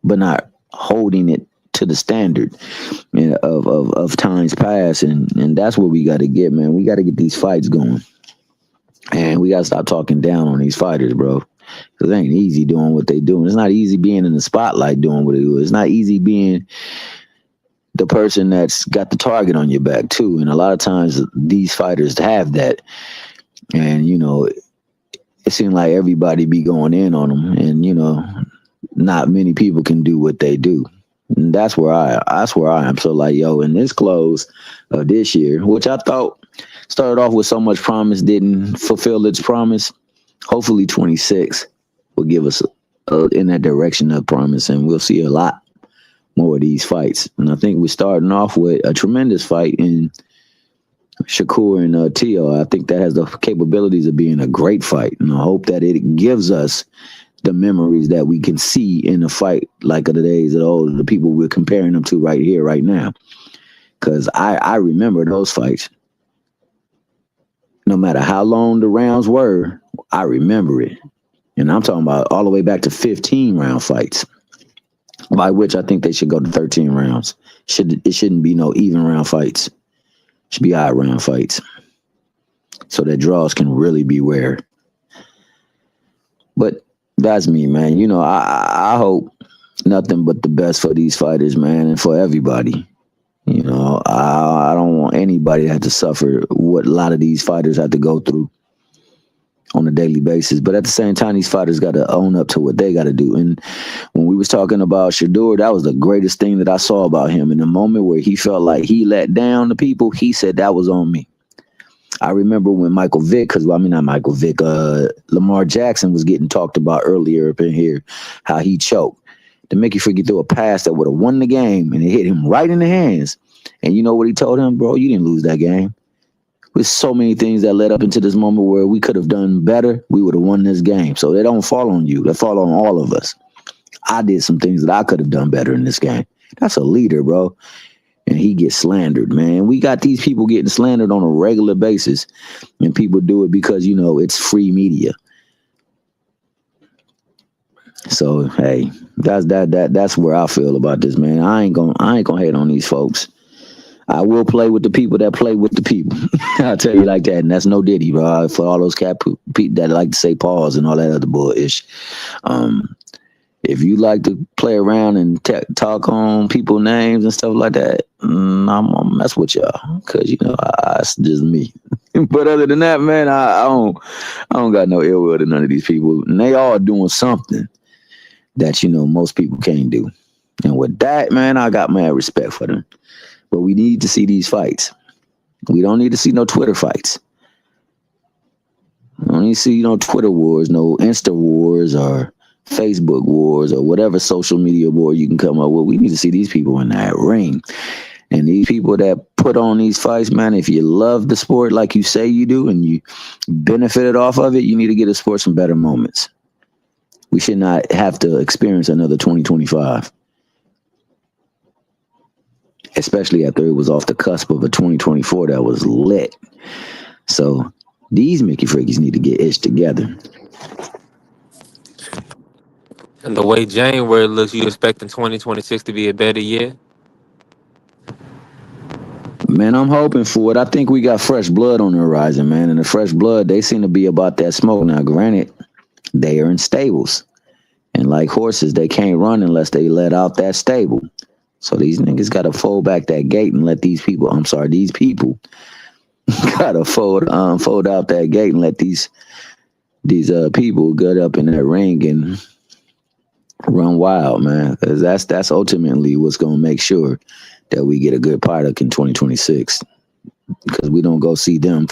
but not holding it to the standard of times past, and that's what we got to get, man. We got to get these fights going, and we got to stop talking down on these fighters, bro, because it ain't easy doing what they doing. It's not easy being in the spotlight doing what they do. It's not easy being the person that's got the target on your back too, and a lot of times these fighters have that, and it seems like everybody be going in on them, and not many people can do what they do. And that's where I am. So like, in this close of this year, which I thought started off with so much promise, didn't fulfill its promise. Hopefully 26 will give us in that direction of promise, and we'll see a lot more of these fights. And I think we're starting off with a tremendous fight in Shakur and Tio. I think that has the capabilities of being a great fight, and I hope that it gives us the memories that we can see in a fight like of the days of old, the people we're comparing them to right here, right now. Because I remember those fights. No matter how long the rounds were, I remember it. And I'm talking about all the way back to 15-round fights, by which I think they should go to 13 rounds. It shouldn't be no even round fights. It should be odd round fights, so that draws can really be rare. But that's me, man. I hope nothing but the best for these fighters, man, and for everybody. I don't want anybody to have to suffer what a lot of these fighters have to go through on a daily basis. But at the same time, these fighters got to own up to what they got to do. And when we was talking about Shador, that was the greatest thing that I saw about him. In the moment where he felt like he let down the people, he said that was on me. I remember when Lamar Jackson was getting talked about earlier up in here, how he choked. To make you forget through a pass that would have won the game, and it hit him right in the hands. And you know what he told him, bro? You didn't lose that game. There's so many things that led up into this moment where we could have done better. We would have won this game. So they don't fall on you. They fall on all of us. I did some things that I could have done better in this game. That's a leader, bro. And he gets slandered, man. We got these people getting slandered on a regular basis, and people do it because it's free media. So hey, that's where I feel about this, man. I ain't gonna hate on these folks. I will play with the people that play with the people. I'll tell you like that, and that's no Diddy, bro. For all those people that like to say pause and all that other bullshit. If you like to play around and talk on people's names and stuff like that, I'm gonna mess with y'all because it's just me. But other than that, man, I don't got no ill will to none of these people, and they all doing something that most people can't do. And with that, man, I got mad respect for them. But we need to see these fights. We don't need to see no Twitter fights. We don't need to see no Twitter wars, no Insta wars, or Facebook wars, or whatever social media war you can come up with. We need to see these people in that ring. And these people that put on these fights, man, if you love the sport like you say you do and you benefited off of it, you need to get the sport some better moments. We should not have to experience another 2025. Especially after it was off the cusp of a 2024 that was lit. So these Mickey Frickies need to get itched together. And the way January looks, you expecting 2026 to be a better year? Man, I'm hoping for it. I think we got fresh blood on the horizon, man. And the fresh blood, they seem to be about that smoke. Now, granted, they are in stables. And like horses, they can't run unless they let out that stable. So these niggas got to fold back that gate and let these people got to fold out that gate and let these people get up in that ring and run wild, man. Because that's ultimately what's going to make sure that we get a good product in 2026. Because we don't go see them.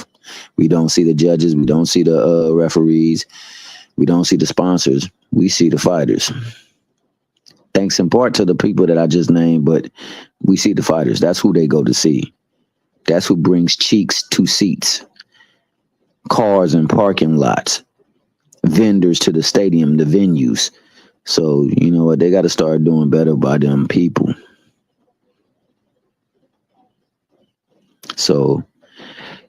We don't see the judges. We don't see the referees. We don't see the sponsors. We see the fighters. Thanks in part to the people that I just named, but we see the fighters. That's who they go to see. That's who brings cheeks to seats, cars and parking lots, vendors to the stadium, the venues. So you know what? They got to start doing better by them people. So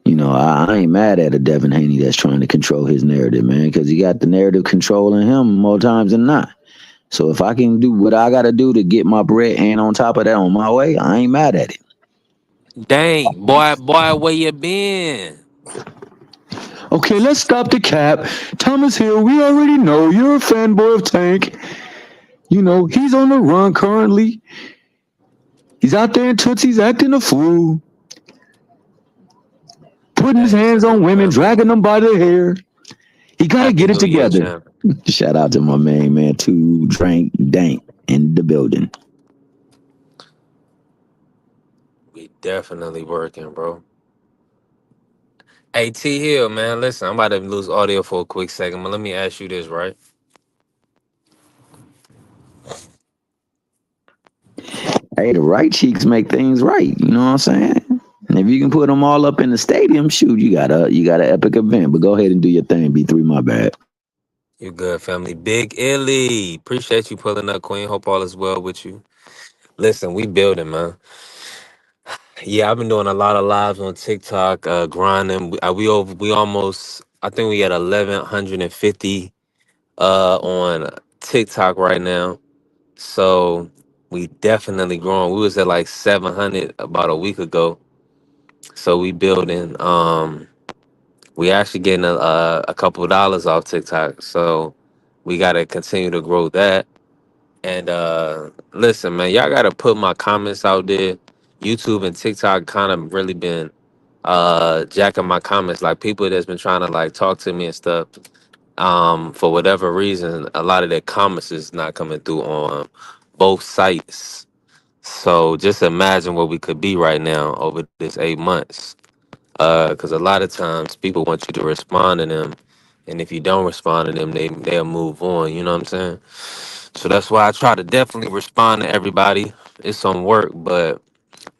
I ain't mad at a Devin Haney that's trying to control his narrative, man, because he got the narrative controlling him more times than not. So if I can do what I got to do to get my bread and on top of that on my way, I ain't mad at it. Dang, boy, where you been? Okay, let's stop the cap. Thomas Hill, we already know you're a fanboy of Tank. He's on the run currently. He's out there in Tootsie's acting a fool, putting his Hey, hands on salute, women, family. dragging them by the hair. He got to Happy get it New Year, together. champ. Shout out to my main man, Two Drank Dank in the building. We definitely working, bro. Hey, T Hill, man, listen, I'm about to lose audio for a quick second, but let me ask you this, right? Hey, the right cheeks make things right. You know what I'm saying? And if you can put them all up in the stadium, shoot, you got an epic event. But go ahead and do your thing. B3, my bad. You good, family. Big Illy. Appreciate you pulling up, Queen. Hope all is well with you. Listen, we building, man. Yeah, I've been doing a lot of lives on TikTok, grinding. We almost, I think we at 1,150 on TikTok right now. So we definitely growing. We was at like 700 about a week ago. So we building. We actually getting a couple of dollars off TikTok. So we gotta continue to grow that. And listen, man, y'all gotta put my comments out there. YouTube and TikTok kind of really been jacking my comments. Like people that's been trying to like talk to me and stuff. For whatever reason, a lot of their comments is not coming through on both sites. So just imagine where we could be right now over this 8 months. Because a lot of times people want you to respond to them, and if you don't respond to them, they'll move on. You know what I'm saying? So that's why I try to definitely respond to everybody. It's some work, but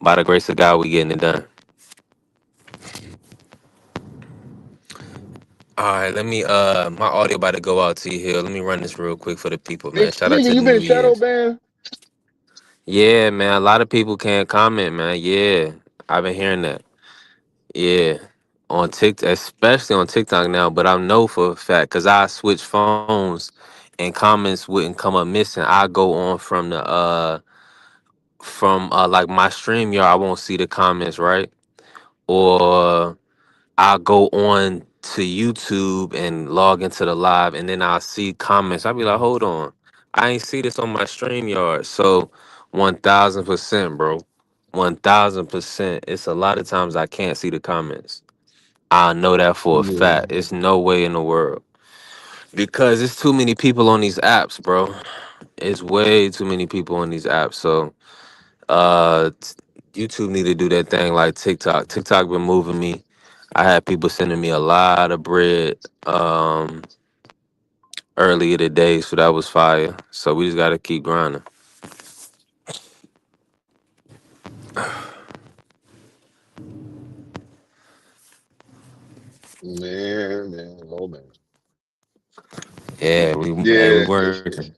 by the grace of God, we getting it done. All right, let me my audio about to go out to you here. Let me run this real quick for the people, man. Shout out Nigga, to the you New been shadow Year's. banned? Yeah, man. A lot of people can't comment, man. Yeah. I've been hearing that. Yeah. On TikTok, especially on TikTok now, but I know for a fact because I switch phones and comments wouldn't come up missing. I go on from like my stream yard, I won't see the comments, right? Or I'll go on to YouTube and log into the live, and then I'll see comments. I'll be like, hold on, I ain't see this on my stream yard. So 1,000%, bro. 1,000%. It's a lot of times I can't see the comments. I know that for a Yeah. fact. It's no way in the world. Because it's too many people on these apps, bro. It's way too many people on these apps. So YouTube need to do that thing like TikTok. TikTok been moving me. I had people sending me a lot of bread earlier today, so that was fire. So we just gotta keep grinding. Man, oh man. Yeah, we Yeah, working.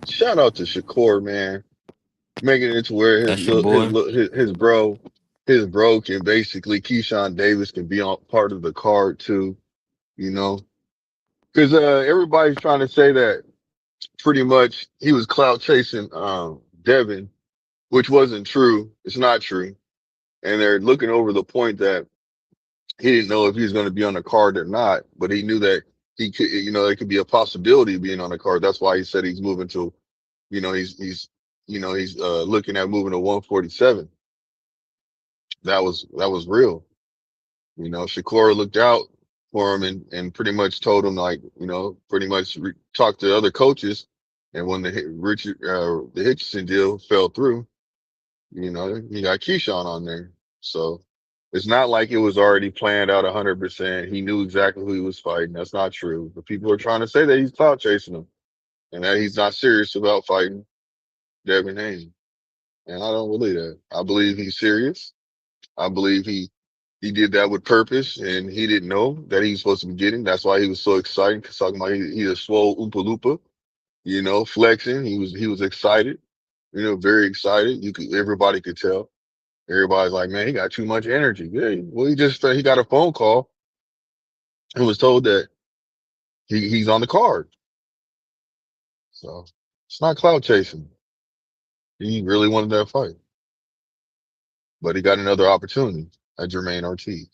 shout out to Shakur, man. Making it to where his That's your look, boy. his bro can basically Keyshawn Davis can be on part of the card too, you know, because everybody's trying to say that pretty much he was clout chasing Devin, which wasn't true. It's not true, and they're looking over the point that he didn't know if he was going to be on the card or not, but he knew that he could, there could be a possibility of being on the card. That's why he said he's moving to, he's looking at moving to 147. That was real. Shakur looked out for him and pretty much told him like, pretty much talked to other coaches. And when the Hitchison deal fell through, you got Keyshawn on there. So it's not like it was already planned out 100%. He knew exactly who he was fighting. That's not true. But people are trying to say that he's clout chasing him and that he's not serious about fighting Devin Haney. and I don't believe that. I believe he's serious. I believe he did that with purpose, and he didn't know that he was supposed to be getting. That's why he was so excited. Cause talking about he a swole Oompa Loompa, flexing. He was excited, very excited. Everybody could tell. Everybody's like, man, he got too much energy. Yeah, well, he got a phone call and was told that he's on the card. So it's not cloud chasing. He really wanted that fight, but he got another opportunity at Jermaine Ortiz.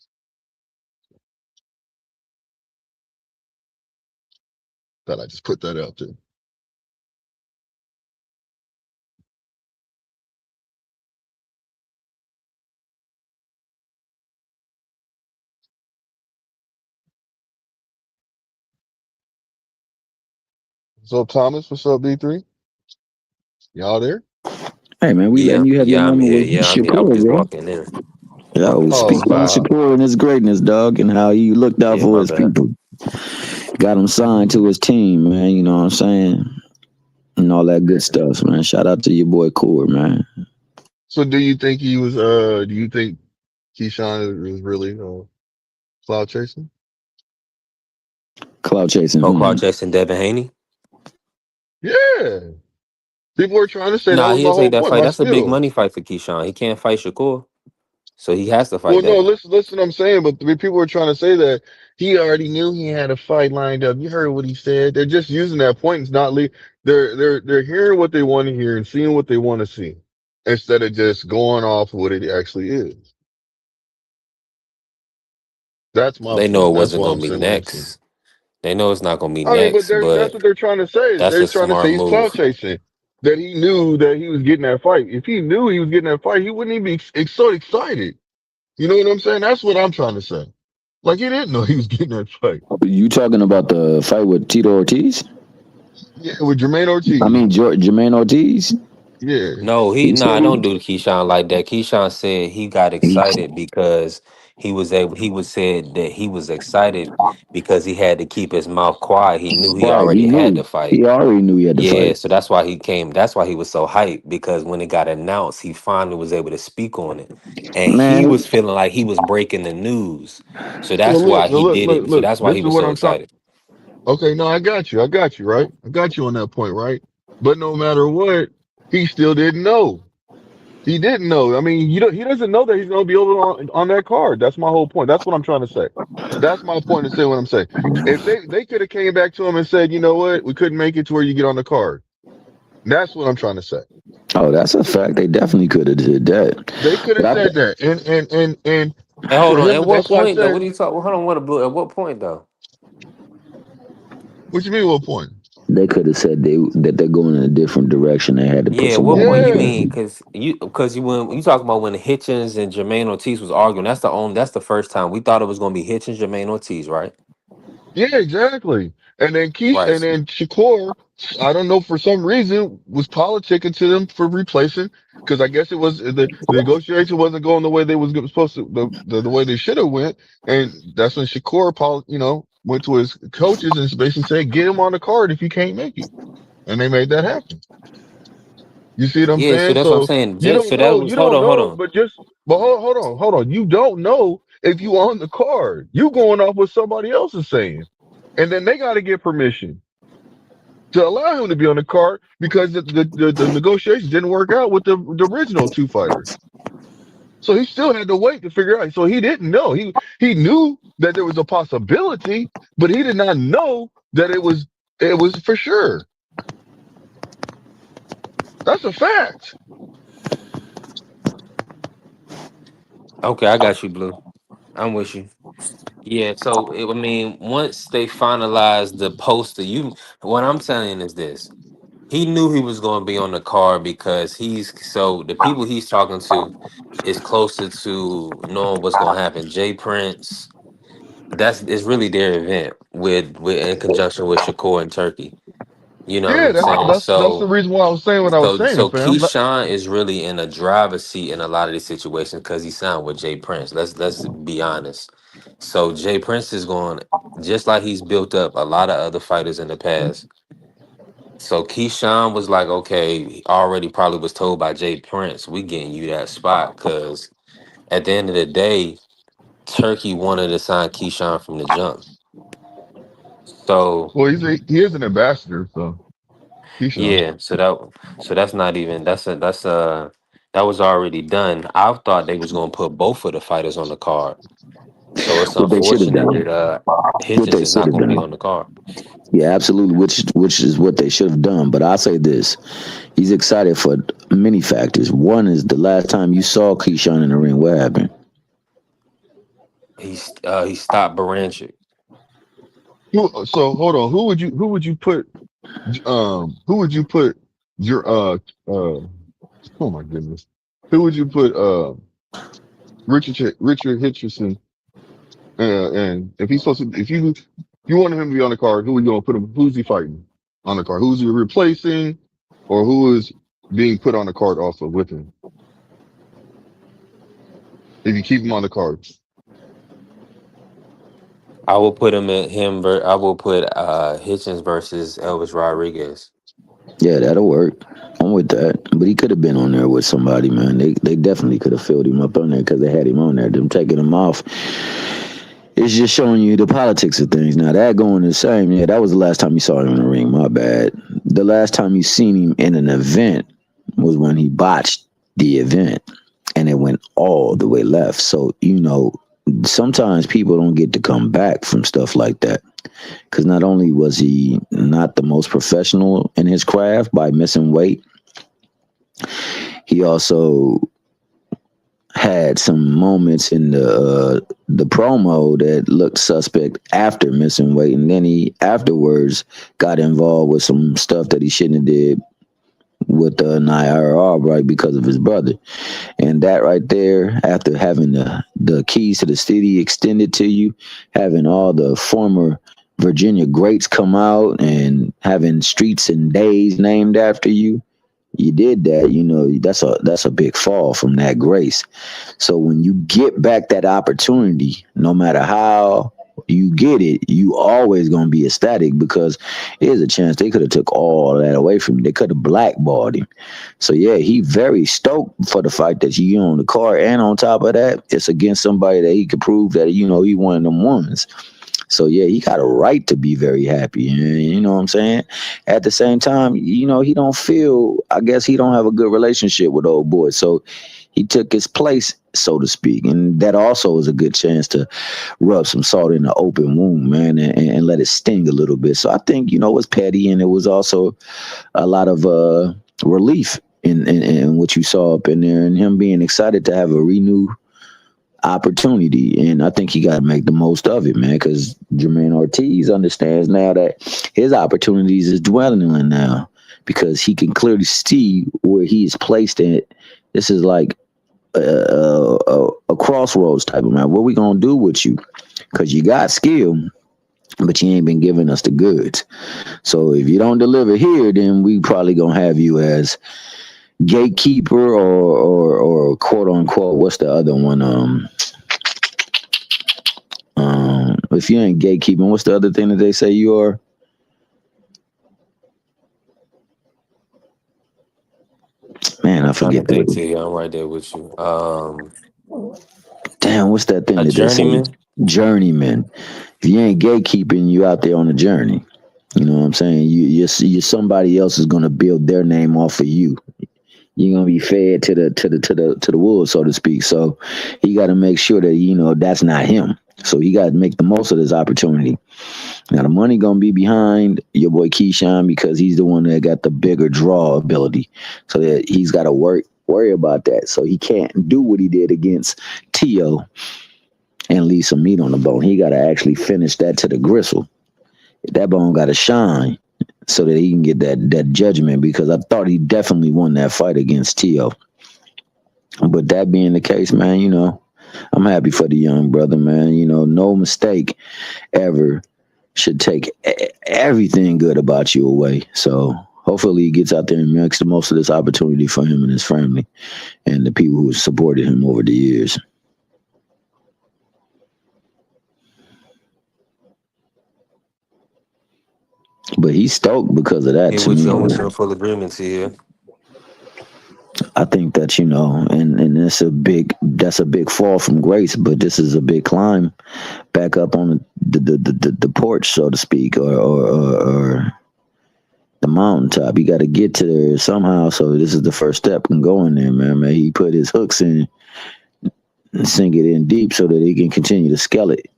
Thought I just put that out there. What's up, Thomas? What's up, B3? Y'all there? Hey man, we Yeah, letting you have your yeah, I'm moment here. with Yeah, I'm here. I was Shakur, just bro. walking in. Yo, Walking in the speak Oh, on spot. Shakur and his greatness, dog, and how he looked out Yeah, for my his bad. people. Got him signed to his team, man. You know what I'm saying? And all that good yeah. stuff, man. Shout out to your boy Core, man. So do you think do you think Keyshawn was really cloud chasing? Cloud chasing Oh, Claude whom? Jason, Devin Haney. Yeah. People are trying to say that Nah, was my he'll take whole that point, fight. my That's a big spiel. money fight for Keyshawn. He can't fight Shakur, so he has to fight Well, no, Devin. listen, I'm saying, but the people are trying to say that he already knew he had a fight lined up. You heard what he said. They're just using that point. It's not they're hearing what they want to hear and seeing what they want to see instead of just going off what it actually is. That's my They know point. it That's wasn't why gonna I'm be saying what I'm saying. next. They know it's not gonna be I mean, but next, that's but what they're trying to say. that's They're a trying to smart say he's cloud move. chasing. That he knew that he was getting that fight. If he knew he was getting that fight, he wouldn't even be so excited. You know what I'm saying? That's what I'm trying to say. Like he didn't know he was getting that fight. You talking about the fight with Tito Ortiz? Yeah, with Jermaine I Ortiz. mean, Jermaine Ortiz. Yeah. No, He said nah, he, don't do Keyshawn like that. Keyshawn said he got he excited because he was said that he was excited because he had to keep his mouth quiet. He knew he right. He already had knew. to fight. He already knew he had to Yeah, fight. so that's why he came. That's why he was so hyped because when it got announced, he finally was able to speak on it. And he Man, was feeling like he was breaking the news. So that's why So he look, did look, it. So look. that's why This he is was what so I'm trying. excited. Okay, no, I got you. I got you, right? I got you on that point, right? But no matter what, he still didn't know. He didn't know. I mean, he doesn't know that he's going to be over on that card. That's my whole point. That's what I'm trying to say. That's my point to say what I'm saying. If they could have came back to him and said, you know what, we couldn't make it to where you get on the card. That's what I'm trying to say. oh, that's a fact. They definitely could have did that. They could But have said that, and And hold for on, him, at what that's why I point though? What said, are you talking? Hold on, at what point though? what you mean, what point? they could have said that they're going in a different direction. They had to put Yeah, some what more point you money Yeah, mean? in. Because you when you talk about when Hitchens and Jermaine Ortiz was arguing, that's the first time we thought it was gonna be Hitchens, Jermaine Ortiz, right? yeah, exactly. And then Right. Shakur, I don't know, for some reason, was politicking to them for replacing, because I guess it was the negotiation wasn't going the way they was supposed to, the way they should have went. And that's when Shakur, went to his coaches and basically said, get him on the card if you can't make it. And they made that happen. You see what I'm Yeah, so saying? that's what I'm So saying. Just so that was you hold don't on, hold know, on. but hold on. You don't know if you on the card. You going off what somebody else is saying. And then they got to get permission to allow him to be on the card because the negotiations didn't work out with the original two fighters. So he still had to wait to figure out. So he didn't know. He knew that there was a possibility, but he did not know that it was for sure. That's a fact. Okay, I got you, Blue. I'm with you. Yeah, so I mean, once they finalized the poster, what I'm saying is this. He knew he was going to be on the card because the people he's talking to is closer to knowing what's going to happen. Jay Prince, that's it's really their event with in conjunction with Shakur and Turkey. You know what Yeah, I'm saying? that's the reason why I was saying what I was saying, So fam. Keyshawn is really in a driver's seat in a lot of these situations because he signed with Jay Prince. Let's be honest. So Jay Prince is going just like he's built up a lot of other fighters in the past. So Keyshawn was like, okay, he already probably was told by Jay Prince, we getting you that spot. Cause at the end of the day, Turkey wanted to sign Keyshawn from the jump. So Well, he is an ambassador, so Keyshawn. yeah, so that's not even that was already done. I thought they was gonna put both of the fighters on the card. So it's What they should have unfortunate done. that What Hitchens they is should not have gonna be done. on the card. Yeah, absolutely. Which is what they should have done. But I'll say this: he's excited for many factors. One is the last time you saw Keyshawn in the ring. What happened? He stopped Baranchik. So hold on. Who would you put your oh my goodness. Who would you put Richard Hitcherson and if he's supposed to if you wanted him to be on the card, who are you gonna put him who's he fighting on the card? Who's he replacing or who is being put on the card also with him? If you keep him on the card. I will put I will put Hitchens versus Elvis Rodriguez. Yeah, that'll work. I'm with that. But he could have been on there with somebody, man. They definitely could have filled him up on there because they had him on there. Them taking him off. It's just showing you the politics of things. Now that going the same, yeah, that was the last time you saw him in the ring. My bad. The last time you seen him in an event was when he botched the event and it went all the way left. So, sometimes people don't get to come back from stuff like that. Because not only was he not the most professional in his craft by missing weight, he also had some moments in the promo that looked suspect after missing weight, and then he afterwards got involved with some stuff that he shouldn't have did with IRR, right, because of his brother. And that right there, after having the keys to the city extended to you, having all the former Virginia greats come out and having streets and days named after you, you did that, that's a big fall from that grace. So when you get back that opportunity, no matter how you get it, you always gonna be ecstatic because there's a chance they could have took all that away from you. They could have blackballed him. So yeah, he very stoked for the fight that you on the card, and on top of that, it's against somebody that he could prove that he one of them ones. So yeah, he got a right to be very happy. And you know what I'm saying? At the same time, he don't feel, I guess he don't have a good relationship with old boy. So he took his place, so to speak. And that also is a good chance to rub some salt in the open wound, man, and let it sting a little bit. So I think, it was petty, and it was also a lot of relief in what you saw up in there, and him being excited to have a renewed opportunity. And I think he got to make the most of it, man, because Jermaine Ortiz understands now that his opportunities is dwindling now because he can clearly see where he is placed in it. This is like a crossroads type of man. What we gonna do with you? Because you got skill, but you ain't been giving us the goods. So if you don't deliver here, then we probably gonna have you as gatekeeper or quote unquote, what's the other one? If you ain't gatekeeping, what's the other thing that they say you are? Man, I Trying to forget think that. to you, I'm right there with you. Damn, what's that thing A that they say? journeyman. Journeyman. If you ain't gatekeeping, you out there on a journey. You know what I'm saying? You somebody else is gonna build their name off of you. You're gonna be fed to the wolves, so to speak. So he got to make sure that that's not him. So he got to make the most of this opportunity. Now the money gonna be behind your boy Keyshawn because he's the one that got the bigger draw ability. So that he's got to worry about that. So he can't do what he did against Tio and leave some meat on the bone. He got to actually finish that to the gristle. That bone got to shine so that he can get that judgment, because I thought he definitely won that fight against Tio. But that being the case, man, I'm happy for the young brother, man. No mistake ever should take everything good about you away. So hopefully he gets out there and makes the most of this opportunity for him and his family and the people who supported him over the years. but he's stoked because of that Yeah, to with me. you, I'm with you in full agreement here. I think that, you know, and that's a big fall from grace, but this is a big climb back up on the porch, so to speak, or the mountaintop. You got to get to there somehow. So this is the first step in going there, man. He put his hooks in and sink it in deep so that he can continue to scale it.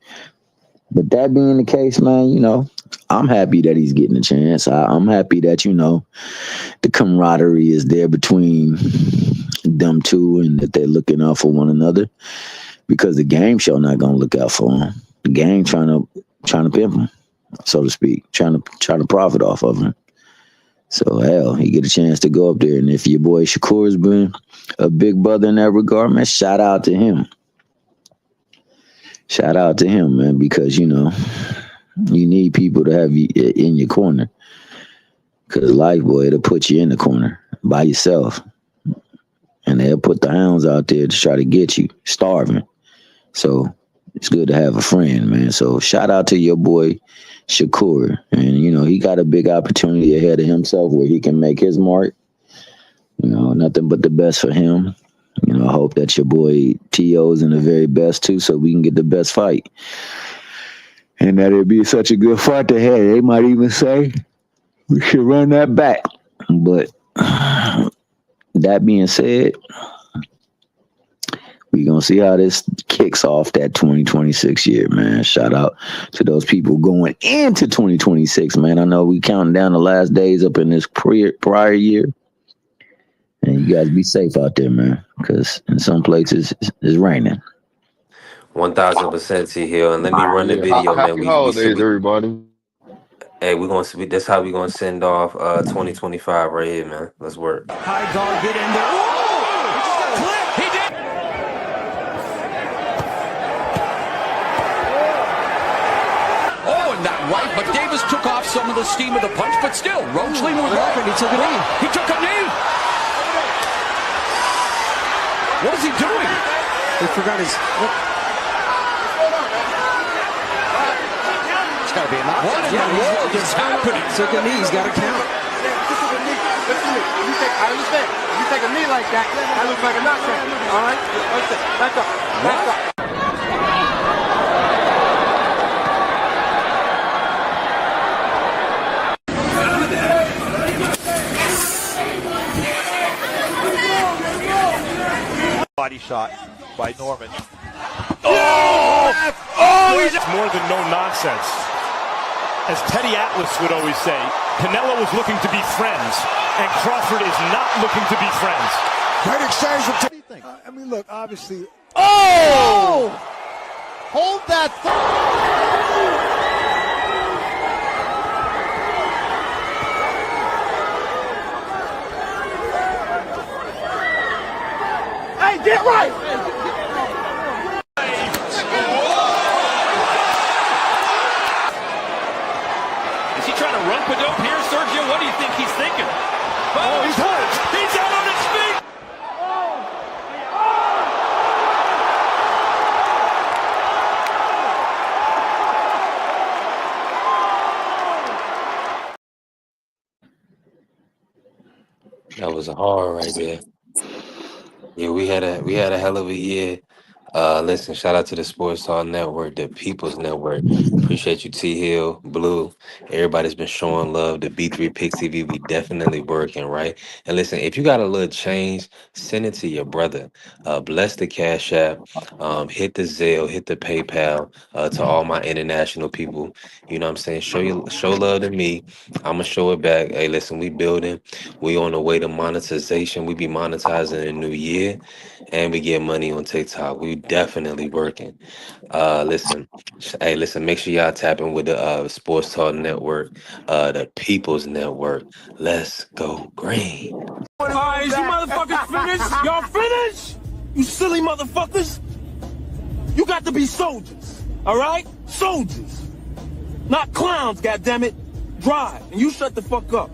But that being the case, man, you know, I'm happy that he's getting a chance. I'm happy that, you know, the camaraderie is there between them two and that they're looking out for one another, because the game show not gonna look out for him. The game trying to pimp him, so to speak, trying to profit off of him. So hell, he get a chance to go up there, and if your boy Shakur has been a big brother in that regard, man, shout out to him. Shout out to him, man, because, you know, you need people to have you in your corner. Because life, boy, it'll put you in the corner by yourself. And they'll put the hounds out there to try to get you, starving. So it's good to have a friend, man. So shout out to your boy Shakur. And, you know, he got a big opportunity ahead of himself where he can make his mark. You know, nothing but the best for him. You know, I hope that your boy T.O.'s in the very best, too, so we can get the best fight. And that it'd be such a good fight to have. They might even say we should run that back. But that being said, we're going to see how this kicks off that 2026 year, man. Shout out to those people going into 2026, man. I know we counting down the last days up in this prior year. And you guys be safe out there, man, because in some places it's raining. 1000% T Hill. And let me run the video, man. Happy holidays, everybody. Hey, we're gonna see. That's how we're gonna send off 2025 right here, man. Let's work. High guard, get in there. Whoa! He did. Oh, and that right, but Davis took off some of the steam of the punch, but still, Roachling was up and he took a knee. He took a knee. What is he doing? He forgot his. It's got to be a knockout. What in the world is happening? Took a knee. He's got to count. Listen to me. I understand. If you take a knee like that, that looks like a knockout. All right? Back up. Back up. Body shot by Norman. Oh! Oh! He's more than no nonsense. As Teddy Atlas would always say, Canelo is looking to be friends, and Crawford is not looking to be friends. Great exchange from Teddy. I mean, look, obviously. Oh! Hold that. Hey, get right! Is he trying to run Padope here, Sergio? What do you think he's thinking? Oh, he's hurt. He's out on his feet. That was a hard right there. Yeah, we had a hell of a year. Listen, shout out to the Sports Talk Network, the People's Network. Appreciate you, T Hill, Blue. Everybody's been showing love. The B3 Picks TV, we definitely working, right? And listen, if you got a little change, send it to your brother. Bless the Cash App, hit the Zelle, hit the PayPal. To all my international people, you know what I'm saying? Show love to me. I'ma show it back. Hey, listen, we building. We on the way to monetization. We be monetizing in the new year, and we get money on TikTok. We definitely working. Listen, make sure y'all tap in with the Sports Talk Network, the People's Network. Let's go green. All right, is you motherfuckers finished? Y'all finished? You silly motherfuckers. You got to be soldiers, all right? Soldiers. Not clowns, goddammit. Drive, and you shut the fuck up.